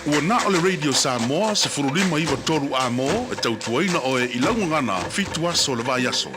Ua na ole Radio Samoa se furulima iwa toru a mo e tautuaina o e ilangu ngana fitu aso le vai aso.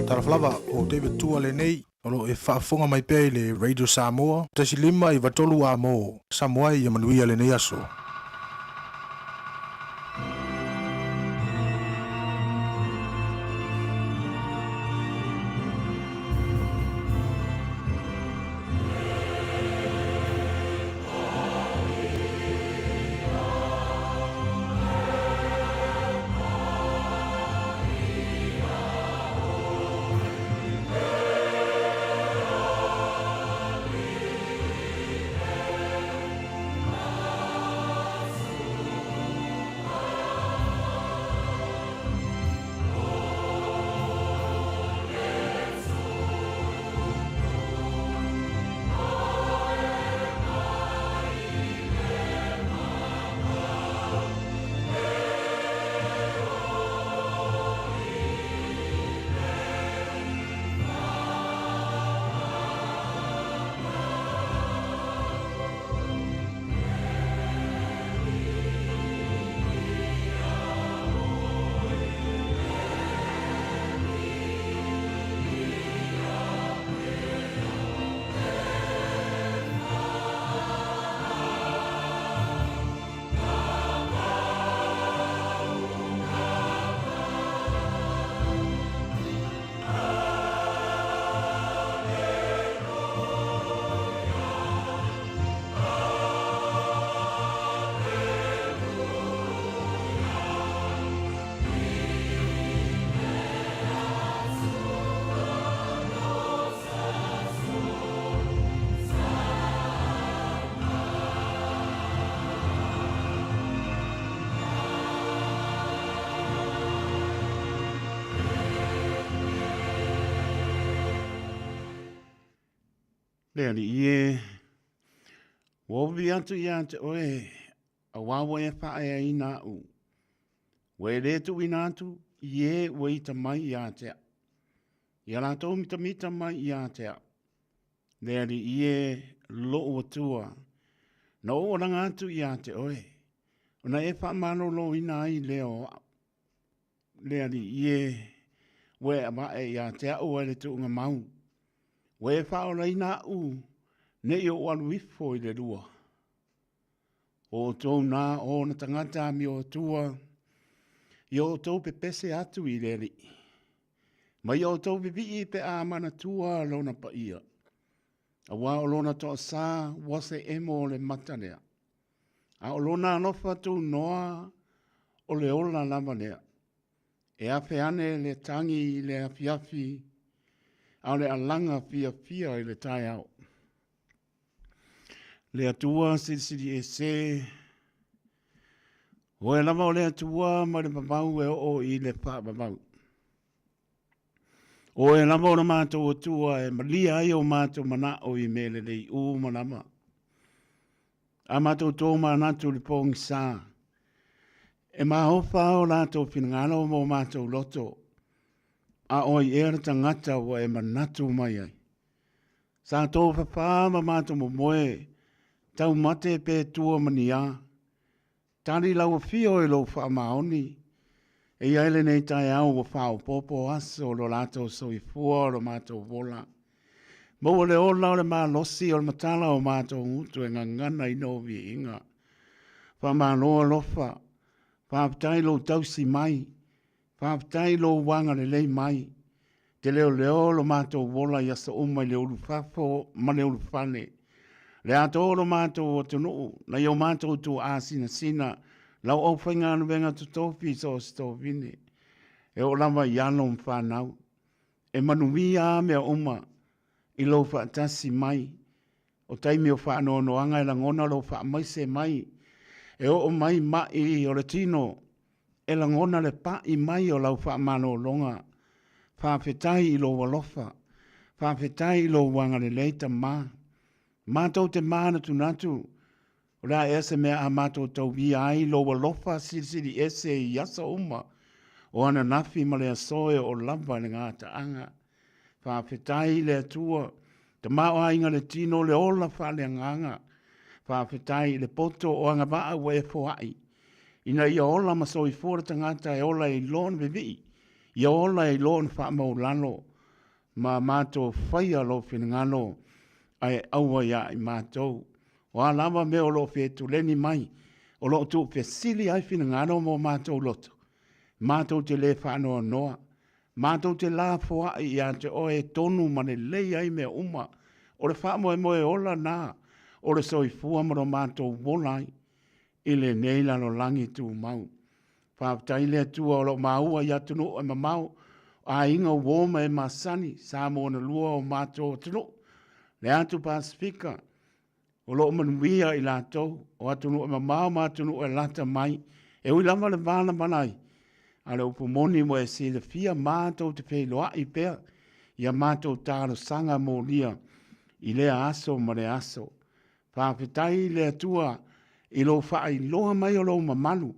Taraflava o David Tua le nei, olo e whaafonga mai pēi le Radio Samoa, tasi lima i watolu a mo, Samoa i amanuia le nei aso. Lea li ie, wovi atu ia te oe, a wawa e whae a ina u. Wei le tu ina atu, ie wei ta mai ia te a. Ia la tau mita mai ia te a. Lea li ie, lo o tua. Na o ranga atu ia te oe. Ona e wha mano lo ina ai leo. Lea li ie, wei a wae ia te a o ele tu unga mau. Wei whaola ina u, ne i o aluifo i le rua. O tōu nā o na tangata mi o tua, i o tōu pe pese atu i le ri. Ma i o tōu pe vi pe a mana tua lona pa ia. A wā o lona toa sā, wase emo le matanea. A o lona alofa tu noa o le ola lamanea. E afe ane le tangi i le afiafi, au le alanga fia i le tai au. Le atua siri e se, o e lama o le atua ma le papau e o i le pa papau. O e lama o na mātou atua e malia ai o mātou mana o i mele lei u manama. A mātou tō manatu le pōngi sā. E mahofa o lātou finangalo mo mātou loto. A oi ere tangata wa e manatu mai ai. Sa tō whawha mātou mo moe. Tau mate pe tua mania. Tari lau fio e lo wha maoni. E aile nei tai au wa whao popo aso lo lātou so i fua lo mātou wola. Mo le ola o le mā losi o le matala o mātou ngutu e ngangana i no vi inga. Wha mā loa lofa. Whaapatai lo tausi mai. Whaapatai lo wanga le lei mai. Te leo leo lo mātou wola i asa umai le ulu whafo ma le ulu whane. Le ato lo mātou o tunu, na iau mātou tu āsina sina, lau au whainga anu venga tu topi so sto vine. E o lama i alo mwhanau. E manuwi a mea uma, i lo whaatasi mai. O taimi o whaano no anga i langona lo whaamaise mai. E o mai mai o le tino, e langona le pa i mai o lau whaamano longa. Whaafetai i lo walofa, whaafetai i lo wanga le leita maa. Mātou te māna tunatu, o rea ese mea a mātou tau vi ai lo walofa siri ese i asa uma, o ana nafi ma lea soe o lava le ngāta anga. Whaafetai le atua, te mao ainga le tino le ola wha le nganga. Whaafetai le poto o anga waa wa e foai. Ina ia ola maso i fora tangata e ola i lon bevi. Ia ola i lon wha mau lano. Ma mātou whaia lo whenangano. Ai aua ia i mātou. O a lava me o lo whetu leni mai. O lo tu whesili ai whenangano mo mātou loto. Mātou te le whanoa noa. Mātou te la foa i a te oe tonu mane lei ai mea uma. O le wha moe ola nā. O le soi fua maro mātou wolai. I le neila lo langi tu mau. Whaapatai le atua o lo maua i atunu o mamau. A inga woma e masani. Sā mo na lua o mātou atunu. Le atu Pasifika. O lo manuia i lātou. O atunu o mamau mātunu o lata mai. E ui lama le vāna manai. A le upumoni mo e si le fia mātou te pei loa i pēr. Ia mātou tāro sanga mō lia. I lea aso ma le aso. Whaapetai le atua. I lo whaai loa mai o lo mamalu.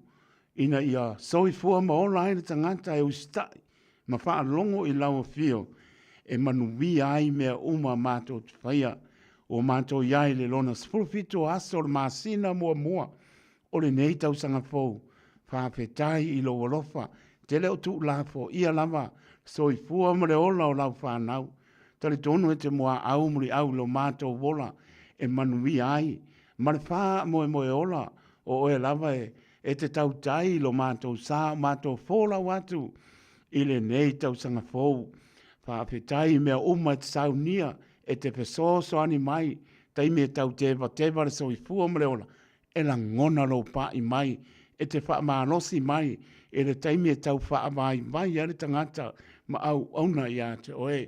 Ina ia soifua ma ola aina tangata e ustai. Ma wha longo i lau fio. E manuwi ai mea uma mātou te whaia. O mātou iai le lona spulfito aso le māsina mua mua. O le nei tau sanga fōu. Whaapetai i lo walofa. Te leo tu lafo ia lava. Soifua ma le ola o lau whanau. Tali tonu e te mua au muri au lo mātou wola. E manuwi ai. Ma le wha moe ola. O e lava e te tau tai lo mātou sā, mātou fōla watu. I le nei tau sanga fōu. Whaapetai mea uma te saunia. E te pesoso ani mai. Tai me tau tewa le soifua ma le ola. E la ngona lo pa i mai. E te wha maanosi mai. E le taimi e tau wha mai mai ale tangata. Ma au auna ia te oe.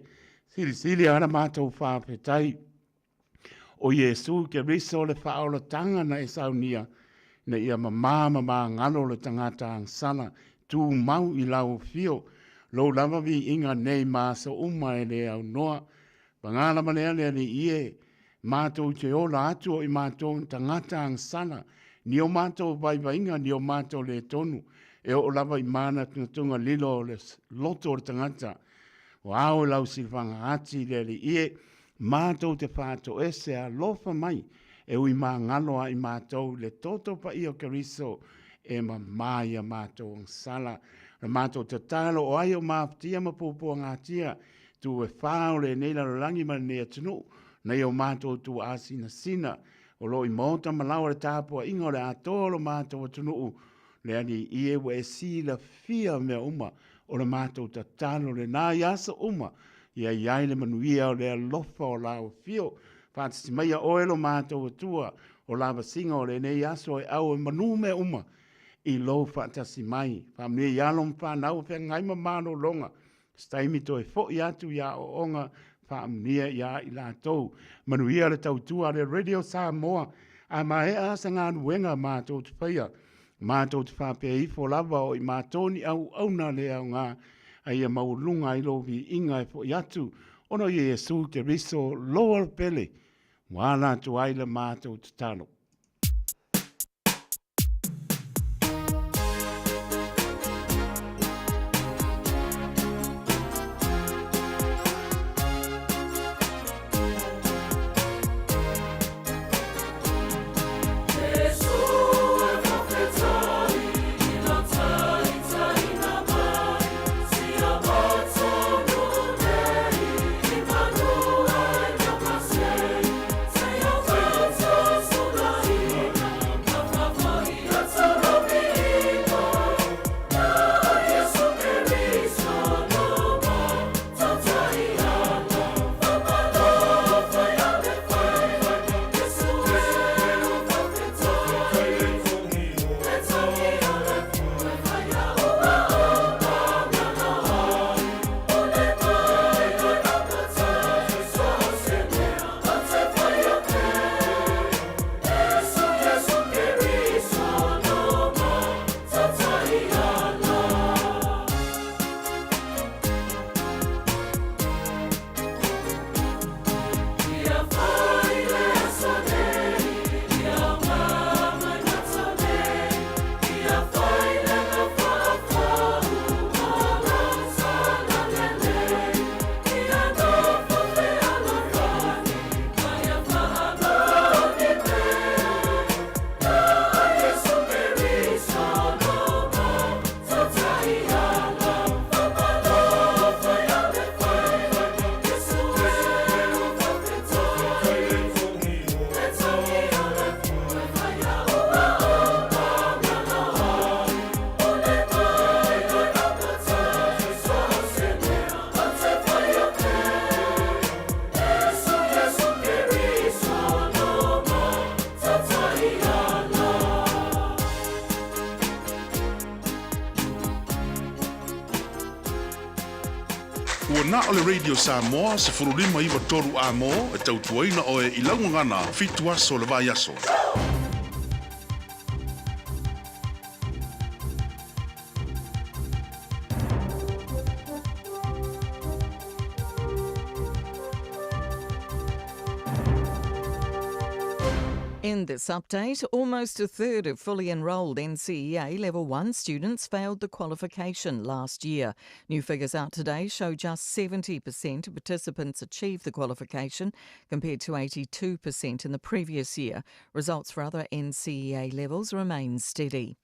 Sili ana mātou whaapetai. O Yesu ke riso le whaola tanga na e saunia. Na ia ma ngalo le tangata ang sana. Tu mau i lau fio. Lo lava vi inga nei māsa uma e le au noa. Pangala manea le ni ie. Mātou te ola atu o i mātou tangata ang sana. Ni o mātou vai inga ni o mātou le tonu. E o lava i mana tunga lilo le loto o tangata. O au lau silvanga ati le li ie. Mātou te whātou ese a lofa mai. E ui mā ngaloa i mātou le toto pa i o kariso. E ma maia mātou ang sala. Na mātou te talo o ai o māptia ma pōpua ngātia. Tu e whāo le neila lo langi ma nea tunu. Na i o mātou tu asina sina. O lo i mōta malawa le tāpua ingo le atolo mātou tunu. Le ani i e wa e si la fia mea uma. O le mātou te talo le nā yasa uma. Ia iai le manuia o le alofa o lao fio. Whātisi mai a oelo mātou atua o lava singa o le nei aso e au e manu me uma. I lo whātasi mai. Whamne i alom whanau whea ngaima māno longa. Staimi to e fo i atu ia o onga whamnea ia i lātou. Manuia le tautua le Radio Samoa. A mai asa ngā nuenga mātou te whaia. Mātou te whapea i fo lava o i mātoni au auna le au ngā. Ai a maulunga i lo vi inga e fo i atu. Ono Yesu te riso loa pele. Wala tu aile mātou te talo. Na o le Radio Samoa se furulima iwa toru a mo e tautuaina o e ilaungangana fitua so le vai aso. In this update, almost a third of fully enrolled NCEA Level 1 students failed the qualification last year. New figures out today show just 70% of participants achieved the qualification compared to 82% in the previous year. Results for other NCEA levels remain steady.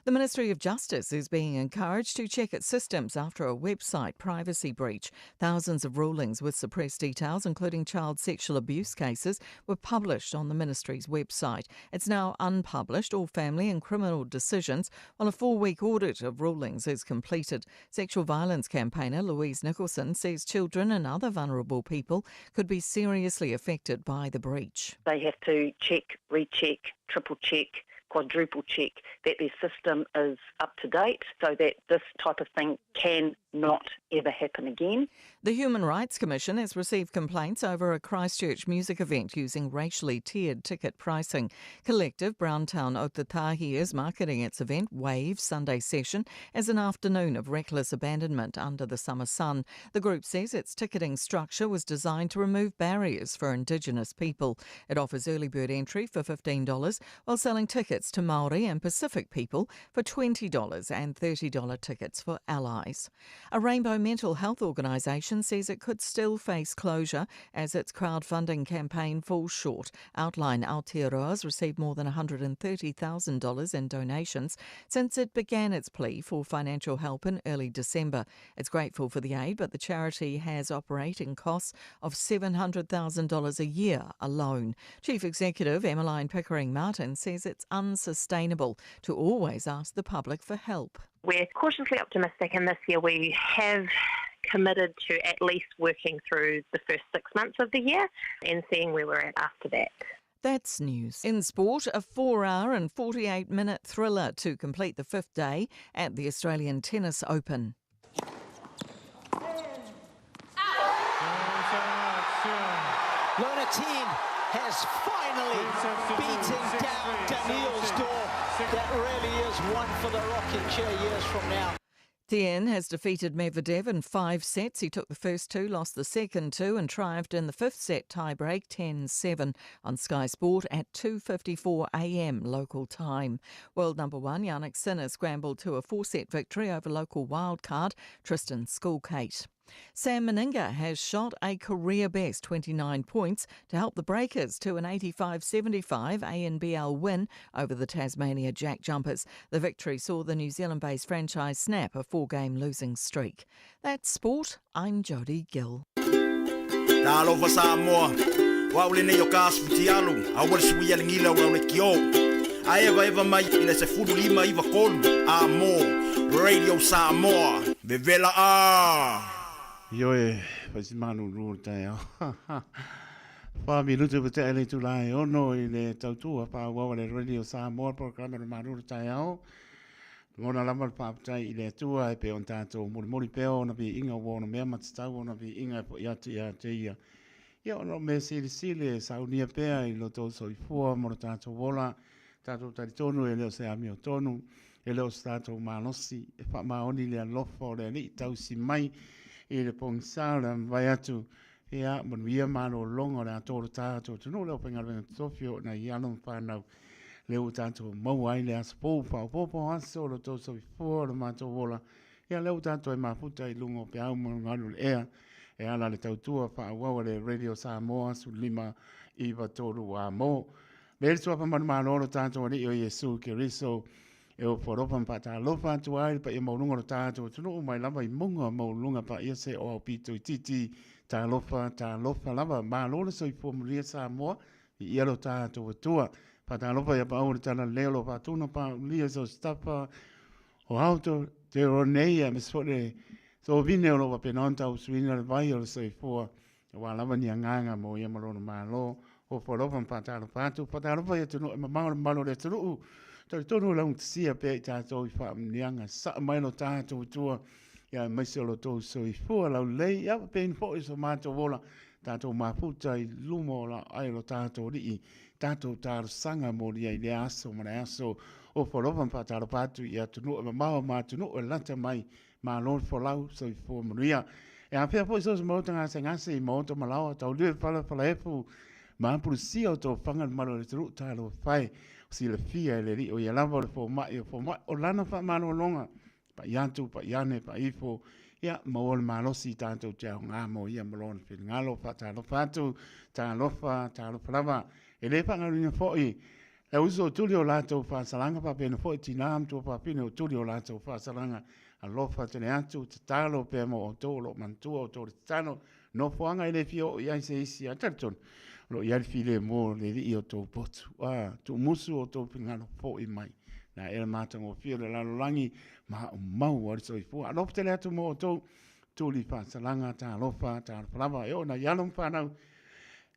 The Ministry of Justice is being encouraged to check its systems after a website privacy breach. Thousands of rulings with suppressed details, including child sexual abuse cases, were published on the Ministry's website. It's now unpublished all family and criminal decisions, while a 4-week audit of rulings is completed. Sexual violence campaigner Louise Nicholson says children and other vulnerable people could be seriously affected by the breach. They have to check, recheck, triple check, quadruple check that their system is up to date so that this type of thing can not ever happen again. The Human Rights Commission has received complaints over a Christchurch music event using racially tiered ticket pricing. Collective Browntown Otatahi is marketing its event, Wave Sunday Session, as an afternoon of reckless abandonment under the summer sun. The group says its ticketing structure was designed to remove barriers for Indigenous people. It offers early bird entry for $15 while selling tickets to Māori and Pacific people for $20 and $30 tickets for allies. A Rainbow Mental Health organisation says it could still face closure as its crowdfunding campaign falls short. Outline Aotearoa's received more than $130,000 in donations since it began its plea for financial help in early December. It's grateful for the aid, but the charity has operating costs of $700,000 a year alone. Chief Executive Emmeline Pickering-Martin says it's unsustainable to always ask the public for help. We're cautiously optimistic, and this year we have committed to at least working through the first 6 months of the year and seeing where we're at after that. That's news. In sport, a 4-hour and 48-minute thriller to complete the 5th day at the Australian Tennis Open. Lona Thien has finally beaten down Daniel's door. That really is one for the rocking chair years from now. Thien has defeated Medvedev in 5 sets. He took the first 2, lost the second 2 and triumphed in the 5th set tiebreak 10-7 on Sky Sport at 2:54 a.m. local time. World number 1 Jannik Sinner scrambled to a 4-set victory over local wildcard Tristan Skulkate. Sam Meninga has shot a career-best 29 points to help the Breakers to an 85-75 ANBL win over the Tasmania Jack Jumpers. The victory saw the New Zealand-based franchise snap a 4-game losing streak. That's sport. I'm Jodie Gill. Talofa Samoa, waule nei o kasputi alu, awal suia lingila waule kio. Aeva mai ina se furu lima iwa kolu, amo, Radio Samoa, vevela a. Ioe, pasi manu rūr tai au. Wha minutu pa te ele tu lai ono I le tautua pa wawa le Radio Samoa programa na manu rūr tai au. Ngona lama pa patai I le tua e pe on tātou mori peo na pi inga wona mea matatau na pi inga po iatu ia te ia. Ia ono me sile saunia pea I lo tau soifua mora tātou wola. Tātou tari tonu e leo se amio tonu. E leo se tātou malosi. E wha maoni le alofa o le ni tau si mai. I le pongsara vai atu e a manuia mano longa le atoro tātou tunu leo pengarenga tofio na I anu whanau leo tātou mau ai le aspo popo aso lo tau so before le mātou wola ia leo tātou e mafuta I lungo pe au nganu le ea e ala le tautua wha le Radio Samoa su lima I watoru wa mo me tua pa manu lo tātou ni o Yesu Keriso e o foropa mpata lofa tu ai pa I maulunga o tātou tunu mai lava I munga maulunga pa ia se o pito I titi tā lofa lava ma lola so I formulia Samoa I ia lo tātou tua pa tā lofa ia pa au tana leo lo pa tuna pa lia so stapa o auto te roneia me sore so vine o lo pa penonta o suina le vai o so I fua wa lava ni nganga mo ia malona malo o foropa mpata lofa ia tunu malo le tunu Tau tonu lau sia pe tātou I wha mnianga sa mai no tātou tua ia mai se lo tō so I fua lau lei, ia pen po I so mātou wola, tātou maputa I lumo la ai lo tātou rii, tātou tāro sanga mō ia I le aso, mana aso, o whorowan pātaro pātu I atunu, e mawa mātunu, e lata mai, mā lon wholau, so I fua manuia. E a pia po I so se mautanga se ngase I mauta malawa, tau lue whala efu, ma puru si o tō whangan maro le turu tālo whai, si le fia le ri o ia lava le fo mai o lana wha mano longa, pa iantu, pa iane, pa ifo, ia maua le malosi tātou te au ngā mo ia malona whiri ngalo wha tālo whātu, tālo whalawa, e le whangaruina fōi, le uso o tuli o lātou whāsalanga pa pēna fōi tīnām tua pa pēna o tuli o lātou whāsalanga, a lofa tene atu, te tālo pēmo o tōlo mantua o tōre tāno, no whanga i le fio o iai se isi a taritonu, lo iari file mo le ri o tō potu. Tu musu o tō pingano fo I mai. Na era mātanga o fio le lalo langi, ma o mau ari so I fua. Alofa tele atu mo o tō, tūli whāsalanga, tā alofa, tā alawhalawa, e o na yalom whanau.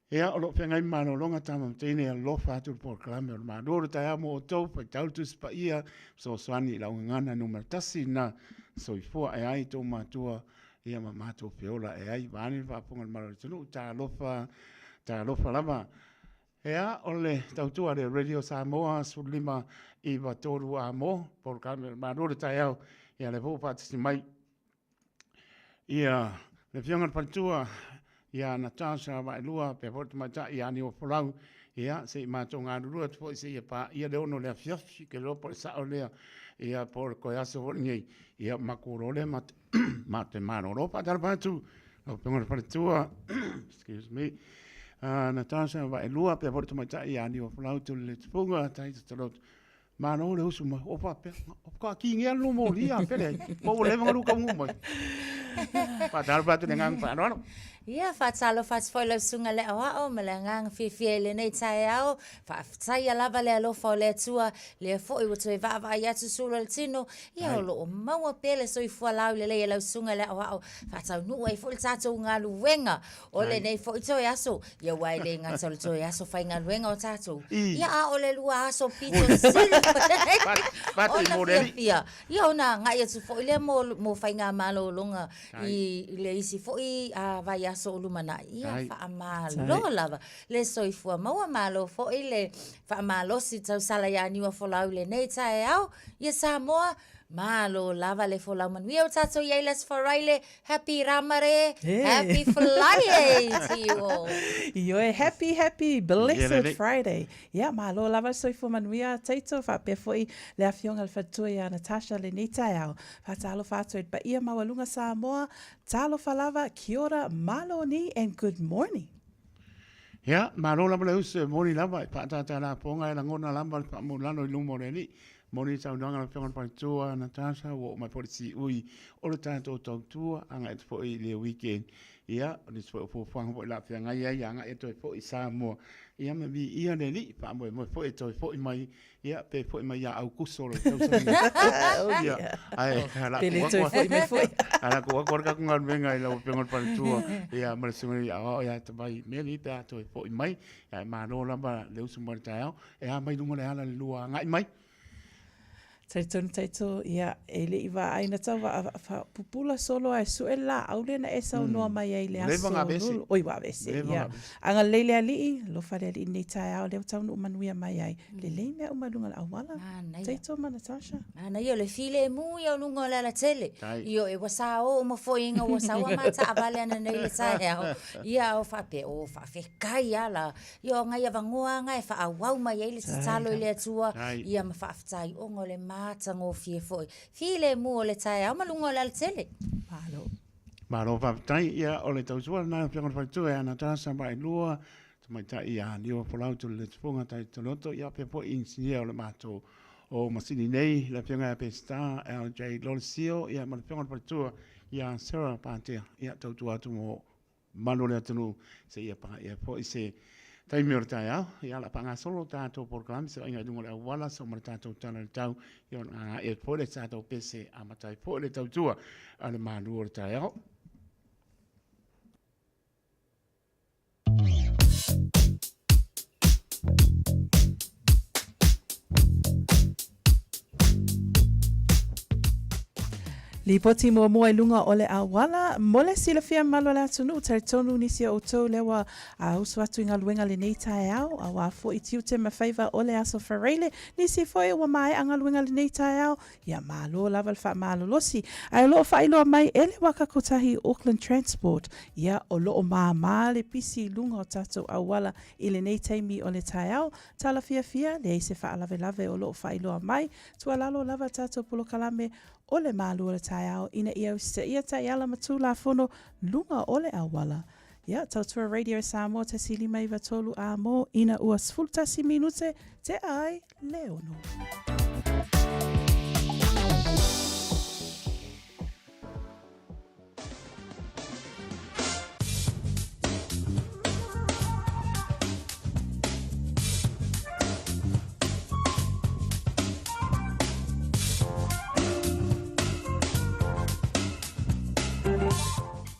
Ea o lo whengai mano longa tama mtene a lofa atu por kalame o ma dore tai amo o tō, pai tautus pa ia, so swani la ngana no martasi na, so I fua e ai tō mātua, ia ma mātua peola e ai, vāni whapunga maro tunu, tā alofa lava. Ea ole tautua le Radio Samoa sulima I watoru a mo, por kalame ma dore tai au, ia le fō pātisi mai, ia le whiongan pantua, ia Natasha vai lua pe porto mata ia ni o folau ia se mato ngā rua tu se ia pa ia le ono le fiafi ke lo por sa ole ia por coiaso ni ia makuro le mate mano lo pa dar patu lo pengo para tua excuse me Natasha vai lua pe porto mata ia ni o folau tu le funga tai tu mano le usu ma o pa pe o ka ki ngia lo mo lia pele mo le mo ka mo mai pa dar patu ngang pa no Ia whaatalo whaatfoilo sunga le awao, ma le ngang whiwhia le nei tai au, whaatai lava le alofa o le atua, le fo I watu e vava I atu sula le tino, ia o loo maua pele so I fua lau le lau sunga le awao, whaatau nua I fo le tātou ngā luenga, o le nei fo I toi aso, ia wai le ngā tau le toi aso whai ngā luenga o tātou, ia a o le lua aso pito sili, o na whiwhia, ia o na ngai atu fo I le mo whai ngā malo longa, I le isi fo I vai so lumana ia fa malo lava le soifua maua malo fo ile fa malo si tau sala ya ni wa folau le nei tai au ia Samoa malo lava le folau manuia o tato ia les foraile happy ramare happy Friday to you all Io happy blessed Friday ia malo lava soifua manuia taito fa pe foi le afionga le fatua ia Natasha le nei tai au fa talo fatua pa ia mawalunga Samoa talo falava kia ora maloni and good morning. Ya, malo lava le usu moni lava pa tata la ponga la ngona lava pa mo lano I lumo le ni. Moni tau nanga la whionga pantua Natasha wo mai polisi ui o le tātou tautua anga e fo I le weekend. Ia, o le fo whanga fo I la whianga ia anga e toi fo I Samoa. Ia me vi ia le li pa mo fo I toi fo I mai ia pe fo I mai ia au kuso le tau sa. Ia, ai hala Pele toi fo I me fo I. Ala ko ka kunga menga I la whionga pantua. Ia ma sunga ia o ia te mai me li pe toi fo I mai. Ia ma no lamba le usu mo tau. Ia mai lunga le ala le lua ngai mai. Taito ia ele iwa aina tau pupula solo ai suela aulena esa no mai ai le aso oi wa vese ia anga lele ali lo fare ali nei tai au le tau no manuia mai ai le le me umalunga awala taito Natasha ana io le file mu ia lunga la tele io e wasa o mo foinga wasa wa mata avale ana nei le tai au ia o fa pe o fa fe kai ala io ngai vangoa ngai fa awau mai ai le tsalo le atua ia ma fa aftai o ngole tango fie foi file mo le tai au malunga la tele malo va tai ia o le tau sua na fianga fa tu ana tasa mai lua mai tai ia ni o folau tu le funga tai tonoto ia pe po insinia o le mato o masini nei la fianga pe sta LJ Lolsio ia ma fianga fa tu ia Sarah Pantia ia tau tu atu mo malo le tunu se ia pa ia po se tai merta ia la panga solo tato por clam se inga dungo la wala so merta to tana tau yo na e po le tato pese amatai po le tau tua ale manu or ta ia Lipoti mua lunga ole awala, mole sila fia malo la tunu, tonu nisi o to lewa uswatu inga luenga le nei tae au, awa fo itiute ma faiva ole aso farele, nisi foi wa mai anga luenga le nei tae au, ia malo lava fa malo losi, ai lo fa ilo mai ele waka kotahi Auckland Transport, ia o lo ma le pisi lunga o tato awala ile nei taimi ole tae au, tala fia, le se fa lave o lo fa ilo mai, tua lalo lava tato pulo kalame, ole malu le tae au, ina ia usita ia tae ala matu la fono, lunga ole awala. Ia, tautua Radio Samoa, te silima iwa tolu a mo, ina ua sfultasi minute, te ai leono.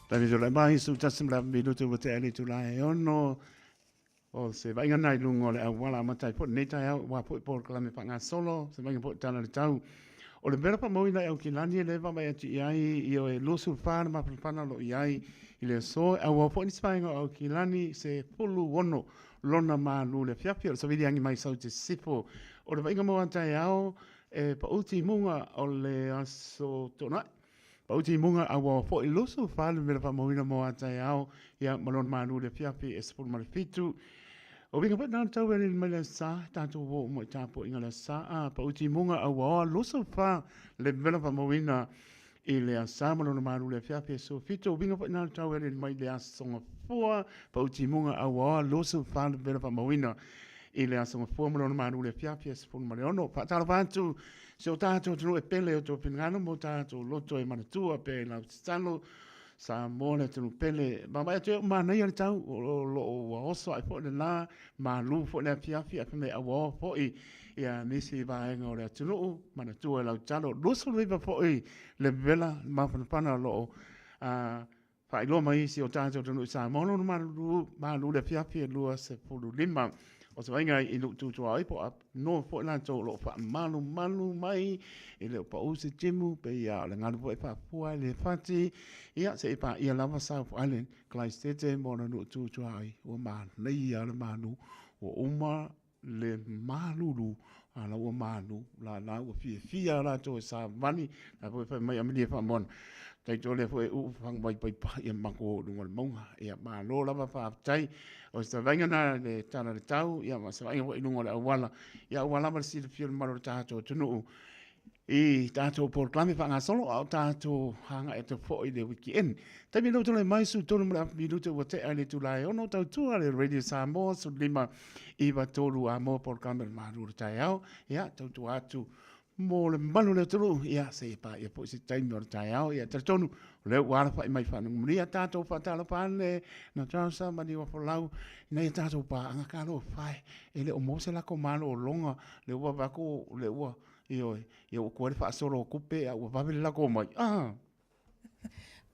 Tani tula mai su tasim la minutu wa te ali tula e ono o se vainga nai lungo le awala matai po nei tai au wa po por kala me panga solo se vainga po tana le tau o le mera pa moina e o kilani le va mai ati ai i o e losu fana ma pana lo iai i le so a wa po ni spainga o kilani se pulu wono lona ma lu le fiafia so vidi angi mai sau te sipo o le vainga mo antai au e pa uti munga o le aso tona Pauti munga awa fo i loso whālu mera wha mawina mo atai au ia malon manu le piapi e sepul mara fitu. O winga pat nāna tau ere mai le sā, tātou wo mo i tāpo inga le sā. Pauti munga awa loso wha le mera wha mawina i le sā malon manu le piapi e so fitu. O winga pat nāna tau ere mai le asonga fua. Pauti munga awa loso wha le mera wha mawina i le asonga fua malon manu le piapi e sepul mara ono. Patala whantu. Se o tātou tunu e pele o tō pingano mo tātou loto e manatua pe lau titano sa mōne tunu pele. Ma mai atu e mānei ani tau o wa oso ai fo le nā ma lu fo le piafi a pime awa fo i ia nisi vaenga o le atunu manatua e lau tano. Luso luiva fo i le vela ma whanapana lo fa ilo mai si o tātou tunu sa mono ma lu le piafi e lua se pulu lima. O se vainga i lutu tua ai po no po la to lo fa malu mai i le pa usi timu pe ia le ngalo po e fa pua le fati ia se pa ia lava South Island Christchurch mo na lutu tua ai o ma nei ia le manu o uma le malulu ala o manu la o fia la to sa vani na po fa mai amini fa mon tai to le foi u fang mai pai pa ia mako ngol monga ia ma lo lava fa tai o sta venga na le tana le tau ia ma sa ia i ngol awala ia wala ma si fio ma lo tato tunu i tato por klame fa nga solo au tato hanga e to foi le weekend tai mi lo to le mai su to le minuto o te ale tu lai ono tau tu ale Radio Samoa su lima i va tolu amo por klame ma ru tai au ia tau tu atu mo le malu le tulu ia se pa ia po si taimi o tai au ia tonu le wala fa mai fa no ia tato fa tala pa le na transa mani wa fo lau na ia tato pa anga kalo fai ele o mo se la komalo o longa le wa va ko le wa io ko fa solo kupe a wa la ko mai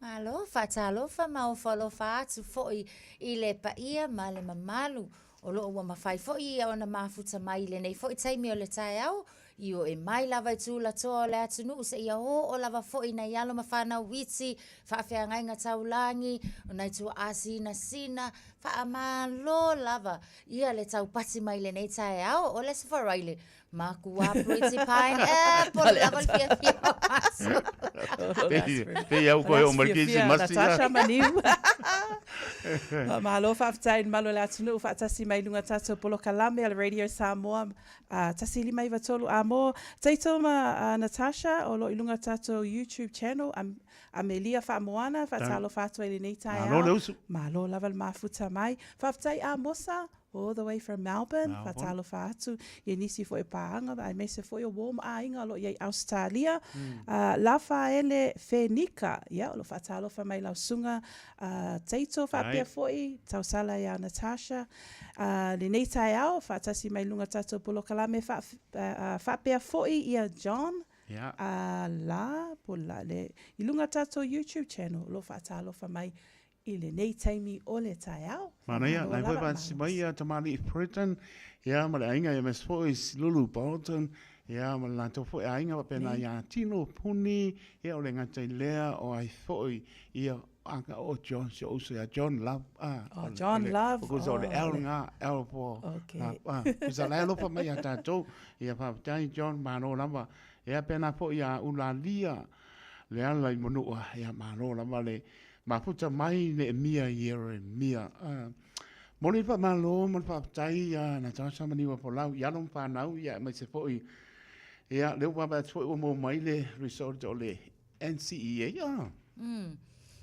Malo fa talo fa mau folo fa tu foi i le pa ia male mamalu o lo wa mafai foi ia ona mafuta mai le nei foi taimi o le tai au io e mai lava tu la to le atunu se ia o lava foi na ia lo mafana witsi fa fe ngainga taulangi ona tu asi na sina fa amalo lava ia le tau pasi mai le nei tai au o le sfaraile Maku wa pretty pine por lava fia pe ia ko o markisi masi Natasha maniu malo fa tain malo la tunu fa tasi mai lunga tato polo kalame al Radio Samoa tasi lima iwa tolu amo taitoma Natasha o lo ilunga tato YouTube channel Amelia fa moana fa talo fa to ele nei tai malo lava mafuta mai fa tai amosa all the way from Melbourne. Fatalo fatu. Ye nisi fo e paanga. Ai me se fo e warm ainga lo ye Australia. La fa ele Fenika. Ya lo fatalo fa mai lau sunga. Taito fa pia fo i. Tausala ya Natasha. Le nei tai au. Fatasi mai lunga tato polo kalame fa pia fo i ia John. La pola le. Ilunga tato YouTube channel. Lo fatalo fa mai. Ile nei taimi ole tai au. Mana ia, nai poi pa si mai ia tamali Britain, ia ma le ainga ia mes foi Lulu Bolton, Ia, ma la tō fo e ainga wa pena ia tino puni, ia o le ngatai lea o ai foi, ia anga o John, se o se a John Love. Oh, John Love. Ko so le el nga, el po. Okay. Isa la elo pa mai a tātou, ia pa tai John mano lama, ia pena fo ia ula lia, le ala i monua, ia mano lama le, ma puta mai le mia iere, mia. Moni pa malo, moni pa tai ia, na tau sama niwa po lau, ia long pa nau, ia mai se fo i, ia leo pa pa fo i mo mai le resort o le NCEA, ia.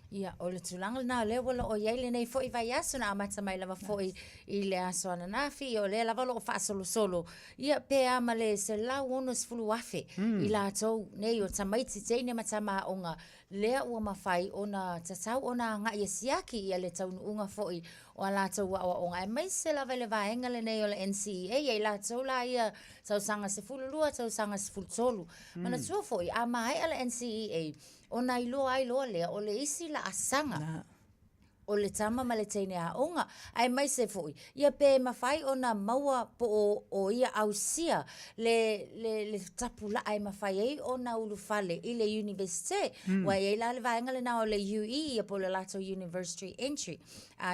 Ia, o le tulanga na le wala o iei nei fo i vai aso na amata mai lava fo i le aso ana nafi o le lava lo fa solo solo. Ia pe ama le se lau ono sfulu afe i la tau nei o tamaiti teine matama onga lea ua mawhai ona tatau ona nga ia siaki ia le tau unga fo i o la tau wa onga. E mai se lava le vaenga le nei o le NCEA ia i la tau la ia tau sanga se fulu lua tau sanga se fulu tolu. Mana tua fo i ama hai ala NCEA ona iloa lea o le isi la asanga o le tama ma le teine a onga ai mai se foi ia pe mawhai ona maua po o ia ausia le tapula ai mawhai ei ona ulufale i le universite wa ia la le vaenga le na o le UE ia po le lato university entry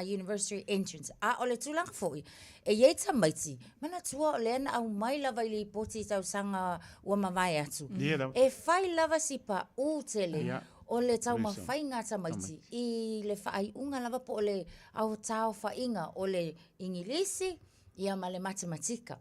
university entrance a o le tulang foi e iei tamaiti mana tua o le ana au mai lava i li poti tau sanga ua mawai atu e whai lava sipa utele o le tau mawhainga tamaiti i le whaai unga lava po o le au tau whainga o le ingilisi ia ma le matematika.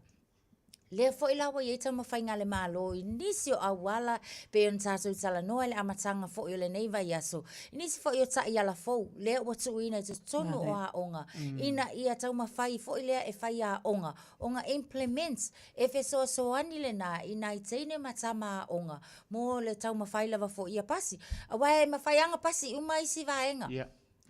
Le fo i lawa iei tau mawhainga le malo i nisi o awala pe on tātou tala noa le amatanga fo i o le neiva i aso. I nisi fo i o ta i ala fo le watu ina i te tonu o a onga. Ina ia tau mawhai fo i lea e whai a onga. Onga implements e fe soa soani le na ina i teine matama a onga. Mo le tau mawhai lava fo i a pasi. Awa e mawhai anga pasi uma isi vaenga.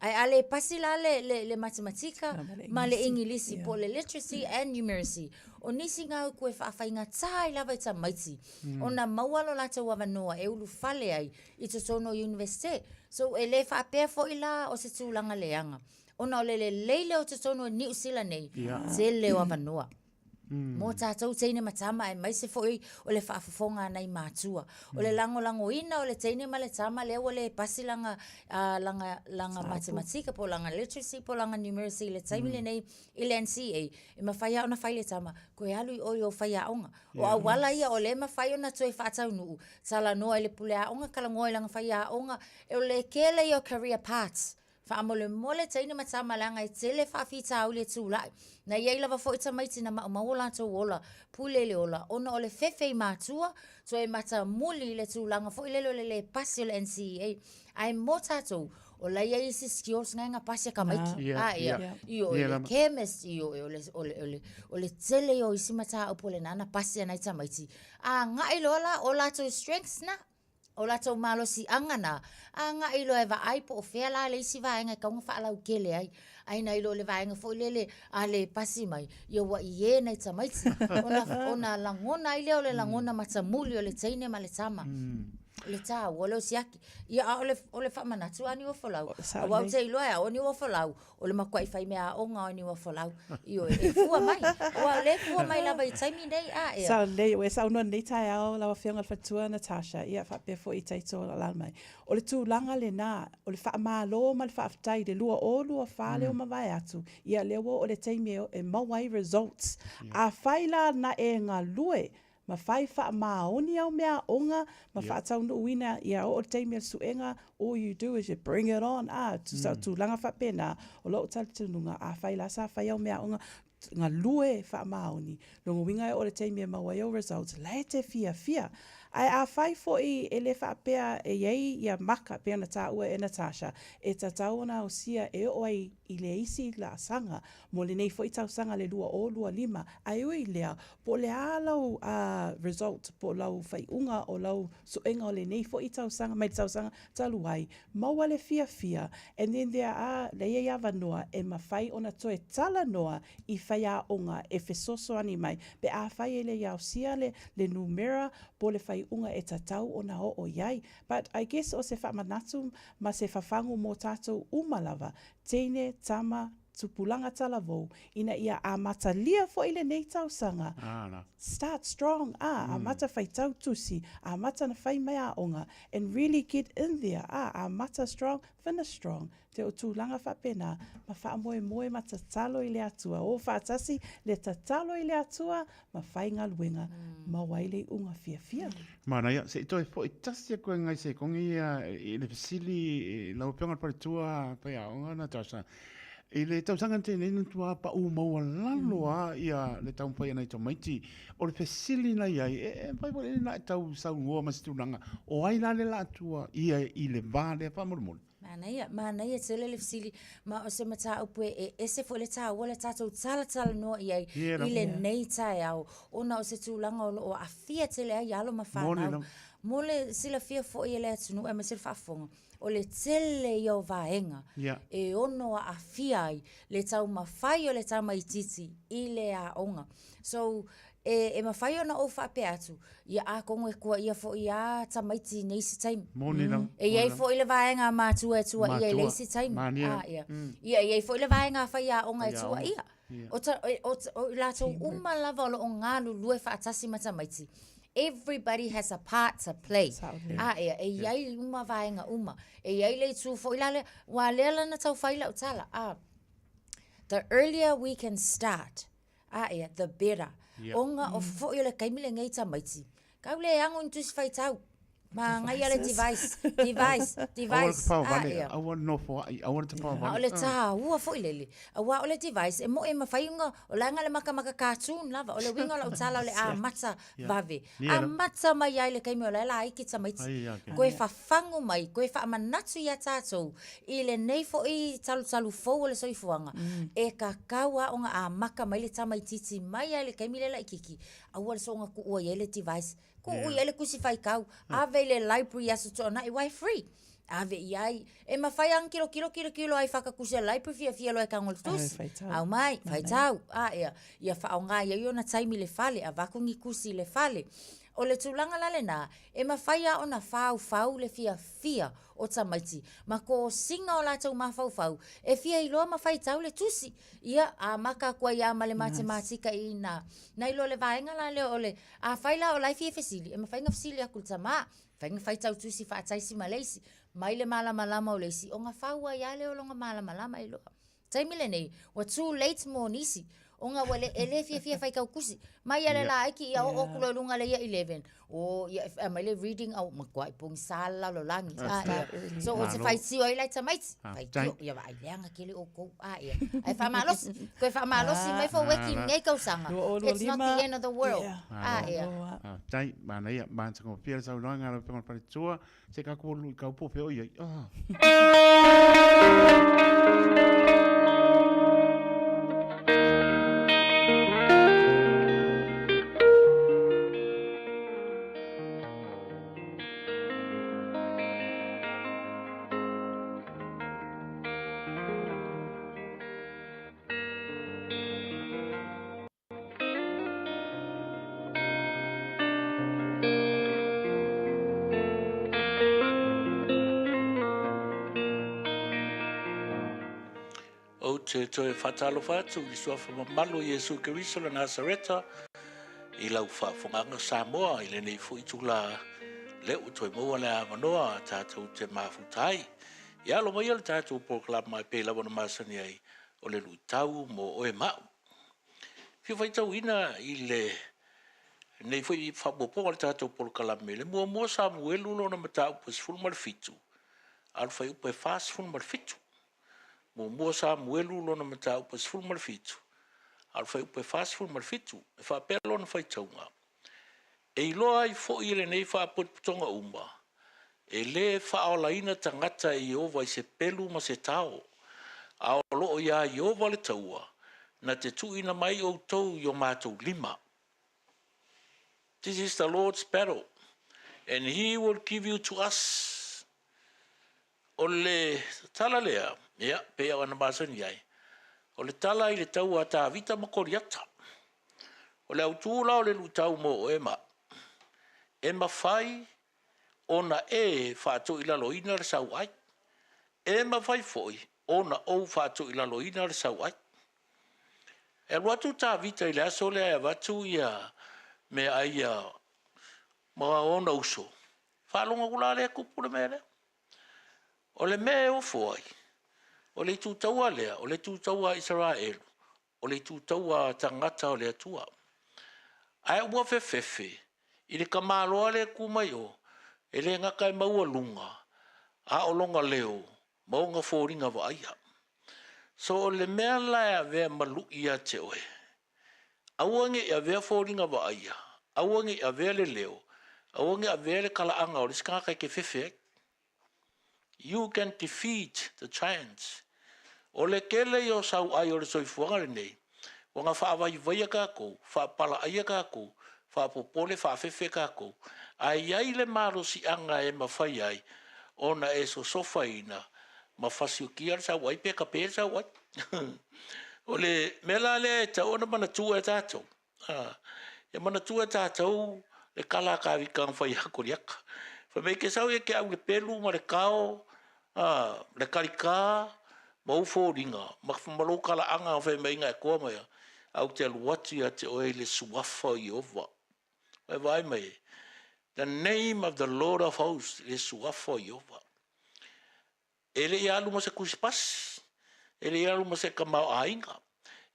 Ai ale pasi la le matematika ma le ingilisi po le literacy and numeracy. O nisi ngau koe whaawhainga tai lava i tamaiti. Ona maualo la tau awanoa e ulu fale ai i te tono universite. So e le whaapea fo i la o se tūlanga leanga. Ona o le leile o te tono New Zealand nei. Te leo awanoa. Mo tātou teine matama e mai se foi o le whaafafonga nei mātua. O le lango ina o le teine ma le tama leo o le pasi langa matematika po langa literacy po langa numeracy le taimile nei i le NCA. E mawhaia ona whai le tama koe alu i oi o whaia onga. O awala ia o le mawhai ona toi whaatau nuu. Tala noa i le pule a onga kalangoa i langa whaia onga. E o le kele i o career paths. Whaamole mole teine matama langa i tele whaafita au le tūlai. Na iei lava fo i tamaiti na maola tau ola, pulele ola, ona o le whewhei mātua, so e mata muli le tūlanga, fo i lelo le pasi o le NCEA, ai mo tātou, o la ia isi skills ngai ngā pasi ka maiti. I o le chemist, i o le tele o isi mata upo le nana pasi anai tamaiti. A ngā ilola o lato strengths na, o lato malo si angana, a ngā ilo e wa aipo o whea la le isi vaenga kaunga whaalau kele ai. Aina ilo le vaenga fo lele a le pasi mai. Ia wa i e nei tamaiti. Ona langona i leo le langona matamuli o le teine ma le tama. Le tā, o leo siaki. Ia o le whamanatu ani o whalau. A wau te iloa o ni o whalau. O le makua i whai mea o ngā o ni o whalau. Io e fua mai. O le fua mai lava i taimi nei a ea. Sa le, o e sa unua nei tai ao lawa whionga whatua Natasha. Ia whapea fo i taito la mai. O le tūlanga le nā, o le whaamalo ma le whaafitai, le lua o lua whale o mawai atu. Ia leo o le taimi e mawai results. A whaila na e ngā lue. Ma whai wha maoni au mea onga, ma wha tau no uina, ia o te mea suenga, all you do is you bring it on. Tu langa wha pena, o lo tali tununga, a whai la sa whai au mea onga, ngā lue wha maoni. Longo winga o le te mea mawai o results, lai te fia. Ai a whai fo i e le whaapea e iei ia maka pea na tā ua e Natasha. E ta tauna o sia e oai i le isi la sanga. Mo le nei fo i tau sanga le lua o lua lima. Ai ui lea, po le a lau result, po lau whai unga o lau suenga o le nei fo i tau sanga, mai tau sanga talu ai. Maua le fia. And then there are le ia ia wanoa e ma whai ona toe tala noa i whai a onga e fesoso ani mai. Pe a whai e le iau sia le numera po le whai unga e tatau o na o iai. But I guess o se whamanatu ma se whafangu mō tātou umalava, teine, tama, tupulanga talavou, ina ia a matalia fo ile nei tausanga. Start strong, a mata fai tau tusi, a mata na fai mai a onga, and really get in there, a mata strong, finish strong. Te o tūlanga whapena, ma wha moe ma tatalo i le atua. O whaatasi, le tatalo i le atua, ma whai ngā luenga, ma waile unga fia. Mana ia, se ito e po i tasi a koe ngai se kongi i le pesili, lau peonga pare tua, pai a onga na tasa. I le tausanga te nenu tua pa u maua lalo ia le tau pai anai tau maiti. O le pesili na iai, pai po le na tau sau ngua masitulanga. O ai la le la tua ia i le vale pa mormol. Mana ia tele le fisili ma o se mata upu se fo le tā wala tātou tala no i le nei tai au ona o se tūlanga o afia tele ai alo ma whanau mole sila fia fo i le atunu e ma sila whaafonga o le tele i o vaenga e ono a afia ai le tau mawhai o le tau maititi i le a onga so e mawhai ona o whape atu ia a kongo e kua ia fo i a tamaiti neisi taimi e iei fo i le vaenga mātua e tua ia i leisi taimi ia iei fo i le vaenga whai a onga e tua ia o lato uma lava o lo ngalu lue whaatasi ma tamaiti everybody has a part to play ia e iei uma vaenga uma e iei le tu fo i lale wa lela na tau whaila utala the earlier we can start ia the better onga o fo i le kaimile ngai tamaiti kau le ango intusi fai tau ma ngai ale device I want no for I want to power ole ta ua fo i lele awa ole device e mo e mawhai unga o langa le maka cartoon lava ole winga la utala ole a mata vave a mata mai ai le kaimile ole la aiki tamaiti koe whafangu mai koe whaamanatu ia tātou i le nei fo i talu fo ole soifuanga e ka kaua onga a maka mai le tamaititi mai ai le kaimile la ikiki awa le songa ku ua i le device ku ua i le kusi fai kau ave le library asu tona i wai free ave iai e mawhai ang kilo ai whakakusia library fia loe kangol tus au mai fai tau ia whaonga ia iona taimi le fale a vakungi kusi le fale o le tūlanga lale nā e mawhai a ona whau le fia o tamaiti ma ko singa o lātou ma whau e fia i loa mawhai tau le tusi ia a maka kua ia ma le matematika i nā na ilo le vaenga lale o le a whaila o lai fia fesili e mawhai nga fesili a kultama whai tau tusi whaataisi ma leisi mai le malama o leisi o ngā whaua ia le o longa malama i loa taimile nei wa too late mo nisi o ngā wale ele fia whai kau kusi mai ale la aiki ia o kulo lunga le ia 11 o ia mai le reading au makwai pung sala lo langi so o te whai tio ai lai tamaiti whai tio ia vai leanga kele o kou ia ai whamalosi koe whamalosi mai fo weki ngai kau sanga it's not the end of the world ia tai mana ia mātanga o pia sau loanga lo pengon pare tua se ka kulu i kau pope o ia te toe whatalo whatu i sua whamamalo Iesu Keriso la Nazareta i lau whawhonganga Samoa i le nei fu i tula leo toi moa le amanoa tātou te mafutai i alo mai ala tātou proklama mai pe lawana masani ai o le lui tau mo oe mau whiu whaitau ina i le nei fu i whapoponga le tātou proklama le mua Samuelu lona matau pas fulmar fitu al whai upe fast fulmar fitu mua Samuelu lona matau pas fulmar fitu al whai upe fast fulmar fitu e whapea lona whaitaunga e iloa i fo i le nei whaaputputonga uma e le whaolaina tangata i ova i se pelu ma se tau a o loo ia i ova le taua na te tuina mai o tau i o mātou lima. This is the Lord's battle and he will give you to us. O le tala lea, ia, pea wana māsani ai. O le tala i le tau a tā vita makoriata. O le autūla o le lutau mo o ema. Ema whai ona e whātou i lalo ina le sau ai. Ema whai foi ona ou whātu i lalo ina le sau ai. E watu tā vita i le aso le a watu ia me aia mga ona uso. Whalonga kula le kupura me le. O le me o fuai. O le tūtaua lea, o le tūtaua Israel. O le tūtaua tangata o le atua. Ai ua fefefe. I le kamaloa le kumai o. E le ngaka e maua lunga. A o longa leo. Maunga fōringa wa aia. So o le mea lai a vea malu ia te oe. Auange a vea fōringa wa aia. Auange a vea le leo. Auange a vea le kalaanga o le skaka ke fefe. You can defeat the giants. O le kele i o sau ai o le soifuanga le nei. Wanga whaawai vaia kako, whaapala aia kako, whaapopole whaafefe kako. Ai ai le maro si anga e mawhai ai. Ona e so sofa ina. Mawhasi o kia sau ai peka pēr sau ai. O le mela le ta ona mana tua e tātou. E mana tua e tātou le kala ka wika ang whai hako riaka. Whameke sau e ke au le pelu ma le kao, le karika, mau fōringa, makwhamalo kala anga whai mainga e kua mai. Au te aluati a te oe le suafa i ova. Wai vai mai. The name of the Lord of hosts le suafa i ova. Ele i alu mo se kusipasi. Ele i alu mo se kamau ainga.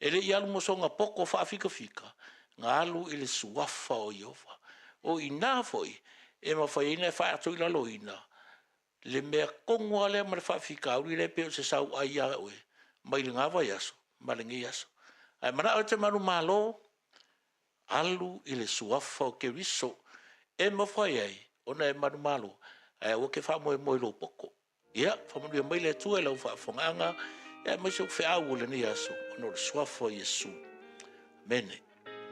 Ele i alu mo so ngā poko whaafika fika. Ngā alu i le suafa o i ova. O i nā foi, e mawhaina e whaatu i lalo ina. Le mea kongoa lea ma le whaafika auri le peo se sau ai a oe. Mai le ngā vai aso, ma le ngi aso. Ai mana o te manu malo, alu i le suafa o ke riso, e mawhai ai, ona e manu malo, ai o ke wha moe moe lo poko. Ia, whamanu ia mai le tua e lau whaafonganga, ia mai se uwhi au le ni aso, ono le suafa o Yesu. Mene.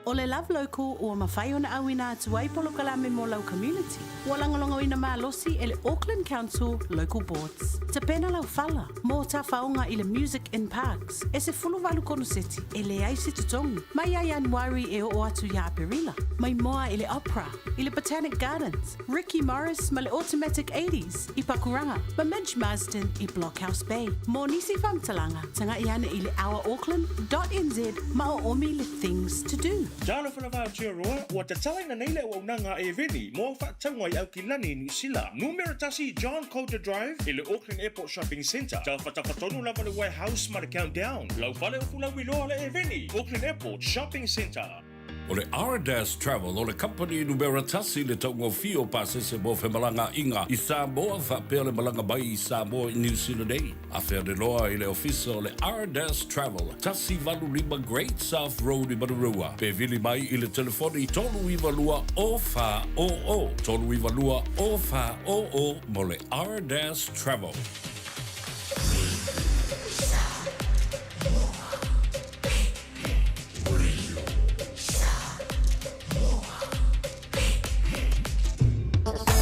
O le Love Local ua mawhai ona awina atu ai polo kalame mo lau community. Ua langalonga ina maalosi e le Auckland Council Local Boards. Te pena lau fala, mō ta whaonga i le Music in Parks. E se fulu walu kono seti, e le aisi tutongi. Mai ai Januari e o atu ia Aperila. Mai moa i le Opera, i le Botanic Gardens. Ricky Morris ma le Automatic 80s i Pakuranga. Ma Midge Marsden i Blockhouse Bay. Mō nisi whamtalanga, tanga i ana i le ourauckland.nz ma o omi le things to do. Jalo whanawha tia roa, ua te talaina nei le o nanga e veni, mō whaatangwa i au ki lani New Zealand. Numeratasi John Coulter Drive, i le Auckland Airport Shopping Centre. Tau whatawhatonu lava le warehouse ma le countdown. Lau whale o fulau i loa le e veni, Auckland Airport Shopping Centre. O le R-Dash Travel, o le company numeratasi le taungo fio pasese mo whemalanga inga i Samoa, whapea le malanga mai i Samoa i New Zealand ei. A whea de loa i le ofisa o le R-Dash Travel, tasi valu lima Great South Road i Marurua. Pe vili mai i le telefoni tolu iwa lua o wha o o. Tolu iwa lua o wha o o mo le R-Dash Travel. Bye.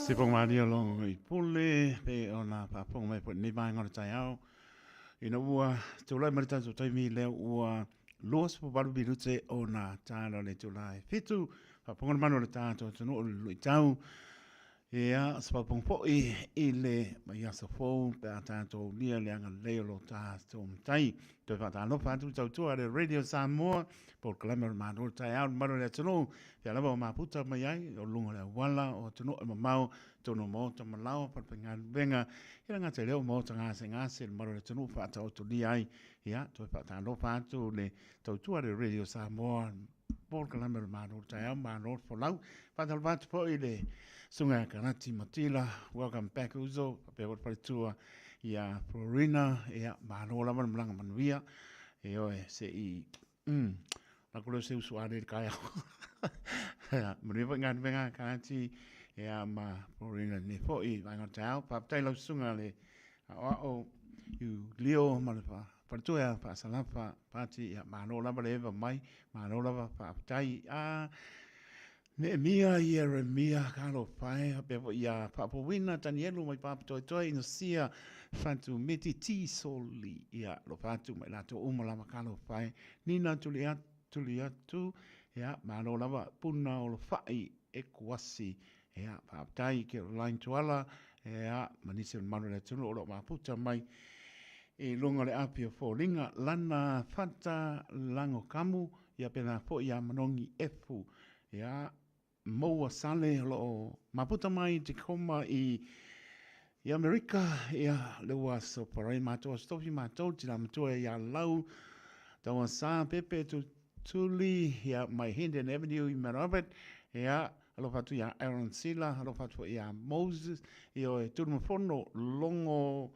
Se pong maria long I pule pe ona pa pong mai po ni mai ngor tai au. Ina ua tulai marita so tai mi le ua los po balu birute ona talo le tulai. Fitu pa pong mano le tato tonu lu tau. Ia spa pong po I le mai aso fo pe tato lia le anga le lo tato tai. Te fa talo fa tu tau tu ale Radio Samoa por clamer mano tai au mano le tonu. Ia lava o maputa mai ai o lunga le wala o tonu o mamau tono mo to malao pa penga venga ila nga te leo mo tanga se maro le tonu fa ta o tu li ai ia to fa ta no fa tu le to tu ale Radio Samoa por clamer mano tai au mano for lau fa ta va po ile sunga kanati matila welcome back uzo pe wat pa tu ia Florina ia mano la man blanga manuia e o se I la kulo se usuare kaya mriva ngan venga kanati ia ma Florina ne fo I vanga tau pa tai lo sunga le o you leo malfa pa tu ia pa salafa pati ia mano la leva mai mano la pa tai ne mia ia mia kalo pai pe ia pa po wina Danielu mai pa to ino sia fantu meti ti soli ia lo fantu mai la to umala kalo pai nina tulia tu ia mano lava puna o lo fai e kuasi ia pa tai ke line tuala ia manise mano le tunu o lo maputa mai e longa le apio fo linga lana fanta lango kamu ia pena fo ia manongi efu ia moa sale lo maputa mai te koma I Amerika ia le waso parai mato stofi mato tira mato ia lau tawa sa pepe tu tuli ia mai Hinden Avenue I Marabet ia alo fatu ia Aaron Sila alo fatu ia Moses io e turmo fono longo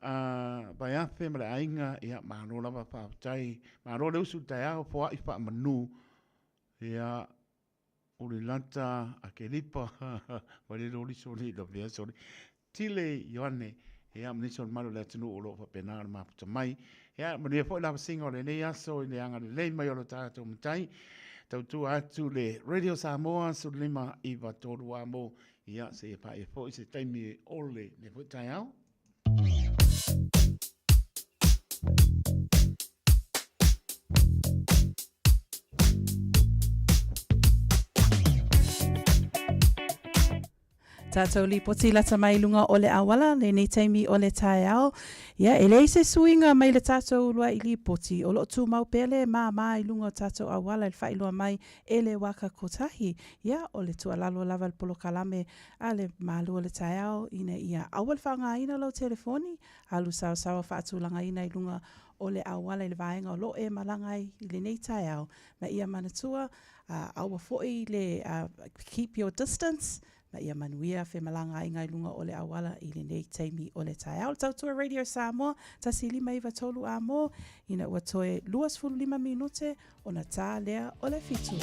baiafe male ainga ia mano lava pa tai mano le usu tai ao po I pa manu ia Urilanta a Kelipa wale lori soli lo via soli tile Ioane ia mnison malo le tunu o lo fa pena ma puta mai ia mne fo la singo le ne aso le anga le mai o lo tato mtai tau tu atu le Radio Samoa su lima iva toru amo ia se pa e fo se taimi ole le fo tai au Tātou li poti lata mai lunga o le awala, le nei taimi o le tae ao. Ia, e le se suinga mai le tātou lua I li poti. O lo tu mau pele, mai lunga o tātou awala, il whai lua mai e le waka kotahi. Ia, o le tua lalo lava le polo kalame, a le malua le tae ao, ina ia awal whanga ina lo telefoni, alu sawa whaatulanga ina I lunga o le awala I le vaenga o lo e malangai I le nei tae ao. Ma ia manatua, awa foi le keep your distance, ma ia manuia fe malanga I ngai lunga o le awala I le nei taimi o le tae au. Tautua Radio Samoa, tasi 5 a mo, ina ua toe 25 minute o na tā lea o le fitu.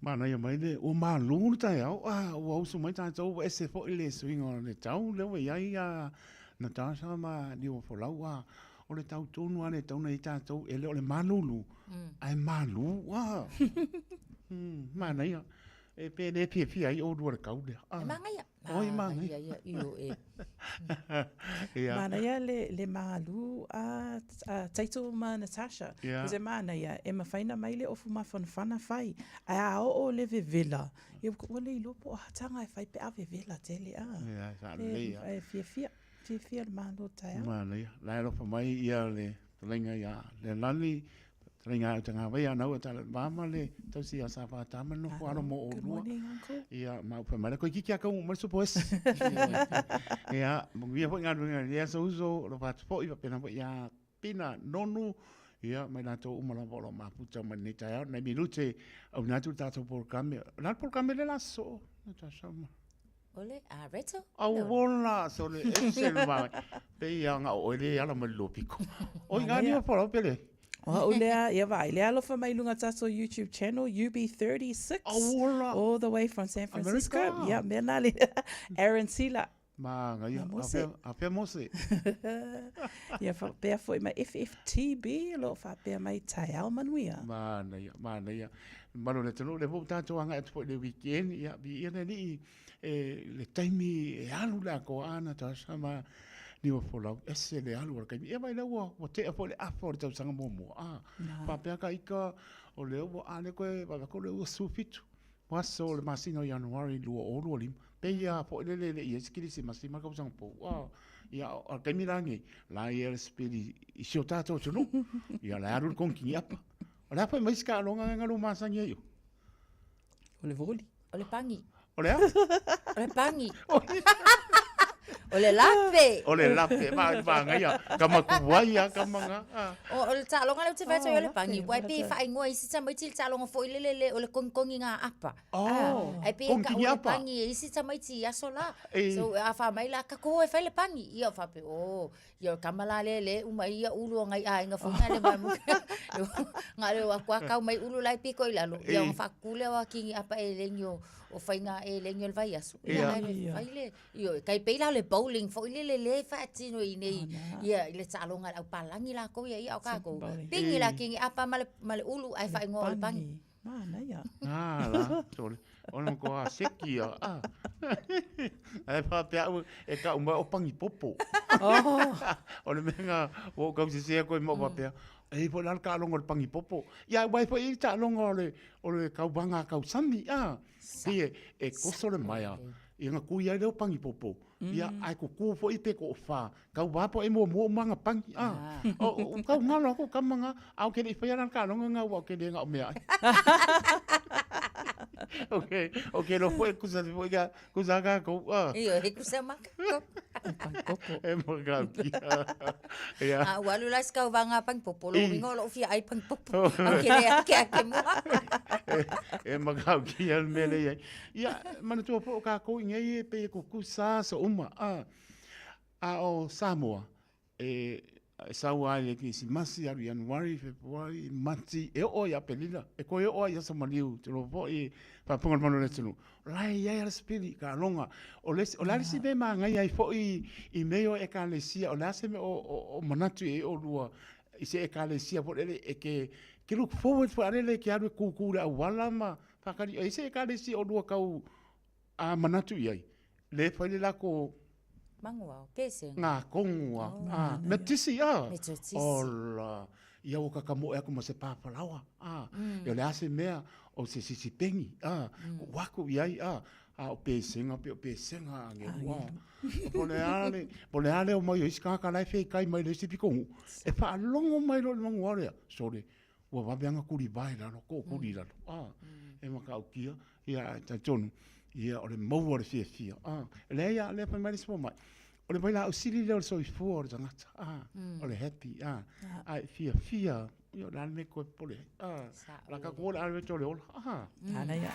Mana ia mai le o ma lungu tai au o au so mai tai tau e se fo ile swing on le tau le we ai na ta sa ma ni o fo lau o le tau tonu ane tau nei ta tau e le o le manulu ai malu wa mana ia e pe de pi ai o do ka u le manga ia oi manga ia io e mana ia le malu taito ma Natasha ze mana ia e mafaina mai le ofu ma fana fai a o le vevela ia ko le lopo tanga e fai pe a vevela tele ia sa le e fia malu tai mana ia la ro fa mai ia le lenga ia le lali Ringa o tanga vai ana o tala mama le tau si asa fa tama no fo aro mo o lua. Ia ma pa mara ko kiki aka mo so poes. Ia mo via fo ngar ia so uso lo fa fo ia pena ia pina nonu ia mai na to umala bolo ma puta mani tai na minute au na tu tato por cambio. Na por cambio le laso. Na ta sama. Ole a reto? Au wona so le ese ma. Pe ia nga o le ala mo lo piko. O ngani o fo pele. O lea, ia vai, lea alofa mai lunga tato YouTube channel, UB36, all the way from San Francisco. America. Yeah, mena le Aaron Sila. Ma ngai a mose. Ia fa pe foi ma FFTB lo fa pe mai tai al manuia. Ma nei. Malo le tonu le vo tanto anga et po le weekend ia bi ina ni le taimi e alu la ko ana ta sama ni o fola ese le alu ka ia mai le o te a le afo te sanga momo pa pe ka ika o le o ale ko va ko le o sufitu waso le masino januari lu o lo lim pe ia po le ia skili si masima ka sanga po ia o ka mirangi la ia spiri i shotato tonu ia la alu kon ki apa ora pa mai ska longa ngalu masanga yo o le voli o le pangi o le pangi o le lape ma ngai kama kuwai kama o le talonga le te vai o le pangi wai pe fa ingo isi tamai til talonga fo le o le kongi nga apa ai pe ka o le pangi isi tamai ti asola so a fa mai la ka ko e fa le pangi ia fa pe ia kamala le uma ia ulu ngai ai nga fo nga le mamu nga le wa kwa ka mai ulu lai pe ko ila lo ia fa kule wa kingi apa e lenyo o fainga e lenyo le vai aso ia ai le io kai pe la le bowling fo le fa tino i nei ia le talonga au palangi la ko ia o ka ko pingi la kingi apa male ulu ai fa ngo le pangi na ia la sorry ona ko a seki ai fa pe e ka o pangi popo ona menga o ka se ko mo pa pe e po la ka longo le pangi popo ia wai po i ta longo le ka banga ka sami e koso le mai ia nga kuia le pangi popo ia ai ko fo i pe ko fa ka wa po e mo manga pangi o ka ngalo ko ka manga au ke i fa ya ka longo nga wa ke le nga me okay lo foi kuza foi ga kuza ga ko io e kuza maka e mo ga ia walu la ska vanga pang popo lo mingo lo fi ai pang popo okay ke mo e mo ga ki al mele ia mana tu po ka ko ngai pe ko kusa so o Samoa saua le ki si masi aru Januari Februari mati e o ya pelila e ko e o ya samaliu te lo vo e pa ponga mano le tunu lai ya la spiri ka longa o la si be ma ngai ai fo i meo e ka le sia o la se me o manatu e o lua i se e ka le sia po le e ke look forward for ale ke aru ku la wala ma pa ka i se e ka le sia o lua ka a manatu i le fa le la ko mangua pese nga kongua metisi ola ia o ka mo e ko mo se papa lawa yo le ase mea o se si pengi wako ia o pese nga nge wa pole ale o mai iska ka lai fe kai mai le si piko e fa longo mai lo longo ore sore wa va bianga kuri vai la ko kuri la e maka o kia ia ta tonu ia o le mau o le fia le ia le pa mai so mai o le mai la o sili le o so i for tanga o le happy ai fia io la me ko pole la ka ko la ve tole ana ia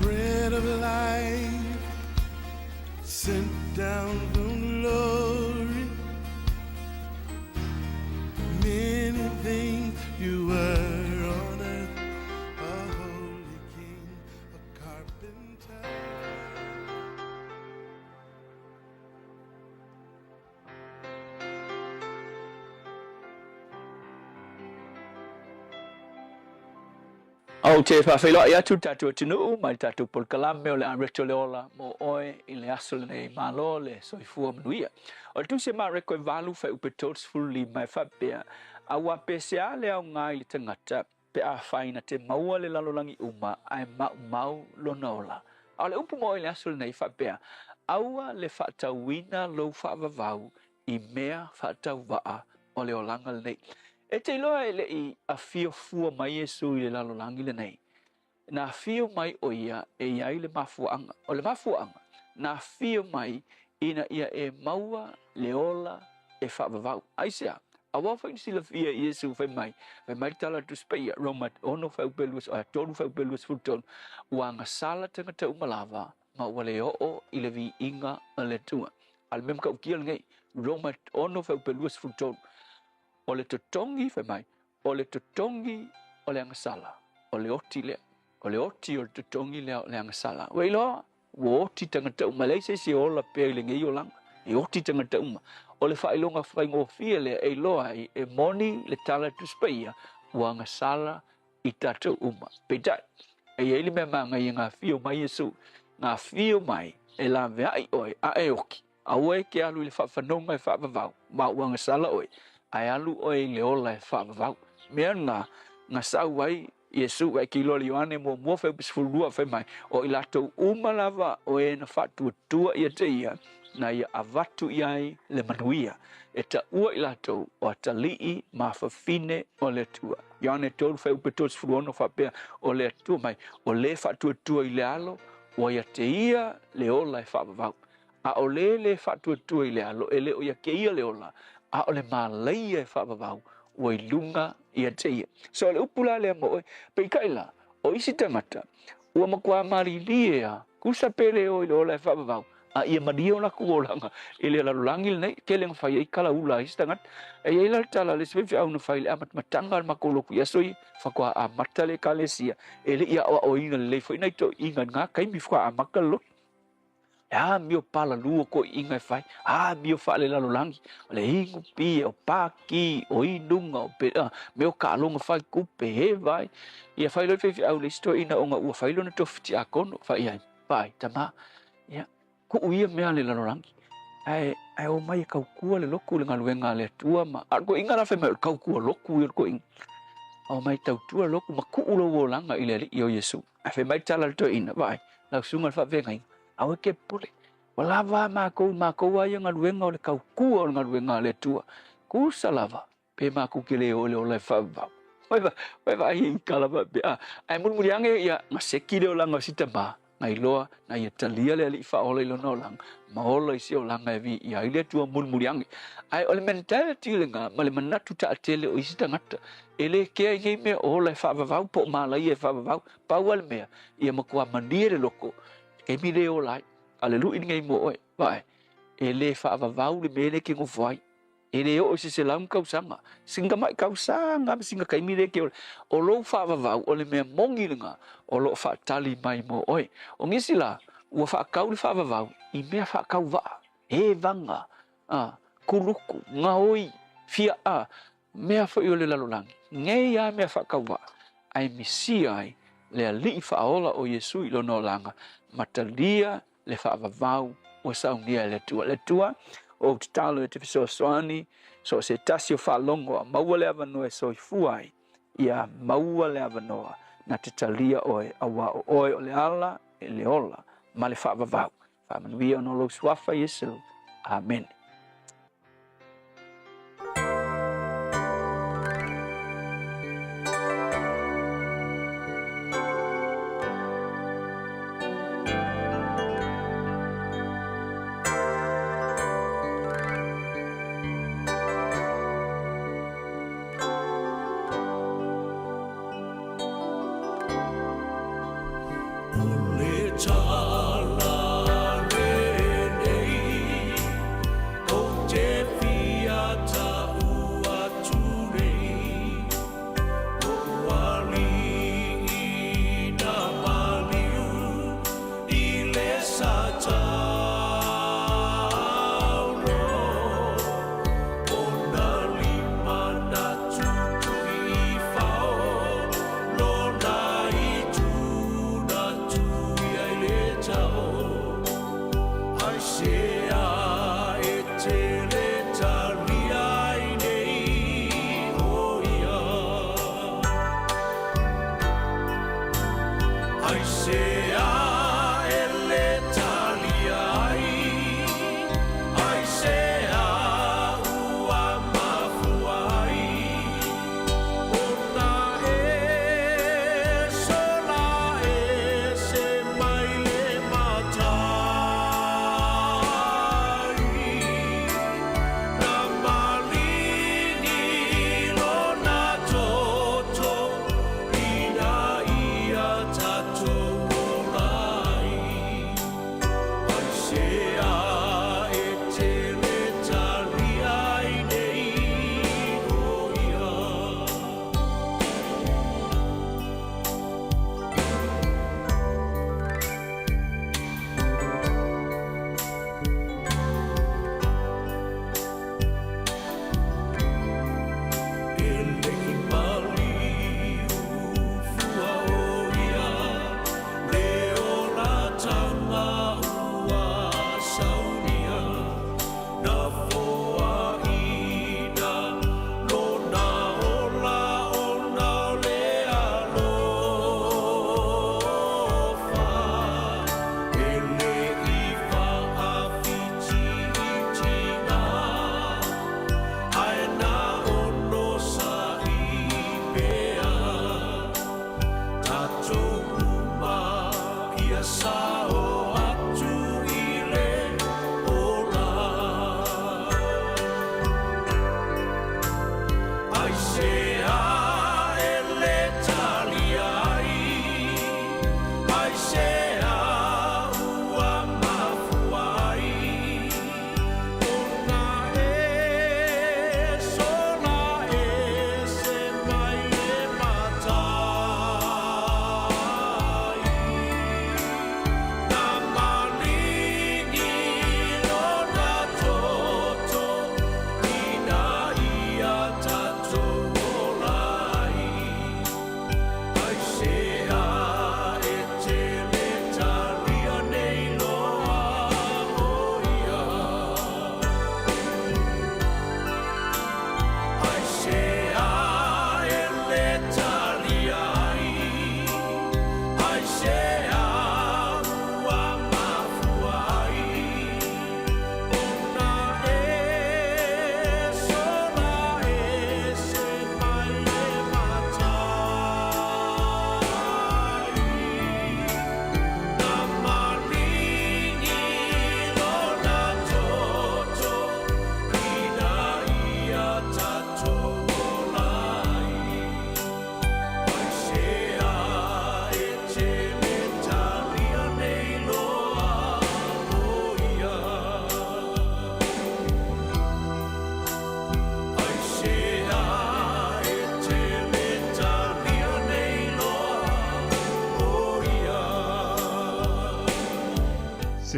bread of life sent down from glory many things you were on earth au te whawhailoa ia tu tātua tinu, mai tātua polkalame o le anreto leola mo oe i le aso le nei malo le soifua manuia. O le tu se maa reko e walu whai upe tots fuli mai whapea, awa PCA le au ngai le tangata, pe a whaina te maua le lalolangi uma, ai mau lona ola. Au le upu mo i le aso le nei whapea, aua le whaatauina lo whaavavau i mea whaatau o le olanga le nei. E te loa ele i a fio fua mai Yesu i le lalolangi le nei. Na fio mai o ia e iai le mafuanga. O le mafuanga, na fio mai ina ia e maua le ola e whaavavau. Aisea, a wafa i sila fia Yesu whai mai tala tu speia, Roma ono whaupeluas, o tonu whaupeluas futonu, ua ngasala tangata umalawa, ma wale o i le vi inga a le tua. Al mem ka ukia ngai, Roma ono whaupeluas futonu, o le totongi whai mai, o le totongi o le angasala, o le oti o le totongi le angasala. Wei loa, wo ti tangata uma le se ola pe le ngai olang e o ti tangata uma o le failonga faingo fia le e loa e moni le tala tu speia wanga sala i tatu uma peta e ele me manga i ngā fio mai Yesu ngā fio mai e la vea i oi a e oki a oe ke alu i le whawhanonga e whawavau ma wanga sala oi ai alu oi le ola e whawavau mea ngā sau ai Yesu ai ki lori ane mo fe bisfulua fe mai o i lato uma lava o e na whatua tua ia te ia na ia avatu iai le manuia e ta ua i lato o a talii ma whawhine o le tua Ioane tolu fe upe tos furuono whapea o le tua mai o le whatua tua i le alo o ia te ia le ola e whawavau a o le whatua tua i le alo e le o ia ke ia le ola a o le malaia e whawavau o i lunga ia te ia. So le upula le mo pe kaila o isi tangata ua makua marilia kusa pele o i le ola e whawavau a ia maria ona kuolanga i le lalulangi nei keleng whai i kala ula isi tangata e ia ila tala le sewewe au na whai le amat matanga al makoloku ia soi whakua a matale kalesia e le ia o inga le leifo ina ito inga ngā kaimi whakua a makalo mio pala luo ko inga fai mio fa le lalulangi le ingu pi o paki o inunga o pe mio ka longa fai kupe he vai ia fai lo fe au le sto ina onga ua fai lo na tofti akono fai ai pai tama ia ku uia mea le lalulangi ai o mai kau kua le loku le ngaluenga le tua ma ko inga la fe me kau kua loku i ko inga o mai tau tua loku ma ku ulo wo langa i le o Yesu ai fe mai tala to ina vai la sunga fa venga awe ke pule wala va ma ko ai ngaluenga o le kau kua o ngaluenga le tua ku salava pe ma ku ke le o le fa va vai i kala ba ai mun muriange ia maseki le o langa sita ba ngai loa na ia talia le ali fa o le no lang ma o le si o langa vi ia ile tua mun muriange ai o le mentality le nga ma le manatu ta tele o sita ngata ele ke ngai me o le fa va po ma la ia fa va pa wal me ia ma kwa mandire loko ke mi le o lai aleluia ngai mo oi vai ele fa va le mele ke ngo vai ele o se lam kau sanga singa mai kau sanga singa kai mi le ke o lo fa va o le me mongi nga o lo fa tali mai mo oi o ngisila o fa kau le fa va i me fa kau va e vanga kuluku nga oi fia me fa yo le lalolangi ngai ya me fa kau va ai misi ai le ali fa ola o Yesu i lo no langa matalia le fa vau o saungia le tua o talo te so swani so se tasio fa longo maua le avano e so fuai ia maua le avano na te talia oi awa oi o le ala e le ola ma le fa vau fa manuia no lo swafa Yesu amen.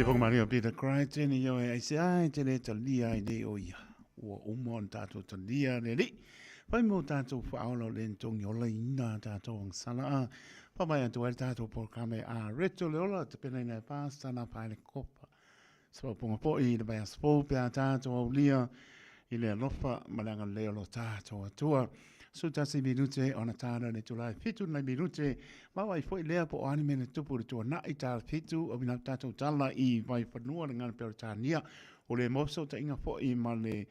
pong Mario Peter Crichton yo ai sai te le talia i de o ia. O umon tato talia le li. Pai mo tato whaolo le ntong yo le ina tato ang sana. Pa mai atu el tato por kame a reto le ola te pena ina pasta na pai le kopa. So ponga po i le bai aspo pe a tato o lia i le lofa malanga le lo tato atua. So tasi minute ona tana le tulai fitu na minute ma wai foi lea po anime ne tupu tu na i tal fitu o bina tato tala i vai panua ngan peritania o le moso ta inga fo i ma le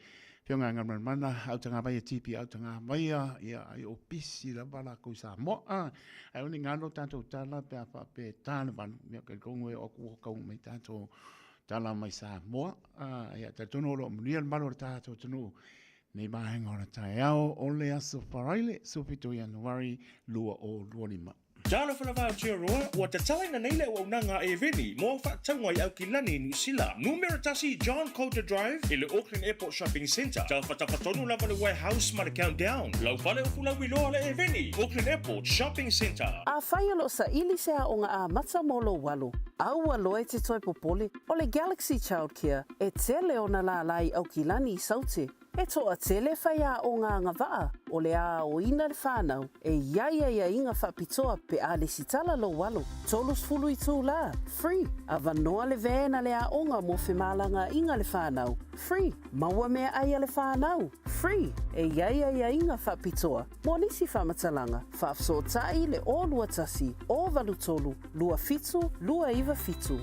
pionga ngan mana au tanga vai tipi au tanga vai ia ai o pisi la bala ko sa mo ai oni ngano tato tala pe fa pe tan van me ke kongwe o ko me tato tala mai sa mo ia tato no lo mniel malo tato tunu nei mahenga ora tai ao o le aso wharaile supito Januari lua o luanima. Jana whanawhau tia roa, ua te talaina nei leo au nanga e veni, mō whaatangwai au ki lani New Zealand. Numera tasi John Coulter Drive, i le Auckland Airport Shopping Centre. Tau whatawhatonu lava le warehouse ma le countdown. Lau whale o fulau iloa le e veni, Auckland Airport Shopping Centre. A whai alo sa ili sea o ngā a mata molo walu. Au aloe te toi popole, o le Galaxy Childcare, e tele o na la lai au ki lani I saute. E toa tele whai a o ngā ngawaa, o le a o ina le whānau, e ia inga whapitoa pe a le sitala lo walo. Tolus fulu I tū la, free. A vanoa le vēna le a onga mo whemalanga inga le whānau, free. Maua mea aia le whānau, free. E ia inga whapitoa, mo nisi whamatalanga, whaafso tai le o lua tasi, o valu tolu, lua fitu, lua iwa fitu.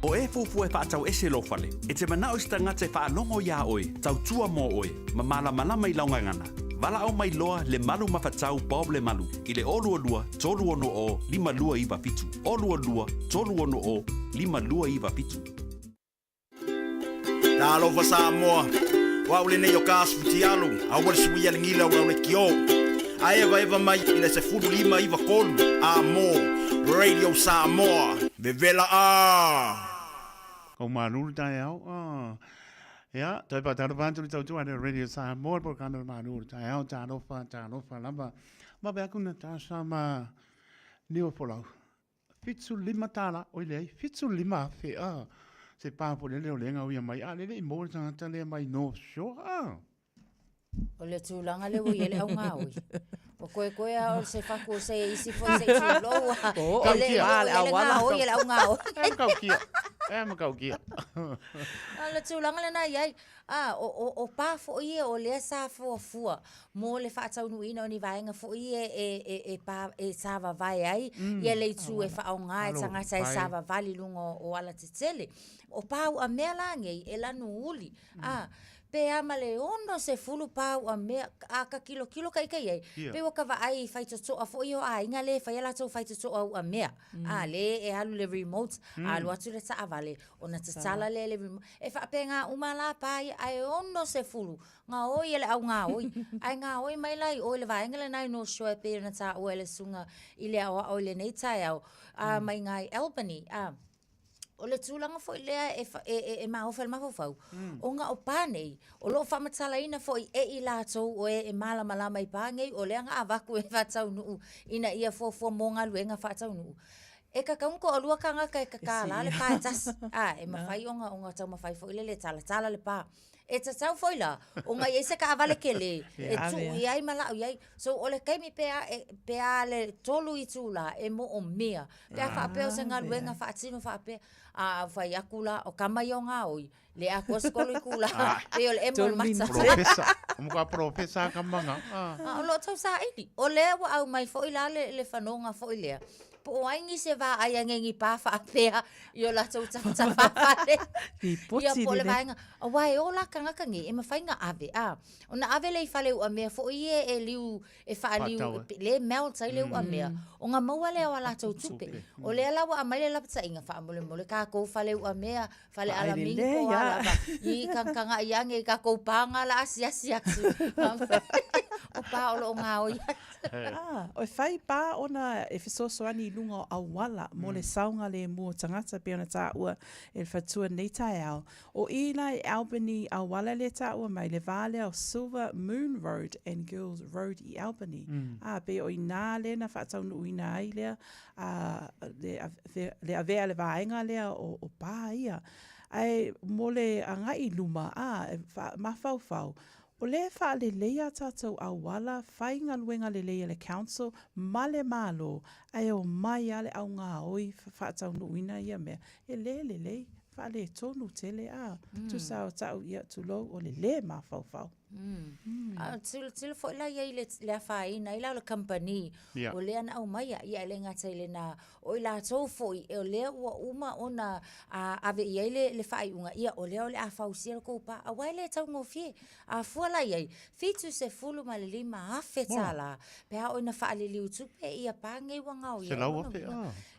O e fufu e whaatau ese lo whale. E te manao sta ngate whaanongo ia oe, tau tua mō oe, ma malama I laungangana. Wala au mai loa le malu mawhatau Bob le malu. I le olua lua, tolu ono o, lima lua iwa fitu. Olua lua, tolu ono o, lima lua iwa fitu. Talofa Samoa, waule ne yo kasu tialu, awal suia ngila waule kio. Aeva mai ina se fudu lima iwa kolu, amo, Radio Samoa, vevela Ko manuru tai au. Ya, tai pa taro pantu tau tu ana Radio Samoa por kana manuru tai au tanofa lamba. Ma be aku na tasa ma neo polau. Fitsu lima tala oile, fitsu lima fe se pa po le lenga uia mai le mo tanga le mai no show O le tūlanga le ui ele au ngā ui. O koe a o se whaku se isi fo se tūloa. Ele ngā ui ele au ngā ui. E makau kia. Le tūlanga le nai ai. O pā fo i o lea sa fua. Mō le whaatau nui ina o ni vaenga fo i e sāwa vai ai. Ia le tū e whaau ngā e tangata e sāwa vali lungo o ala te tele. O pāu a mea langei e lanu uli. Pe ama le ono se fulu pau a mea a ka kilo kai ai. Pe waka wa ai whaitoto a fo i o a inga le whai ala tau whaitoto au a mea. Le e halu le remote, alu atu le ta avale. O na tatala le remote. E whape ngā umala pai ai ono se fulu. Ngā oi ele au ngā oi. Ai ngā oi mai lai o le vaenga le nai no shoe pe na ta o ele sunga i le awa o le nei tai au. Mai ngai Albany. O le tūlanga fo I lea e maofel mafofau. O ngā o pānei, o loo whamatala ina fo I lātou o e malama I pāngei, o lea ngā avaku e whatau nuu, ina ia fo mō ngā luenga whatau nuu. E kakaunko o lua kanga kai kakala le pā e tas. E mawhai o ngā tau mawhai fo I le tala le pā. E tatau foi la, o ngai e se ka avale ke le, e tu I ai malau I ai. So o le kaimi pea le tolu I tūla e mo o mea. Pea whaapeo se ngā luenga whaatino whaapea. Whai akula o kamai o ngā oi. Le ako skolo I kula. Pe o le emo le mata. Profesa. Muka profesa kamanga. O lo tau sa ili. O lea wa au mai fo I la le whanonga fo I lea. Po o aingi se va ai ngengi pa whaapea. I o la tau ta whaapale. I po le vaenga. O wai o la kanga kangi e mawhainga ave. O na ave le I whale ua mea fo I e liu e wha liu. Le mel tai le ua mea. O ngā maua lea wa la tau tupe. O lea la wa amai le lapata inga wha mole ka kou whale ua mea. Whale ala mingo ala. I kankanga I ange ka kou panga la asi atu. O pa o lo ngā o ia. O whai pā ona e whesosoani lunga o awala mo le saunga le mua tangata pe ona tā ua e whatua nei tai au. O ina e Albany awala le tā ua mai le vale o Silver Moon Road and Girls Road i Albany. Pe o ina le na whaatau nu ina ai lea le avea le vaenga lea o pā ia. Ai mo le angai luma mawhau. O le wha le leia tātou awala, whai ngā luenga le leia le council, ma le malo, ai o mai ale au ngā oi whaatau nuina ia mea. E le, wha le tonu tele tu sao tau ia tu lo o le mawhau. Tilo fo la ia le whaina, ila o le company, o lea na au mai ia le ngata ile na, o ila tau fo i o lea ua uma ona ave ia le whaiunga ia o lea o le a whausia ko pa, a wai le tau ngofie, a fua la ia, fitu se fulu ma le lima a fetala, pe ha o ina whaale liu tupe ia pa ngai wangau ia. Se lau ape,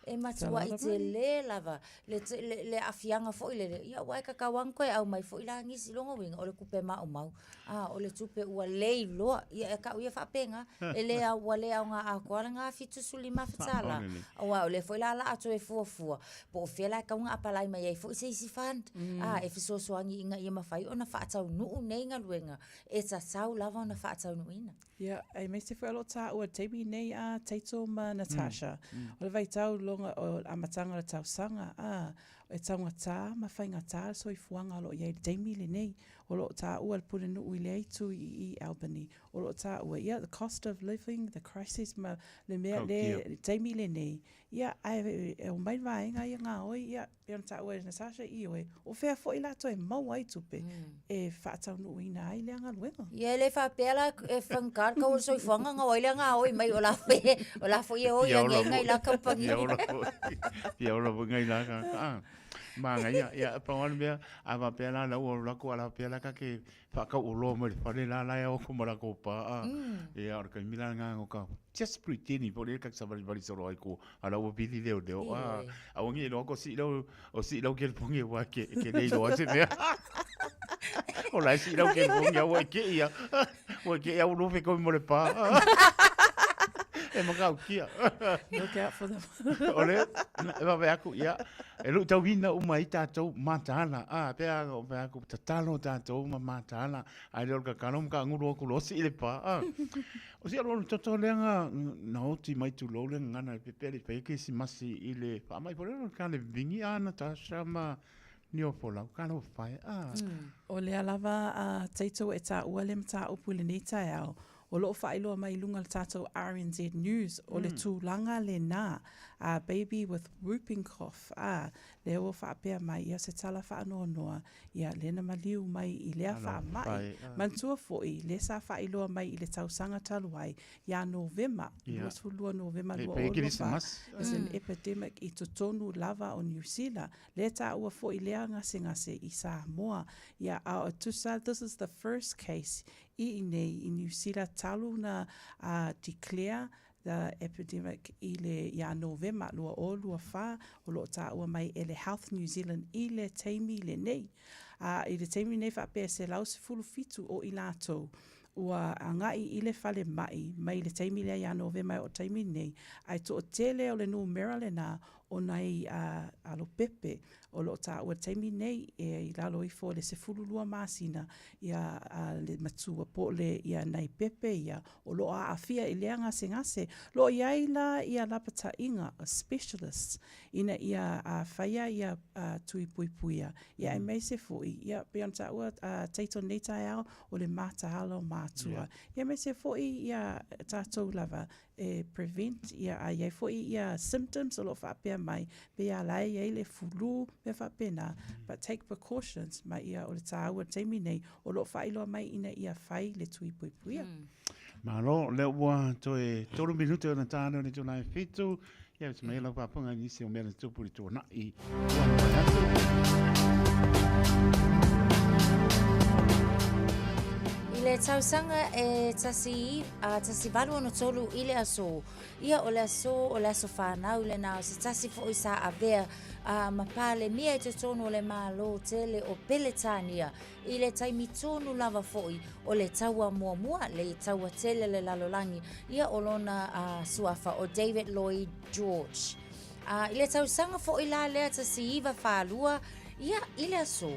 E matua i te le lava, le afianga fo i le, ia wai kakawang koe au mai fo i la ngisi longa winga, o le kupe mau mau. O le tupe ua lei loa, ia e ka uia whapenga, e lea ua lea o ngā akoala ngā fitu suli mawhetala. O le fo i la ato e fuafua, po o whiela e kaunga apalai mai ei fo i se isi fund. E fisosoangi inga ia mawhai, o na whaatau nuu nei ngā luenga, e ta tau lava o na whaatau nuu ina. Ia, e me se whaelo tā ua teimi nei a Taito ma Natasha. O le vai tau longa o amatanga le tau sanga, e taunga tā, ma whainga tā, so i fuanga lo iei teimi le nei. O lo tā ua le pune nuu i le eitu i Albany. O lo tā ua, ia, the cost of living, the crisis, ma le mea le teimi le nei. Ia, e o mai vaenga ia ngā oi, ia, e on tā ua Natasha i oe. O whea fo i lato e mau ai tupe, e whaatau nuu i nā i lea ngā luenga. Ia, le whapela e whankar ka o so i fuanga ngā oi lea ngā oi mai o la fo i oi a ngai la kampangi. Ia ora ngai la ka. Manga ia pangon bea ava pela la o la ko ala pela ka ke fa ka o lo mo fa le la o ko mara ko pa ia or ka mila nga ka just pretending por el ka sa bali solo ai ko ala o bidi de o a o ngi lo ko si lo o si lo ke pongi wa ke le lo ase me o la si lo ke pongi wa ke ia o ke ia o lo fe ko mo le pa e makau kia. Look out for them. Ole, va ve aku ia. E lu tau hina uma i tātou mātana. Pea o ve aku tatalo tātou mātana. Ai leo ka kanom ka nguru aku losi i le pā. O si alo toto leanga na oti mai tu lo leanga ngana pepele peke si masi i le whamai pore no kane vingi ana Natasha ma ni o pola. Kano whai. O lea lava Taito e tā ua le mta upu le nei tai au. O loo whailoa mai lunga le tātou RNZ News o le tūlanga le nā, baby with whooping cough, le o whaapea mai ia se tala whaanoa noa, ia lena maliu mai i lea wha mai, mantua foi, le sa whailoa mai i le tausanga taluai, ia November, lua November, lua o lua is an epidemic i totonu lava o New Zealand, le tā ua foi lea ngase i Samoa, ia a tusa, this is the first case i nei i New Zealand talu na declare the epidemic i le ia November lua o lua wha o loo tā ua mai e le Health New Zealand i le teimi le nei. I le teimi nei whapea se lau se fulu fitu o i lātou. Ua ngai i le whale mai le teimi le ia November o teimi nei. Ai to o tele o le nu Maryland o nei alo pepe o lo ta ua teimi nei e i lalo i fo le se fululua masina ia le matua po le ia nei pepe ia o lo a afia i leanga ngase lo ia ila ia lapata inga a specialist ina ia whaia ia tui pui puia ia e mei se foi ia peon ta ua Taito nei tai au o le mata halo matua ia mei se foi ia tātou lava prevent ia ai foi ia symptoms o lo whapea mai pe ia lai ia le fulu me whapena but take precautions mai ia o le tāua teimi nei o lo whailoa mai ina ia whai le tui pui puia Malo le ua toe tolu minuto na tāna ni tūnai fitu ia te mai lau papunga nisi o mea tupuri tūna i le le tausanga tasi valu no tolu ile aso. Ia o le aso whanau le nao se tasi fo isa avea mapale mia te tonu le malo tele o Peletania. Ile taimi tonu lava foi o le taua mua le taua tele le lalolangi. Ia o lona suafa o David Lloyd George. Ile tausanga fo ila lea tasi iwa whalua. Ia ile aso.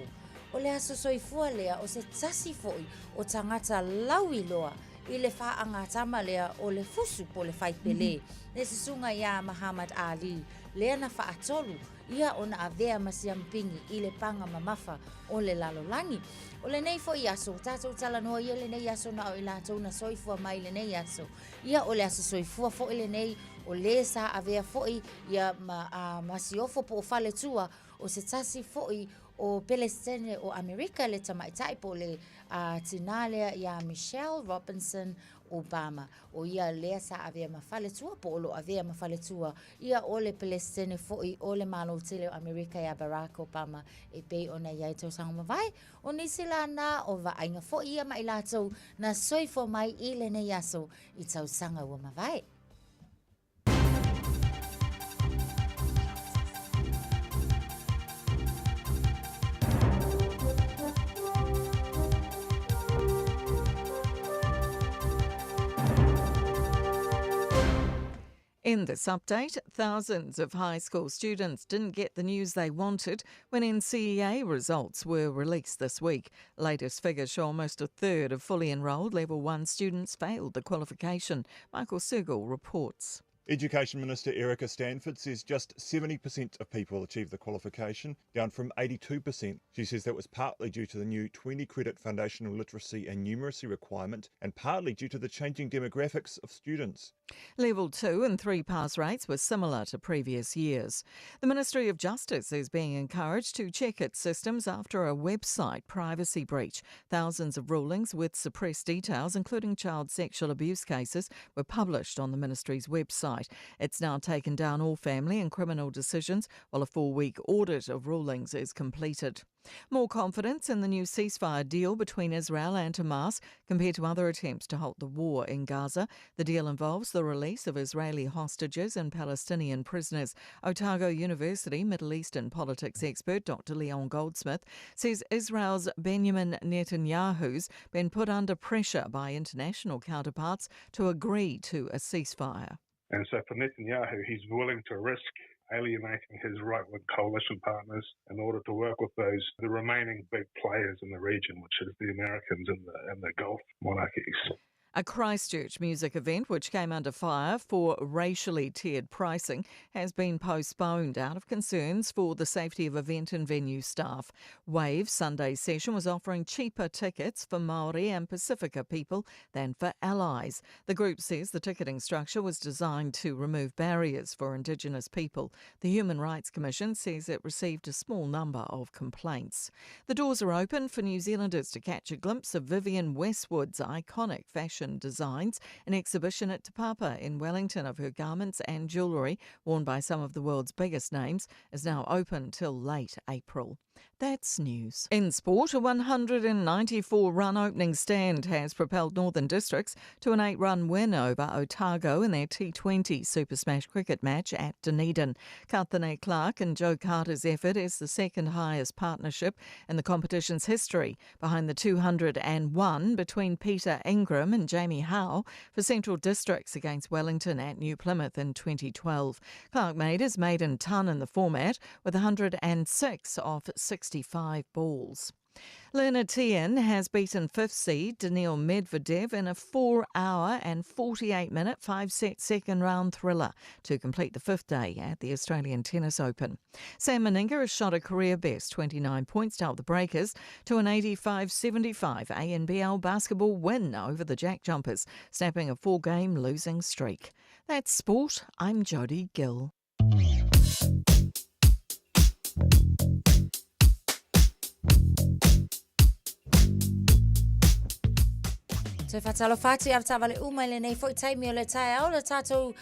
O le aso soifua lea o se tasi foi o tangata laui loa i le whaangatama lea o le fusu po le whaipele. Le sisunga ia Muhammad Ali. Lea na whaatolu ia o na avea masiampingi i le panga mamafa o le lalolangi. O le nei foi aso, tātou tala noa ia le nei aso na o i lātou na soifua mai le nei aso. Ia o le aso soifua fo i le nei o le sa avea foi ia masiofo po o fale tua o se tasi foi o Palestine o Amerika le tamaitai po le tinalea ia Michelle Robinson Obama. O ia lea sa avea mafale tua po o lo avea mafale tua. Ia o le Palestine foi o le malo tele o Amerika ia Barack Obama e pei o na iai tau sanga mawai. O nisi la na o vainga foi ia mai latou na soifo mai i le ne yaso i tau sanga ua mawai. In this update, thousands of high school students didn't get the news they wanted when NCEA results were released this week. Latest figures show almost a third of fully enrolled Level 1 students failed the qualification. Michael Segal reports. Education Minister Erica Stanford says just 70% of people achieved the qualification, down from 82%. She says that was partly due to the new 20-credit foundational literacy and numeracy requirement and partly due to the changing demographics of students. Level 2 and 3 pass rates were similar to previous years. The Ministry of Justice is being encouraged to check its systems after a website privacy breach. Thousands of rulings with suppressed details, including child sexual abuse cases, were published on the ministry's website. It's now taken down all family and criminal decisions, while a 4-week audit of rulings is completed. More confidence in the new ceasefire deal between Israel and Hamas compared to other attempts to halt the war in Gaza. The deal involves the release of Israeli hostages and Palestinian prisoners. Otago University Middle Eastern politics expert Dr. Leon Goldsmith says Israel's Benjamin Netanyahu's been put under pressure by international counterparts to agree to a ceasefire. And so for Netanyahu, he's willing to risk alienating his right-wing coalition partners in order to work with the remaining big players in the region, which is the Americans and the Gulf monarchies. A Christchurch music event, which came under fire for racially tiered pricing, has been postponed out of concerns for the safety of event and venue staff. Wave's Sunday session was offering cheaper tickets for Māori and Pacifica people than for allies. The group says the ticketing structure was designed to remove barriers for Indigenous people. The Human Rights Commission says it received a small number of complaints. The doors are open for New Zealanders to catch a glimpse of Vivienne Westwood's iconic fashion designs. An exhibition at Te Papa in Wellington of her garments and jewellery, worn by some of the world's biggest names, is now open till late April. That's news. In sport, a 194-run opening stand has propelled Northern Districts to an 8-run win over Otago in their T20 Super Smash cricket match at Dunedin. Kathane Clark and Joe Carter's effort is the second highest partnership in the competition's history, behind the 201 between Peter Ingram and Jamie Howe for Central Districts against Wellington at New Plymouth in 2012. Clark made his maiden ton in the format with 106 off 65 balls. Lena Tien has beaten 5th seed Daniil Medvedev in a 4-hour and 48-minute 5-set second-round thriller to complete the 5th day at the Australian Tennis Open. Sam Meninga has shot a career-best 29 points to help the Breakers to an 85-75 ANBL basketball win over the Jack Jumpers, snapping a 4-game losing streak. That's sport. I'm Jodie Gill. Toi whatalo whāti av tā wale umaile nei fo i taimi o le tae au le tātou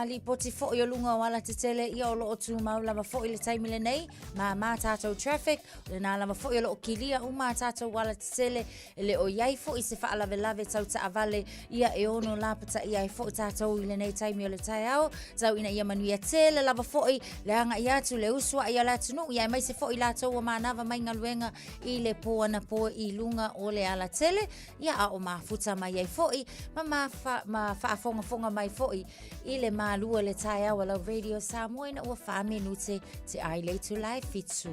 li poti fo i o lunga o ala te tele i o loo tu maulama fo i le taimi le nei ma tātou traffic le nā lama fo i o loo kilia uma tātou wala te tele le o iai fo i se wha alave lave tau ta avale ia e ono lapata ia e fo i tātou i le nei taimi o le tae au tau ina ia manuia tele lava fo i le anga i atu le usua i ala tunu ia mai se fo i lātou o manava mai ngaluenga i le poa na poa i lunga o le ala tele ia a o mafuta mai ai foi ma fonga mai foi i le malua le tae au ala Radio Samoa ina ua wha minute te ai le tu lai fitsu.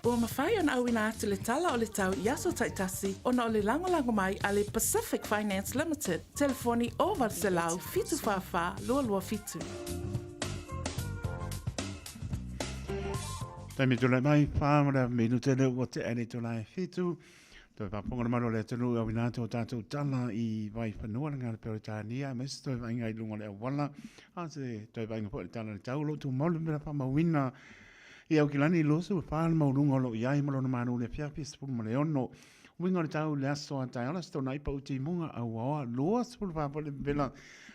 Ua mawhai ana au ina atu le tala o le tau i aso taitasi ona o le langolango mai a le Pacific Finance Limited. Telefoni o Valselau fitu whawha lua fitu. Taimi tūlai mai, whāmara minute le o te ane tūlai fitu. Toi whaponga maro le tunu au inate o tātou tala i vai whanua na ngāra Peritania. Mes toi vainga i lunga le awala. Ase toi vainga po le tala le taulo. Tu maulu mera whamawina i au kilani i losu. Whaala maurunga lo iai malo na manu le whiapi sepulu ma le ono. Winga le tau le aso a tai ala. Sto na ipa uti munga au aoa. Loa sepulu whapo le bela.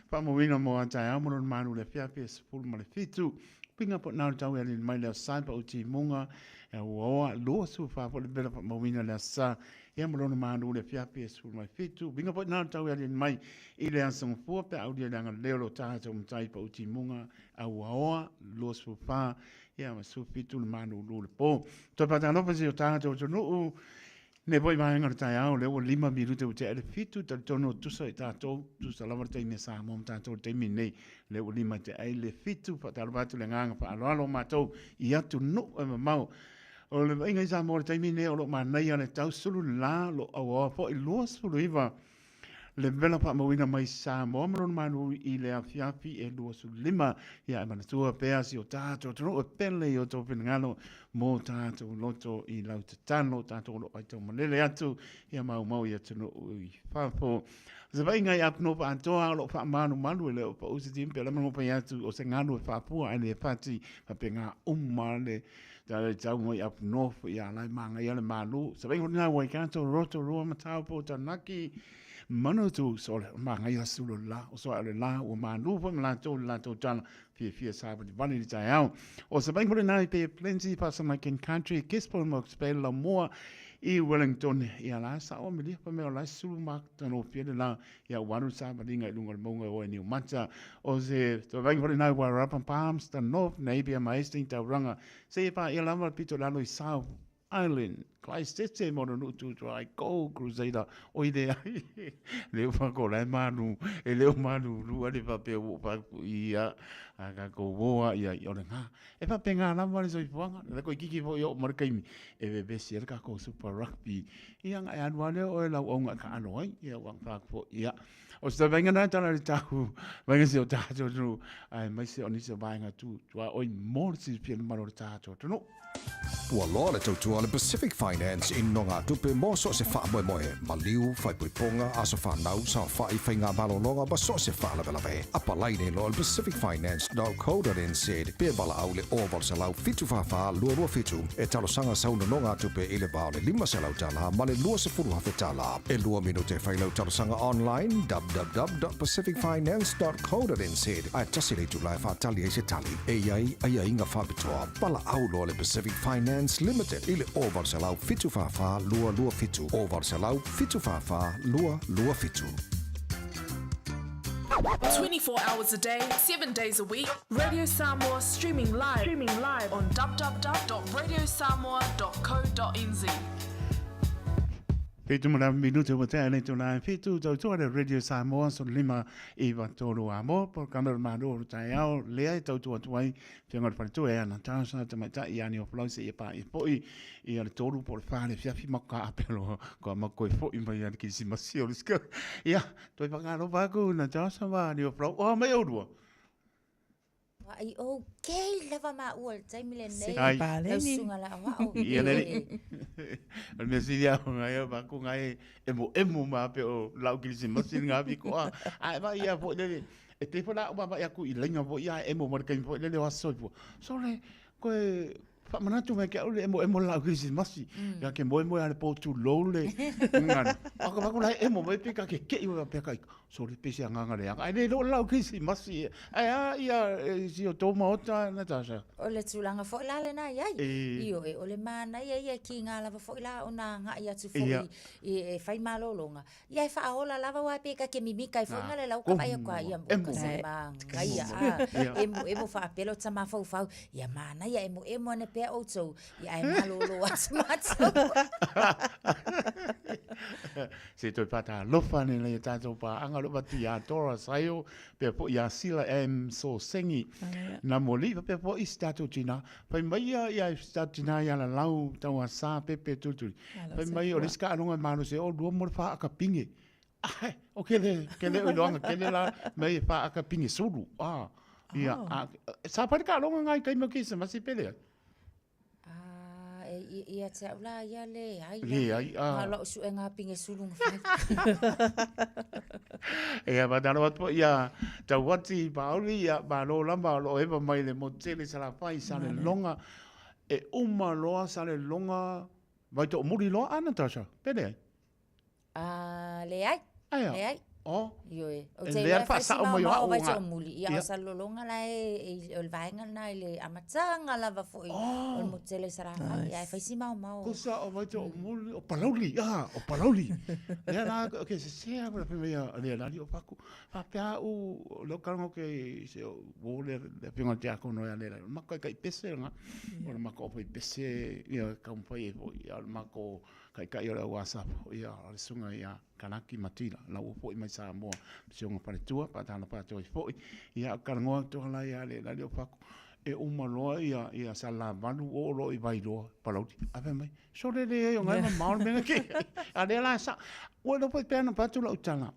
Whamawina mo a tai ala malo na manu le whiapi sepulu ma le fitu. Pinga po nau tau e alin mai lea saipa uti munga. E oa loa su whapo le bela whamawina lea sa. Ia marona manu le fiapi e sulu mai fitu. Binga po nā tau alien mai i le ansang fua pe au dia langa leo lo tātou mtai pa uti munga au aoa, lo su wha, ia ma su fitu le manu lu le po. Toi pata alopa si o tātou tonu u, ne poi mai ngara tai au leo 5 minute u te ale fitu, tali tono tusa i tātou, tusa lawar te ine sa mom tātou te minei, leo 5 te ale fitu, pata alopa tu le nganga pa alo mātou, i atu nu e mamau. O le inga isa mo le taimi ne o lo manai ane tau sulu la lo awa fo i loa sulu iwa le vela pa mawina mai sa mo amaron manu i le afiafi e loa sulu 5 ia e manatua pea si o tātou tano o pele i o tō pinangalo mo tātou loto i lau te tano tātou lo ai tau manele atu ia mau i atano i whafo Zaba inga i apno pa antoa lo pa manu manu le o pa usi timpe la mango pa yatu o se nganu e whapua ane e pati pa pe ngā umale Tare tau mo i apno i alai manga i ale manu. Sa vengo nā wai kanto roto roa matau po tanaki manu tu so le manga i asulu la. O so ale la o manu po la tau tala fia sāpa di vani di tai au. O sa vengo nā i pe plenty pa sa makin country kispo mo spela la moa i Wellington i ala sa o me lipa me o la sulu mak tano fiele la i a waru sāpa ringa i lunga monga o e ni umata. O se so vengo nā wai rapan palms ta north na ipi a maesting tau ranga. Se e pa i lama pito lalo i South Island, Christchurch mo no tu try go crusader o ide ai leo fa ko lai manu e leo manu lu ale pa pe o pa ia aga ko boa ia o nga e pa penga na mari so ifuanga le ko kiki fo yo mar kaimi e be be ser ka ko super rugby ia nga anu ale o la o nga ka ano ai ia wang fa fo ia o sta venga na tala ri tahu venga si o tato tu ai mai se oni se vainga tu tua o mor si pien maro tato tu no Ua loa le tautua le Pacific Finance in no ngā tupe mo so se wha moe moe. Ma liu, whai puiponga, aso whanau, sa whai whai ngā malolonga, ma so se wha lawe lawe. Apa laine lo le pacificfinance.co.nz. Pia bala au le oval se lau fitu whawha, lua fitu. E talo sanga sauna no ngā tupe i le bao le 5 se lau tala, ma le lua se furu hawhi tala. E lua minute whai lau talo sanga online, www.pacificfinance.co.nz. Ai tasi le tu lai whatali e se tali. E iai, ai inga whabitoa. Bala au lo le Pacific Finance Limited. Ile oval se lau fitu whawha, lua fitu. Oval se lau fitu whawha, lua fitu. 24 hours a day, 7 days a week. Radio Samoa streaming live on www.radiosamoa.co.nz. Fitu mara minuto wa te ale tona fitu tau toa Radio Samoa so 5 i wa tolu amo por kamera maro tai au lea tau toa tuai fianga pa tu e ana tasa te mai tai ani o flausi e pa i foi i ale tolu por fare fiafi maka apelo ko mako i foi mai ani ki si masio liska ia toi pagano baku na tasa va ni o flau o mai o Ai okay, lava ma ul, taimi le nei. Ai, sunga la wa. Ia nei. Al me sidia ngai ba ku ngai emo ma pe o lau ki si masin nga bi ko. Ai ba ia fo le. E te fo la ba ya ku i lenga fo ia emo mar kai fo le wa so fo. So le ko fa manatu me ke ole emo la Krismasi ya ke mo ale po tu lole ngana ako la emo me pika ke iwa peka so le pesi nganga le ai le la Krismasi ai ia si o toma ota na tasa ole tulanga fo la le na ia io e ole mana ia ki nga lava fo la ona nga ia tu fo e fai malolonga ia fa ola lava wa peka ke mimika fo nga le la ka ia kwa ia mo se ma ia emo fa pelo tama fo ia mana ia emo ne pe auto ia ai malolo asmatso se to pata lofa ne le tato pa anga lo pati ya tora sayo pe po ya sila so sengi na moli pe po istato tina pa mai ya stato tina ya la lau tawa sa pe tutu pa mai o riska anonga mano se o do mo fa ka pinge o ke le o anga ke le la mai fa ka pinge sulu ia sa pa ka longa ngai kai mo ki se masi pele ia te ula ia le ai malo su nga pinge sulung fa ia ba dalo wat ia ta wati pauli ia ba lo lamba lo eva mai le motele sala fai sale longa e uma loa sale longa vai to muri lo ana tasha pele le ai Yoi. O te le fa sa mo yo vai to muli ia sa lolonga la e o vainga na le amatanga la va foi o motele sara ia fa si mau ko sa o vai to muli o palauli ia na ke se abra pe ia le la o paku pa pa o lo kalmo ke se o le pinga te ako no ia le ma kai pese nga o ma ko pese ia ka un pai ia ma ko kai ora WhatsApp ia le sunga ia kanaki matila la o foi mai sa mo sionga pare tua pa tana pa toi foi ia karangoa to la ia le la o paku e uma loa ia sa la manu o lo i vai lo palauti ave mai so le o ngai ma me ke ale la sa o lo foi pena pa tu la utala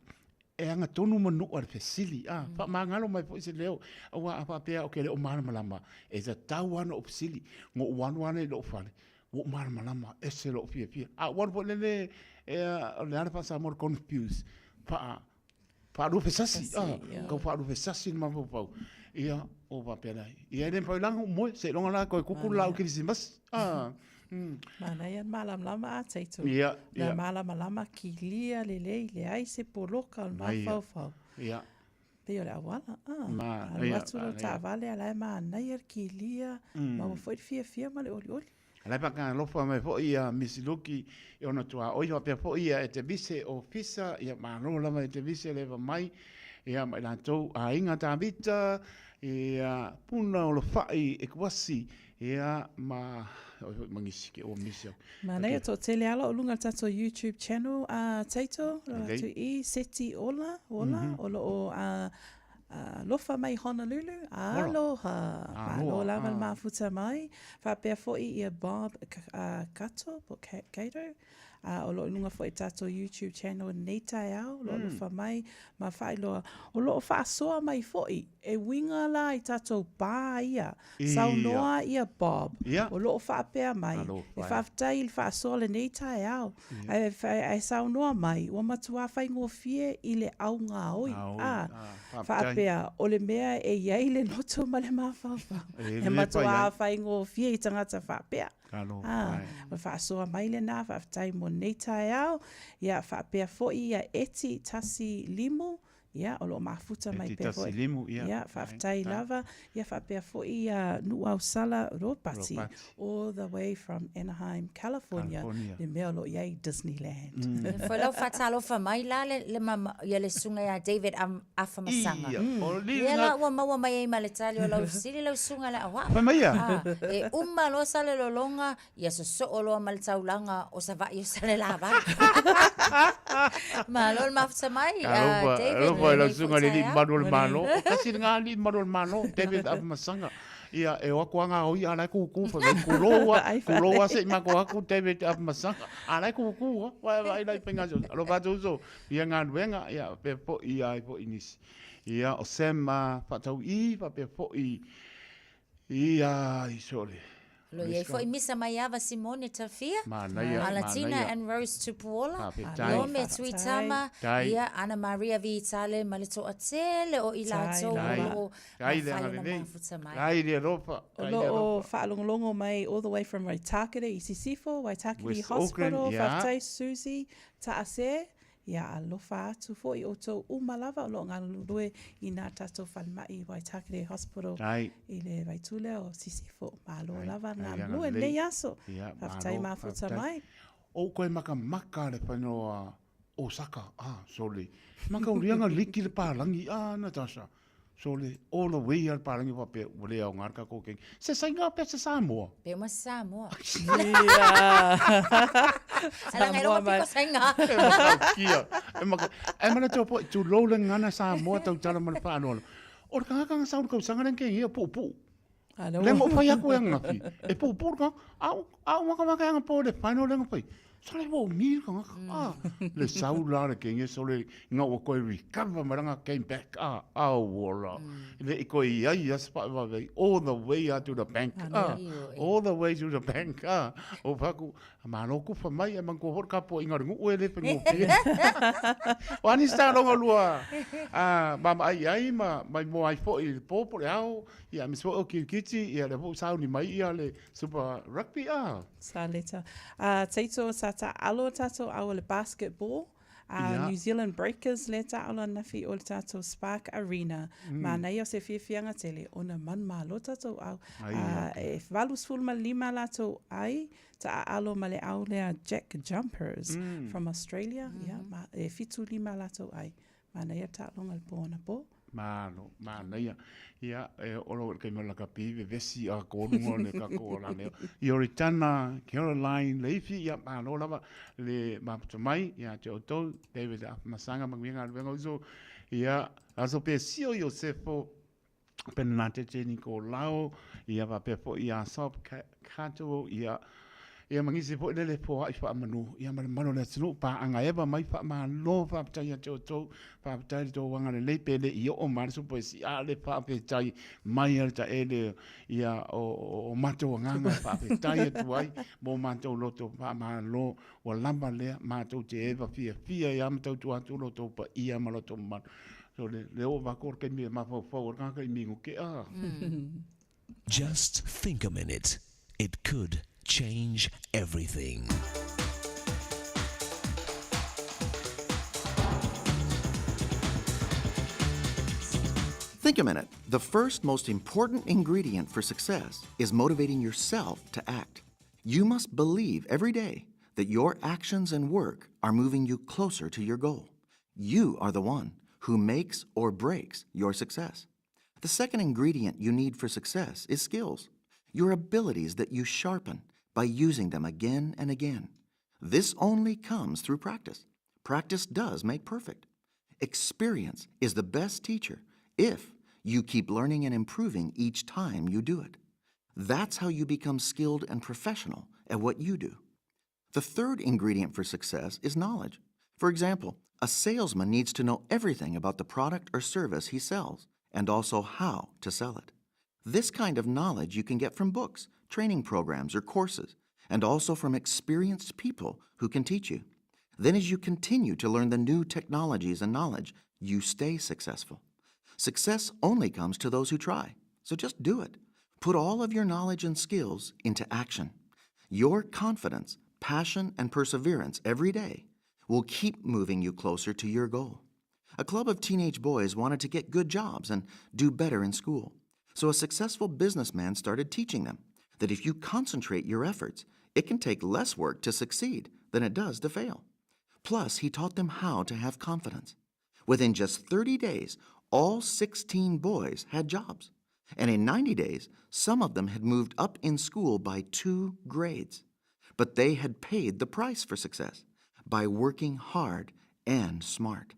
e anga tonu manu ar fesili pa mangalo mai foi se leo o apa pe o ke le o malama e za tauana o fesili ngo wan lo fale o malama ese lo pia wan po le le ana pasa more confused pa ru fesasi ko pa ru fesasi ma po ia o va pela ia den pa lang mo se longa la ko ku la o Krismas mana ia malam lama a taito na malam lama ki lia le ai se poloka ma fa ia pe ora wala ma watu lo ta vale ala ma na ia ki lia ma foi fia ma le oli Lai paka lo fa me fo ia misiluki e ona tua o ia pe fo ia e te vise o fisa ia ma no la mai te vise le va mai ia mai la to a inga ta vita ia puna o lo fai e kwasi ia ma mangisi ke o misio ma nei to tele ala o lunga tato YouTube channel taito to e seti ola o lo lofa mai Honolulu, aloha lava mafuta mai, fa pea foi ia Bob Kato, Kato, o lo lunga foi tato YouTube channel Neita au, lo lofa mai, ma fai loa, o lo fa soa mai foi, e winga la i tato ba ia, sau noa ia Bob, o lo fa pea mai, e fa ftai fa soa le Neita au, e sau noa mai, o matua fai ngofie i le au ngā oi, fa pea, o le mea e iai le noto ma le mawhawha. E matua whai ngō fia i tangata whapea. Ma whaasoa mai le nā, whaafitai mo nei tae au, ia whapea fo'i ia eti tasi limu, ia o lo mafuta mai pe foi ia whaafitai lava ia whapea fo'i ia nuau sala ropati all the way from Anaheim, California le mea lo iai Disneyland foi lau whatalo wha mai la le mama ia le sunga ia David Afamasanga ia la ua maua mai ei ma le tali o lau sili lau sunga le awa e lo sale lo longa ia so o loa ma le taulanga o sa vai o sale la vara ma lo mafuta mai David Foi la sunga le Manuel Malo. Kasi nga li Manuel Malo, David Afamasanga. Ia e o kuanga o ia na ku fa kuloa se ma ko David Afamasanga. Ana ku wa ina pinga jo. Lo va jo. Ia nga wenga ia pe po ia po inis. Ia o sema fa tau I fa pe po I. Ia I sole. Lo ye fo imisa mai ava Simone Tafia. Manaia. Alatina and Rose Tupuola. Papetai. Lo me tuitama. Ia Ana Maria Vitale Malito Atele o Ilato o Kai le ngale. Kai le ropa. O whaalongolongo mai all the way from Waitakere, Isisifo, Waitakere Hospital, Whaftai Susie, Taase. Ia alofa atu fo I oto umalava o lo ngā lue I nā tātou whanmai Waitakere Hospital I le Waitule o Sisifo. Malo lava ngā lue nei aso. Whaftai mafuta mai. O koe maka le whanoa Osaka. Sole. Maka urianga liki le pārangi. Natasha. Sole. All the way al pārangi wape ule au ngarka kokeng. Se sainga pe se Samoa. Pe ma Samoa. Ala ngai lo piko sainga. Kia. E mana te opo tu lole ngana Samoa tau tala mana whanolo. O kanga saun kau sangaren ke ia pu. Le mo pai aku yang ngafi. E pu ka. Au maka yang po le whanolo nga pai. Sole wo mil ka le saula le kenge sole nga o koe recover maranga came back wora le ko ia spa all the way to the bank all the way to the bank o paku mano ku fa mai man ko hor ka po inga ngu ele pe ngo pe wani sta longa lua mama ai mai mo ai fo I po le au ia mi so o kiti ia le po sau ni mai ia le super rugby Sa leta. Taito sa ta alo tato au le basketball. New Zealand Breakers le ta alo nafi o le tato Spark Arena. Ma nei o se fiafianga tele ona man malo tato au. E valus fulma lima lato ai ta alo male au lea Jack Jumpers from Australia. Ma e fitu lima lato ai. Ma nei ta longa le bona po. Malo, ia olo ke me la kapi vesi a konungo le ka ko la le Yoritana Caroline Leafy ia malo lava le maptomai ia te oto David Masanga manginga le ngozo ia aso pe sio Josefo penate teni ko lao ia va pe po ia sop kato ia mangisi po le po ai fa manu ia mano le snu pa anga eva mai fa ma lo fa tai to fa tai to wanga le pele io o mar su poesi ale fa pe tai mai alta ele ia o mato nganga fa pe tai tu ai mo mato loto fa ma lo o lamba le mato te eva fia ia mato tu atu loto pa ia maloto ma so le o va cor ke mi ma fo nganga mi ngo ke Just think a minute. It could change everything. Think a minute. The first most important ingredient for success is motivating yourself to act. You must believe every day that your actions and work are moving you closer to your goal. You are the one who makes or breaks your success. The second ingredient you need for success is skills, your abilities that you sharpen by using them again and again. This only comes through practice. Practice does make perfect. Experience is the best teacher if you keep learning and improving each time you do it. That's how you become skilled and professional at what you do. The third ingredient for success is knowledge. For example, a salesman needs to know everything about the product or service he sells and also how to sell it. This kind of knowledge you can get from books, training programs, or courses, and also from experienced people who can teach you. Then as you continue to learn the new technologies and knowledge, you stay successful. Success only comes to those who try, so just do it. Put all of your knowledge and skills into action. Your confidence, passion, and perseverance every day will keep moving you closer to your goal. A club of teenage boys wanted to get good jobs and do better in school. So a successful businessman started teaching them that if you concentrate your efforts, it can take less work to succeed than it does to fail. Plus, he taught them how to have confidence. Within just 30 days, all 16 boys had jobs. And in 90 days, some of them had moved up in school by 2 grades. But they had paid the price for success by working hard and smart.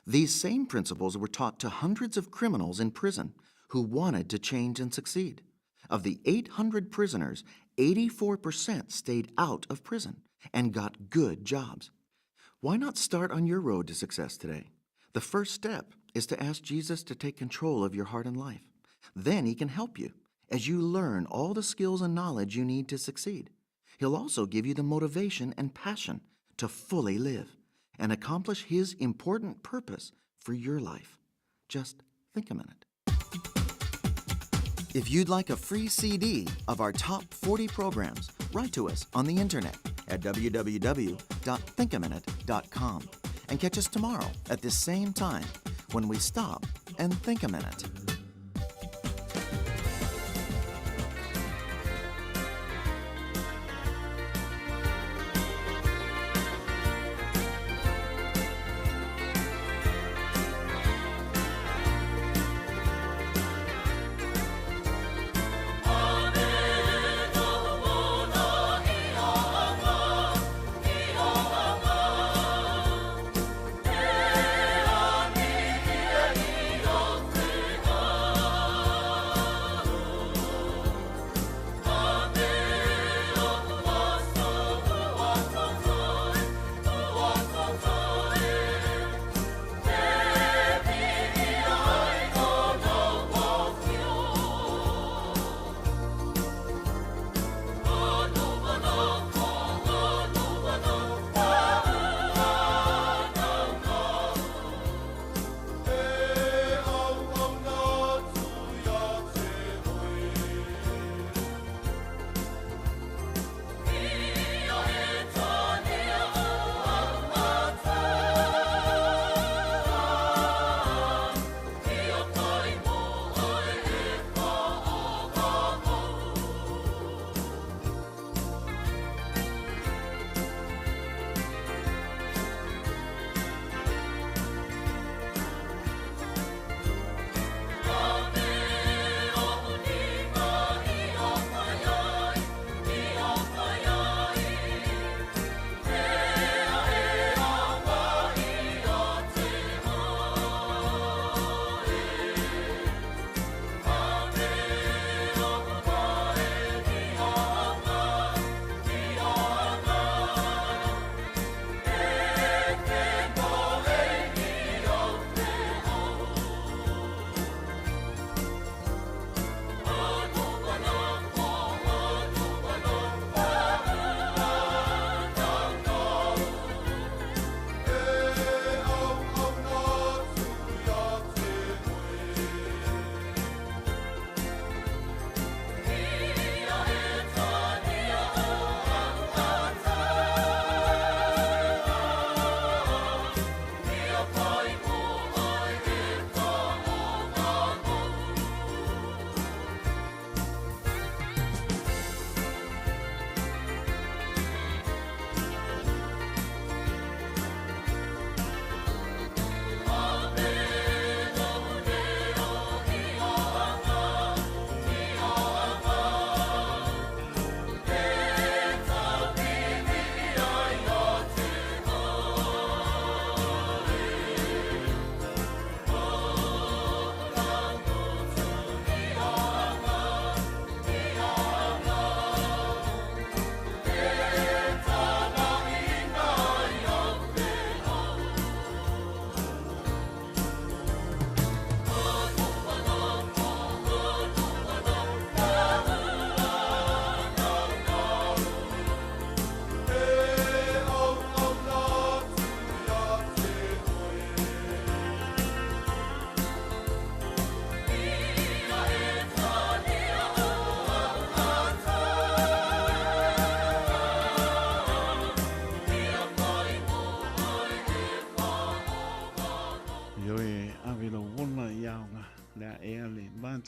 These same principles were taught to hundreds of criminals in prison who wanted to change and succeed. Of the 800 prisoners, 84% stayed out of prison and got good jobs. Why not start on your road to success today? The first step is to ask Jesus to take control of your heart and life. Then he can help you, as you learn all the skills and knowledge you need to succeed. He'll also give you the motivation and passion to fully live and accomplish His important purpose for your life. Just think a minute. If you'd like a free CD of our top 40 programs, write to us on the internet at www.thinkaminute.com and catch us tomorrow at this same time when we stop and think a minute.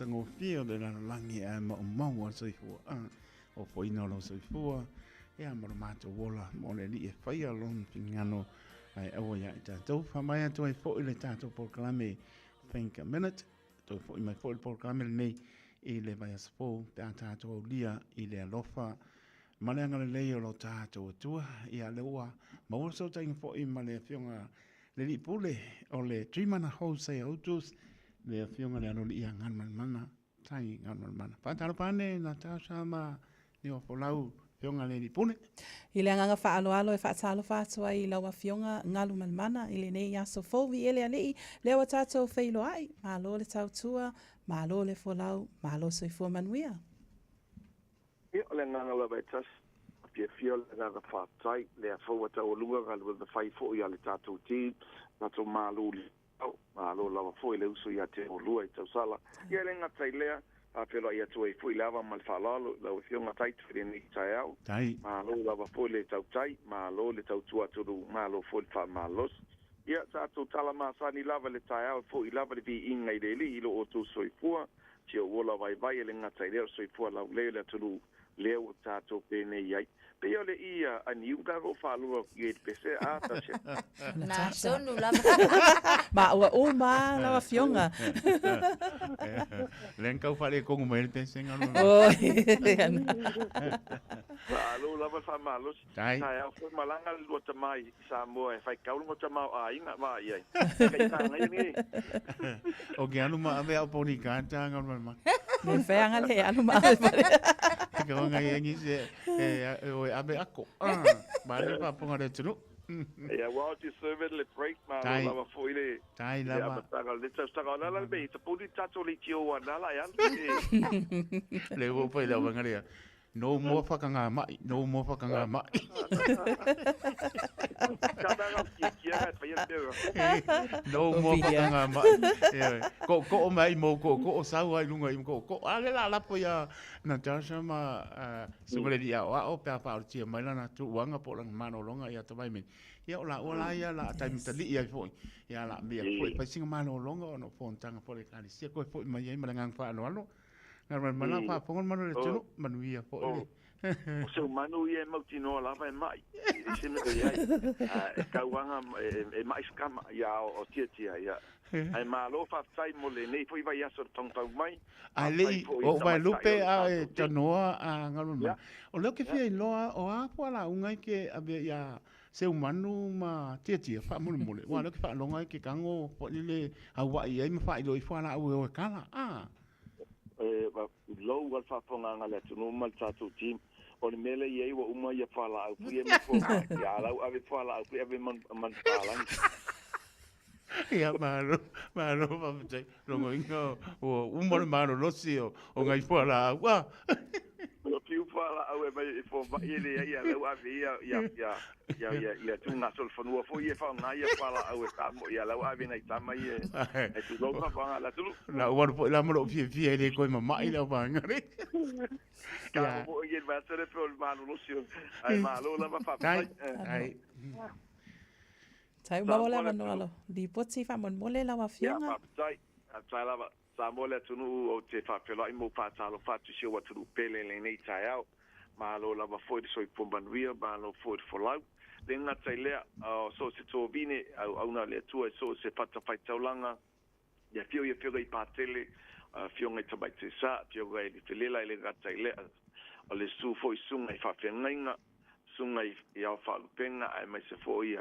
tango fio de la langi e ma maua sei fu o foi no lo sei fu e a mo ma to wola mo le li e fai alon pingano ai o ya ta to fa mai to e fo le ta to proclame think a minute to fo mai fo proclame nei e le vai spo ta ta to lia i le lofa ma le ngale le lo ta to tua i a le wa ma o so ta fo i ma le fionga le li pule o le trimana ho sei autos le fionga le ano li ngan man mana tai ngan man mana pa ta pane na ta sama ni o polau Fionga le ni pune. I le anganga whaaloalo e whaatalo whātua i laua fionga ngalu manmana i le nei aso fōwi ele alei leo a tātou whailo ai, mālo le tautua, mālo le wholau, mālo soifua manuia. Ia le nganga la baitas, pia fio le nganga whātai, le a whaua tau lunga galu le whai fo i ale tātou tī, tātou mālo li au, mālo lawa fo i le uso i a te olua i tau sala. Ia le ngatai lea, a pelo ia tu e fui lava mal falalo la o fionga tai tfere ni tai au ma lo lava foi le tau tai ma lo le tau tua tu ma lo foi fa malos ia sa tu tala ma sa ni lava le tai au foi lava le vi inga ile li lo o tu soifua ti o wola vai vai le ngatai le soifua la le tu le o tato pene ia pe yo le ia ani u ga go falo ye pese a ta se na so nu lava ma o ma la fionga len kau fale con mo el tensen alo alo lava fa malos tai au foi malanga lo tamai sa mo e fai kau mo tamau a inga ma ia kai ta ngai ni o que anu ma ave au poni canta ngal ma me fe anga le anu ma que van aí ngi se o ave ako vale pa ponga de tru ja wow ti serve le break ma lava foi le tai lava le sta la la be ta pudi tato li tio wa la ya le go pa la vangaria no mo whakanga mai, no mo whakanga mai. No mo whakanga mai. Ko o mai mo ko o sau ai lunga im ko ale la lapo ia Natasha ma sumere dia o pe pa o tia mai lana tu wanga po lang mano longa ia to mai men. Ia ola ia la tai mitali ia foi. Ia la bia foi pa singa mano longa no fontanga po le kali. Sia ko foi mai ia malangang fa no. Ngarman mana pa pongon manu le tunu manuia po le. O seu manuia mo tino la vai mai. Se me ia. Ka wanga e mais kama ia o tia ia. Ai malo fa sai mo le nei foi vai aso tong mai. Ale o vai lupe a tanoa a ngarman. O lo que fia loa o a po la unga ke ave ia se umanu ma tia fa mo mo le. Wa lo que fa longa ke kango po le a wa ia me fa i lo i fa la o kala. Low wal fa fonga ngale tunu mal tatu team on mele ye wa uma ya fala au pu ye mo ya la ave fala au pu ave man fala ya maro va te longo ingo o uma maro lo sio o ngai fala wa o piu fala au e fo va ele ya la ave ya tu na sol fonu fo ye fa na ya fala au ta mo ya la ave na ta mai e tu lo fa la tu la wa la mo fie le ko ma ile va ngare ya mo ye va se pe o mano lo sio ai malo la va fa ai tai ma wala no alo di poti fa mon mole la wa fionga tai la sa mole tunu o te fa pelo i mo fa talo fa tu sio wa tu pele le nei tai au malo la va foi so i pomban ria malo foi for lau le nga tai le so se to vine au na le tu so se pata fai taulanga ya fio i patele fionga te bai te sa fio ga i felela le nga tai le o le su foi sunga i fa fenga sunga i au fa penga ai mai se foi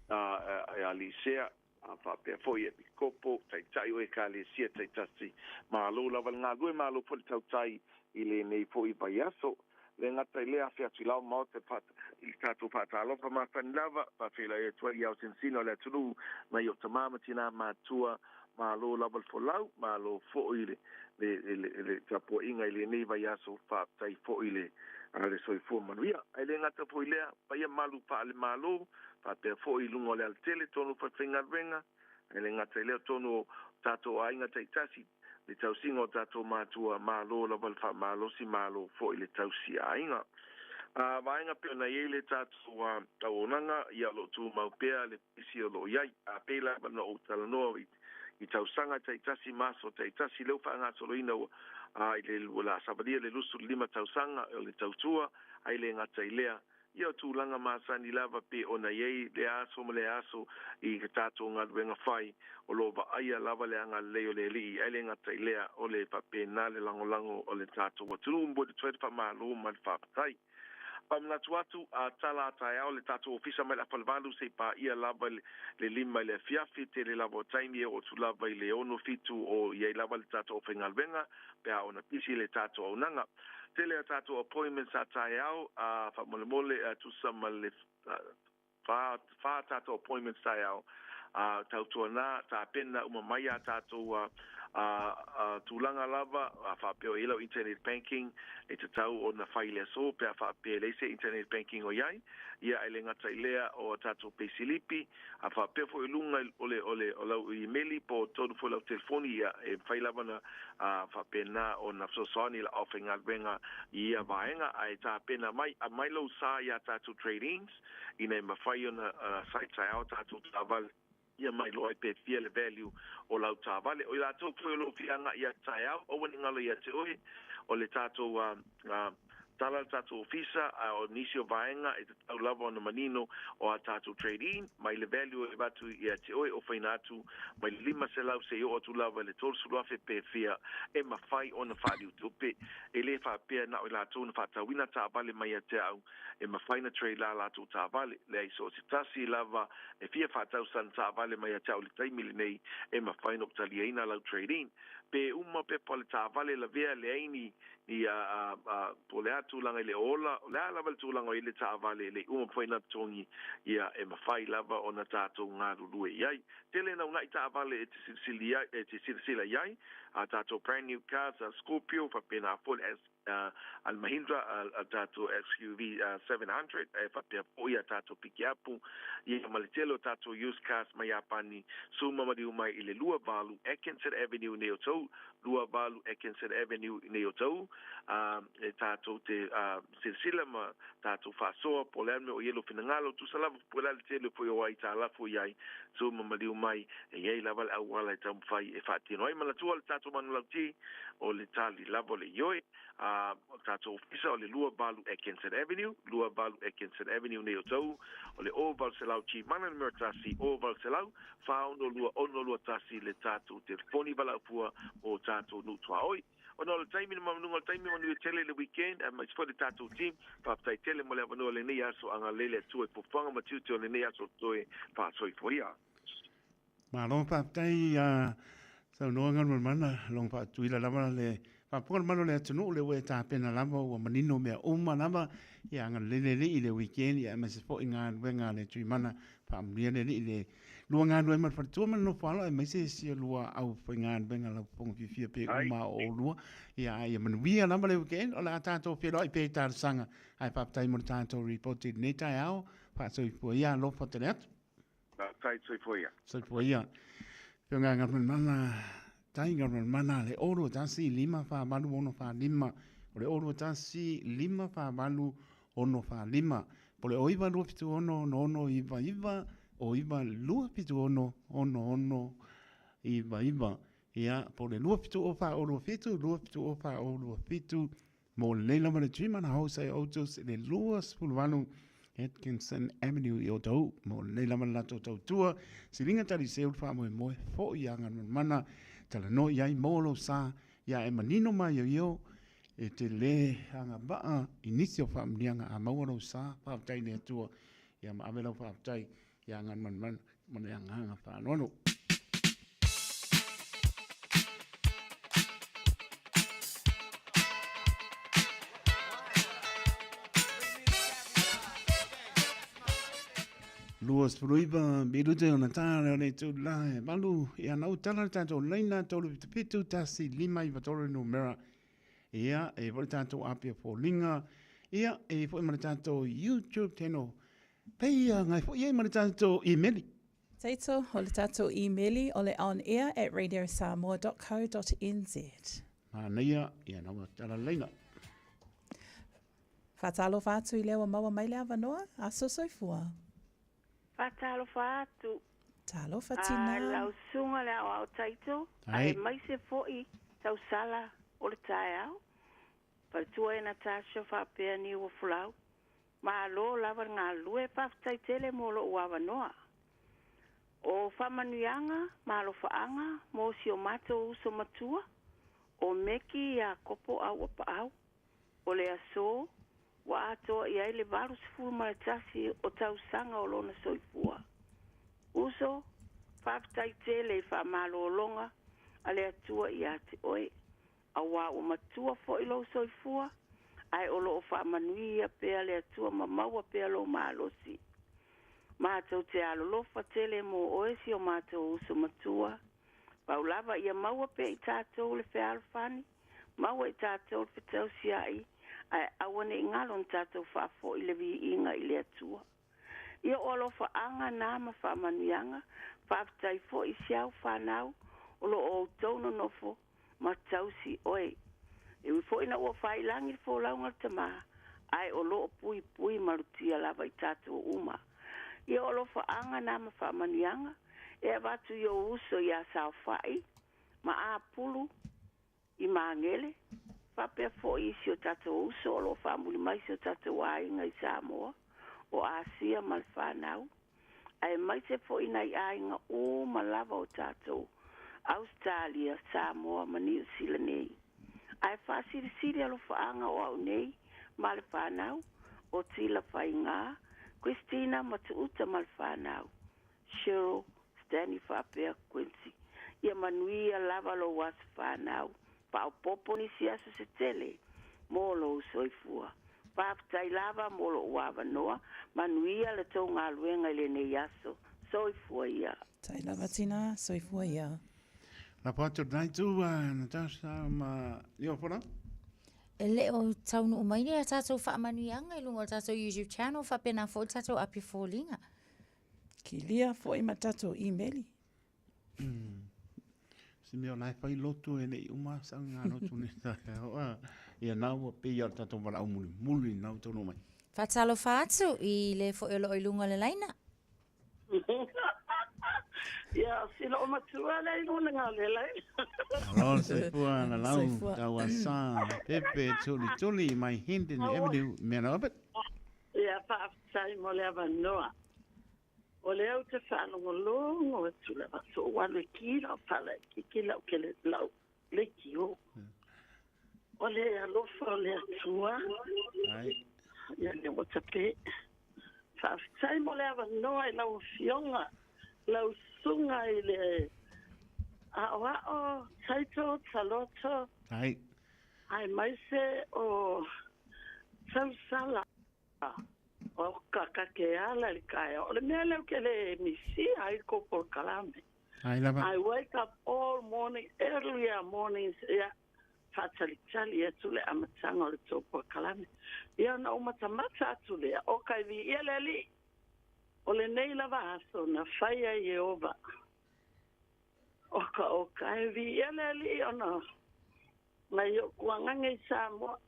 a lisea a fa pe foi e kopo tai o e kalesia tai tasi ma lo la nga due ma lo foi tai i le nei foi paiaso le ngata le afia tila mo te pat il tato patalo pa ma fan lava pa fela e tu ia sensino le tulu ma yo tamama tina ma tua ma lo lava folau ma lo fo ile le tapo inga ile nei vaiaso fa tai fo ile ale soi fo manuia ele ngata po ile pa ia malu pa le malo pa pe fo i lungo le al tele tonu fa finga venga ele ngata le tonu tato ainga tai tasi le tau singo tato matua malo la val fa malo si malo fo ile tau si ainga vainga pe na ile tato taonanga ia lo tu mau pe le isi lo yai a pela no utala no i tau sanga tai tasi maso tai tasi leu fa nga solo ina ile wala sabadia le lusu lima tau sanga le tau tua ai le ngata ilea ia tu langa masani lava pe ona yei le aso i tato nga venga fai o lova aia lava le anga leo le li ai le ngata ilea o le pape na le lango o le tato wa tulu mbo de tuet pa malo man fa tai pamna tuatu a tala tai o le tato ofisa mai la palvalu se pa ia lava le lima le fiafi te le lava taimi o tu lava le ono fitu o ia lava le tato o fengal venga pe ona pisi le tato o nanga tele tātou appointments a tai au, fa mole tu sama le fa tātou appointments tai au, tau tuana, tā pena umamaya tātou tūlanga lava, whapeo ilo internet banking, e te tau o na whaile so, pia whapeo leise internet banking o iai, ia ele ngata ilea o tātou pesilipi, a whapeo fo ilunga ole lau i meli po tonu fo lau telefoni ia, e whailava na whapeo na o na sosoani la offenga venga ia vaenga, a e tā pena mai lau sa ia tātou tradings, ina e mawhai o na site sai au tātou tāwal, ia mai loa pe fia le value o lau tāwale. O i la tō koi lo fianga ia tai au, o wani ngalo ia te oe, o le tātou tala tātou ofisa, o nisi o vaenga, e te tau lava o na manino o a tātou trade-in, mai le value e batu ia te oe, o whaina atu, mai le 5 se lau se o atu lava le tōru suluafe pe fia, e mawhai o na whaadiu tupe, e le whapea na o i la tō na whatawina tāwale mai a te au, e mawhai na trade la la tō tāwale, le ai so se tasi lava, e fia whatau san tāwale mai a te au le taimili nei, e mawhai no kutali eina lau trade-in, pe uma pe pole tāwale la vea le aini, i po le atulanga le ola, le lava le tūlanga i le tāwale le uma poina tongi ia e mawhai lava o na tātou ngā rurue iai. Tele na unai tāwale e te sirisila iai, a tātou brand new cars, a Scorpio, whapena full al Mahindra, a tātou SUV 700, e whapea poi a tātou piki apu, i a malitelo tātou used cars mai apani, suma mariu mai i le Lua Valu, Atkinson Avenue neo tau, Lua Valu, Atkinson Avenue neo tau, e tātou te sirisila ma tātou whasoa, poleame o yelo finangalo, tu salavu polale tele poi o ai tā lafu iai, suma mariu mai, e iei lava le awala e tamu whai e whaatino ai malatua le tātou manu lauti, o le tali lavo le ioi, tātou ofisa o le Lua Valu Atkinson Avenue, Lua Valu Atkinson Avenue neo tau, o le Oval Selau Chi Mana Numero Tasi, Oval Selau, whaono lua tasi le tātou telefoni valaupua o tātou nutua oi. O no le taimi na manunga taimi manu tele le weekend, ma it's for the tātou team, whaptai tele mo le avanua le nei aso anga lele tue pofanga matiuti o le nei aso toe whaasoi foia. Ma long whaptai sau noa nganu mana, long whatuila lama le Papuan mano le atunu le we ta pena lava o manino mea uma lava ia nga lele i le weekend ia mas fo inga wenga le tui mana pa mria le le lua nga no ma fatu ma no fala e mai se lua au inga wenga la pong fi pe uma o lua ia ia man via lava le weekend o la tato pe lo i pe tar sanga ai pa tai mo tato reported ne tai au pa so po ia lo fotenet tai so po ia so po ia pe nga mana tainga mana le oro tasi 5 fa malu ono fa 5 o le oro tasi 5 fa malu ono fa 5 po le oiva lu pitu ono no iva o iva lu pitu ono iva ia po le lu pitu o fa oro fitu lu pitu o fa oro fitu mo le la mane trima na house autos le luas pulvanu Atkinson Avenue i o tau, mo le la mane la tau tua, silinga tali se ulfa mo fo ianga mana tala no iai molo sa ia e manino mai yo e te le hanga baa inisio whaamnianga a mauaro sa whaaptai ne atua ia ma amela whaaptai ia ngan man hanga whaanono. Luas fruiba birute ona tara le tu lai balu ia nau tala tato leina tolu pitu tasi 5 i vatore numera ia e vole tato apia folinga ia e foi mara tato YouTube teno peia ngai foi ia mara tato emaili Taito o le tato emaili o le on air at radiosamoa.co.nz Ia nau tala leina Fatalo fatu i lewa maua mai le avanoa a sosoifua Fatalo fatu. Talo fatina. Lau sunga le au taito. Ai mai se foi tau sala o le tai au. Pa tua e Natasha fa pea ni o fulau. Ma lo lava ngā lue pa tai tele mo lo uawa noa. O whamanuianga, ma lo whaanga, mo si o mato uso matua. O meki a kopo au apa au. O le aso. Wa atoa i ai le varu sifuru maratasi o tau sanga o lona soifua. Uso, whaptai tele i whamalo o longa, a le atua i ate oe. A wā o matua fo i lo soifua, Ai o loo whaamanuia pea le atua mamaua pea lo maalosi. Mātou te alolofa tele mo oesi o mātou uso matua. Paulava ia maua pe i tātou le whealwhani. Maua i tātou le whetau siai. Ai awane ingalo n tātou whafo i le vi inga i le atua. Ia o alofa anga nāma whaamanuianga. Whaftai fo i siau whanau. O lo o tauno nofo matausi oe. E ui fo ina ua whailangi fo launga tama. Ai o lo pui pui marutia lava i tātou uma. Ia o lofa anga nāma whaamanianga. E watu i o uso i a sao whai. Ma a pulu i maangele. Whapea fo i si o tātou uso. O lo whaamuli mai si o tātou ainga i Samoa. O Asia mal whanau. Ai mai se fo ina i ainga o malava o tātou. Australia, Samoa, ma New Zealand nei. Ai whaasiri alo whaanga o au nei. Ma le whanau. O tila whainga. Christina Matuuta Malfanau, Cheryl Stanley Fapea Quincy, ia manuia lava lo was whanau, pa o popo ni siasu se tele, molo soifua, paftai lava molo uava noa, manuia le tau ngā luenga le ne yaso, soifua ia. Tai lava tina, soifua ia. La pato nai tu, Natasha, ma iopora? E le o taunu umaini a tātou whaamanuianga i lunga o tātou YouTube channel, whapena fo tātou api fōlinga. Ki lia fo i matatou e-maili. Si meo nai whai lotu e nei uma sa ngā lotu ni tāia. Ia nau a pia tātou wala au muli nau tono mai. Whatalo whātu i le fo e lo i lunga le laina. Ia, sila o matua lei nuna ngā lelai. Alon se fua na lau, tau a sā, pepe, tuli, mai hindi ni emenu, mena opet? Ia, whaaftai mo lea wanoa. O lea te whanongo longo e tula waso o wale kira o pala ki lau ke le lau le ki o. O lea lofa o lea tua. Ia le o tape. Whaaftai mo lea wanoa e lau fionga. Lau sunga i le a taito, taloto. Ai. Ai maise o sausala. O kakakeala li kaya. O le mea leu ke le misi ai ko por kalame. Ai lava. I wake up all morning, earlier mornings, ia fatalitali e tule amatanga o le tō por kalame. Ia na umatamata atule, o kai vi ia le li. O le nei lava aso na whaia i ova. O ka e vi ele li ona. Mai o kuangange i Samoa.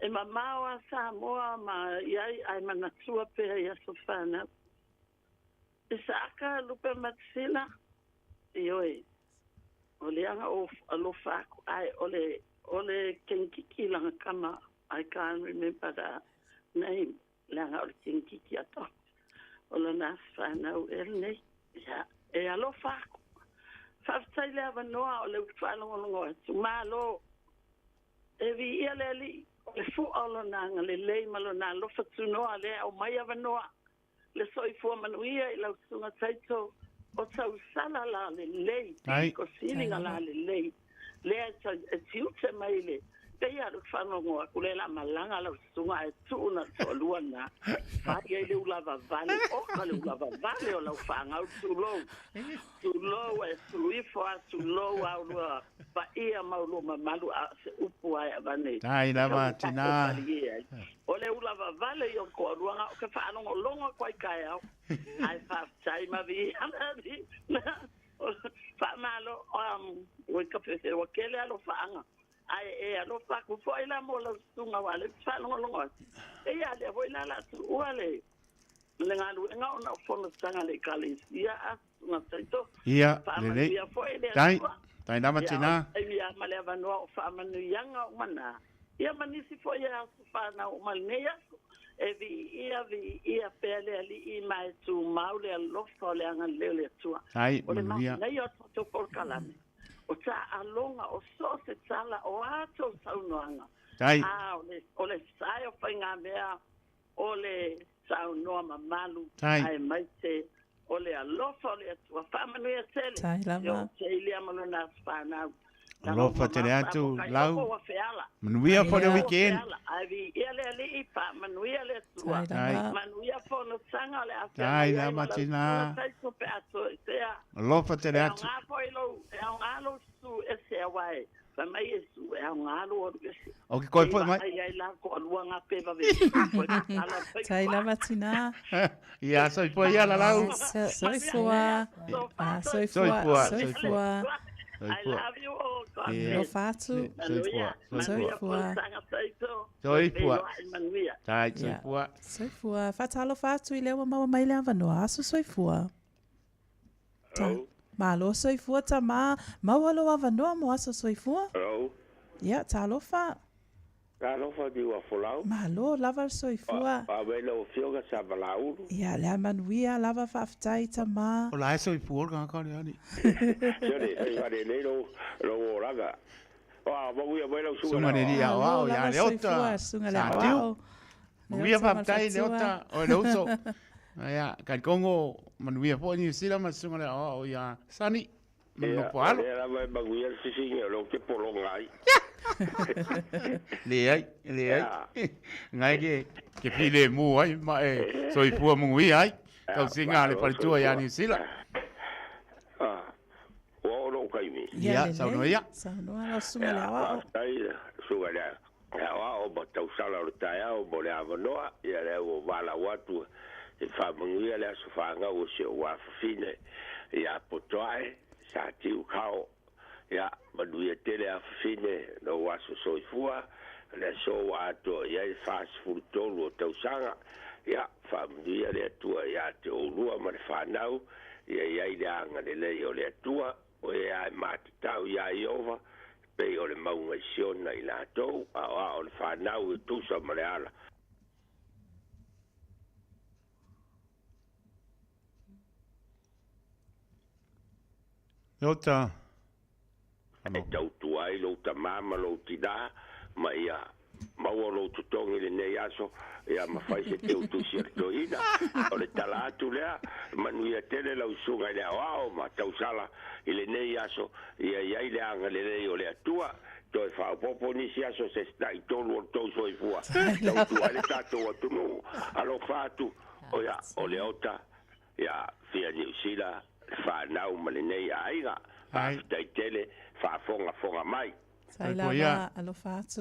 E ma maua Samoa ma iai ai manatua pea i aso whana. E sa aka lupe matsila. I oi. O le anga o alofaku. Ai o le kenkiki langa kama. I can't remember the name. Le anga o le kenkiki ato. O le nasa whanau nei. E alofaku. Whaftai lea wanoa o le whanongonongo e tu malo. E vi ia le li, o le fualo nanga, le lei malo na lofa tunoa lea o mai a wanoa. Le soifua manuia i lau sunga taito o tau sala la le lei. Ko sininga la le lei. Lea e tiute mai le. Pei alu whanongoa kule la malanga lau sunga e tuuna to luana. Whai e le ulava vale, oka le ulava vale o lau whangau tulou. Tulou e tuluifo a tulou au lua pa ia maulu mamalu a se upu ai a vane. Tai lava tina. O le ulava vale i o koa ruanga o ke whanongo longa kwai kai au. Ai whaftai ma vi anadi. Whamalo, oi ka pese o kele alo whanga. Ai e alo faku foi la mo la sunga wale falo longo e ya le voi la tu wale le ngalu nga ona fono sanga le kalisia na taito ia le tai na matina ia male vano o fa manu yanga mana ia manisi foi ya fa na o malneya e vi ia pele ali i mai tu maule lo fo le anga le tu ai ia nei o to por kalame o ta alonga o so se tala o ato saunoanga. Tai. O le sai o whainga mea, o le saunoa mamalu. Tai. Ai maite, o le alofa, o le atua whamanu e tele. Tai lama. O te ilia malona whanau. Alofa te atu lau. Manuia for the weekend. Ai ia le ali pa manuia le tua. Manuia for no sanga le afia. Ai la matina. Alofa te atu. Nga foi lo, nga lo su ese wai. Fa mai su nga lo. Okay, koi foi mai. Ai la ko luanga pe va ve. Tai la matina. Ia soi foi ia la lau. Soifua. Soifua. I love you all. Lo fatu. Soifua. Tai soifua. Soifua. Fatalo fatu I lewa maua mai lewa vanoa. Aso soifua. Malo soifua ta maua loa vanoa mo aso soifua. Ya, talo fa. Talo fa di wa folau. Malo lava soifua. Pa velo fioga sa valauru. Ya, lea manuia lava faaftai ta ma. O la soifua ka ka ni. Sere, ai va de lo raga. Ah, vou ia velo su. Sunga ni ya wa ya le ota. Sunga le wa. Muia faaftai le ota. O le uso. Ya, kan kongo manuia po ni sila masunga le o ya. Sani. Mano palo. Era vai baguia sisi lo que polongai. Le ai. Ngai ke pile mu ai ma e soifua mungui ai. Kau singa le palitua ya ni sila. O lo kai mi. Ya, saunoia. Saunoa lo sunga le wa. Ai, sunga le. Ya o botau sala o taia o bole avanoa ia le o vala watu. E fa mungui le sofanga o se wa fine. Ya potoai sa tiu kao. Ya, manuia tele a fine no waso soifua le so ato ia I fast food tolu o tausanga ya familia le tua ya te olua ma le whanau ia le anga le o le tua o ia matitau ia iova pe o le maunga siona I la tou o le whanau e tusa ma le ala Yota e tau tuai lo tamama lo tida ma ia maua lo tutongi le nei aso ia ma fai se te utusi to ina o le talatu lea manuia tele la usunga le ao ma tau sala ile nei aso ia le anga le nei o le atua to e fa popo ni si aso se stai tolu o to so I fua tau tuai le tato o tunu alo fatu o ia o le ota ia fia ni usila fa nau ma le nei aiga ai dai tele fa fonga mai. Sai lava alo fatu.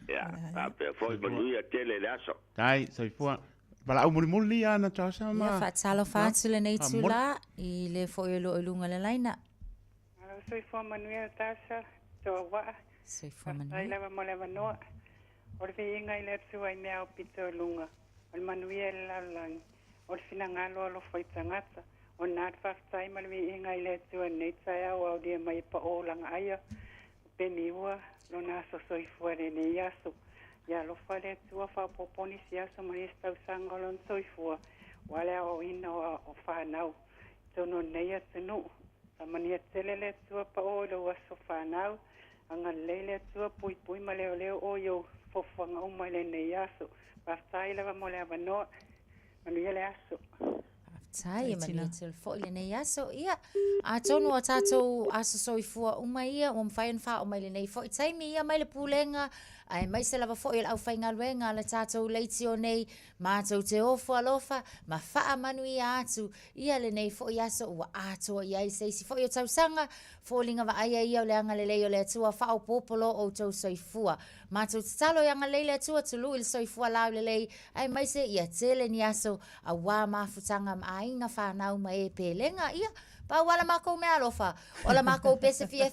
Ya, pe foi manuia tele le aso. Tai, soifua. Bala umuli ana tasa ma. Ya fatalo fatu le nei tula I le foi lo lunga le laina. Soifua manuia tasa to wa. Soifua manuia. Ai lava mo lava no. Or vi inga ile tua I mea o pito lunga. Al manuia la lang. Or fina ngalo lo foi tangata. O nāt whaftai malwi inga I le tua nei tai au au dia mai pa o langa aia. Peni ua, lo nā so soifua re nei aso. Ia lo whare tua whapoponi si aso mani stau sangolon soifua. Wale o ina o whanau. Tono nei atunu. Sa mani atele le tua pa o lo aso whanau. Anga leile tua pui pui ma leo leo o yo fofanga umai le nei aso. Whaftai lawa mo le avanoa. Manu ia le aso. Tai mani til fo le nei aso ia a tonu o tatou aso soifua uma ia o mfai fa o mai le nei fo tai mi ia mai le pulenga ai mai se lava fo il au fainga luenga le tatou leiti o nei matou te ofo alofa ma fa manu ia atu ia le nei fo ia so wa ato ia se si fo ia tausanga fo linga va ai ia le anga le leo le tua fa o popolo o tou soifua matou talo ia anga le tua tulu il soifua la le lei ai mai se ia tele ni aso a wa mafutanga ma inga whanau ma e pelenga ia pa wala mako me alofa ola mako pese fia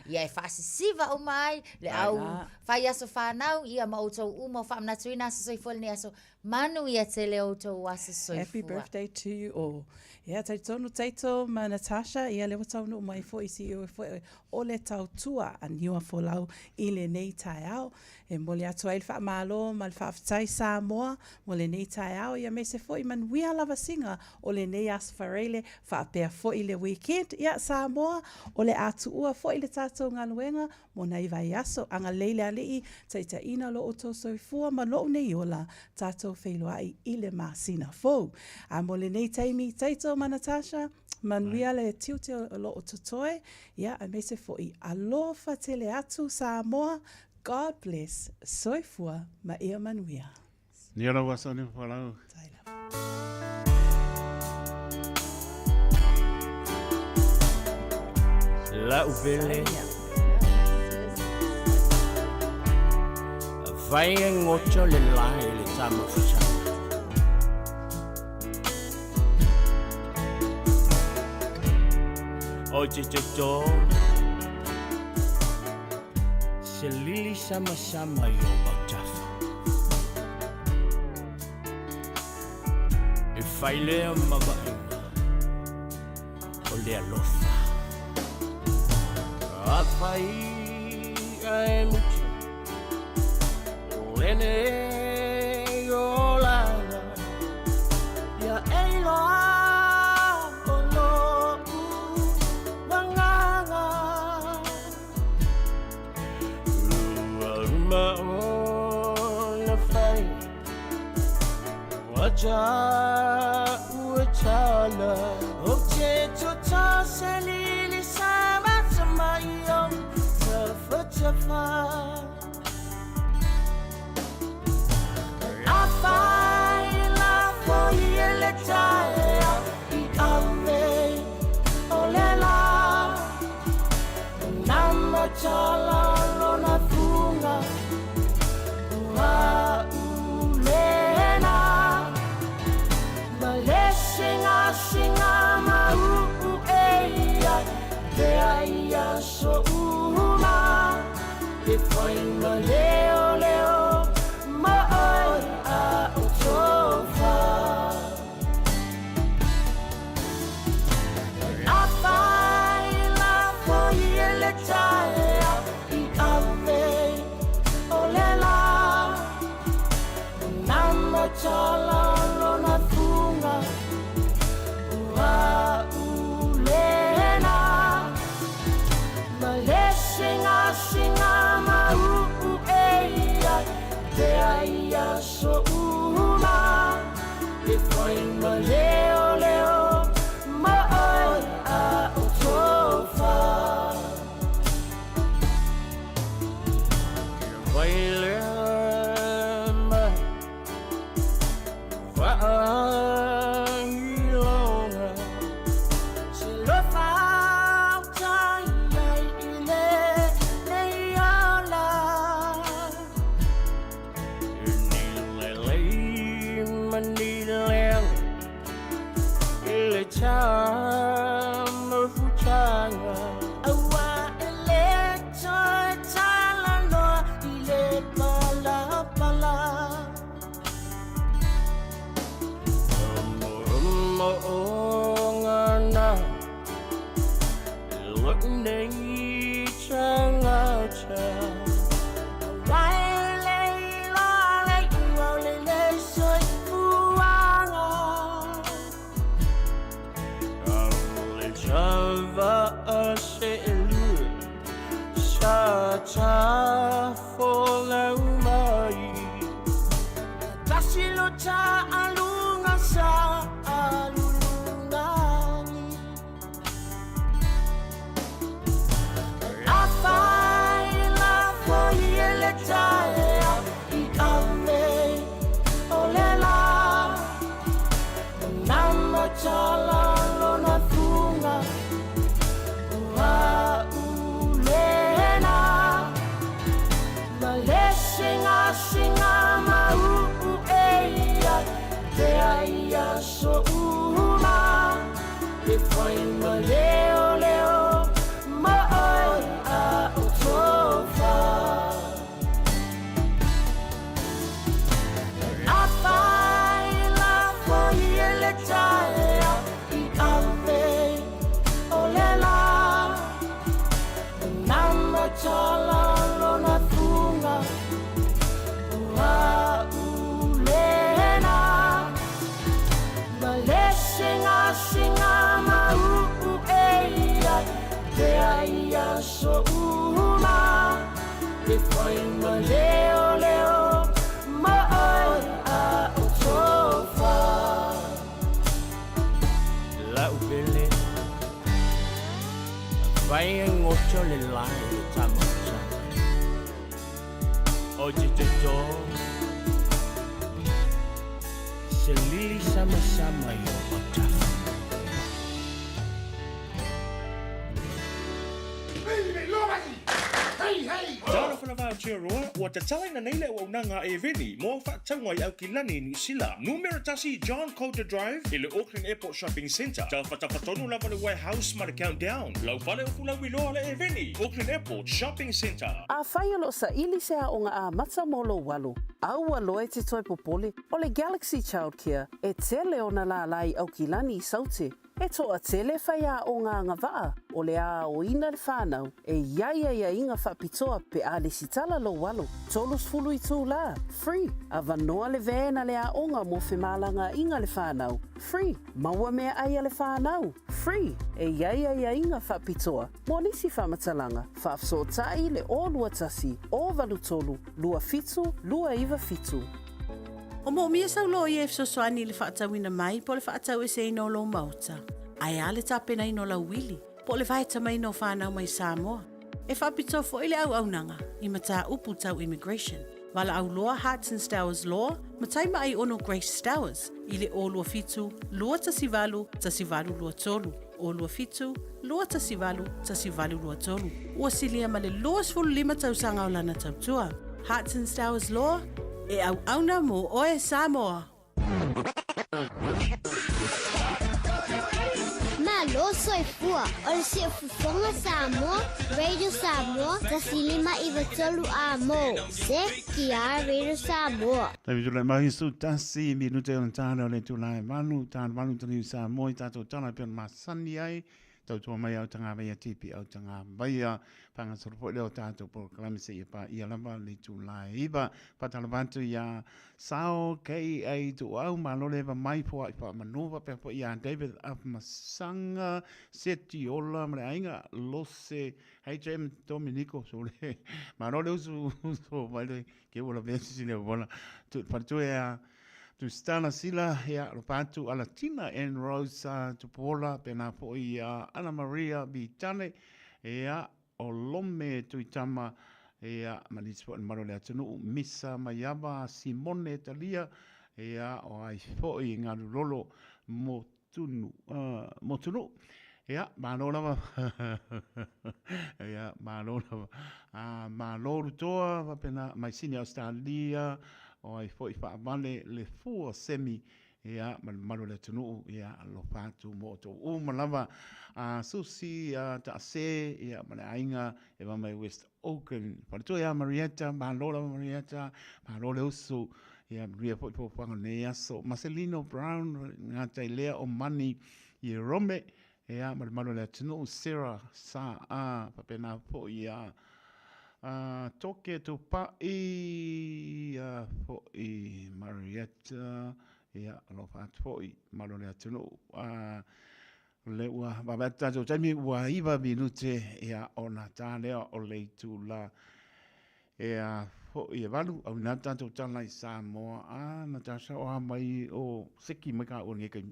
ia e fasisiva o mai le au fai aso whanau ia ma outou uma whamna tuina aso soifua ni aso manu ia tele outou aso soifua Happy birthday to you all. Ia tai tonu taito ma Natasha ia le watau no mai fo isi o le tau tua a niua fo lau I le nei tai au e mole atu ai wha malo ma le whaafitai Samoa mo le nei tai au ia me se fo I man wia lava singa o le nei asfarele whaapea fo I le weekend ia Samoa o le atu ua fo I le tatou ngaluenga mo nai vai aso anga leile alii taita ina lo o to soifua ma lo nei ola tatou whailoa I le masina fo a mo le nei taimi taito ma Natasha Manuia le tiu te o lo o totoe. Ia, a me se fo I alofa tele atu Samoa. God bless. Soifua ma ia manuia. Ni ara wasa ni whalau. La uvele vai ngocho le lai le tama fucha oje jojo se lili sama sama yo bautafa e fai le mabai o le alofa Afai ai mucho Lene olana Ya eila Olo Wanganga Uma ona fai Waja Uetala Oche Chota Selili Sama Samayo Safa I find love for you letaya I ave olela Nama chala lona funga Wa ulena Maleshinga shinga ma eya Deia so uma Depois no leo leo Maoi a utofa I find love for you letaya I ave olela Nama chala lona funga Wa ulena Maleshinga shinga ma eya Deia so uma Depois no leo leo Maoi a utofa Vai lema Vai longa Se lo fa Tai ile Leiola Manila Ile chama fuchanga Awa ile choy talano Ile pala pala Ngana Lukne changa cha Chava selu Chacha fola umai Tasilo cha alunga sa alungani I find love for you letaya I ave olela Nama chala lona funga Wa ulena Maleshinga shinga ma eya Deia so uma Depois no leo leo Maoi a utofa I find love for you letaya I ave olela Nama chala lona funga Wa ulena Maleshinga shinga ma eya Deia so uma Depois no leo leo Maoi a utofa La uvele Vai ngocho le lai le tamocha. Oje jojo. Selili sama-sama yo otafu. Tara whana wā tia roa, ua te talaina nei le ua unanga e veni, mō whaataunga i au ki lani New Zealand. Numeratasi John Coulter Drive, i le Auckland Airport Shopping Centre. Tau whatawhatonu lava le warehouse ma le countdown. Lau whale ufu lau iloa le e veni, Auckland Airport Shopping Centre. A whai alo sa ili se a onga a mata molo walu. Au aloe te toi popole, o le Galaxy Childcare, e tele ona la lai au ki lani I saute. E toa tele whai a o ngā ngawaa, o le a o ina le whānau, e ia inga whapitoa pe a le sitala lo walo. Tolus fulu I tū la, free. A vanoa le vēna le a onga mo whemalanga inga le whānau, free. Maua mea aia le whānau, free. E ia inga whapitoa, mo nisi whamatalanga, whafso tai le o lua tasi, o valu tolu, lua fitu, lua iwa fitu. O mo mia sau lo I e fsoswani le whaatawina mai po le whaatau e se ino lo mauta. Ai ale tapena ino la wili, po le vai tamai no whanau mai Samoa. E whapito fo ile au nanga, I mata upu tau immigration. Wala au loa Hearts and Stowers law, matai mai ono Grace Stowers, I le o lua fitu, lua tasivalu lua tolu. O lua fitu, lua tasivalu lua tolu. Ua silia ma le loas fulu 5 tausanga o lana tautua. Hearts and Stowers law, e au na mo oe Samoa. Malo soifua, o le si fufonga Samoa, Radio Samoa, tasilima iwa tolu a mo. Se ki a Radio Samoa. Tawi tula mahi su tasi minute on tāna o le tula e manu, tāna manu tani Samoa I tātou tāna pion masani ai, tau tua mai au tanga mai a tipi au tanga mai a panga soropo leo tātou por kalamisi I pa I alama le tula e iwa, patala bantu ia sao kei ai tu au malo lewa mai po I pa manova pe po ia David Amasanga, Seti Ola, mare ainga lose HM Dominico, so le malo leo su mai le ke ola vesi sile ola, tu patu ea tu stana sila ya rupatu alatina en Rosa Tupola pena po ia Ana Maria Bitane ya olome tu itama ya manispo maro le atunu misa mayaba Simone Talia ya o ai po I ngalolo motunu ya manona ya manona manoro toa pena mai sini Australia o ai foi fa vale le fu semi ia malo le tunu ia lo patu moto o malava susi ta se ia mana ainga e va mai West Auckland parto ia Marietta Marietta usu ia ria foi po panga so Marcelino Brown ngata lea o mani I Rome ia malo le tunu Sarah sa papena po ia toke tu pa fo I Marietta ia lo fat fo I malo le atunu le ua babata jo tami ua iva minute ia ona tale o le tula ia fo I valu au nata to tala I Samoa Natasha o mai o seki mai ka o nge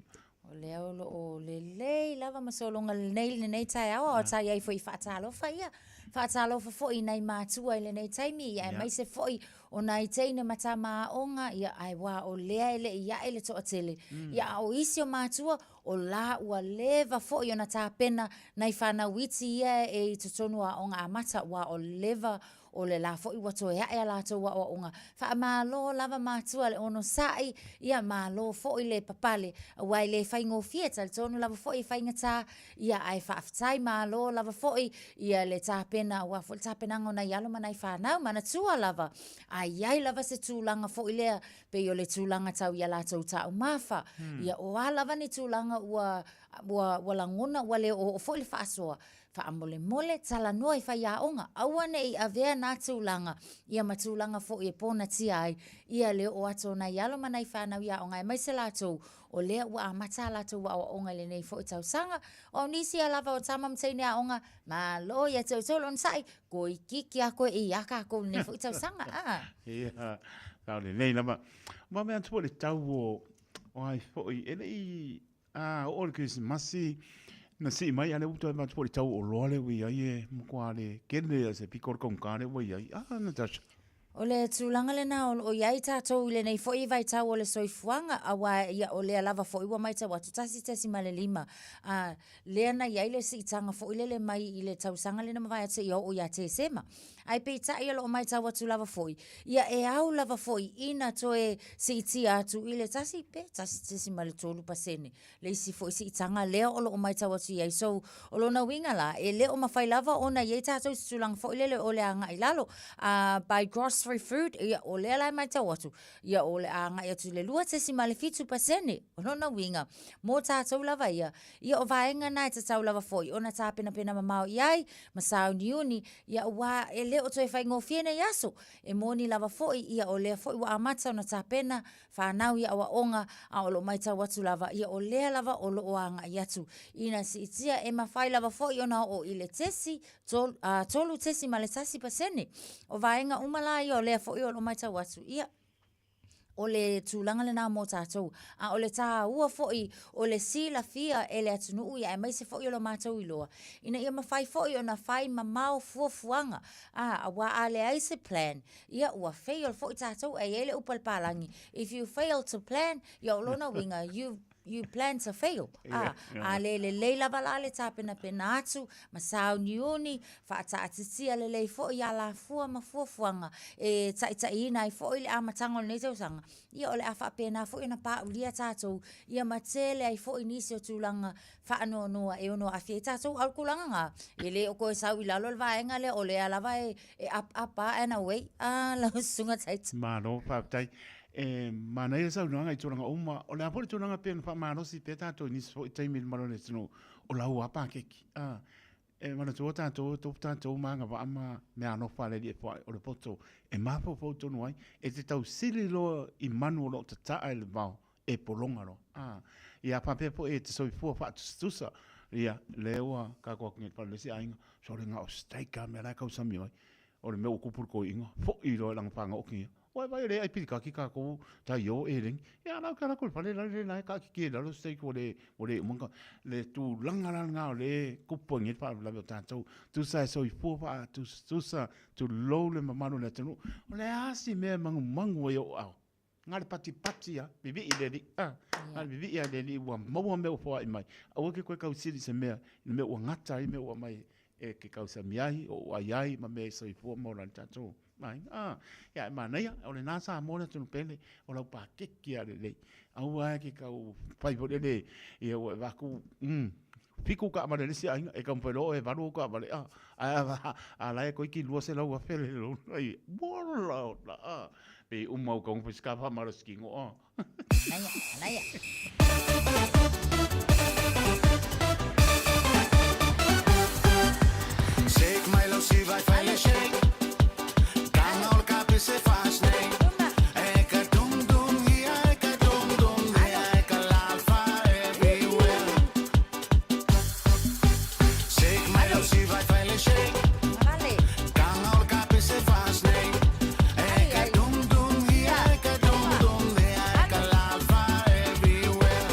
O leo o le lava masolonga nei tai awa o tai ai foi whaatalo whaia. Whaatalo foi nei mātua I le nei taimi ia mai se foi o nei teine mata maonga ia ai wā o lea ele ia ele to atele. Ia o isi o mātua o la ua leva foi o na tāpena nei whanawiti ia e tutonua o ngā mata wā o leva o le la foi wato ia e la to wa onga fa malo lava matua le ono sai ia malo foi le papale wai le faingo fieta le tonu lava foi faingata ia ai fa aftai malo lava foi ia le tapena wa fo tapena ngona yalo manai fa na mana tua lava ai lava se tulanga foi le pe yo le tulanga tau ia la to ta mafa ia o lava ni tulanga wa langona wale o foi fa so fa mole tala noi fa ia onga awane I avea na tulanga ia matulanga fo I pona tia ai ia le o ato na yalo manai fa na ia onga mai se lato o le wa matala to wa onga le nei fo tau sanga o nisi lava o tama mtene a onga ma lo ia to solon sai ko kiki a ko ia ka ko nei fo tau sanga ia ka le nei na ma me antu le tau o ai fo ele o le Christmas Na si mai ane uto ma po tau o loale wi ai e mo kwa le kene se pikor kon kare wi ai. Natasha. O le tūlanga le na o iai tātou le nei fo i vai tau o le soifuanga a wa ia o le alava fo i wa mai tau atu tasi tesi ma le 5. Lea na iai le si itanga fo i le mai i le tausanga le na mawai ate i o ia te sema. Ai pe ita ia lo o mai tau atu lava fo i. Ia e au lava fo i ina to e si iti atu i le tasi pe tasi tesi ma le tolu pasene. Le isi fo i si itanga lea o lo o mai tau atu iai. So o lo na winga la e le o mawhai lava o na iai tātou si tūlanga fo i le o le anga i lalo. By grocery food ia o le lai mai tau atu ia o le anga ia tu le lua tesi ma le fitu pasene o lona winga mo tātou lava ia o vaenga nai te tau lava foi ona tā pena pena mamau iai masau niuni ia wa e le o toi whai ngofiene yaso e moni lava foi ia o le foi wa amata ona tā pena whanau ia wa onga a o lo mai tau atu lava ia o le lava o lo anga ia tu ina si itia e mawhai lava foi ona o ile tesi tolu tesi ma le tasi pasene o vaenga umala ia o le fo i o mai tau atu ia o le tūlanga le nā mō tātou o le tā ua fo i o le sila fia e le atunu ia e mai se fo i o lo mātou i loa ina ia mawhai fo i o na whai mamau fuafuanga a wa a le aise plan ia ua fail fo i tātou e ele upalpalangi if you fail to plan ia o lona winga you plan to fail. Le lava la le tapena pena atu, masau niuni, whaata atitia le lei fo i ala fua ma fuafuanga, e taitaina i fo i le amatango nei tausanga. Ia ole a whapena fo i na pā ulia tātou, ia matele ai fo i nisi o tūlanga whaano noa e ono a fie tātou au kulanga ngā. E le o koe sau i lalo le vaenga le ole a lava e apa and away, lau sunga taita. Mano, whaptai. Mana ia sau nanga i tūranga uma, o le apori tūranga pēn whamarosi pē tātou i nisi fo i taimi marone tino o lau apa keki. Mana tō tātou, tō tātou manga wa ama me ano whare li e whai o le poto. E mapo po tonu ai, e te tau sili loa i manu o lo te taa le vau e polonga ro. Ia pape po e te soi fua whaatu stusa. Ia lewa ka kua kinget pala lesi ainga, so le ngā o steika me lai kau sami ai. O le meo kupur ko inga, fo i loa lang whanga o kinga. Wai vai le ai pika ki ka ko ta yo e ring ya na ka ko pale la le na ka ki la lo stay ko le umanga le tu langa nga le ku pongi pa la ta tu sai so i fu pa tu sa tu lo le mamano le tenu le asi me mangu yo au ngal pati ya bibi i le al bibi ya le wa mo me fo ai mai au ke ko ka usili se me o ngata i me o mai e ke ka sa miai o ai ma me so i fu mo la ta ya mana ya o le nasa mo na tunu pele o la pa keki ale le au ai ke ka pai po le e o va ku fiku ka ma le si ai e ka pelo e va ru ka vale a la e ko ki lu se la wa fele lo ai bola pe un mau con pesca fa ma lo skingo naya shake my love si vai fai shake se faz nem é que dum dum é que dum dum é que lava everywhere shake my love se vai shake can all cap se faz nem é que dum dum é que dum dum é que lava everywhere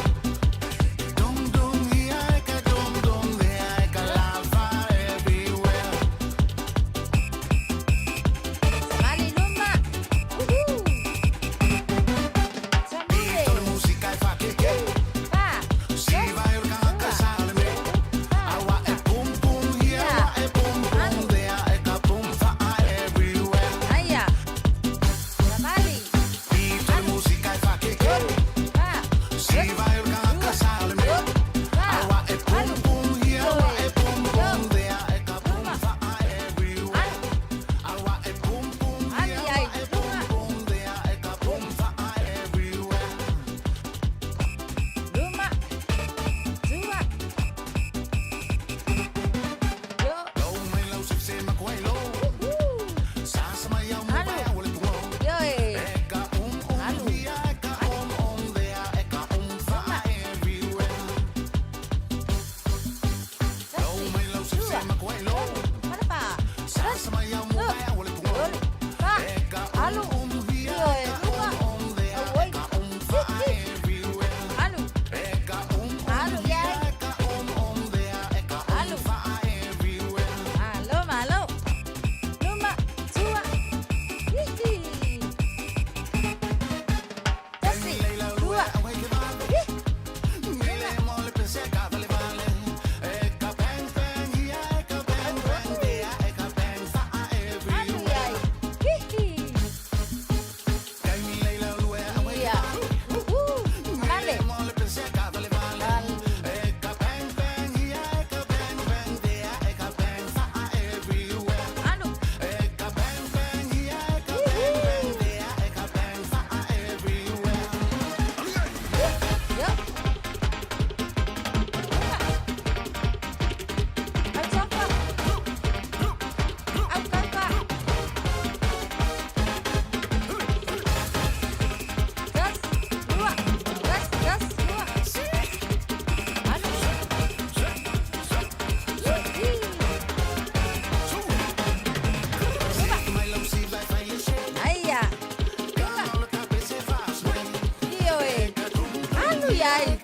ai.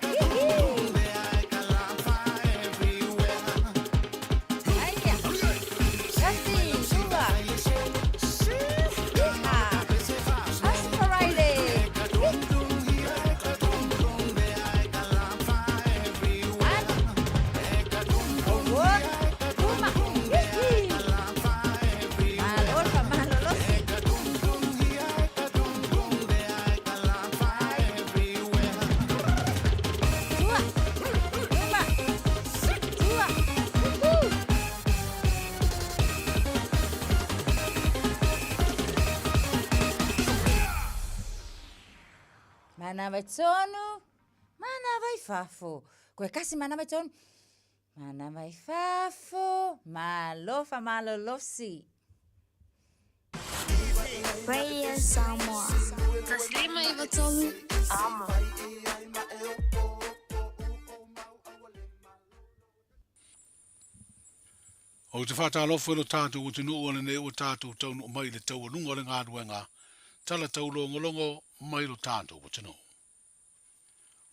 Mana vai tonu, mana vai fafo. Koe kasi mana vai tonu, mana vai fafo, malofa malolosi. Radio Samoa. Taslima iwa tolu. Amo. O te whātālofa ilo tātou o te nuu ana ne o tātou taunu mai le tau anunga o le ngā ruenga. Tala tau longo mai lo tātou o te nuu.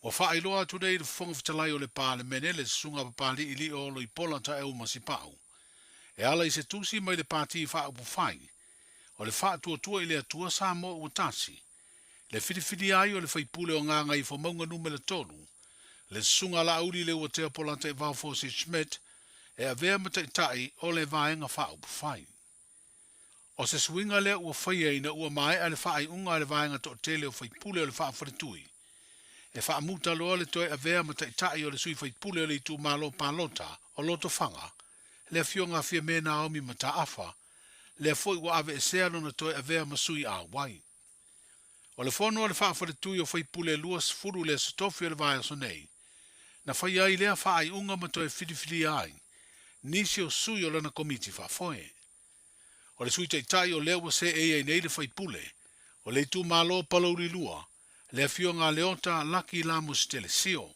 O whaailoa today le whonga whatalai o le pāle mene le sunga papali ili o lo i pola ta e o masipau. E ala i se tusi mai le pāti whaapu whai. O le whaatua tua i le atua sa mo o tasi. Le whiriwhiri ai o le whaipule o ngā ngai whamaunga numele tonu. Le sunga la auri le o te pola te vāfo si Schmidt e a vea mata i tai o le vaenga whaapu whai. O se swinga le ua whaia ina ua mai a le whaai unga le vaenga to tele o whaipule o le whaafwaritui. E whaamuta loa le toi a vea mata i tai o le sui whaipule o le tu malo palota o loto whanga. Le fionga fia mena aomi mata afa. Le foi wa ave e sea lona toi a vea masui a wai. O le fono o le whaafwaritui o whaipule luas furu le satofi o le vaia so nei. Na whai ai lea whaai unga matoi whiriwhiri ai. Nisi o sui o lana komiti whaafoe. O le sui tai o lewa se e nei le whaipule. O le tu malo palauri lua. Le fionga leota laki la mustele sio.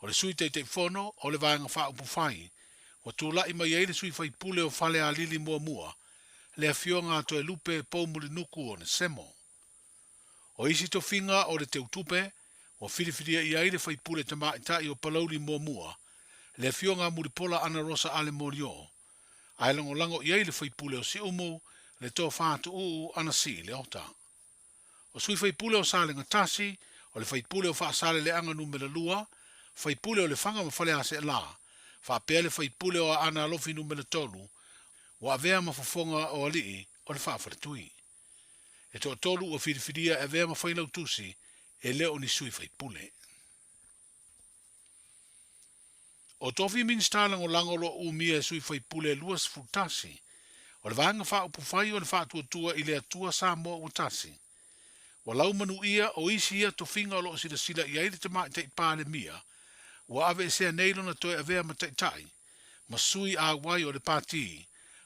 O le sui te fono o le vaenga whaupu whai. O tu lai mai e le sui whaipule o whale a lili mua mua. Le fionga to e lupe paumuri nuku o ne semo. O isi to finga o le te utupe. O whiriwhiria i aire whaipule te maitai o palauri mua mua. Le fionga muripola ana rosa ale morio. Ai lango i aile whaipule o si umu, le tō whātu uu ana si le ota. O sui whaipule o sāle ngatasi, o le whaipule o whaasale le anga numera lua, whaipule o le whanga ma whale ase la, whapea le whaipule o ana alofi numera tolu, wa avea ma whafonga o alii o le whaafwaratui. E tō tolu o whiriwhiria e vea ma whailau tusi, e leo ni sui whaipule. O tofi minstalang o langolo u mia sui whaipule luas futasi. O le vanga whaupu whai o le whaatua tua i le atua sa mo o tasi. Wa lau manu ia o isi ia to finga o lo sila sila i aile te mai te ipāle mia. Wa ave e sea neilo na toi avea ma te tai. Ma sui a wai o le pāti.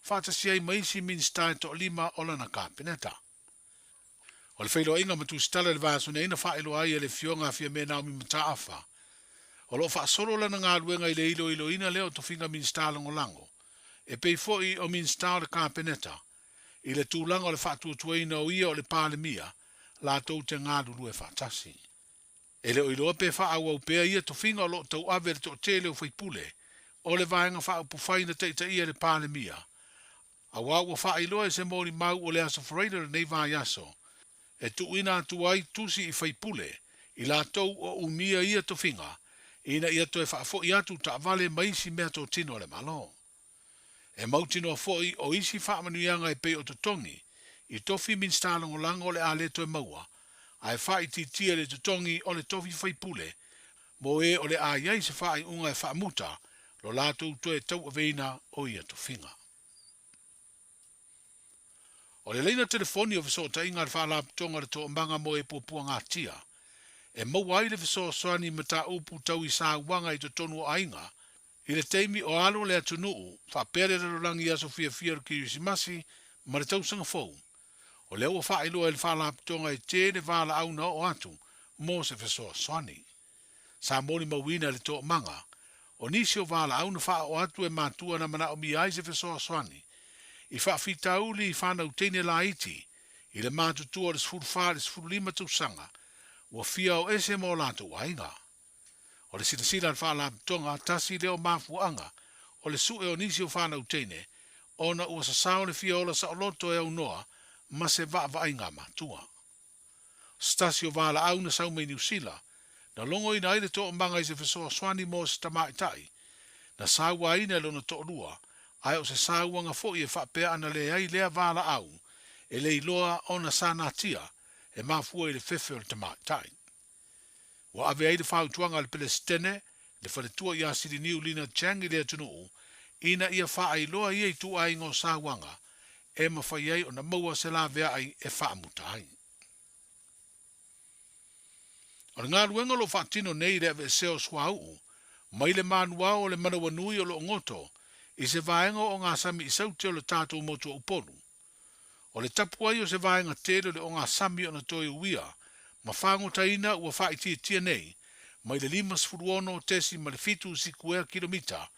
Whātasi ai maisi minstai to lima o lana kāpeneta. O le whailo inga matu stala le vāso neina whaelo ai e le fionga fia me naumi mata afa. O lo fa solo lana ngā ruenga i le ilo ina leo to finga minsta lango lango. E pei foi o minsta o le kāpeneta. I le tūlanga o le whātua tuaina o ia o le pāle mia. La tau te ngā ruru e whātasi. E leo ilo pe wha au au pea ia to finga o lo tau ave to tele o whaipule. O le vaenga wha upu whaina teita ia le pāle mia. A wau o wha iloa e se mori mau o le aso wharaina nei vai aso. E tu ina tu ai tusi i whaipule. I la tau o umia ia to finga. Ina ia toe whaafo i atu ta vale maisi mea tō tino le malo. E mautino a foi o isi whaamanuianga e pei o tutongi, i tofi min stālango lango le a le toe maua, ai whai titia le tutongi o le tofi whaipule, mo e o le a iai se whai unga e whaamuta, lo lātou toe tau aveina o ia to finga. O le leina telefoni o visota inga le whaalaputonga le tō mbanga mo e pupua ngā tia, e mawai le viso soani mata upu tau i sa wanga i to tonu o ainga, i le teimi o alo le atunuu, whapere rarolangi aso fia fia ki yusimasi, ma le tau sanga fau. O leo o whaeloa e le whaalaputonga i tēne wala auna o atu, mō se viso soani. Sa moni mawina le tō manga, o nisi o wala auna wha o atu e mātua na mana o mi ai se viso soani. I whaafitauli i whanau tēne la iti, i le mātutua le sfuru wha le sfuru lima tau sanga, wa fia o ese mo lato wainga. O le sila whaala tonga tasi leo mafuanga, o le su e o nisi o whanau teine, ona ua sa sao le fiola sa o loto e au noa, ma se va inga matua. Stasi o wala au na sau mei New Zealand, na longo ina aile to o manga i se fesoa swani mo se tamaitai, na saua ina lo na to lua, ai o se saua nga fo i e whapea ana le ai lea wala au, e le iloa o na sana tia, e mafua i le fefe o le tamaitai. Wa ave ai le whautuanga le Palestine, le whaletua i asiri niu lina changi lea tunuu, ina ia wha ai loa ia i tu ai ngō sāwanga, e mawhai ai o na maua se la vea ai e wha amutai. O le ngā luenga lo whaatino nei le ave seo swau, mai le manua o le manawa nui o lo ngoto, i se vaenga o ngā sami i sauti o le tātou motu upolu. O le tapuai o se vaenga tele le o ngā sami o na toi uia, ma whango taina ua whaiti tia nei, mai le 5 tesi ma le 7 kilomita,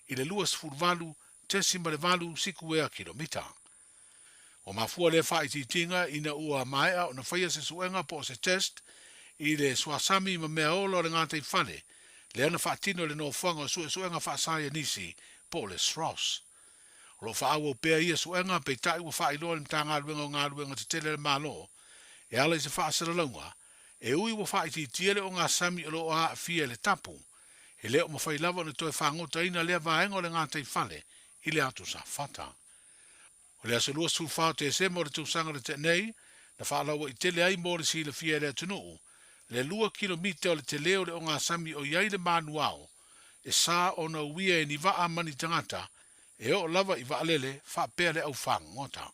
i le 2 tesi ma le 8 kilomita. O mafua le whaiti tinga ina ua maea o na whaia se suenga po se test, i le swasami ma mea olo le ngātai whale, le ana whaatino le no whanga suenga whaasaya nisi po le SROS. O lo whaawa pēa ia suenga pe tai ua whailoa le mta ngā luenga te tele le malo, e ala i se whaasara launga, e ui ua whaiti tiele o ngā sami o lo a fia le tapu, e leo mawhai lava na toi whangota ina lea vaenga o le ngātai whale, i le atu sa whata. O le asa lua sulwhao te se mo le tūsanga le te nei, na whaalaua i tele ai mo le si le fia le atunuu, le 2 kilomita o le te leo le o ngā sami o iai le manuao, e sā o na uia e ni waa mani tangata, e o lava i waalele whapea le au whangota.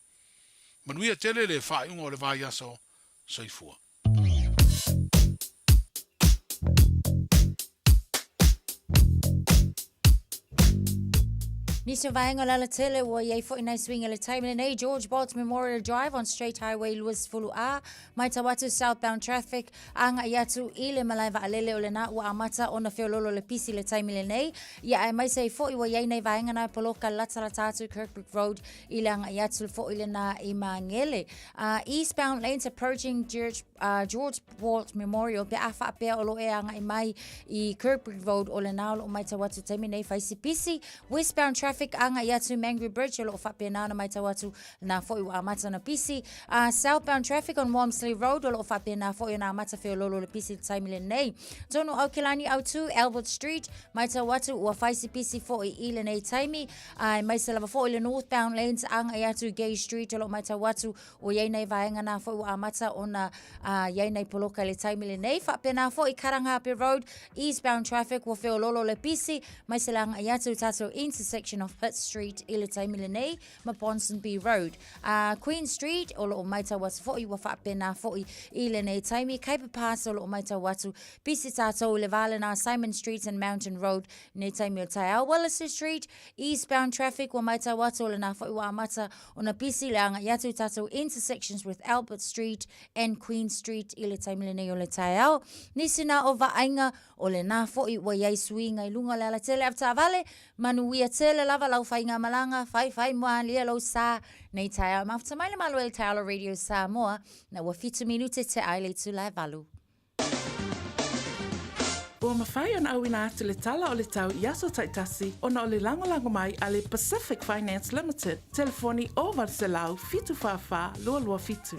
Manuia tele le whaiunga o le vai aso, soifua. Nisi vaenga lala tele ua iei fo inai swinga le taimile nei George Bolt Memorial Drive on Straight Highway Lewis Fulu A, mai tawatu southbound traffic, anga iatu i le malai vaalele o le na ua amata o na whiololo le pisi le taimile nei, ia ai mai sei fo iwa iei nei vaenga na poloka latara tatu Kirkbrooke Road i le anga iatu fo i le na i mangele. Eastbound lanes approaching George Bolt Memorial pe afa apea o lo e anga i mai i Kirkbrooke Road o le na o mai tawatu taimile nei faisi pisi, westbound traffic anga iatu Mangere Bridge lo whapea na mai tawatu na fo iwa amata na pisi. Southbound traffic on Walmsley Road lo whapea na fo iwa na amata feo lolo le pisi taimile nei. Tono au Kilani au 2 Albert Street mai tawatu ua faisi pisi fo i ile nei taimi. Mai se lava fo ile northbound lanes anga iatu Gay Street lo mai tawatu o iei nei vaenga na fo iwa amata o na iei nei poloka le taimile nei. Whapea na fo i Karangahape Road eastbound traffic ua feo lolo le pisi mai se langa iatu tato intersection of Pitt Street i le taimile nei ma Ponsonby Road. Queen Street o lo maita watu fo i wa whapena fo i le nei taimi. Kaipa Pass o lo maita watu pisi tato le vale na Simon Street and Mountain Road nei taimi o Taiao. Wallis Street eastbound traffic wa maita watu o le na fo i wa amata o na pisi le anga yatu tato intersections with Albert Street and Queen Street i le taimile nei o le Taiao. Nisina o vaenga o le na fo i wa iei suinga i lunga le ala tele afta vale manuia tele lava lau whainga malanga, whai mua lia lau sa nei taia. Mafta mai le malo e Taala Radio Samoa, na ua fitu minute te aile tu lai valu. Ua mawhai ana au ina atu le tala o le tau Yaso Taitasi, ona o le langolango mai a le Pacific Finance Limited. Telefoni o Varselau, fitu whawha, lua fitu.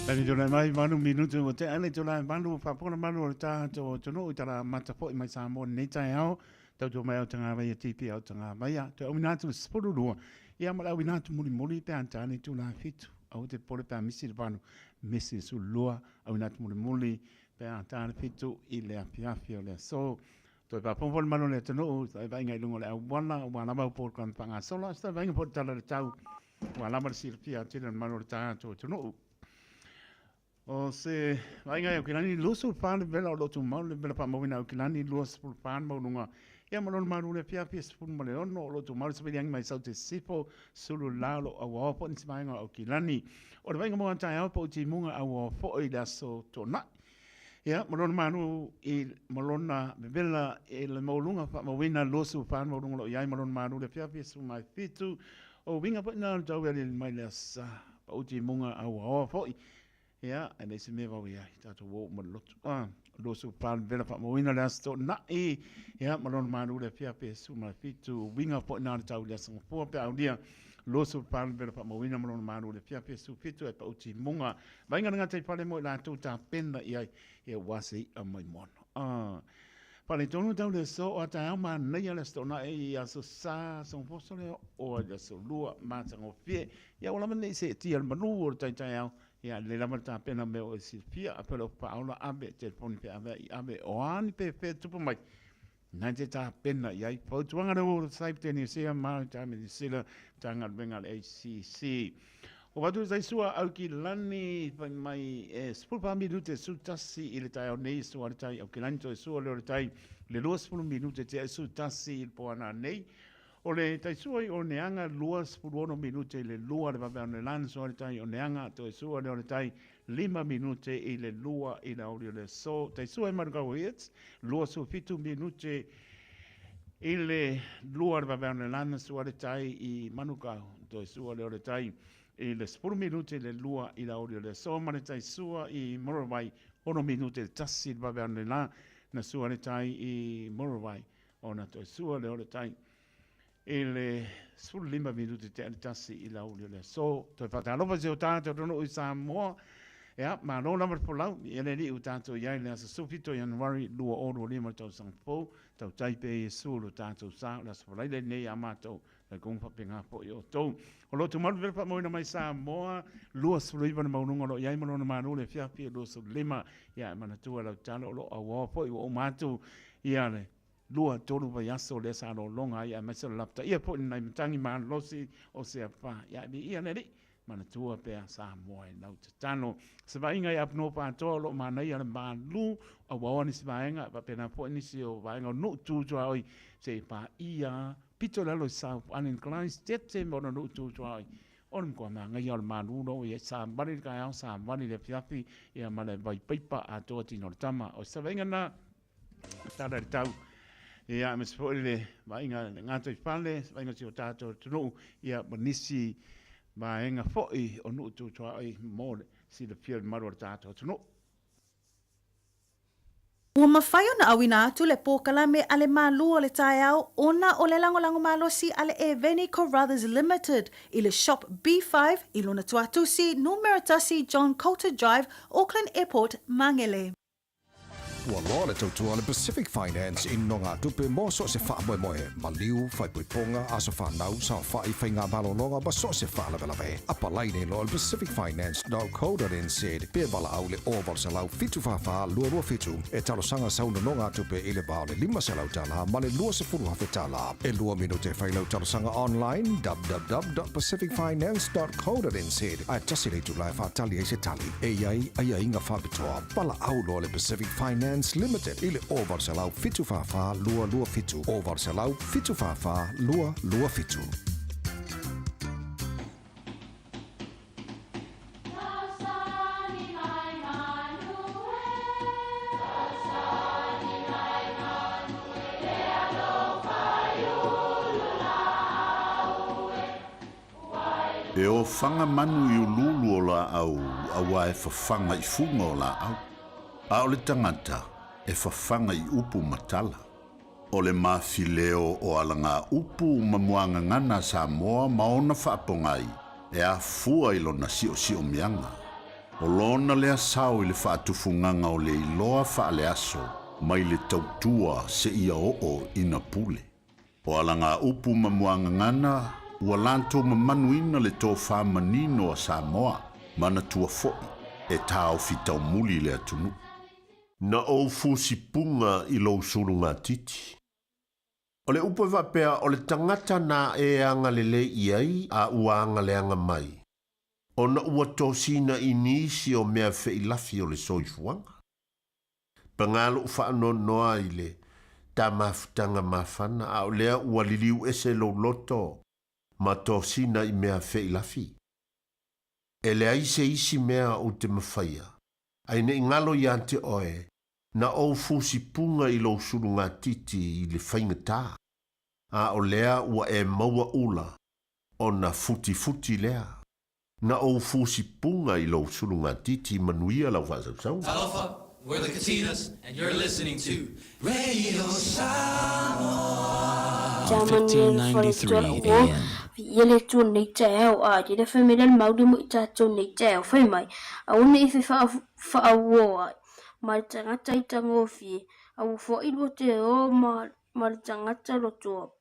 Tani tōna mai manu minutu o te ane tōna manu whapona manu o le tātou tono i tara matapo i mai Samoa nei tai ao. Tau tō mai au tanga vai a tipi au tanga vai a. Tō au minatu sporo rua. Ia mara au minatu muri pe antane tōna fitu. Au te pole pe a misi le panu. Misi su lua. Au minatu muri pe antane fitu i le apiafi o le so. Tō i papompo le manu le tono. Tō i vai ngai lungo le au wana. Wana mau por kan panga sola. Tō i vai ngai por tala le tau. Wana mara sirpia tira le manu le tātou tono. O se vai ngai o kilani lusu pan vela o lotu mau le vela pa mau ina o kilani lusu pan mau nunga ia malon maru le pia pia spun male ono o lotu mau se biang mai saute sipo sulu lalo au o po nsi mai o kilani o le vai ngai mo anta au po ti munga au o po i la so tona Ia, malona manu I malona bebela e le maulunga fa mawina losu fa maulunga lo iai malona manu le pia su mai fitu o winga pa na tau ele mai le sa pa uti munga au foi. Ia, ene se me vau iai tatu wo malotu. Losu fa bebela fa mawina le sto na ia malona manu le pia su mai fitu winga pa na tau le sang po pe au dia. Loso pan bela pa mawina malona manu le pia su fitu e pa uti munga vainga nga te pale mo la tu ta pena ia e wasi a mai mono pale tonu tau le so o ta ma nei le sto na e ia so sa son poso le o le so lua ma tango fie ia ola mane se ti al manu o tai tai au ia le la ta pena me o si fia a pelo pa ola abe telefon pe abe o ani pe tu mai Nai te tā pena iai, pau tuanga na ora saip tēne sea maa tāme ni sila tanga wenga ACC. O watu tai sua au ki lani mai spulpa minute su tasi i le tai au nei sua le tai au ki lani toi sua le tai le lua spulu minute te su tasi i po ana nei. O le tai sua i o neanga lua spulu ono minute le lua le vavea ne lan sua le tai o neanga toi sua le tai 5 minute i le lua i na audio le so. Tai sua i marukau hits, lua su 7 minute i le lua le vavea ne lan sua le tai i manukau toi sua le tai i le 10 minute le lua i la audio le so ma le tai sua i Morawai 1 minute tasi va bene la na sua le tai i Morawai ona to sua le tai i le 5 minute te tasi i la audio le so to fa ta lo fa se ta to no sa mo ya ma no number for lau i le u tanto ia le sa sufito January lua o lima to sang po to tai pe su lo tanto sa la so le ne amato le kong fa penga po yo to o lo tu mal ver pa mo na mai sa mo lua su iva na mo no lo ia mo na manu le fia fia lo su lima ya mana tu la tano lo a po o matu ia le lua tolu va yaso le sa lo longa ia ma se lapta ia po na tangi man lo si o se fa ya bi ia ne mana tua pe sa mo e nau tano se va inga ia no pa to lo mana ia le malu a wa ni se va inga pa pena po ni si o va inga no tu jo ai se pa ia pito la lo sa an inclined state mo no tu jo ai on ko ma nga ia le malu no ia sa bani ka ia sa bani le fiafi ia mana vai pipa a to ti no tama o se va inga na tara tau ia me se po le va inga nga to pale va inga si o tato tu ia bonisi ma enga foi o nu tu tua ai mo si le pia maro tato tu no Ua mawhai ona awina atu le pōkala me ale malu o le tai au ona o le lango malosi ale e Veni Carruthers Limited i le shop B5 i lona tuatusi Numeratasi John Coulter Drive, Auckland Airport, Mangele. Ua loa le tautua le Pacific Finance in no ngā tupe mo so se wha moe moe. Ma liu, whai pui ponga, aso whanau, sa whai whai ngā malolonga, ba so se wha lawe. Apa laine lo le pacificfinance.co.nz. Pea wala au le oval se lau fitu whawha, lua fitu. E talo sanga sauna no ngā tupe i le bao le 5 se lau tala, ma le lua se furu hawhi tala. E lua minute whai lau talo sanga online, www.pacificfinance.co.nz. Ai tasi le tu lai whatali e se tali. E ai inga whabitoa. Pala au lo le Pacific Finance Limited ile ovar salau fitu fafa lua fitu ovar salau fitu fafa lua fitu E o fanga manu i ululu o la au awa e fafanga i funga o la au a o le tangata e whawhanga i upu matala. O le mawhileo o alanga upu mamuanga ngana sa moa maona whaapongai e a fua i lona sio mianga. O lona lea sao i le whaatufunganga o le iloa whaale aso mai le tautua se ia o ina pule. O alanga upu mamuanga ngana ua lanto mamanuina le tō whamanino a Samoa mana tua foi e tāo fitau muli le atunu. Na o fusipunga i lo surunga titi. O le upo vapea o le tangata na e anga lele iai a uanga le anga mai. O na ua tosina inisi o mea fe ilafi o le soifuanga. Pangalo ufano noa i le ta mafutanga mafana a o lea ua liliu ese lo loto ma tosina i mea fe ilafi. E le aise isi mea o te mawhaia. Aine ingalo iante oe Na o fusi punga I lo surunga titi I le whaingatā. A o lea ua e maua ula. O na futi lea. Na o fusi punga I lo surunga titi manuia lau whasausau. Alofa, we're the Katinas, and you're listening to Radio Samoa. 1593 AM. Yele tu nei tau a di le family maudi mo ita tu nei tau fai mai. A una I fa awo ma tangata I tangofi. A u fo I te o ma tangata roto.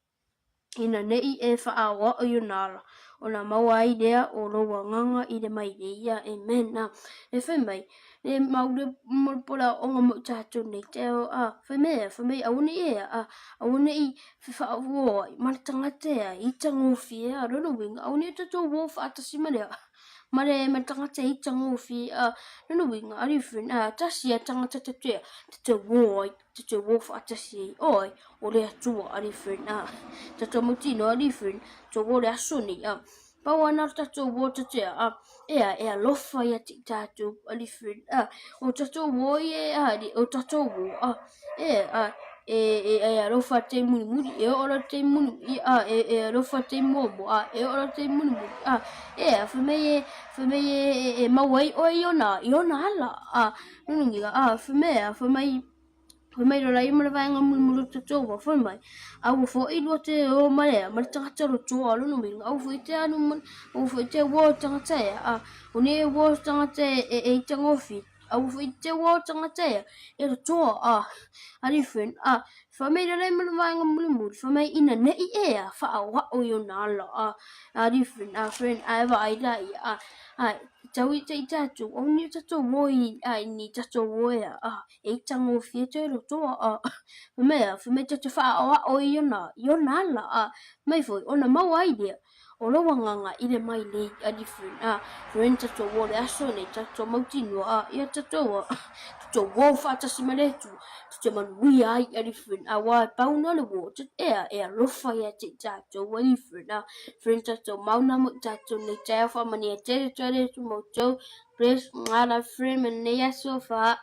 Ina nei e fa awa o yunala. Ona maua I dea o lo wanganga I de mai ia amen na. E fai mai. Le maudi mo pola onga mo ita tu nei tau a fai mai a una e a una I fa awo ma tangata I tangofi a rono winga. A una I tato wo fa atasima lea. Mare matangata I tangofi a rono winga. A rifin a tasi a tangata tatua. Tato wo fa atasi. Oi. O le atua a rifin a. Tato mutino a rifin. To wo le asuni a. Paua na tato wo tatua a. Ea lofa ia ti tato a rifin a. O tato wo e a. O tato wo a. E lofa te muni. E ora te muni. E lofa te momo a. E ora te muni a. Fumei e mawai o iona ala a. Nunungiga a. Fumei rola I maravanga mulu tatoa fumai. Au fo I te o marea. Maritangata rotoa nunungiga. Au fo I te anu. Au fo I te wo tangata a. Une wo tangata e tangofi. Au fo I te wo tangata e rotoa a. Arifin a. Fumei rola I maravanga mulu. Fumei ina nei ea. Fa awa o iona ala a. Arifin a. Friend a eva aidai a. Tau I te tatu, o ni tato woi ai ni tato woia e tango fie te rotoa mea tato wha o iona ala mai foi ona mau idea o loa nganga I le mai le a different friend tato wo le aso ne tato mautino ia tato wo whatasi maletu tato manui ai a different wa pauna le wo ea lofa ia te tato wa different friend tato mauna mo tato ne tau wha mani a tere tu moto Chris ngana friend me ya sofa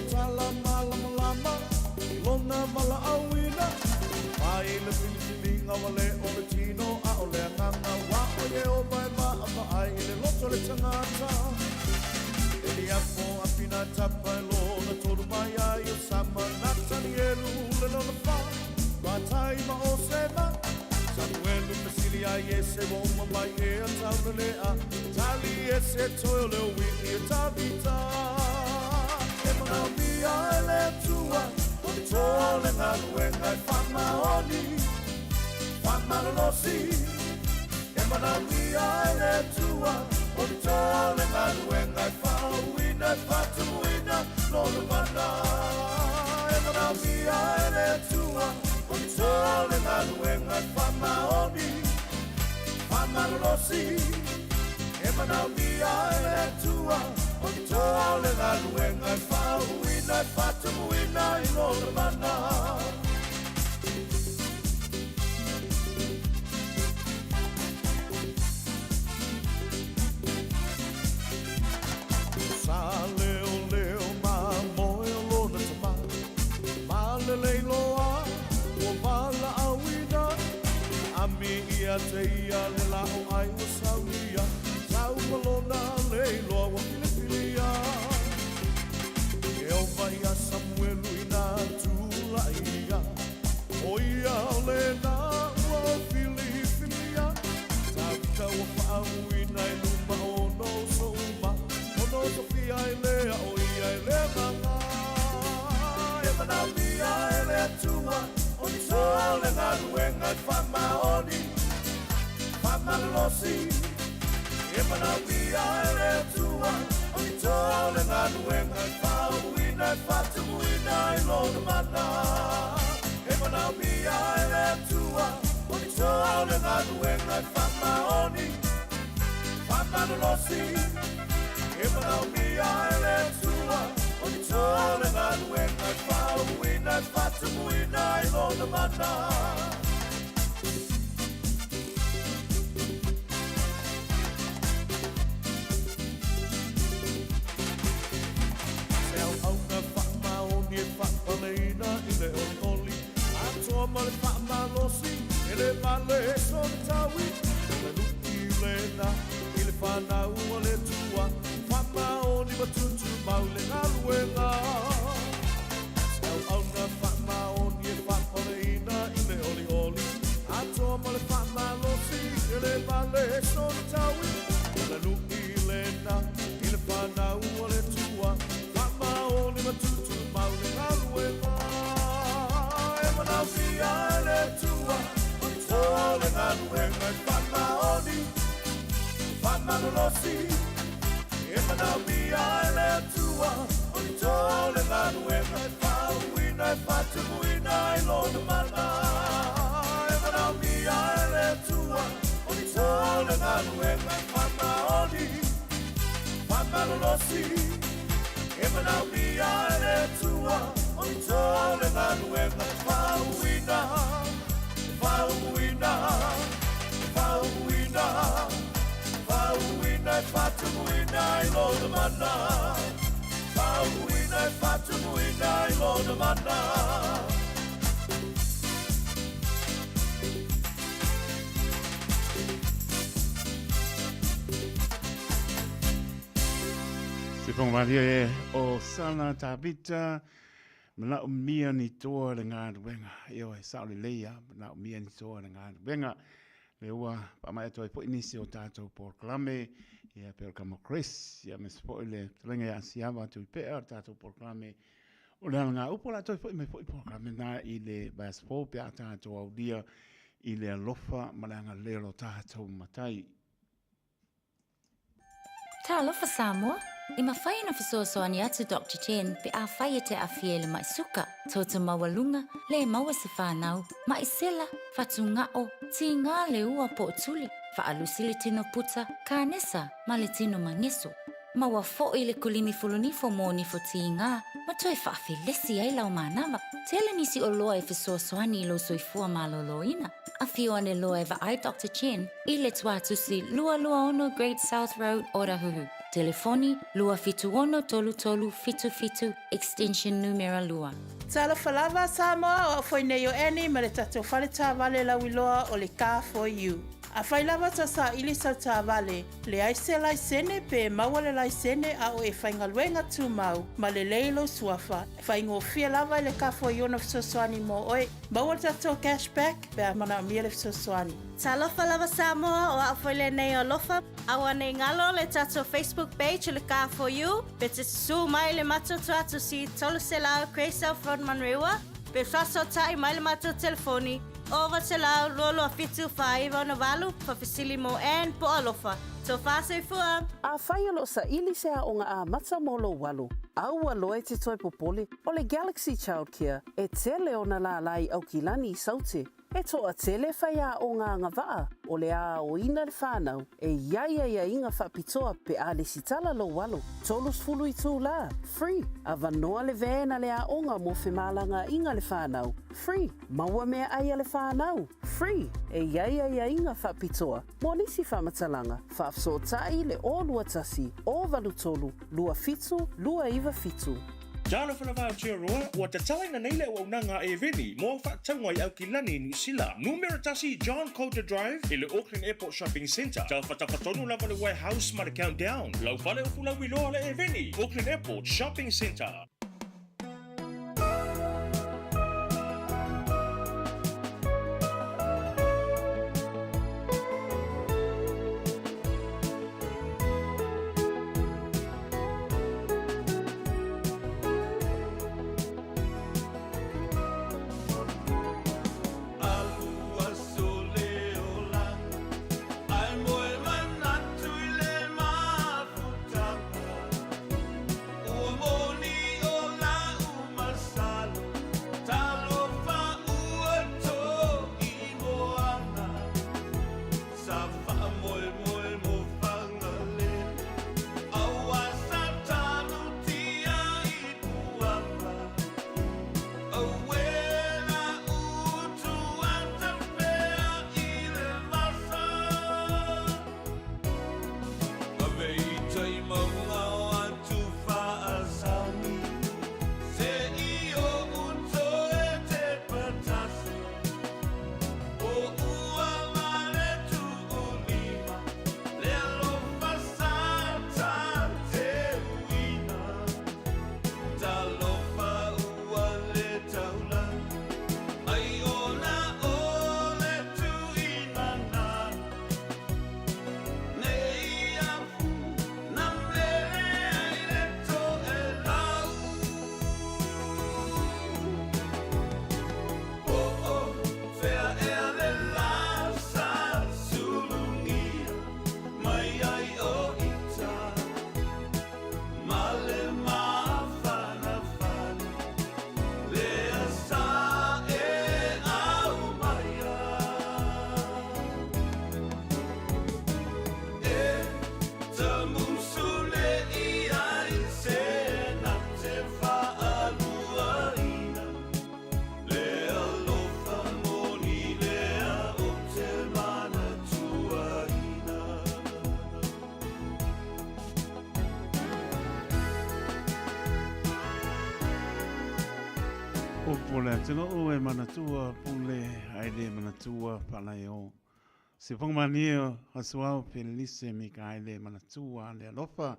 Tala malama lona mala awina ai le fili ngawale o le tino a o le nganga wa o ye o mai ma ai le loto le tangata e apo apina tapa lo na toru mai ai o sama natani elu le no fa ba tai ma o sema samuelu pesili ai ese wo mai e tau le a tali ese toile wi e tabita Now me I let you up, controlling that when I find my only, find my lossy. And now me I let you up, controlling that when I found winner, fight to winner, no matter. And now me I let you up, controlling that when I find my only, find my lossy. And now me I let you up. Controlling that when I found winner, fight to winner in all the manner. Sa leo ma moe lona tama, ma lele loa, o vala a winner. Ami ia te ia le lao ai o sauia, sau malona le loa wa Vai a Samuel ina tula ia Oia lena wa Filipia Tata wa fa'awina iluma ono souma Ono sofia ilea oia ilea nga Ema na mia ele tua Oni sole na nuenga fama oni Fama losi Ema na mia ele tua Oni sole na nuenga fama I fought to win, I know the mana. If I be I let you up, but it's all in that when I found my only. Found my lossy. e manau mia e le tua, o ni tole ngā luenga, whau uina, whatamuina i lona mana. Whakpaleina i le oli oli Atoa ma le whaamalosi E le male so le tawi E le luki le na I le whanau a le tua Whamaoni matutu mau le ngaluenga Sau au na whamaoni e whakpaleina I le oli oli Atoa ma le whaamalosi E le male so le tawi E le luki le na I le whanau a le tua Whamaoni matutu mau le ngaluenga E manau fia e le tua O ni tole ngaluenga I whamaoni Whamalolosi E manau fia e le tua O ni tole ngaluenga I whauina I whatumuina I lona mana E manau fia e le tua O ni tole ngaluenga I whamaoni Whamalolosi E manau mia e le tua, o ni tole ngā luenga, whauina, whauina, whauina, whauina, whatumuina I lona mana, whauina, whatumuina I lona mana. Se kong maria e o sana tabita mana o mia ni toa le ngā ruenga e o e saole leia mana o mia ni toa le ngā ruenga le ua pa mai atoa i po inisi o tātou porklame ia peo kamo Chris ia me spo le tlenga ia siava tu i pea tātou porklame o le ngā upo la toi po i me po i porklame na i le baspo pea tātou au dia i le alofa malanga lelo tātou matai. Ta alofa Samoa. I mawhai na whasoasoani atu Dr. Chen pe a whai te a fiele mai suka. Tōta mawalunga, le maua se whanau, mai sela, whatu ngao, ti ngā le ua po tuli, whaalusi le tino puta, ka nesa, ma le tino mangeso. Maua fo i le kulini fulunifo mō nifo ti ngā, ma toi whaafi lesi ai lau mānawa. Tele nisi o loa e whasoasoani I lo soifua maloloina. A whio ane loa e wa ai Dr. Chen, I le tuatusi lua ono Great South Road, Orahuhu. Telefoni lua fitu ono tolu tolu fitu fitu extension numero lua. Tala falava Samoa o foi nei o eni ma le tatou whale tā wale lauiloa o le Car for You. A whai lava ta sa ili sa tā wale, le aise lai sene pe maua le lai sene a o e whaingaluenga tū mau, ma le leilo suafa. Whaingo fia lava le Car for You na fisosoani mo oe, maua le tatou cashback pe a mana mia le fisosoani. Talofa lava Samoa o awhaile nei o lofa. Awa nei ngalo le tatou Facebook page le Car for You. Pe te su mai le mato tuatu si tolu se lao Craysel Front Manrewa. Pe faso tai mai le mato telefoni. Ova se lao lolo a fitu whaiva no walu pa fisili mo en po alofa. So fasa I fua. A whaialo sa ili se a onga a mata molo walu. Aua loe te toi popole o le Galaxy Childcare e tele o na la lai au kilani I saute. E toa tele whaia o ngā ngawaa o le a o ina le whanau e iaia inga whapitoa pe a le sitala lo walo. Tolus fulu I tū la, free. A vanoa le vēna le a onga mo whemalanga inga le whanau, free. Maua mea aia le whanau, free. E iaia inga whapitoa. Mo nisi whamatalanga, whafsotai le o lua tasi, o valu tolu, lua fitu, lua iwa fitu. Jalo whanawha tia roa, ua te talaina nei le ua unanga e veni, mo whaktaunga I au ki lani New Sila. Numero tasi John Coulter Drive, I le Auckland Airport Shopping Centre. Tau whatawhatonu lava le warehouse ma le countdown. Lau whale o fula wiloa le e veni, Auckland Airport Shopping Centre. Money Pole tino ue manatua pule aile manatua paleo. Se pongmanio hasuao pelise mika aile manatua le alofa.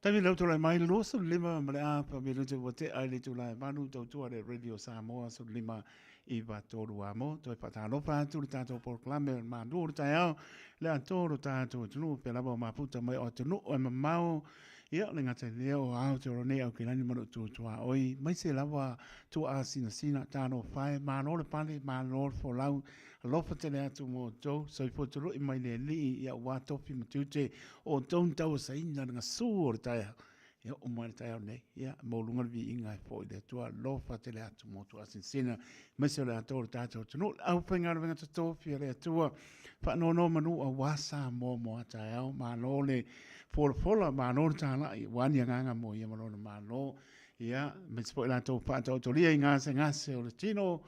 Tavi lautu lai mai loso lima male apa milutu wate aile tu lai manu tautua le Radio Samoa so lima iwa toru amo. Toi patalofa atu le tato porklame manu urtayao le antoro tato tunu pelabo maputa mai o tunu o mamao. Ia le ngata leo au te rone au ke lani manu tua oi mai se lava tu a sina tano fai mano le pale mano fo lau lofa te le atu mo to so i potoro i mai le li ia wa topi matute o ton tau sa ina nga sur tai ia o mai tai nei ia mo lunga vi inga fo le tua lofa te le atu mo tu a sina mai se le atu tato no au penga venga to fi le tua fa no manu a wasa mo tai au mano le fola mano tana i wani nganga mo ia mano mano ia me spo la to pa to lia ngase o le tino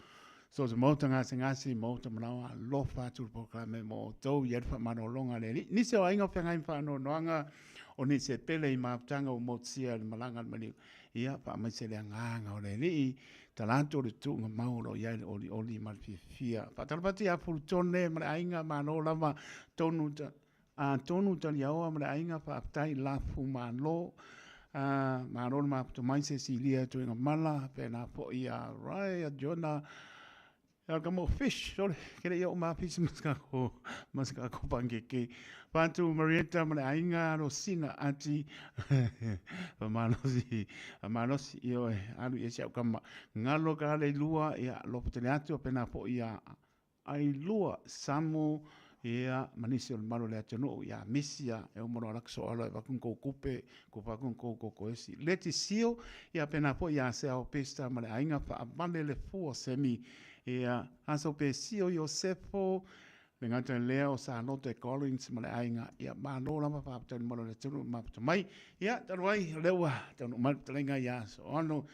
so se mo ngase mo to mano lo fa tu programa mo to ia fa mano longa le ni se ainga fa ngai fa no noanga o ni se pele i maptanga o mo sia le malanga mani ia fa me se le nganga o le ni talanto le tu nga mauro ia oli mal fia pa talpati a fultone ma ainga mano lava tonu a tonu tali aua mara ainga pa aptai la fumalo ma ron ma to mai se silia to inga mala pe na po ia rai a jona ya como fish so kere yo ma fish maska ko pangeke pantu marieta mara ainga ro sina ati manos io alu ia sia kama ngalo ka le lua ia lo poteniato pe na po ia ai lua samo ia manisi o malo le atano ia misia e o mono lakso ala va kun ko kupe ko va kun ko esi leti sio ia pena po ia se o pesta male ainga pa male le fu semi ia aso pe sio Josefo le ngata leo sa note Collins male ainga ia mano la pa tan malo le tunu ma mai ia tanwai lewa tanu mal tlenga ia so ono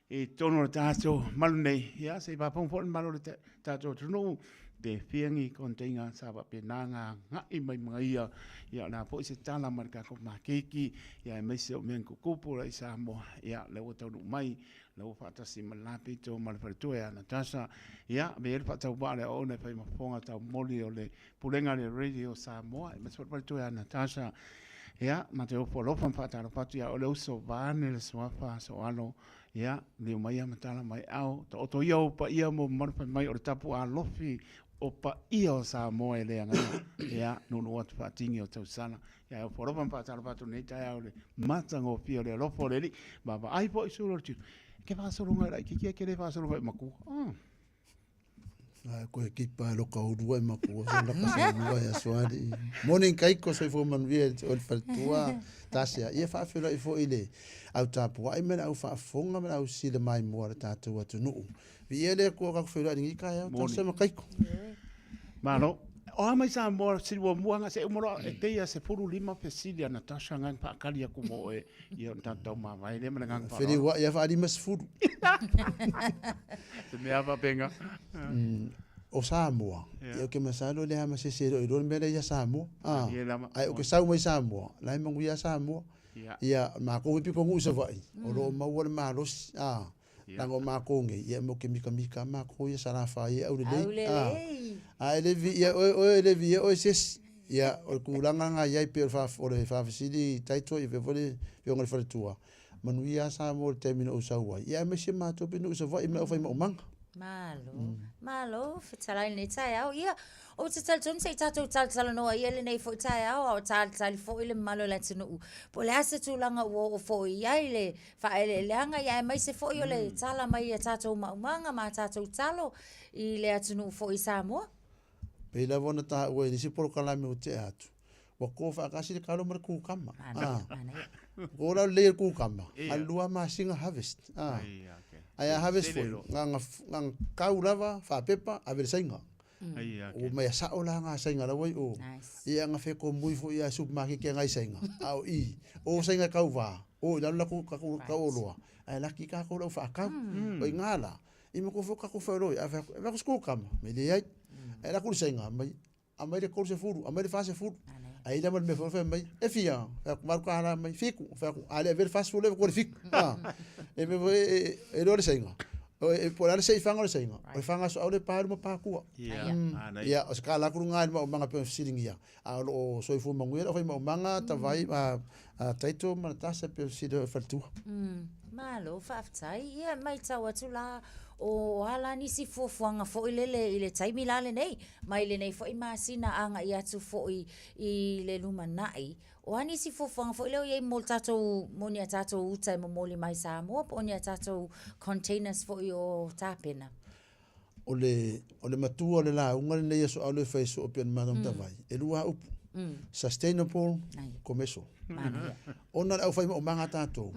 e tono tato malne ia se va pon malo le tato tunu de fiangi kontenga saba penanga nga i mai ia ia na po se tala marka ko makeki ia mai se o men ko kupu i Samoa ia le o tau mai le o fata si malapi to malferto ia Natasha ia be el fata ba le o ne fai mafonga tau moli o le pulenga le Radio Samoa me so malferto ia Natasha ia mateo polo fan fata lo fatu ia o le uso vane le swafa so alo ia le mai matala mai au to yo pa ia mo marfa mai o tapu a lofi o pa ia o Samoa le anga ia no wat fatingi o tau sana ia o polo fan fata lo fatu nei tai au le matango pio le lofo le baba ai po isu lo ke va solo ngai ki le va solo vai maku ko ekipa lo ka udua maku so la ka so ya swadi morning kai ko so fo man vie o fatua tasia ia fa fela fo ile au tapu ai mena au fa fonga mena au sile mai mo ta tu atu nu vie le ko ka fela ni ka ya to se ma kai ko malo o mai sa mo si wo muanga se mo e te ia se furu lima pesilia Natasha ngang pa kalia ku mo e ia tanta ma vai le mena ngang pa feli wa ia fa di mas furu se me ava penga o Samoa ia ke masalo le ama se i ron mele ia Samoa ai o ke sau mai Samoa lai mangu ia Samoa ia ma ko pi ko ngusa vai o lo ma wol ma los lango ma ko nge ia mo ke mika ma ko ia sara fa ia o le ai le vi ia o le vi o ses ia o kulanga nga ia pe fa o le fa sidi taito i ve vole yo ngol fa tua manu ia Samoa termino o sawa ia me se ma to pe no sa vai me o fa mo manga malo fitsalai nei tai au ia o te tal tun sei tatou tal no ia le nei fo tai au o tal fo ile malo la tunu po le ase tu langa o fo ia ile fa ile langa ia mai se fo yo le tala mai tatou manga ma tatou talo i le atunu fo i Samoa pe la vona ta o ni se por kala me o te atu wa ko fa ka si kalo mar ku kama ko la le ku kama alua ma singa harvest ai harvest foi ngang kaulava fa pepa a ver sainga o me sa ola nga sainga la wai o ia nga fe ko mui fo ia supermarket ke ngai sainga au i o sainga kauva o la ku ka oloa ai la ki ka ko lo fa ka o ngala i me ko fo ka ko fa ro a fa ko sko kam me le ai la ku sainga mai a mai de ko se furu a mai de fa se furu ai la me fo fa mai e fia fa mar ko ala mai fiku fa ale ver fa fulu ko fik e me e lo sainga O e po ala sei fanga le sei nga. O fanga so ale pa mo pa ku. Ya o ska la ku nga mo manga pe siling ya. A lo so fu mangu o mo manga ta vai a taito ma ta se pe si de faltu. Malo faftai ia mai tawa tula o hala ni si fuafuanga fo i le taimi lale nei mai le nei fo i masina anga i atu fo i le lumanai o ani si fuafuanga fo i leo iei mol tatou moni a tatou utai mo moli mai Samoa po ni a tatou containers fo i o tapena o le matua o le la unga le nei so au le faiso o pian madam tavai e lua upu sustainable commercial ona au fai mo manga tatou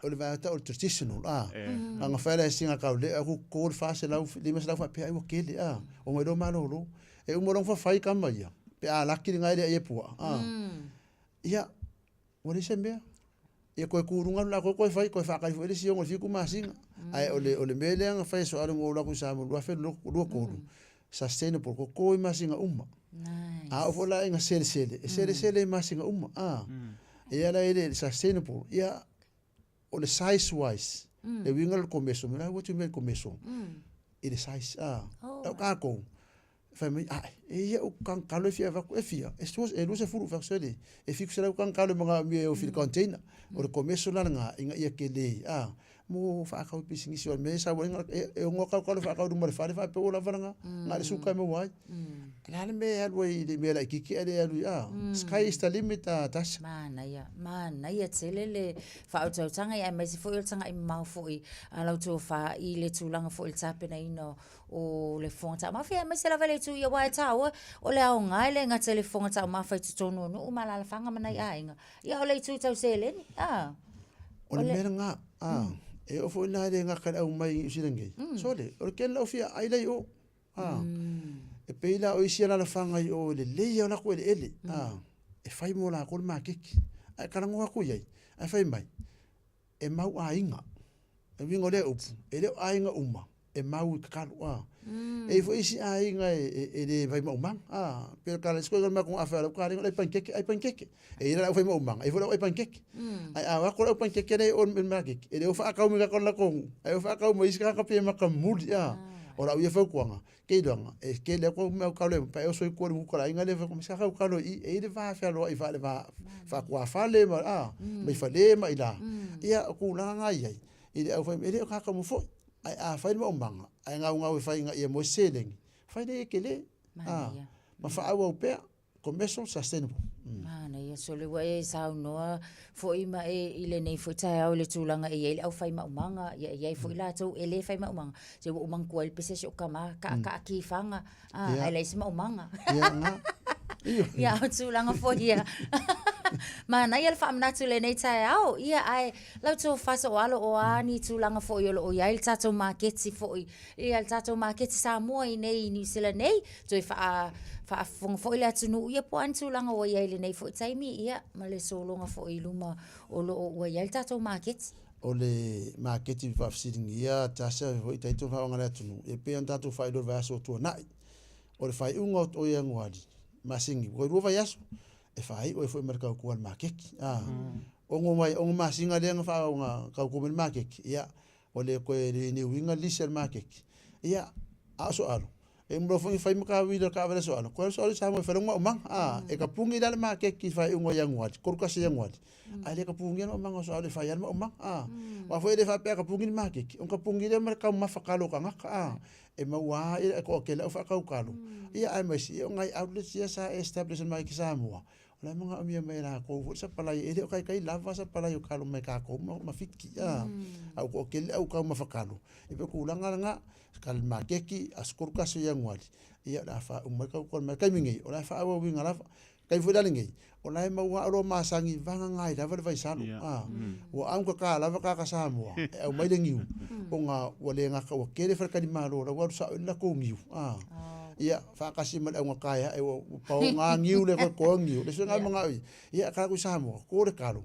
o le vata o traditional anga fala singa ka le aku ko fa se lau lima se lau fa pe ai o kele o mo do malo e o mo long fa fai ka mai pe a laki ngai le e pua ia o le sembe e ko kurunga la ko fai ko fa ka fo le si o fiku masinga ai o le mele anga fai so ala ngo la ku sa mo lo fa lo ko sustainable ko masinga umma o fo la inga sele masinga umma e ala ele sustainable ia o le size wise e wingal commercial me what you mean commercial it is size o ka ko fa me e o kan kalo fia va ko fia estos e no se furu fa sele e fixa o kan kalo mga mi o fil container o le commercial la nga inga ia ke le mo fa ka pisingi so me sa winga e ngo ka ko fa ka du mar fa pe o la vanga nga le suka me wai la me al we de me la kiki ale alu sky is the limit tas mana ia tselele fa o tanga ia mai se fo o tanga i mau fo i ala to fa i le tulanga fo il tapena ino o le fonta ma fia mai se la vale tu ia wai tawa o le au ngai le nga telefona ta ma fa tu no no mala la fanga mana ia ia o le tu tau sele o le mera nga e o fo na le nga ka au mai silengi so le o ken la fia ai le o e peila o isia la fanga i o le leia na ko ele e fai mo la ko ma kiki ai karango ko yai ai fai mai e mau ainga e wingo le upu e le ainga uma e mau ka e fo isi ainga e le vai mau mang pero kala sko ma ko afala ko ringo le pancake e ira fai mau mang e fo le pancake ai awa ko le pancake le on ma kiki e le fa ka mi ka ko la ko ai fa ka mo isi ka pe ma ka mudi ora ia fa kuanga ke donga e ke le ko me ka le pa eu so ko ko la inga le fa ko sa ka lo e le va fa lo i fa le va fa kwa fa le ma me fa le ma ila ia ku la nga ia i le fa e le ka ka mo fo ai fa mo manga ai nga fa inga ia mo selling fa le ke le ma fa au pe commercial sustainable mana ia so le wai sa no fo i ma e ile nei fo tai au le tulanga e ile au fai ma manga ia fo ila tu ele fai ma manga se o mang ko el pese so kama ka ki fanga ele se ma manga ia o tulanga fo ia mana ia fa amna tu le nei tai au ia ai lau tu fa so alo o ani tulanga fo ia o ia il tato market si fo ia il tato market sa mo nei ni sila nei tu fa fo ile atunu ia po antu langa o ia ile nei fo taimi ia ma le solonga fo iluma o lo o ia tato market o le market fa sitting ia tasa fo i taito fa ngala atunu e pe antato fa ilo va so to nai o le fa unga o ia ngwadi masingi ko ro va yaso e fa ai o fo mercado ko al market o ngo mai o masinga le fa nga ka ko market ia o le ko ni winga lisel market ia aso alo e mo fo fai maka video ka vale so ano ko so sa mo fere mo mang e ka pungi dal ma ke ki fai ngo yang wat ko ka se yang wat ale ka pungi no mang so ale fai mo mang wa fo de fa pe ka pungi ma ke on ka pungi de mer ka ma fa ka lo ka e ma wa e ko ke la fa ka ka lo ia ai mai si ngai outlet sia sa establishment mai ki sa mo la mga amia mai la ko sa palai e kai lava sa palai ka lo mai ka ko ma fiki au ko ke au ka ma fa ka lo e pe ku langa nga kal makeki askur ka se yang wali ia la fa umaka ko ma kai mingi ola fa awa winga la kai fu dalingi ola ma wa ro masangi vanga ngai da va vai salu o am ko ka la ka sa mo e mai le ngiu o nga wale nga ka ke le fa ka di malo la wa sa la ko ngiu ia fa ka si mal nga kaya e o pa nga ngiu le ko ngiu le so nga mga ia ka ku sa mo ko le kalo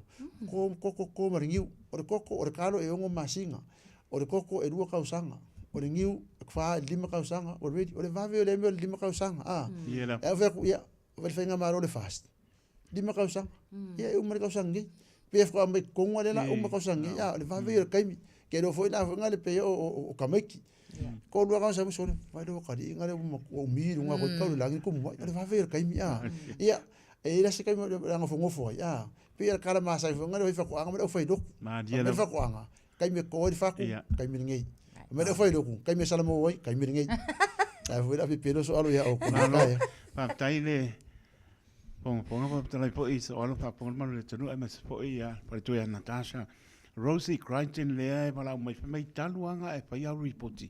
ko ma ngiu o le koko o le kalo e ngo masinga o le koko e ruo ka usanga o le ngiu fa lima ka usanga o le vave o le me lima ka usanga e fa ia o le fenga maro le fast lima ka usanga ia o me ka usanga pe fa me ko ngale la o me ka usanga ia le vave o kaimi ke do foi na ngale pe o kameki ko lu ga sa so vai do ka di ngale o mi lu nga ko ka lu langi ko mo ale va ver kai mi ia e la se kai mo nga fo ngofo ia pe kala ma sa fo ngale fa ko anga mo foi do ma dia fa ko anga kai me ko fa ko kai mi ngai me do foi do kai me sala mo oi kai mi ngai ai foi la pe pelo so alo ia o ko na pa tai le pong pa tai po is alo pa pong ma le tonu mas po ia pa tu ia Natasha Rosie Crichton le ai pala mai taluanga e pa ia reporti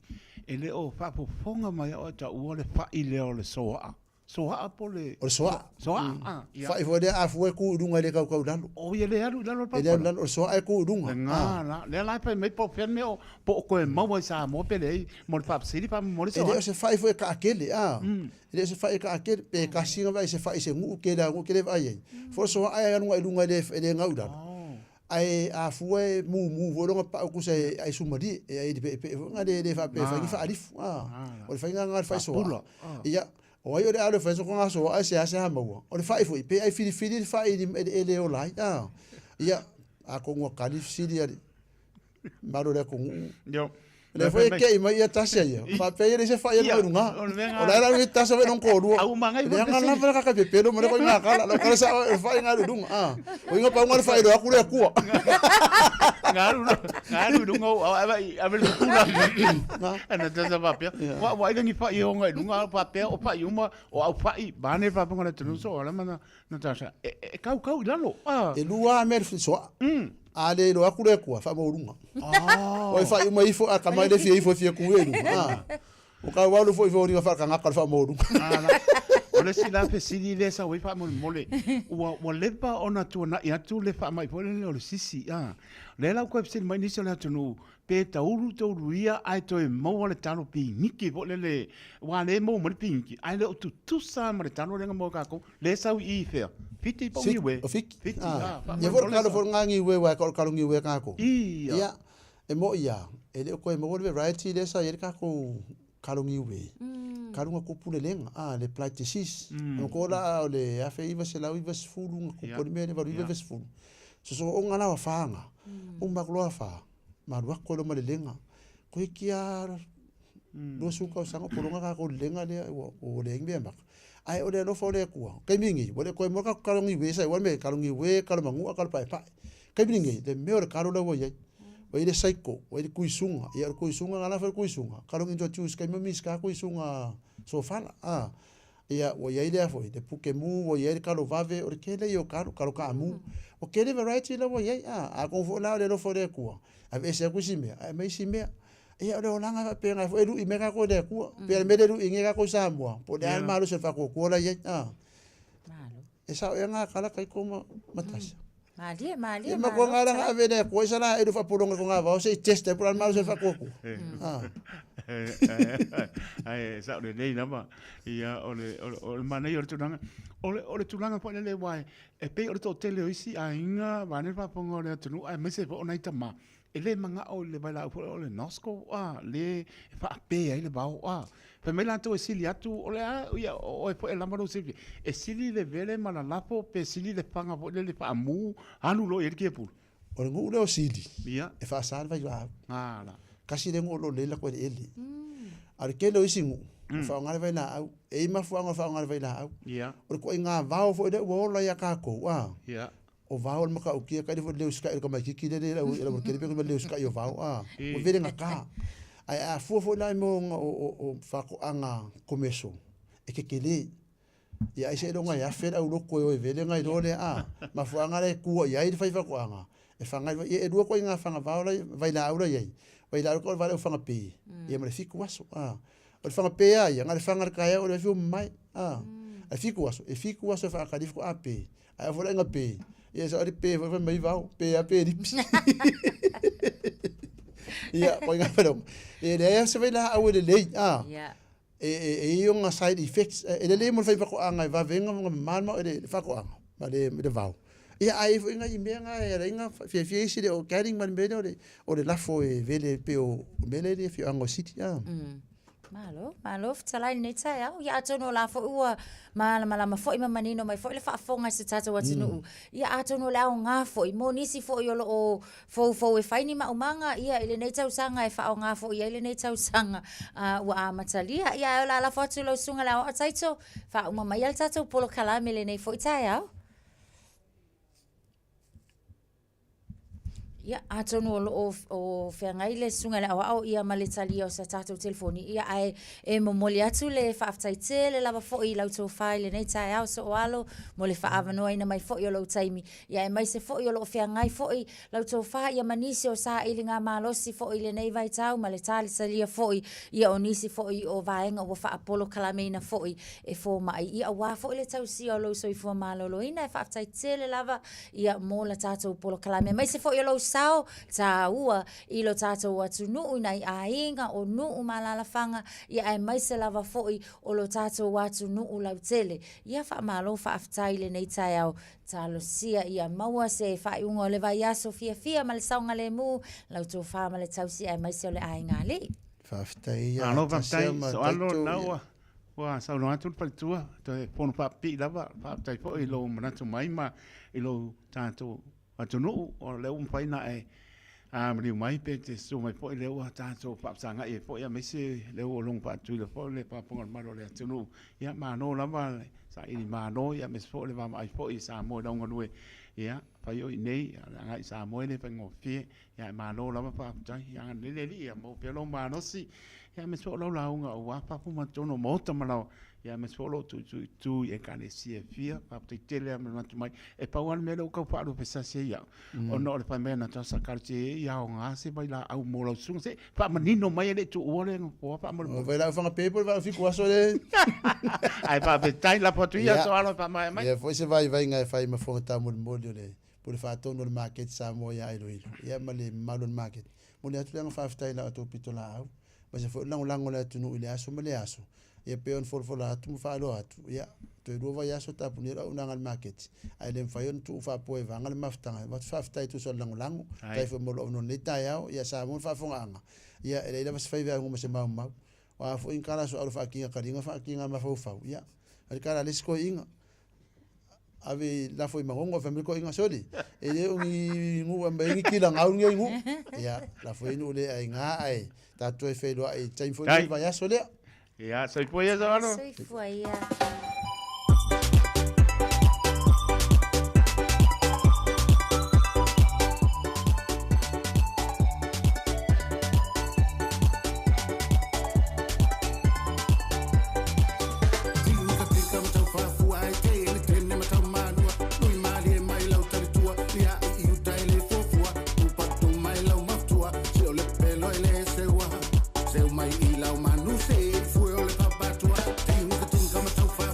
e le o fa po fonga mai o ta o le fa i le o le soa po le o soa fa i fode a fu ku dunga le ka dalo o ye le alu dalo pa le dalo soa e ku dunga nga le la pa mai po fen me o po ko e mau sa mo pe le mo fa sili pa mo le soa e se fa i fu ka akele ele se fa i ka akele pe ka singa vai se fa i se ngu ke le vai fo soa ai nga dunga le nga dalo ai a fue mu volonga pa ku se ai sumari e ai pe nga de fa pe fa ki fa alif o fa nga fa so ia o ai o le fa so nga so ai se ha mo o le fa fu pe ai fili fa ele o lai ia a ko ngo kalif sidi ali maro le ko yo le foi ke mai ia tasa ia fa pe ele se fa ia no nga o la era ni tasa ve non ko du au manga i nga la fa ka pe pero mo le ko nga kala lo kala sa fa nga du o nga pa nga fa do aku le ku ngaru dungo ai kula ana tasa pa pe wa ngi fa i nga dunga pa pe o pa yuma o au fa i bane pa ngona tunu so ala mana Natasha e kau lalo e lua mer so ale lo aku le ku fa mo runga o fa uma ifo a kamai de fie ifo ku elu o ka wa lu fo ifo ri fa ka ngaka fa mo runga o le sila pe sili le sa we fa mo mole o le pa ona tu na ia tu le fa mai po le o sisi le la ko pse mai ni se la tunu pe tauru ia ai to mo le tano pi niki po le wa le mo pinki ai le tu sa mo le tano le mo ka ko le sa i fe fiti po mi we fiti ye vor ka for ngangi we wa ko ngi we ka ko ia e mo ia e le ko e mo le variety le sa ye ka ko kalungi we kalunga ko pule lenga le plaitisis ko la le afe iva se la iva se fulu ko po me le va iva se fulu so o ngana wa fanga o maglo fa marua ko lo male lenga ko kia do suka sanga polonga ka ko lenga le o le ngbe mak ai o le no fo le ku ke mingi bo le ko mo ka kalungi we sai wa me kalungi we kalo mangu akal pai pai ke mingi le me o kalo le wo ye o ile saiko o ile kuisunga ia kuisunga ngana fa kuisunga kalungi to chus ke mi ska kuisunga so fala ia o ia ile foi de puke mu o ia kalo vave o ke le yo kalo ka mu o ke le variety le wo ye a ko fo la le no fo le ku a veces ku sime a me sime ia o langa pe nga fo elu i me ka ko le ku pe me le lu inge ka ko sa mo po de al malo se fa ko la ye malo esa e nga kala kai ko matas Mali. Ma ko nga la nga vene ko sa na edu fa pulong ko nga va o se teste por al malo se fa ko ai sa le nei na ma ia o le mana yo tunanga o le tunanga po le wai e pe o to tele isi a inga va ne fa pongo le tunu ai me se po nai tama ele manga o le bala o le nosco le fa pe ai le ba pe me la to sili atu o le ia o po la mano se e sili le vele mana lapo pe sili le panga po le fa mu anu lo yer ke pu o ngu le o sili ia e fa sa va ya la kasi le ngolo le la ko ele ar ke lo isingu fa ngal vai na au e ma fu ngal fa ngal vai na au ia o ko inga va fo de wo la ya ka ko ia o va o maka o kia ka de fo le uska ko ma ki ki le la o ke be ko le uska yo va o vere nga ka ai a fu la mo o fa ko anga komeso e ke le ia ai se lo nga ya fe au lo ko e vele nga do le ma fu anga le ku ia i fa ko anga e fa nga e do ko inga fa nga va la vai la au la ye vai la ko va le fa nga pe e me fiku waso o le fa nga pe ia nga le fa nga ka ia o le fiu mai e fiku waso fa ka dif ko ape ai fo la nga pe ia sa ri pe fa mai va pe a pe ri ia ko nga fa e le se vai la au le le e yo nga side effects e le mo fa ko anga va venga ma e fa ko anga ma le va ia ai fo inga imenga era inga fie si o caring man bene o le lafo e vele pe o mele le fio ango city Malo, talai nei tai au. Ia atono la fo ua malama fo ima manino mai fo le fa fonga se tata watunu. Ia atono la nga fo i mo nisi fo yo lo fo e faini ma umanga ia ile nei tau sanga e fa nga fo ia ile nei tau sanga wa matalia ia la fo tu lo sunga la o taito fa uma mai al tata polo kala mele nei fo tai au. Ia atono o whengai le sunga le au ia maletali o sa tātou telefoni. Ia ai e momoli atu le whaaftai te le lava fo i lautou whai le nei tai au so o alo mo le whaavanoa ina mai fo i o lau taimi. Ia e mai se fo i o lo whengai fo i lautou whai ia manisi o sa ili ngā malosi fo i le nei vai tau ma le tali salia fo i ia o nisi fo i o vaenga o whaapolo kalameina fo i e fo mai. Ia wā fo i le tau si o lau so i fua malolo ina e whaaftai te le lava ia mo la tātou polo kalame. Mai se fo i o lau sao ta ua i lo tātou atu nuu nei a inga o nuu malala whanga ia ai mai se lava foi o lo tātou atu nuu lau tele. Ia wha malo wha aftaile nei tai au talo sia ia maua se whai unga o le vai aso fia ma le saunga le mu lau tō wha ma le tausi ai mai se o le ai ngā li. Wha aftai ia. Ano wha aftai so alo naua. Wa sa no atu palitua te pono pa pi lava pa tai fo i lo manatu mai ma i lo tātou atu nuu o le umpaina e mriu mai pe te so mai po le o tātou papsanga e po ia mese le o long pa tu le po le pa ponga maro le tunu ia ma no lava sa i ma no ia mes po le va mai po i sa mo donga lue ia pa yo nei nga i sa mo le pa ngofie ia ma no lava pa tai ia le ia mo pe lo ma no si ia mes po lo la unga o wa pa pu ma tono mo ta ma ia mes po lo tu e kane si e fia pa te tele ma tu mai e pa wan me lo ka pa lo pesa se ia o no le pa me na ta sa karche ia o nga se vai la au mo lo sung se pa manino mai le tu o le po pa mo vai la fanga people vai fico aso le ai pa pe tai la po tu ia so alo pa mai ia foi se vai nga fai ma fo ta mo le por fa to no market sa mo ia ilo ia ma le malon market mo le atu nga fa tai la to pitola au ma se fo lango le tu no ile aso ma le aso ia peon la tu fa lo atu ia to do va yaso ta punira una ngal market ai le fayon tu fa po e vangal maftanga wat fa tai tu so lango tai fo mo no neta ya ia sa mo fa fonga ia ele le vas fa ve ngoma se mau wa fo in kala so al fa kinga kalinga fa kinga ma fa ia al kala le sko inga ave la foi magongo fa me ko inga soli ele ungi ngu amba ingi kila ngau ngu ia la foi no le ai nga ai ta to e fe lo ai tai fo va yaso le ia sai foi eso ano sai foi ia Seu mai i lau manu se fuel le papatua tinga tinga matau fa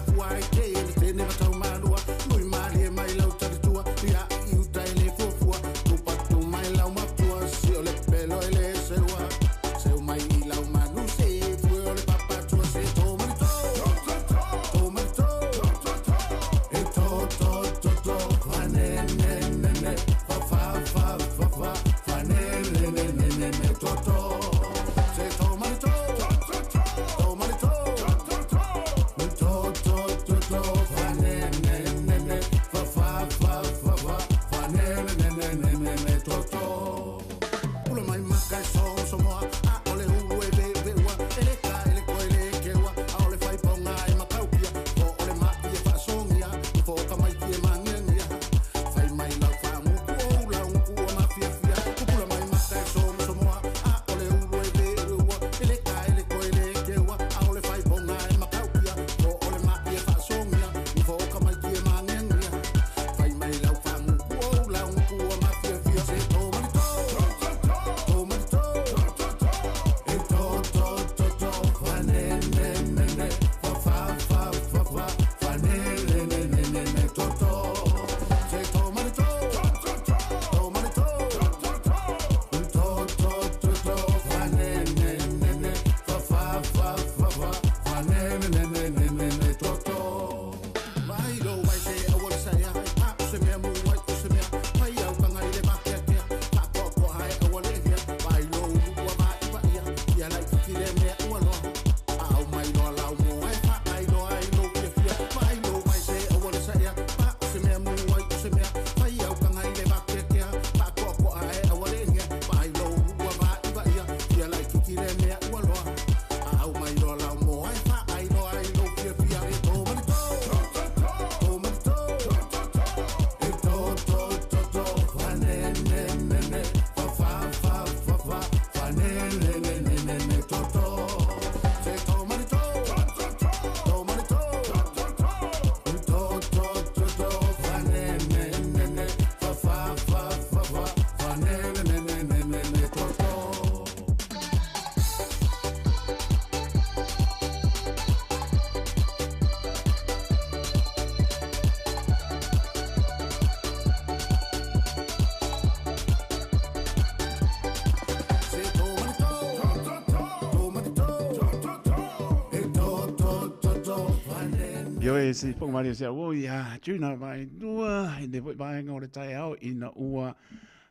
Yo e si pong mari se o ya tuna vai dua e de vai ngore tai au ina ua.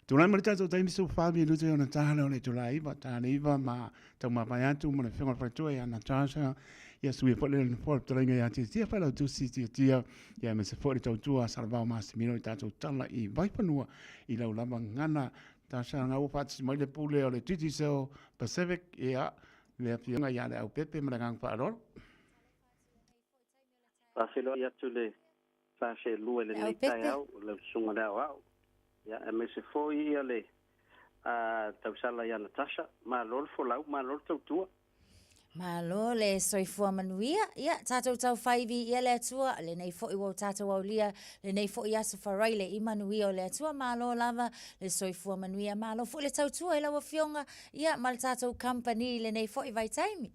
Tuna mo tato tai so Fabio lu te ona tana le tulai ba tana iva ma tau ma vai atu mo le fenga fa tu ya na tasa ya sui po le for tringa ya ti ti fa la tu si ti ti ya me se for tau tua salva ma se mino tato tala i vai panua i la lava ngana tasa nga o fat mai le pule o le titi so Pacific ya le fianga ya le au pepe ma ngang fa rol. Paselo ia tule sa se lue le nei tai au le sunga le au ya me se foi ia le tau sala ia Natasha ma lol fo lau ma lol tau tua Malo le soifua manuia, ia, tātou tau whaivi ia le atua, le nei fo iwo tātou au lia, le nei fo i asu wharai le i manuia o le atua, malo lava, le soifua manuia, malo fo le tau tua, ila wa fionga, ia, mal tātou company, le nei fo i vai taimi.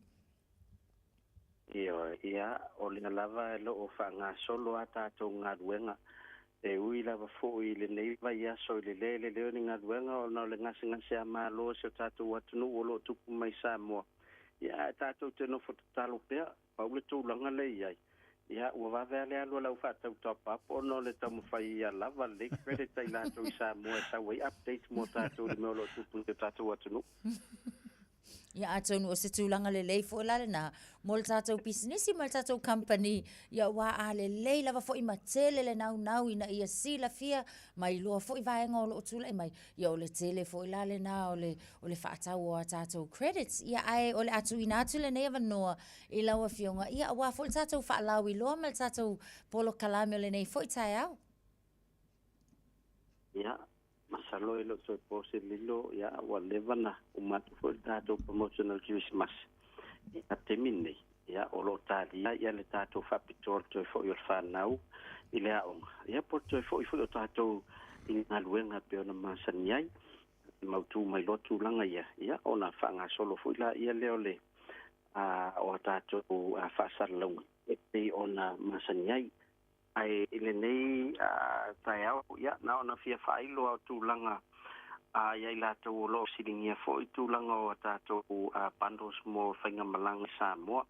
Ia, o le lava e lo o whanga solo a tātou ngā ruenga, e ui lava fo i le nei vai aso i le leo ni ngā ruenga, o na le ngasi a malo se tātou atunu o lo tupu mai Samoa. Ya tātou te no foto talo pea, paule tūlanga le iai. Ya ua wawe ale alua lau whātau top up, ono le tamu whai ia lava le credit tai lātou i Samoa e sa wei update mo tātou le meo lo tupu te tātou atunu. Ia atonu o se tūlanga le lei fo lale na mol tātou businessi mal tātou company ia wā a le lei lava fo i matele le nau ina ia sila fia mai loa fo i vaenga o lo tūla i mai ia o le tele fo i lale na o le whaatau o a tātou credits ia ai o le atu ina atu le nei avanoa i laua fionga ia wā fo i tātou whaalau i loa mal tātou polo kalame o le nei fo i tai au. Ia. Masalo ilo so pose lilo ya wa levana umatu fo tato promotional Christmas ya temine ya olo tali ya le tato fa pitor to fo yo fa now ile a ya porto fo tato ina luenga pe ona masanyai mautu mai lotu langa ya ona fa nga solo fo la ya leole o tato a fa salong e ona masanyai ai ile nei tai au ya na ona fia failo au tūlanga ia la tau lo silingia fo i tūlanga o tātou pandos mo whainga malanga Samoa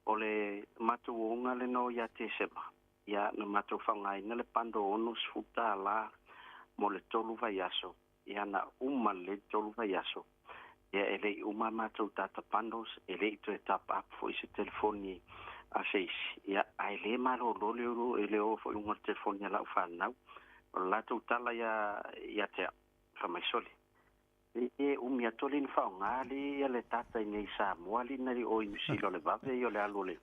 o le matu onga le no ia te sema ia na matu whangai na le pando ono sfuta la mo le tolu vai aso ia na uma le tolu vai aso ia ele uma matu tata pandos ele to tap up fo i se telefoni a seis ia ai le malo lo ele o fo un telefoni la ufanau la tala ia te fa mai soli e mia tolin fa ngali ia le tata nei Samoa li na o i silo le vave io le alole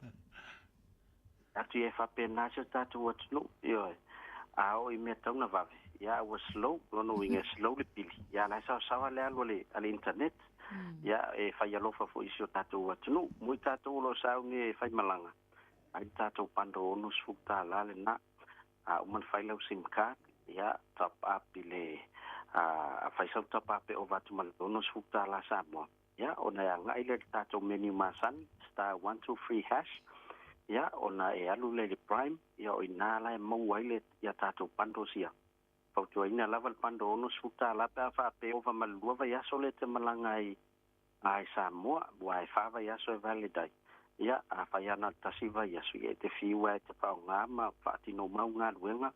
atu e fa pena se tatu atlu io a o i mia tona vave ia was slow no winga slow le pili ia la sa le alole al internet ya e fai alofa fo isio tātou atunu mui tātou lo saungi e fai malanga ai tātou pando ono sfuta lale na uman fai lau sim card ya top up ile fai sau top up e o vatu ono sfuta la Samoa ya ona ya ngai le tātou menu masan star 123 hash ya ona e alu le prime ya o inala e mau waile ya tātou pando sia fautua ina lava pando ono sfuta la pa fa pe ova malua va ya sole te malanga ai Samoa wa fa va ya so validai ya a fa ya na tasiva ya so ye te fiwa te pa ngama fa tino mau nga luenga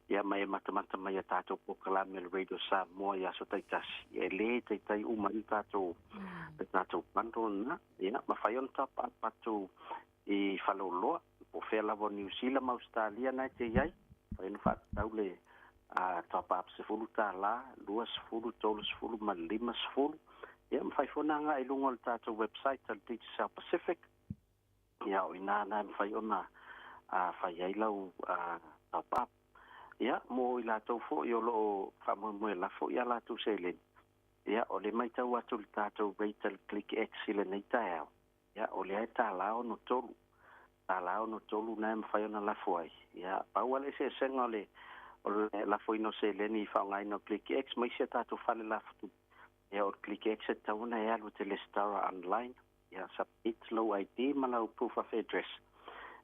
ya mai matamata mai tato po kala mel radio Samoa ya so tai tas ye le tai uma tato tato pando na ya ma fa yon top patu i falolo po fela vo New Zealand Australia na te yai fa in fa taule top up se fulu tala luas fulu tolus fulu malimas fulu ya mfai fona nga ilungo tato website al Teach South Pacific ya ina na mfai ona fa yailau top up ya mo ila to fo yo lo fa mo la fo ya la tu selen ya ole mai tau atu tato retail click excellent ita ya ole tala no tolu na mfai ona la foi ya pa wale se sengole la foi no se leni fa ngai no click x mai se tato fale la fu ya o click x ta una ya lo te listara online ya submit low ID mana proof of address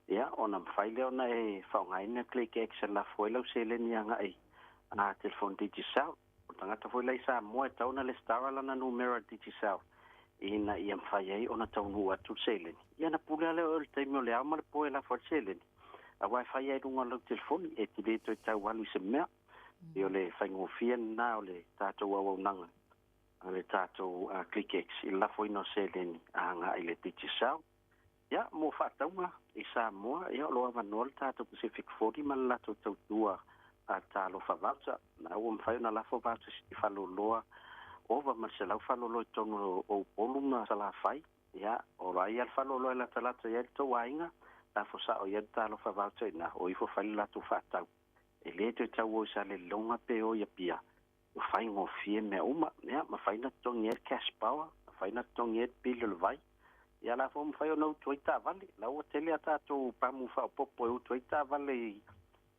ya ona file ona e fa ngai no click x la foi lo se leni anga ai na telefon digital tanga ta foi lai sa mo ta una listara la na numero digital ina ia mfai ai ona ta unu atu se leni ya na pula le o te mo le ama po la for se leni wai fai ai runga lo telefoni e te le to tau walu se mea e o le whaingofia na o le tātou awaunanga a le tātou ClickX i lafo ino se leni a ngā i le titi sao ia mo whaataunga i Samoa ia o loa manoa le tātou Pacific 40 ma le lato tautua a tālo whawauta na ua mwhai na lafo vauta si whaloloa ova ma se lau whaloloa i tonu o polu na sala whai ia o rai al whaloloa i la talata ia le tau ainga la fo sa o ia tālo whawauta ina o ifo whai lato whaatau e le te tau o sa le longa pe o ia pia o whai ngofie mea uma ia ma whai na tongi e cash power ma whai na tongi e pili le vai ia la fo mwhai o nau tuaita vale lau o tele a tātou pamu whao popo e o tuaita vale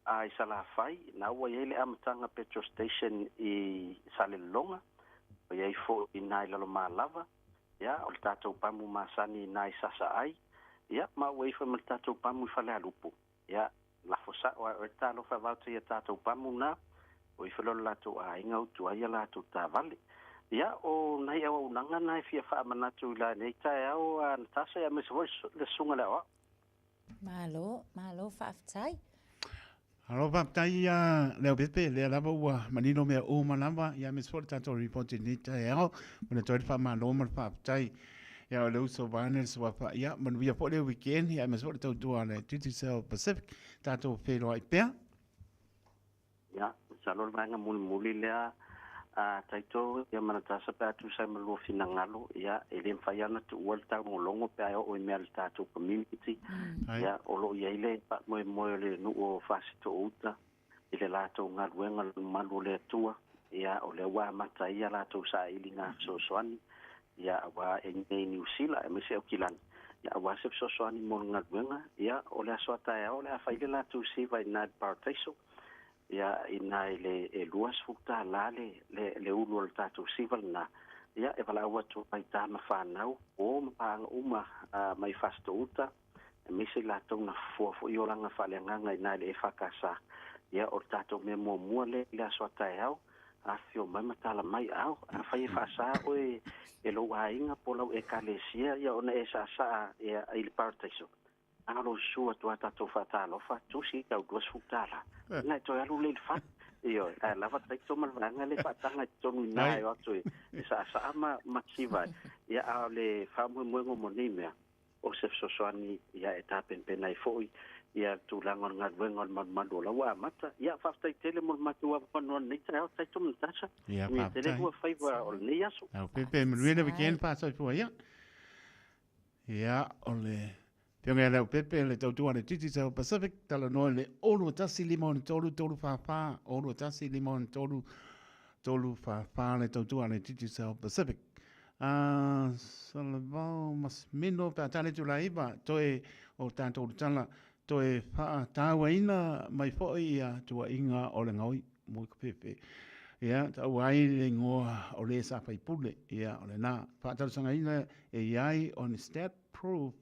a i sala whai na ua iei le amatanga petrol station i sale longa o iei fo i nai lalo maa lava ia o le tātou pamu masani i nai sasa ai ia ma ua ifa ma le tātou pamu i whale alupu ia la fosa o e tālo whawauta ia tātou pamu na o ifa lolo lātou a inga utu ai a lātou tā vale ia o nei au unanga nai fia wha manatu i la nei tae au a Natasha ia mese le sunga le oa Malo whaafitai. Halo whaafitai leo pepe, lea lava ua manino mea o malama, ia me sfori tātou reporti ni tae au, muna toi wha malo ma whaafitai. Ia o leo so vane so wha ia, manuia po leo weekend, ia me sfori tau tua le Tutu South Pacific, tātou whero ai pēr. Ia, salor vanga muli lea, taito ia manatasa pe atu sai malua fina ngalo ia ele mfaiana tu ual tau ngolongo pe ayo o email tatu community ia olo ia ile pa moe le nu o fasito uta ile lato ngalwenga malu le tua ia o le wa mata ia lato sa ilinga so soani ia wa enge New Zealand e mese o kilan ia wa se so soani mo ngalwenga ia o le asota ia o le afaile lato si vai nad partaiso ia ina le luas futa lale le ulu al tatu sival na ia e vala ua tu mai ta ma fanau o ma uma mai fasto uta me se la tona fo yo langa falenganga ina le fakasa ia o tatu me mo le aso tae a fio mai matala mai au a fai fasa o e lo ainga polau e kalesia ia ona e sa ia il partaiso alo sua tu atato fatalo fa tu si ka duas futala na to alu le fa io la va taito mal vanga le fatanga tonu na io to sa ma maksiva ia ale fa mo monimea o se soani ia etapen penai foi ia tu langon ngadwengon mandola wa mata ia fa taitele mo matua pono ni taito mtasa ni tele wa faiva o ni aso pepe mruena weekend pa so foi ia ole Pionga leo pepe le tautua le Tutu South Pacific tala noa le olu tasi limon tolu whawha, olu tasi limon tolu whawha le tautua le Tutu South Pacific. Salavau mas mino pa tale tu laiva toe o tātou tala toe wha tāua ina mai fōi ia tua inga o le ngaui mui ka pepe. Ia, tau ai le ngoa o le sa pai pule, ia o le nā. Whātaru sanga ina e iai on stat proof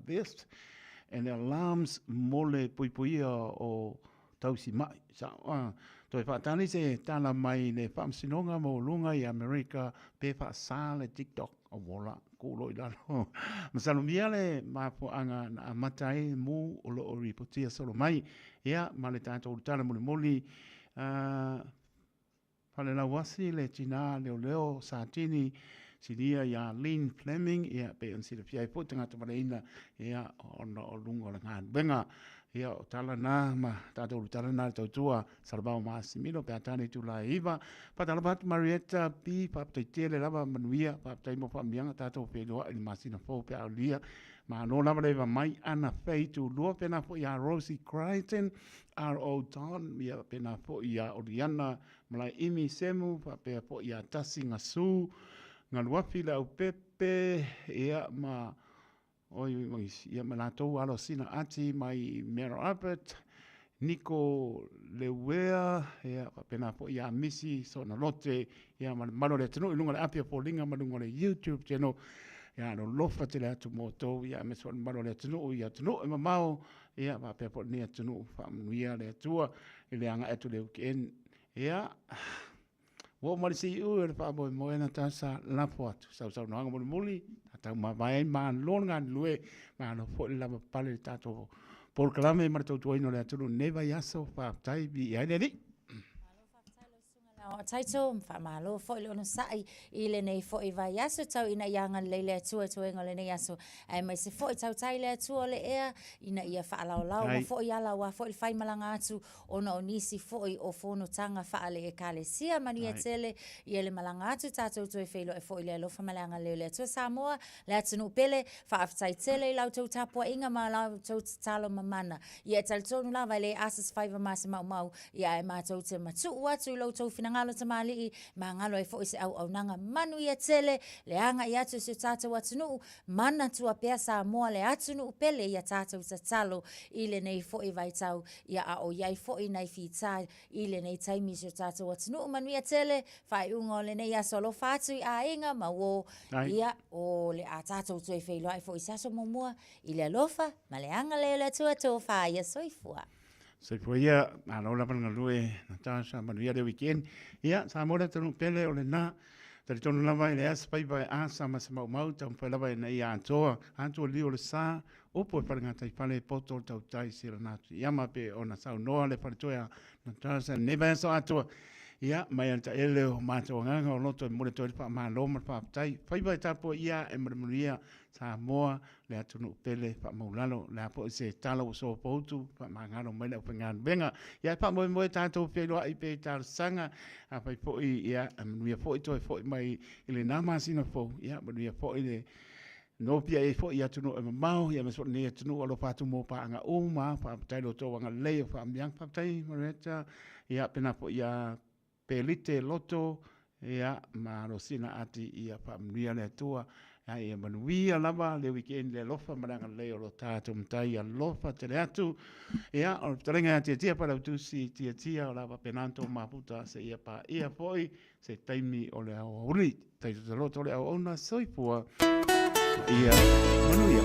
vest and alarms mole puipuia o tausi mai sa toi fatani se tala mai le famsinonga mo lunga i America pe fa sale TikTok o vola kulo i lalo masalumia le mapo anga na matai mu o lo ripotia solo mai ia male tanto tala moli pale la wasi le tina leo satini sidia ya Lynn Fleming ia pe on sila fiai po tanga tawale ina ia ono o lungo la ngan benga ia o tala na ma tato tala na tautua salbao Masimino pe atane tu la iva patala bat Marietta pi paptai tele lava manuia paptai mo pamianga tato pe doa il Masina fo pe alia ma no lava leva mai ana fei tu lua pena fo ia Rosie Crichton R.O. Don ia pena fo ia Oriana malai imi semu pe fo ia Tasinga Su ngaluafi la o pepe ia ma oi ia ma latou alo sina ati mai Mero Albert Nico Lewea ia pena po ia misi so na lote ia malo le tino ilunga le apia po linga malunga le YouTube channel ia no lofa te le atu moto ia me so malo le tino ia tino e mamao ia ma pe po ni tino fa ia le tua ile anga etu le weekend ia wo mari si u e fa boy mo ena tasa la foto sa no anga muli ta ma vai ma lon ngan lue ma no fo la pale tato Por kalame martau tuaino le atunu neva yaso pa tai bi ai le. O taito whamalo fo i ono sai I le nei fo I vai aso tau ina ianga leile atua tuenga le nei aso ai mai se fo I tau tai le atua le ea ina ia whaalao lau ma fo I ala wa fo I whai malanga atu ona o nisi fo I o fono tanga whaale e kale sia mani e tele ia le malanga atu tātou tue whelo e fo I le alofa malanga leo le atua Samoa le atunu pele whaaftai tele I lau tau tapua inga ma lau tau talo mamana ia tal tonu lava le asas whaiva masa mau ia e mātou te matu atu lau tau fina ngalo tamali ma ngalo e fo I se au nanga manu ia tele le anga ia tu se tātou atunu mana tua pea Samoa le atunu pele ia tātou tatalo I le nei fo I vai tau ia a o iai fo I nei whitai I le nei taimi se tātou atunu manu ia tele whai ungo le nei aso lo whātui a inga ma wo ia o le a tātou tue whailoa e fo I saso momua I le alofa ma le anga le tua tō whaia soifua. Se foi ia alola pana lue na tasa manuia le weekend ia sa mora tonu pele o le na tari tonu lava ile as pai vai asa ma se mau tam fa lava na ia antoa li o le sa o po para ngata I pale poto tau tai sira na ia ma pe ona sa no le para toa na tasa neva so ato ia mai anta ele o mato nganga o loto mo le toi pa ma lo ma pa tai fai vai tapo ia e manuia sa moa le atunu pele pa maulalo le apo se talo so poutu pa mangano mai le pengan benga ia pa mo tato pelo I pe tar sanga a pai po ia manuia po to fo mai ile na ma sino fo ia manuia po ile no pia e fo ia tunu e mau ia meso ne tunu alo patu mo pa anga o ma pa tai lo to anga le fa miang pa tai mareta ia pena po ia pelite loto ia ma rosina ati ia pa mria le tua ia manuia lava le weekend le lofa maranga le o tato mtai a lofa te le atu ia o tarenga tia para tu si tia o lava penanto maputa se ia pa ia foi se taimi o le o uri tai te loto le o ona soipua ia manuia.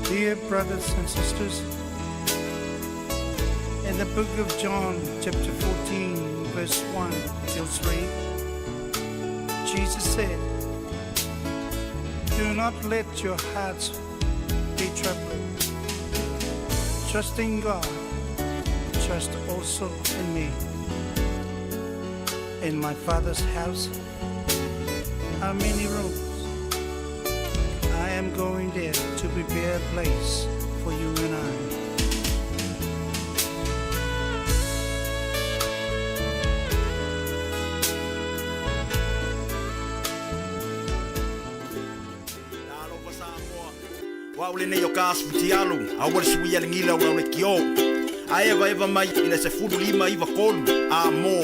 Dear brothers and sisters, in the book of John, chapter 14, verse 1 till 3, Jesus said, "Do not let your hearts be troubled. Trust in God, trust also in me. In my Father's house are many rooms. I am going there to prepare a place for you and I. Wa ule nei o kas futialu, a wale sui ale ngila ura ule kio. A eva mai ina se fudu lima iwa kolu, a mo,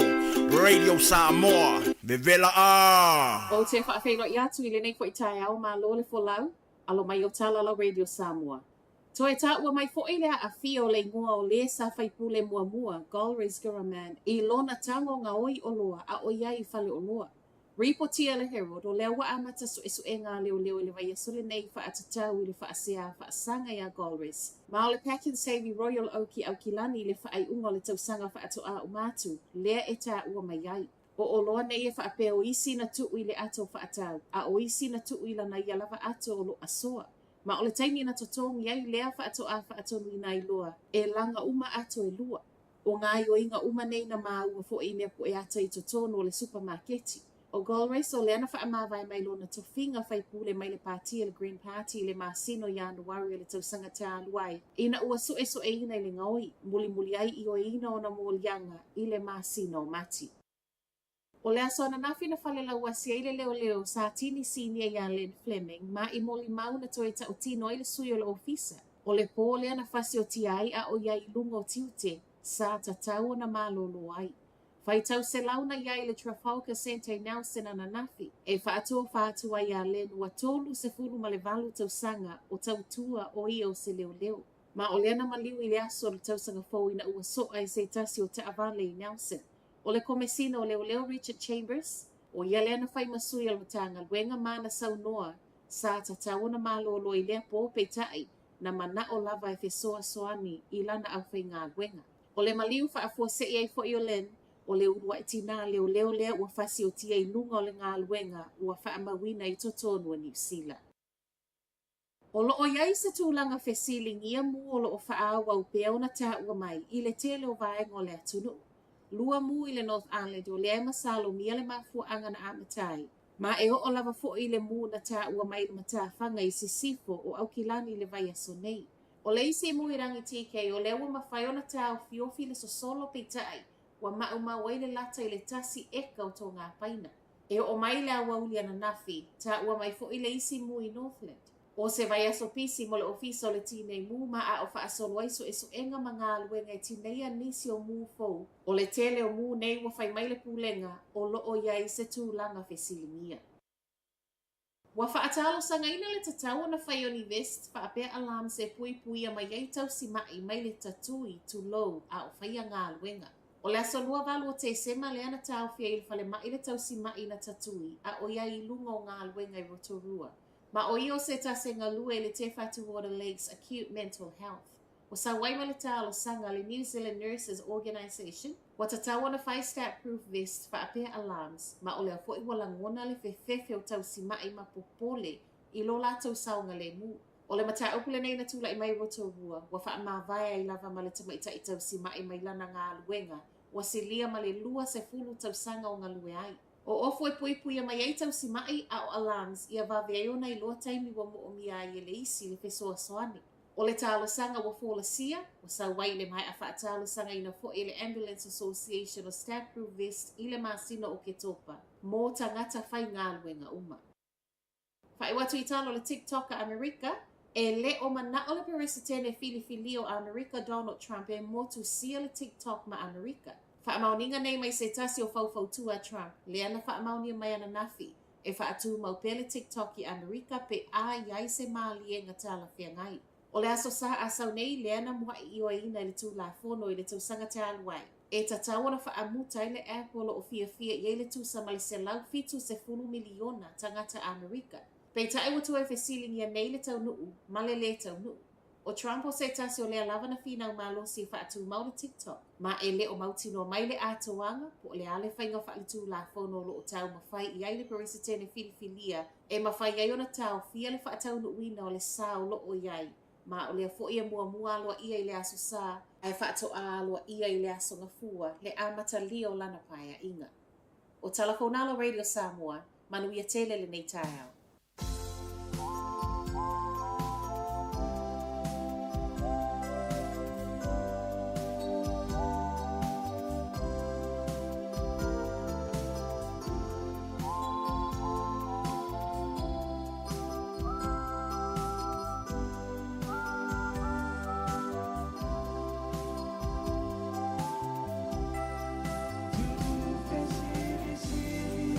Radio Samoa, vevela a. O te whaafeiro i atu i le nei fo i tai au ma lole fo lau, alo mai o tala la Radio Samoa. To e ta ua mai fo i lea a fio le ngua o le sa faipule mua mua, Galrace Garaman, i lona tango nga oi o loa, a o iai fale o loa. Reportia le Herald o lea wa amata so esu e ngā leo leo le vai aso le nei wha atatau i le wha asea wha asanga ia Galrace. Ma o le Pakin Savvy Royal Oki au kilani le wha ai unga le tausanga wha ato a umatu, lea e ta ua mai ai. O loa nei e wha apeo isi na tuu i le ato wha atau, a o isi na tuu i lana ia lava ato o lo asoa. Ma o le taimi na totongi ai lea wha ato a wha ato nui nai loa, e langa uma ato e lua. O ngā o inga uma nei na maa ua fo i mea po e ata i totono o le supermarketi. O Galrace o leana wha amawai mai lona tofinga whai pule mai le pātia le Green Party le māsino i Anuari le tausanga te anuai. Ina ua so e ina i le ngaoi, muli ai i o ina o na mōlianga i le māsino mati. O lea sona nafi na whale la uasia i le leo sa tini senior i Len Fleming ma i moli mau na toi ta o tino i le sui o le ofisa. O le pō lea na whasi o ti ai a o iai lungo tiute sa tatau o na malolo ai. Whai tau se launa iai le Trafalgar Centre Nelson ana nafi, e whaatua whaatua i a len ua tolu se fulu ma le valu tau sanga o tau tua o i o se leo. Ma o leana maliu i le aso le tau sanga fau ina ua so ai se tasi o te avale i Nelson. O le komesina o leo Richard Chambers, o ia leana whai masui al matanga luenga mana sau noa, sa tatau na malolo i lea po peitai, na mana o lava e fesoa soani i lana au whai ngā luenga. O le maliu whaafua se iai fo i o len, o le urua e tina leo lea ua whasi o tia i lunga o le ngā luenga ua wha amawina i totonu a New Zealand. O loo iai se tūlanga whesili ngia mu o loo wha awa u pea ona tā ua mai i le tele o vaenga o le atunu. Lua mu i le North Island o le ema salo mia le mafua anga na amatai. Ma e o lava fo i le mu na tā ua mai le mata whanga i sisifo o au kilani le vai aso nei. O le isi mu i rangi TK o le ua mawhai ona tā o fiofi le sosolo peitai. Wa mau ai le lata i le tasi eka o tō ngā paina. E o mai le awauli ana nafi, ta ua mai fo i le isi mu i Northland. O se vai aso pisi mo le ofisa o le tinei mu ma a o wha asolo aiso e so enga ma ngā luenga e tinei anisi o mu fou. O le tele o mu nei wa whai mai le pulenga o loo iai se tūlanga whesilingia. Wa wha atalo sanga ina le tatau na whai oni vest, wha apea alam se pui a mai ei tau si mai le tatui tu low a o whai a ngā luenga. O le aso lua valu o te sema le ana tau fia i le whale mai le tau si mai na tatui a o ia i lunga o ngā luenga i Rotorua. Ma o i o se ta se ngā lue le Te Whatu Water Lakes Acute Mental Health. O sa waima le talo sanga le New Zealand Nurses Organisation, wa ta tawana whai stat-proof vest wha apea alarms, ma o le a fo i walangona le whewhewhe o tau si mai ma popole i lo lātou saunga le mu. O le mata upule nei na tula i mai Rotorua, wa wha ma vaya i lava ma le tamaita i tau si mai lana ngā luenga, wa se lia ma le lua se fulu tau sanga o ngā lue ai. O ofo e pui a mai ei tau si mai a o alarms i a vaveaiona i loa taimi wa mo o mia i le isi le fesoa soani. O le talo sanga wa fola sia, wa sa wai le mai a wha talo sanga ina fo i le Ambulance Association o Stat-Proof Vest i le masino o ke topa, mō tangata whai ngā luenga uma. Whai watu i talo le TikToker Amerika, e le o mana o le peresitene fili o Amerika Donald Trump e motu sia le TikTok ma Amerika. Whaamauninga nei mai se tasi o whau tua Trump, le ana whaamaunia mai ana nafi, e whaatu mau pele TikTok i Amerika pe a iai se maali e ngatala whia ngai. O le aso sa asau nei le ana mua i o ina i le tū la fono i le tausanga te aluai. E tatawana whaamuta i le Apple o fia i le tū sa mali se lau fitu se 10 miliona tangata Amerika. Pei tae watu e whesilingia nei le tau nuu, male le tau nuu. O Trump o se tasi o lea lava na whina malosi whaatu mau le TikTok. Ma e le o mautino mai le atoanga, po le ale whainga whaalitu la whono lo o tau mawhai i ai le peresitene filifilia, e mawhai ai ona tau fia le whaatau no uina o le sao lo o iai. Ma o lea fo ia mua aloa ia i le aso sa, ai whaato a aloa ia i le aso ngafua, le amata lio lana paia inga. O Talafonalo Radio Samoa, Manuia tele le nei tae au. Siri, Siri, Siri,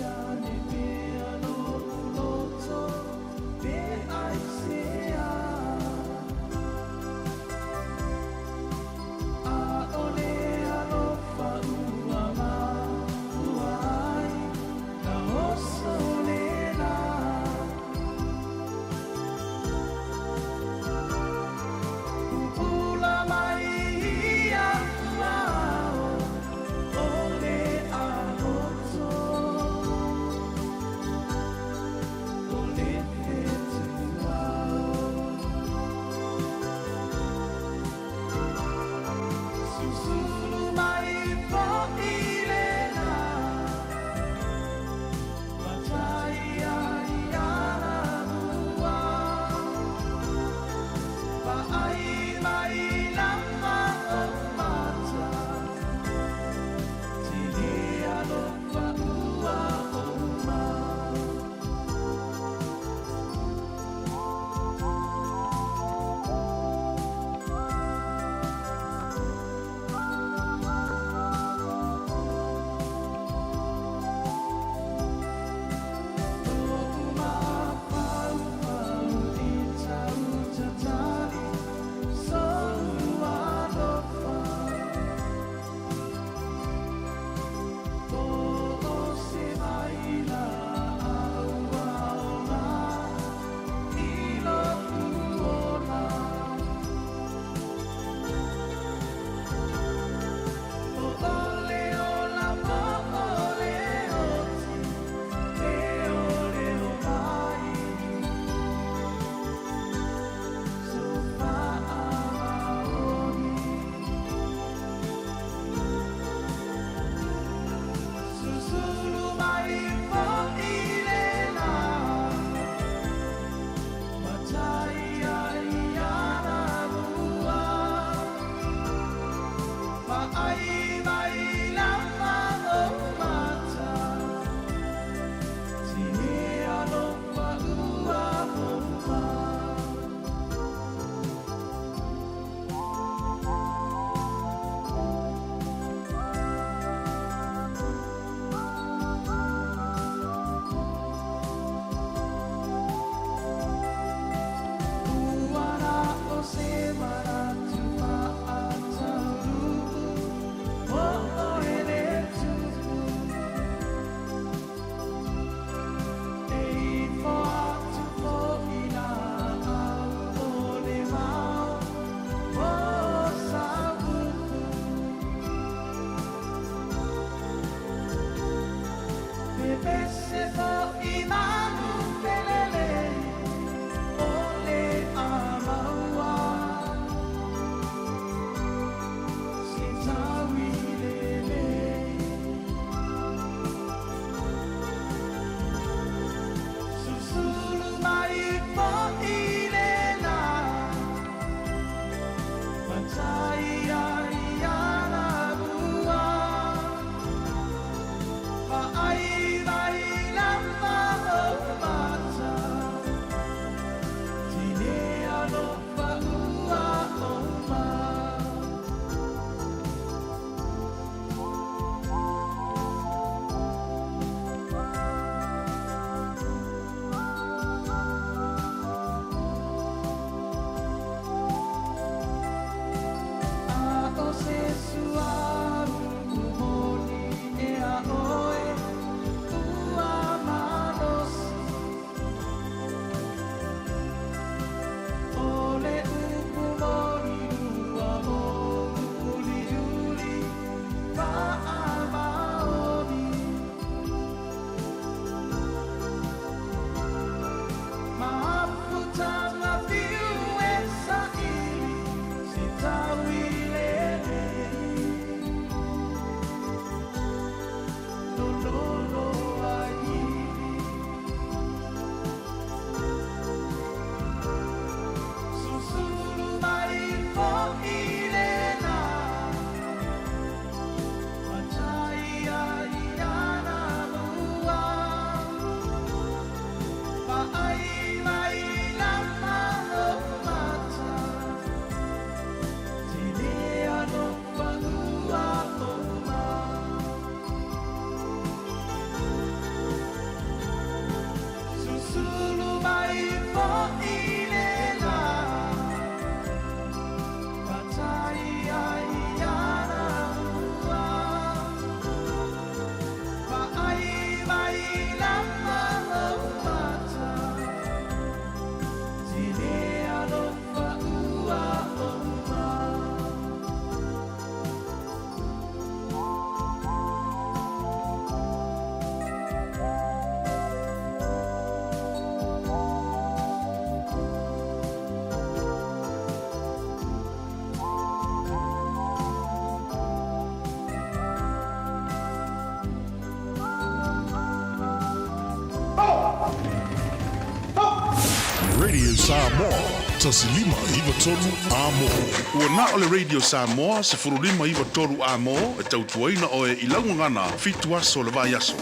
Radio Samoa, tasilima iwa tonu amo. Ua na ole Radio Samoa, se furulima iwa toru amo, e tautuaina o e ilangu ngana, fitu aso le vai aso.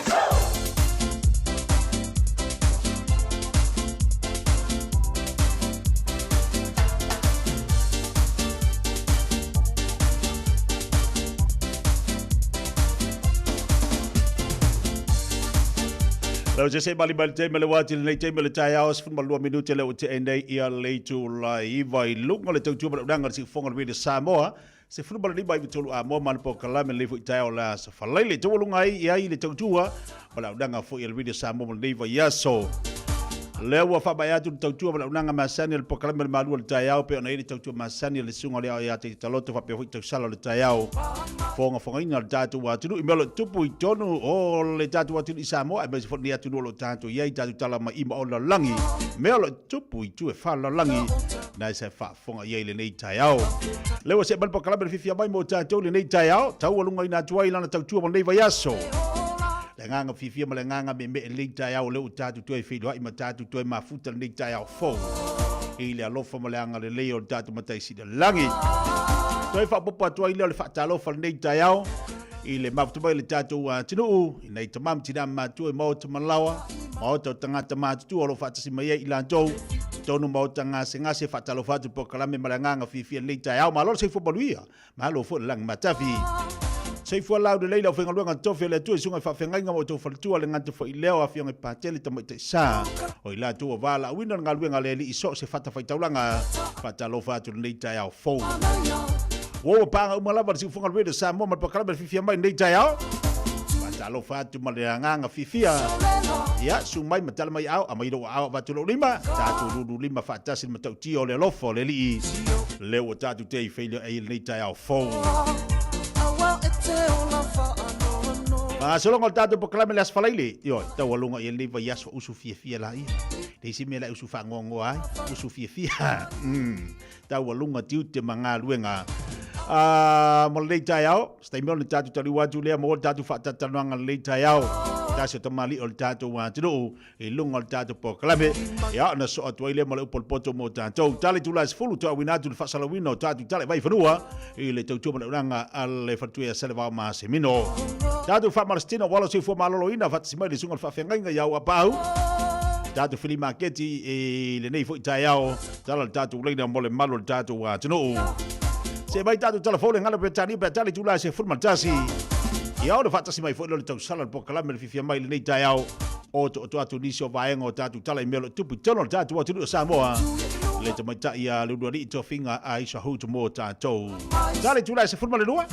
Lau se bali te mele wati le te mele tai aus fun malua minute le te nei ia le tu la i vai lunga le tu tu danga si fonga le Samoa se fun bali bai tolu a mo man po kala me le fu tai ola sa falele tu lunga ia i le tu tu bala danga fu il video Samoa le vai yaso le wa fa ba ya tu tu bala danga masani le po kala me malu le tai au pe ona i tu tu masani le sunga le ia te taloto fa pe fu tu sala le tai au fonga ina le tatu wa tu i melo tupu i tonu o le tatu wa tu i Samoa me se fo ni atu lo tatu ia i tatu tala ma ima o la langi melo tupu i tu e fa la langi na se fa fonga ia le nei tai au le wa se bal po kala me fifia mai mo tatu le nei tai au tau lunga ina tu ai lana tatu mo nei vai aso le nganga fifia ma le nganga me le tai au le tatu tu e fido ai ma tatu tu e mafuta le nei tai au fo i le alofa ma le anga le leo tatu matai si de langi toi fa popo atu ai le fa talo fa nei tai au i le mafuta mai le tatu wa tinu i nei tamam tina ma tu e mo te malawa ma o tangata ma tu o lo fa tsi mai i lantou tonu mo tanga senga se fa talo fa tu po kala me malanga fifia nei tai au ma lo se fo baluia ma lo fo lang matafi sei fo lau de leila fenga luanga tofe le tu sunga fa fenga nga mo to fa tu le ngata fo i leo a fianga patele tamo te sa o ila tu vala wina nga luanga le li iso se fata fa taulanga fa talo fa tu nei tai au fo wo panga umalava si fonga le Samoa ma pakala be fifia mai nei tai au talo fa tu malanga fifia ya sumai matala mai au amai do au va tu lima tatu du lima fa tasil matau ti o le lofo le li le o tatu te failure ai nei tai au fo solo ngol tatu pakala las falaile yo ta walunga ye le va yaso usu fifia la i de si me la usu fa ngongo ai usu fifia ta walunga tiu te manga luenga mo le tai au stai mo le tatu tali watu le mo tatu fa tatananga le tai au ta se tamali o tatu wa tu e lunga o tatu po klame ya na so atu ile mo le polpoto mo tatu tali tu las fulu tu wina tu fa salawino tatu tali vai fanua e le tatu mo ranga al fatu ya selva ma semino tatu fa marstino wala si fu malolo ina fa si mai sunga fa fenga ya wa pau tatu fili marketi e le nei fo tai au tala tatu le na mo le malo tatu wa tu se vai tatu telefone ngala petani tu la se forma tasi ia o fatasi mai fo le tau sala po kala me fifia mai nei tai au o to atu nisio vaenga o tatu tala melo tupu tono tatu o tu Samoa le te mai tai ia le dori to finga ai sa hu to mo tatu tali tu la se forma le lua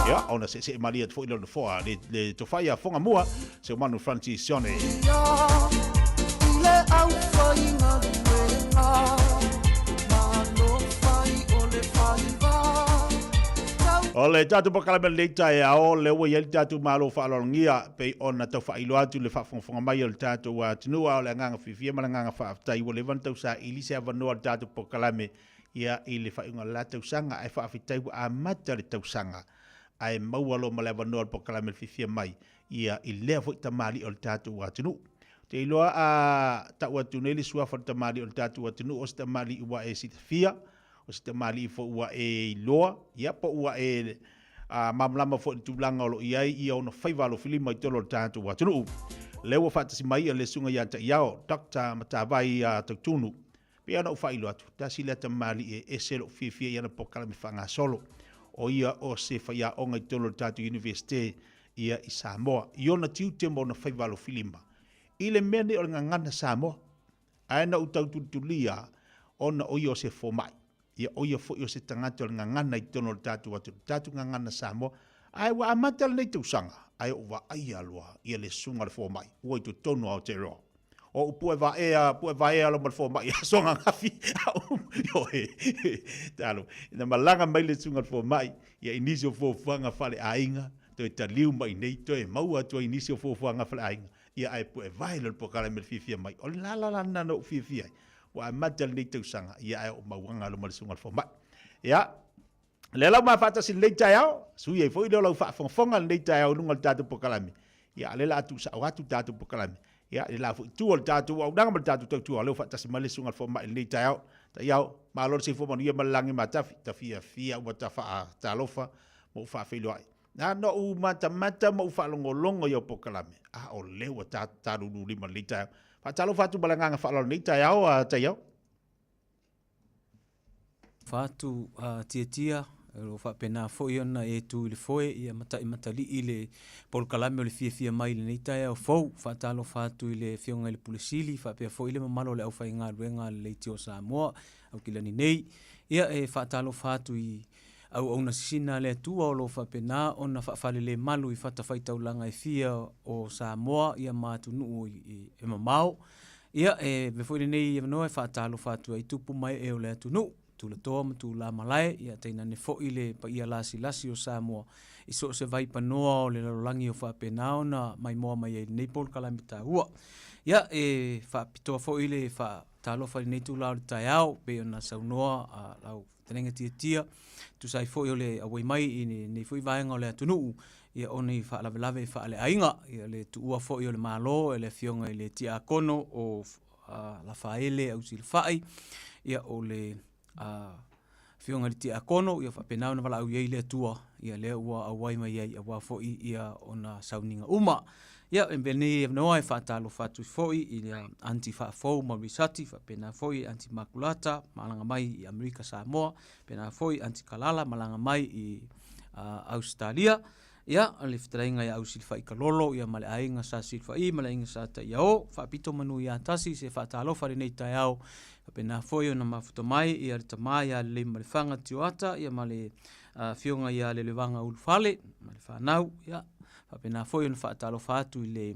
ia ona se maria fo le fo le to faia fonga mua se manu francisione ile au fainga ole tatu pakala me le tai ao le wo yel tatu malo fa longia pe ona to fa ilo atu le fa fonga mai le tatu wa tinu ao le nganga fifia ma nganga fa tai wo le van tau sa ili se va no tatu pakala me ia ile fa inga la tau sanga ai fa fitai a mata le tau sanga ai maualo ma le va no pakala me fifia mai ia ile fo tamali o tatu wa tinu te ilo a ta wa tuneli sua fa tamali o tatu wa tinu o sta mali wa e sitfia o se mali fo ua e loa ia po ua e mamlama fo tulanga lo iai ia ona faiva lo filima i tolo tatu wa tunu lewa fatasi mai le sunga ia ta iao Dr. Matavai Tautunu pe ana ufai lo atu tasila ta mali e eselo fifia ia na pokala mi fanga solo o ia o se faia onga i tolo tatu university ia i Samoa iona tiu tembo na faiva lo filima ile mene o ngana Samoa aina utaututulia ona o ia se fomai ia oia fo yo se tangata nga ngana i tono tatu watu tatu nga ngana Samoa ai wa amata le tu sanga ai wa ai alwa ia le sunga le fo mai o tu tono au te ro o pu va e lo mo fo mai songa ngafi yo talo na malanga mai le sunga fo mai ia inisio fo fanga fale ainga to ta liu mai nei to e maua to inisio fo fanga fale ainga ia ai pu vai le po kala me fifia mai o la na no fifia wa matal ni tu sanga ia o mawanga lo malsunga fo ma ya le la ma fata sin le tayao su ye fo lo fa fonga le tayao lunga tatu pokalami ya le la tu sa watu tatu pokalami ia i la fu tu al tatu au danga mal tatu tu ale fa tasi male sunga fo mai ni tao ta iau ma lo se fo mo ia malangi ma tafi fia wa ta fa ta lofa mo fa fe lo na no u mata mo fa longo yo pokalame a o le wa ta lu li mal tao fa ta lo fa tu balanga fa lo ni tao ta iau fatu tia o fa pena foi ona e tu le foi ia matali ile pol kalame o le fia mai le nita e o fo fa talo fatu ile fionga le pulisili fa pe foi ile malo le au fa inga ruenga le tio Samoa au kilani nei ia e fa talo fatu i au ona sina le tu o lo fa pena ona fa fale le malu i fata faita ulanga e fia o Samoa ia matunu e mamau ia e me foi nei e no e fa talo fatu ai tupu mai e o le tunu tu la toa ma tu la malai ia teina ne fo ile pa ia lasi o Samoa i so se vai panoa o le lolangi o fa penao na mai moa mai e nei pol kalamita ua ia e fa pitoa fo ile fa talo fa nei tu la taiao pe ona saunoa a lau tenenga tia tu sai fo ile a wei mai i nei fo i vaenga o le atunu ia oni fa lave fa le ainga ia le tu ua fo ile malo ele fionga ile tia kono o la faele au silfai ia o le fionga li tia kono ia fa penau na wala au ia le tua ia le ua awai mai ai awa foi ia ona sauninga uma ia embeni no ai fa talo fatu foi ia anti fa fo ma risati fa pena foi anti makulata malanga mai i Amerika Samoa pena foi anti kalala malanga mai i Australia ia le ftrainga ia ausilfa i kalolo ia male ainga sa silfa i male ainga sa ta iao fa pito manu ia tasi se fa talo fa nei ta iao pena foi ona mafuta mai ia le tamai ia le malefanga tioata ia male fionga ia le levanga ulfale male fa nau ia fa pena foi ona fa talo fa tu le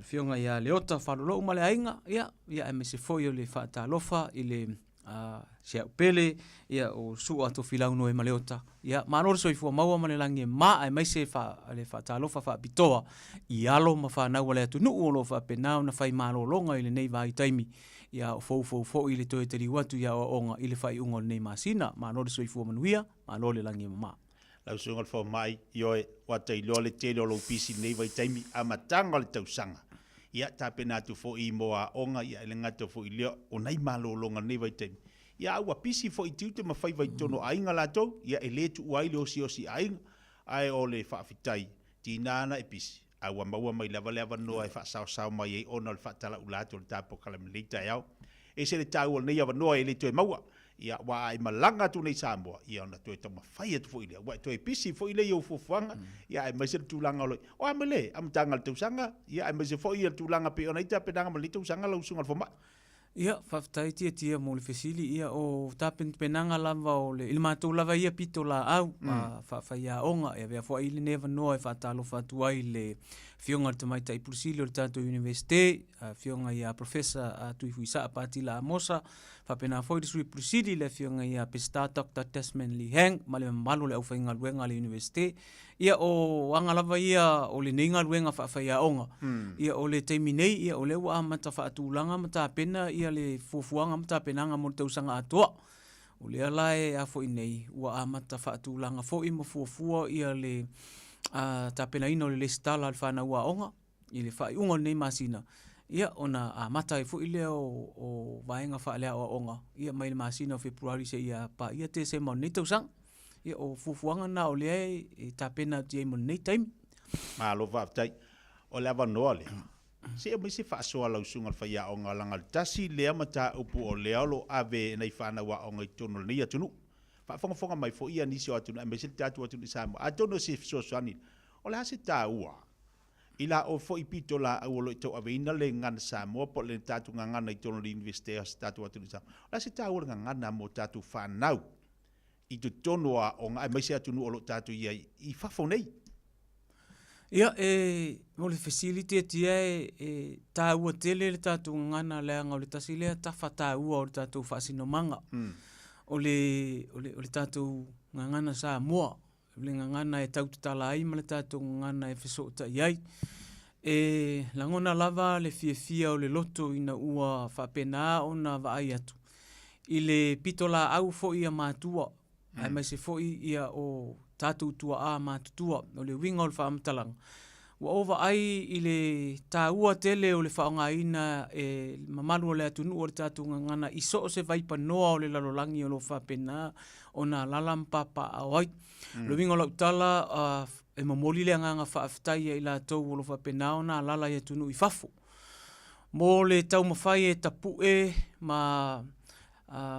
fionga ia le ota fa lo male ainga ia e me se foi le fa talo fa ile sia pele ia o su ato filau no e maleota ia manor so ifo maua manelangi ma ai mai se fa le fa talo fa bitoa i alo ma fa na wala tu no lo fa penau na fai malo longa ile nei vai taimi ia o fo ile to te watu ia o onga ile fai ungol nei masina manor so ifo manuia malo le langi ma lau sungal fo mai ioe wata i lo le te lo pisi nei vai taimi a matanga le tausanga ia tapena tu fo i moa onga ia le ngata fo i leo o nei malo longa nei vai temi ia ua pisi fo i tiute ma fai vai tono ainga lato ia e le tu uai le osi ainga ai o le whaafitai tinana e pisi aua maua mai lava leva noa e whaasao mai e ona le whaatala ulato le tapo kalamilita e au e se le tau o nei ava noa e le tue maua ia wa ai malanga tu nei Samoa ia ona tu e tama fai atu fo i lea wa tu e pisi fo i lea o fufuanga ia ai maise tu langa loi o amele am tanga le tausanga ia ai maise fo i tu langa pe ona ita pe danga malita usanga lau sunga fo ma ia faftai tia mo le fesili ia o tapen penanga lava o le ilma tu lava ia pito la au fa ia onga e vea fo i le neva no e fa talo fa tu ai le fionga te mai tai pursili o le tato universite fionga ia professor tu ifuisa apati la mosa fa pena foi sui pursili le fionga ia pesta Dr. Desmond Lee Hang male malu le au fa inga luenga le universite ia o anga lava ia o le ninga luenga fa ia onga ia o le teiminei ia o le wa mata fa atulanga mata pena ia le fufuanga mata penanga mo te usanga atoa o le ala e a foi nei wa mata fa atulanga foi mo fufua ia le ta pena ino le stala al fa na wa onga ile fa unga nei masina ia ona mata e foi le o vaenga fa le o onga ia mai masina February se ia pa ia te se mo nei te usanga ia o fufuanga na o le e ta pena te mo nei time ma lo va tai o le avanoa le se mo se fa so ala usunga fa ia onga langa tasi le mata upu o le alo ave nei fa na wa onga tono nei atunu fa fonga mai fo ia nisi o atunu me se tatu atunu sa a tono se so sani o le hase ta ua ila o fo ipito la o lo to ave ina le ngan sa mo po le tatu nganga nei tono le universite tatu atunu sa la se ta ua nganga mo tatu fa nau i tu tono a onga mai se atunu o lo tatu ia i fa fo nei ia mo le facility tia e ta ua tele le tatu ngana le anga o le tasile ta fata ua o le tatu fasino manga o le tatu ngana sa moa le ngana e tau tala ai ma le tatu ngana e feso ta iai e langona lava le fia o le loto ina ua fa pena ona va ai atu i le pitola au fo ia matua ai mai se fo ia o tatu tua a matutua o le winga o le whaamatalang ua ova ai i le tāua tele o le whaongaina mamalu o le atunu o le tātou ngangana i so o se vai panoa o le lalolangi o lo whapena o nā lalampapa awai. Lo wingo lau tala e mamoli le anganga whaaftai i la tau o lo whapena o nā lala i atunu i whafo. Mo le tau mawhai e tapue ma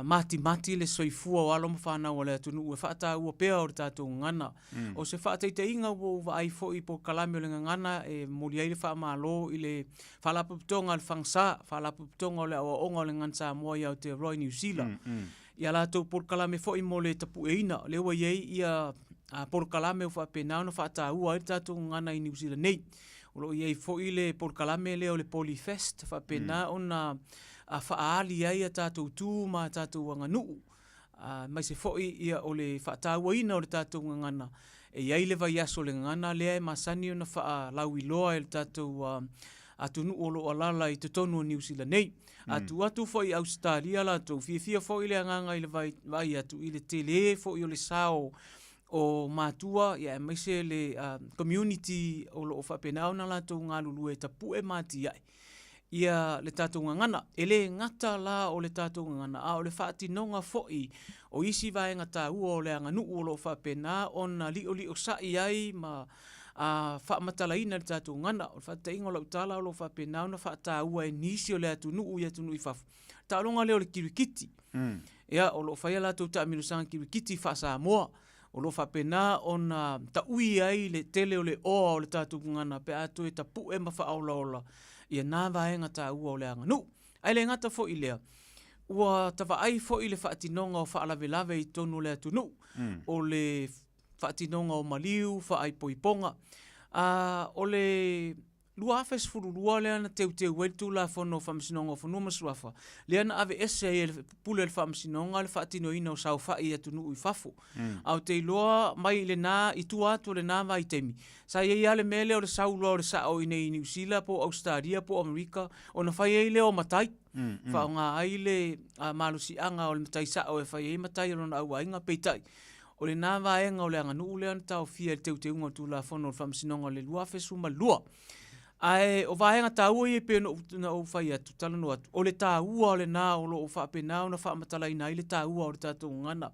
mati le soifua o alo mawhanau o le atunu ue whaata ua pea o le tātou ngana. O se whaataita inga ua uwa ai fo i po kalame o le ngana e moli ai le wha malo i le whalapuputonga le whangsa, whalapuputonga o le awa onga o le ngansa mua i au te Roy New Zealand. Ia la tau por kalame fo i mo le tapue ina, le ua iei ia por kalame o whapenao na whaata ua i le tātou ngana i New Zealand nei. O lo iei fo i le por kalame leo le Polyfest, whapenao na whaali ai a tātou tū ma tātou wanganuu. Mai se foi ia o le whaataua ina o le tātou ngangana. E iai le vai aso le ngangana lea e masani o na wha lau iloa e le tātou atunu o lo alala i te tonu o New Zealand nei. Atu foi Australia la tau fia foi le anganga i le vai atu i le tele foi o le sao o matua ia mai se le community o lo whapenau na la tau ngā lulu e tapu e mati ai. Ia le tātou ngangana, e le ngata la o le tātou ngangana, a o le whaati nonga foi, o isi vai ngata ua o le anganu o lo whapena, o na li o sai ai ma whaamatalaina le tātou ngana, o le whaata ingo lau tala o lo whapena, o na whaata ua e nisi o le atunu i atunu i whafu. Ta alonga leo le kirikiti, ia o lo whaia la tau ta aminusanga kirikiti whaasa moa, o lo whapena o na ta ui ai le tele o le oa o le tātou ngana, pe atu e tapu e ma whaaula ola, ia nā vaenga tā ua o le anga. Nu, ai le ngata fo i lea. Ua tawa ai fo i le whaatinonga o whaalawelawe i tonu le atunu. O le whaatinonga o maliu, whaai poiponga. O le lua awhes furu lua le ana teu wetu la whono whamisinonga o whanua masuafa. Le ana ave ese e pule le whamisinonga le whaatino ina o sau whai atunu i whafu. Au te iloa mai le nā i tu atu le nā vai temi. Sa iei ale mele o le sau loa o le sao ina i New Zealand po Australia po Amerika o na whai ei leo matai. Whao ngā ai le malusi anga o le matai sao e whai ei matai o na au ainga peitai. O le nā vaenga o le anga nuu le ana tau fia le teu tu la whono le whamisinonga le lua awhes uma lua. Ai o vaenga tāua i e pe no o whai atu, tala no atu. O le tāua o le nā o lo o whapenā o na whaamatala ina i le tāua o le tātou ngana.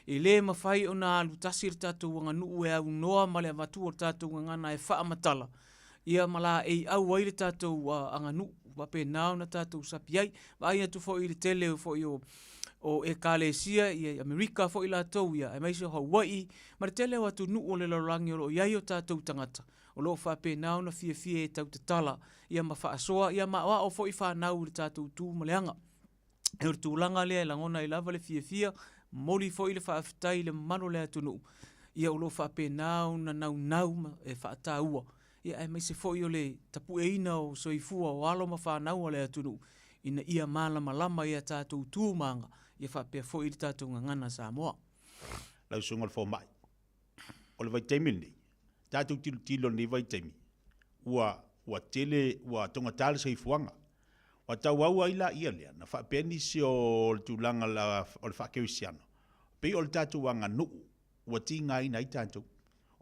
E le mawhai o na alutasi le tātou nganu e au noa ma le avatu o le tātou ngana e whaamatala. Ia mala e au ai le tātou anganu, whapenā o na tātou sapi ai. Vai atu fo i le tele o fo i o e Kalesia i Amerika fo i la tau ia. E maise Hawaii, ma le tele o atu nuu o le larangi o lo iai o tātou tangata. O lo whapena o na fia e tau te tala, ia ma whaasoa, ia ma o fo i whanau le tātou tū maleanga. E ur tūlanga lea e langona i lava le fia, moli fo i le whaafitai le mano lea tunu. Ia o lo whapena o na nau e whaataua. Ia e maise fo i o le tapu e ina o soifua o alo ma whanau o lea tunu. Ina ia malama ia tātou tū manga, ia whapea fo i le tātou ngangana sa moa. Lau sungal fo mai. O le vai teimini. Tātou tilo ni vai teimi. Ua tele, ua tonga tala sa ifuanga. Ua tau au aila ia lea, na whapeni si o le tūlanga o le whakewisiano. Pei o le tātou wanga nuu, ua tinga ina i tātou.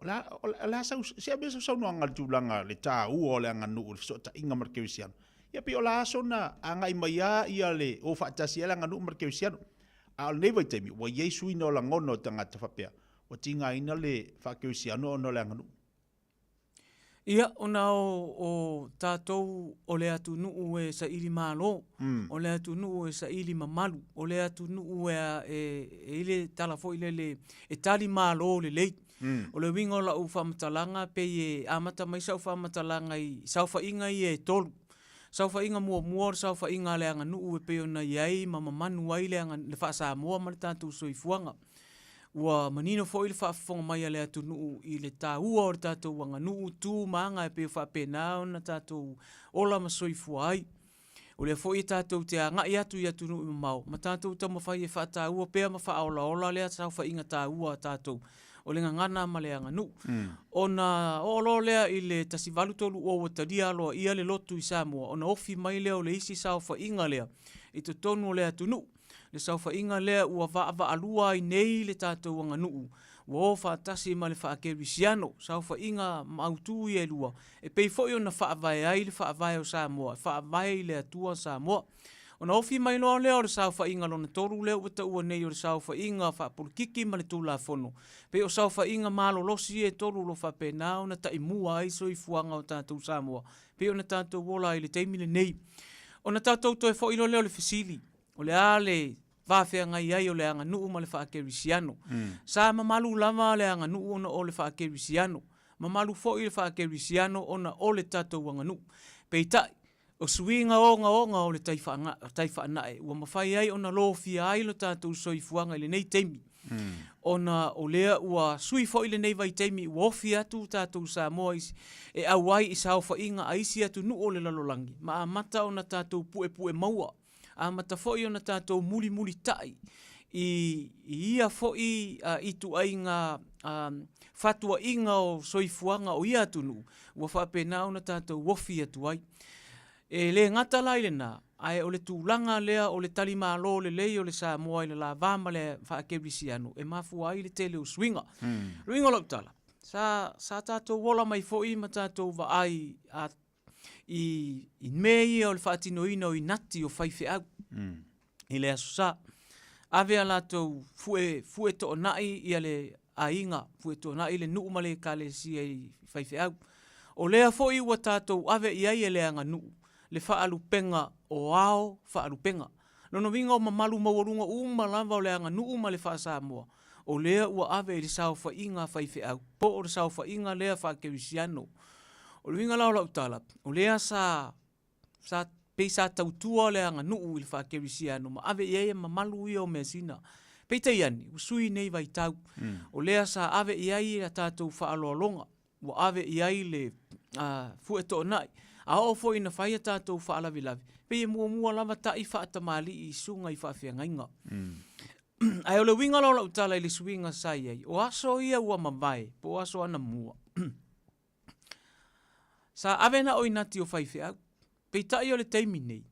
O la sau, sea besa sau noanga le tūlanga le tā ua o le anga nuu, le sota inga markewisiano. Ia pei o la aso na anga i maia ia le o whaatasi anga nuu markewisiano. A o le nei vai teimi, ua Yesu ina o la ngono tangata whapea. Ua tinga ina le whakewisiano o no le anga nuu. Ia, ona o tātou o le atu nuu e sa ili mālo, o le atu nuu e sa ili mamalu, o le atu nuu e ile tala fo ile le e tali mālo le leit. O le wingo la u whamatalanga pe e amata mai sau whamatalanga i sau whainga i e tolu. Sau whainga mua, sau whainga le anga nuu e pe ona iai ma mamanu ai le whaasa mua ma le tātou soifuanga. Ua manino fo i le whaafonga mai a le atu nuu i le tāua o le tātou wanga nuu tū maanga e pe whapena o na tātou ola ma soifua ai. O le fo i tātou te ngai atu i atu nuu i mau. Ma tātou tau mawhai e whaatāua pea ma whaaola ola lea sau whainga tāua tātou. O le ngangana ma le anga nuu. O na olo lea i le tasivalutolu o wataria aloa ia le lotu i Samoa. O na ofi mai lea o le isi sau whainga lea. I te tonu o le atu nuu. Le saufa inga lea ua vaa alua i nei le tātou anga nuu. wo whaatasi ma le whaakerisiano, sau whainga mautu i e lua. E pei fo'i ona whaavai ai le whaavai o Samoa, whaavai le atua Samoa. Ona ofi mai loa leo le sau whainga lona toru leo wata ua nei o le sau whainga whaapurikiki ma le tūla fono. Pei o sau whainga malo losi e toru lo whapena ona ta imua ai so i fuanga o tātou Samoa. Pei ona tātou wola i le teimile nei. Ona tātou toi fo'i lo leo le fesili. O le ale whawhea ngai ai o le anga nuu ma le whaakerisiano. Sa mamalu lava le anga nuu ona o le whaakerisiano. Mamalu fo'i le whaakerisiano ona o le tātou anga nuu. Pei tai, o suinga onga o le taifa anae. Ua mawhai ai ona lo fia ai lo tātou soifuanga i le nei teimi. Ona o lea ua sui fo'i le nei vai teimi ua ofi atu tātou Samoa e au ai i sao whainga a isi atu nuu o le lalolangi. Ma a mata ona tātou pue maua. A mata fo'i ona tātou muli tai i ia fo'i i tu ai ngā fatua inga o soifuanga o ia atunu ua whapena ona tātou wofi atu ai. E le ngata lai le nā, ai o le tūlanga lea o le talima lo le lei o le Samoa i le la vama le whaakerisiano e mafu ai le tele o swinga. Ruinga lau tala. Sa tātou wola mai fo'i ma tātou wa ai i mei o le whaatinoina o i nati o whaife au. I le aso sa. Ave ala tau fue to o nai i ale ainga, fue to o nai le nuu male ka le si ai whaife au. O lea fo'i ua tātou ave i ai e leanga nuu. Le whaalupenga o ao whaalupenga. Nono winga o mamalu mawarunga lava o leanga nuu ma le whaasamoa. O lea ua ave i le sao whainga whaife au. Po o le sao whainga lea whaakerisiano. O le winga lau tala, o lea sa pei sa tautua le anga nuu i whaakerisiano, ma ave i eia mamalu i o mea sina. Pei te iani, usui nei vai tau. O lea sa ave i ai a tātou whaaloalonga, o ave i ai le fueto o nai. A o fo ina whaia tātou whaalavilavi. Pei e mua lava ta i whaatamali i sunga i whaafeangainga. Ai o le winga lau tala i le suinga sai ai, o aso ia ua mawai, po aso ana mua. Sa avena o inati o whaife au. Pei tai o le teimi nei.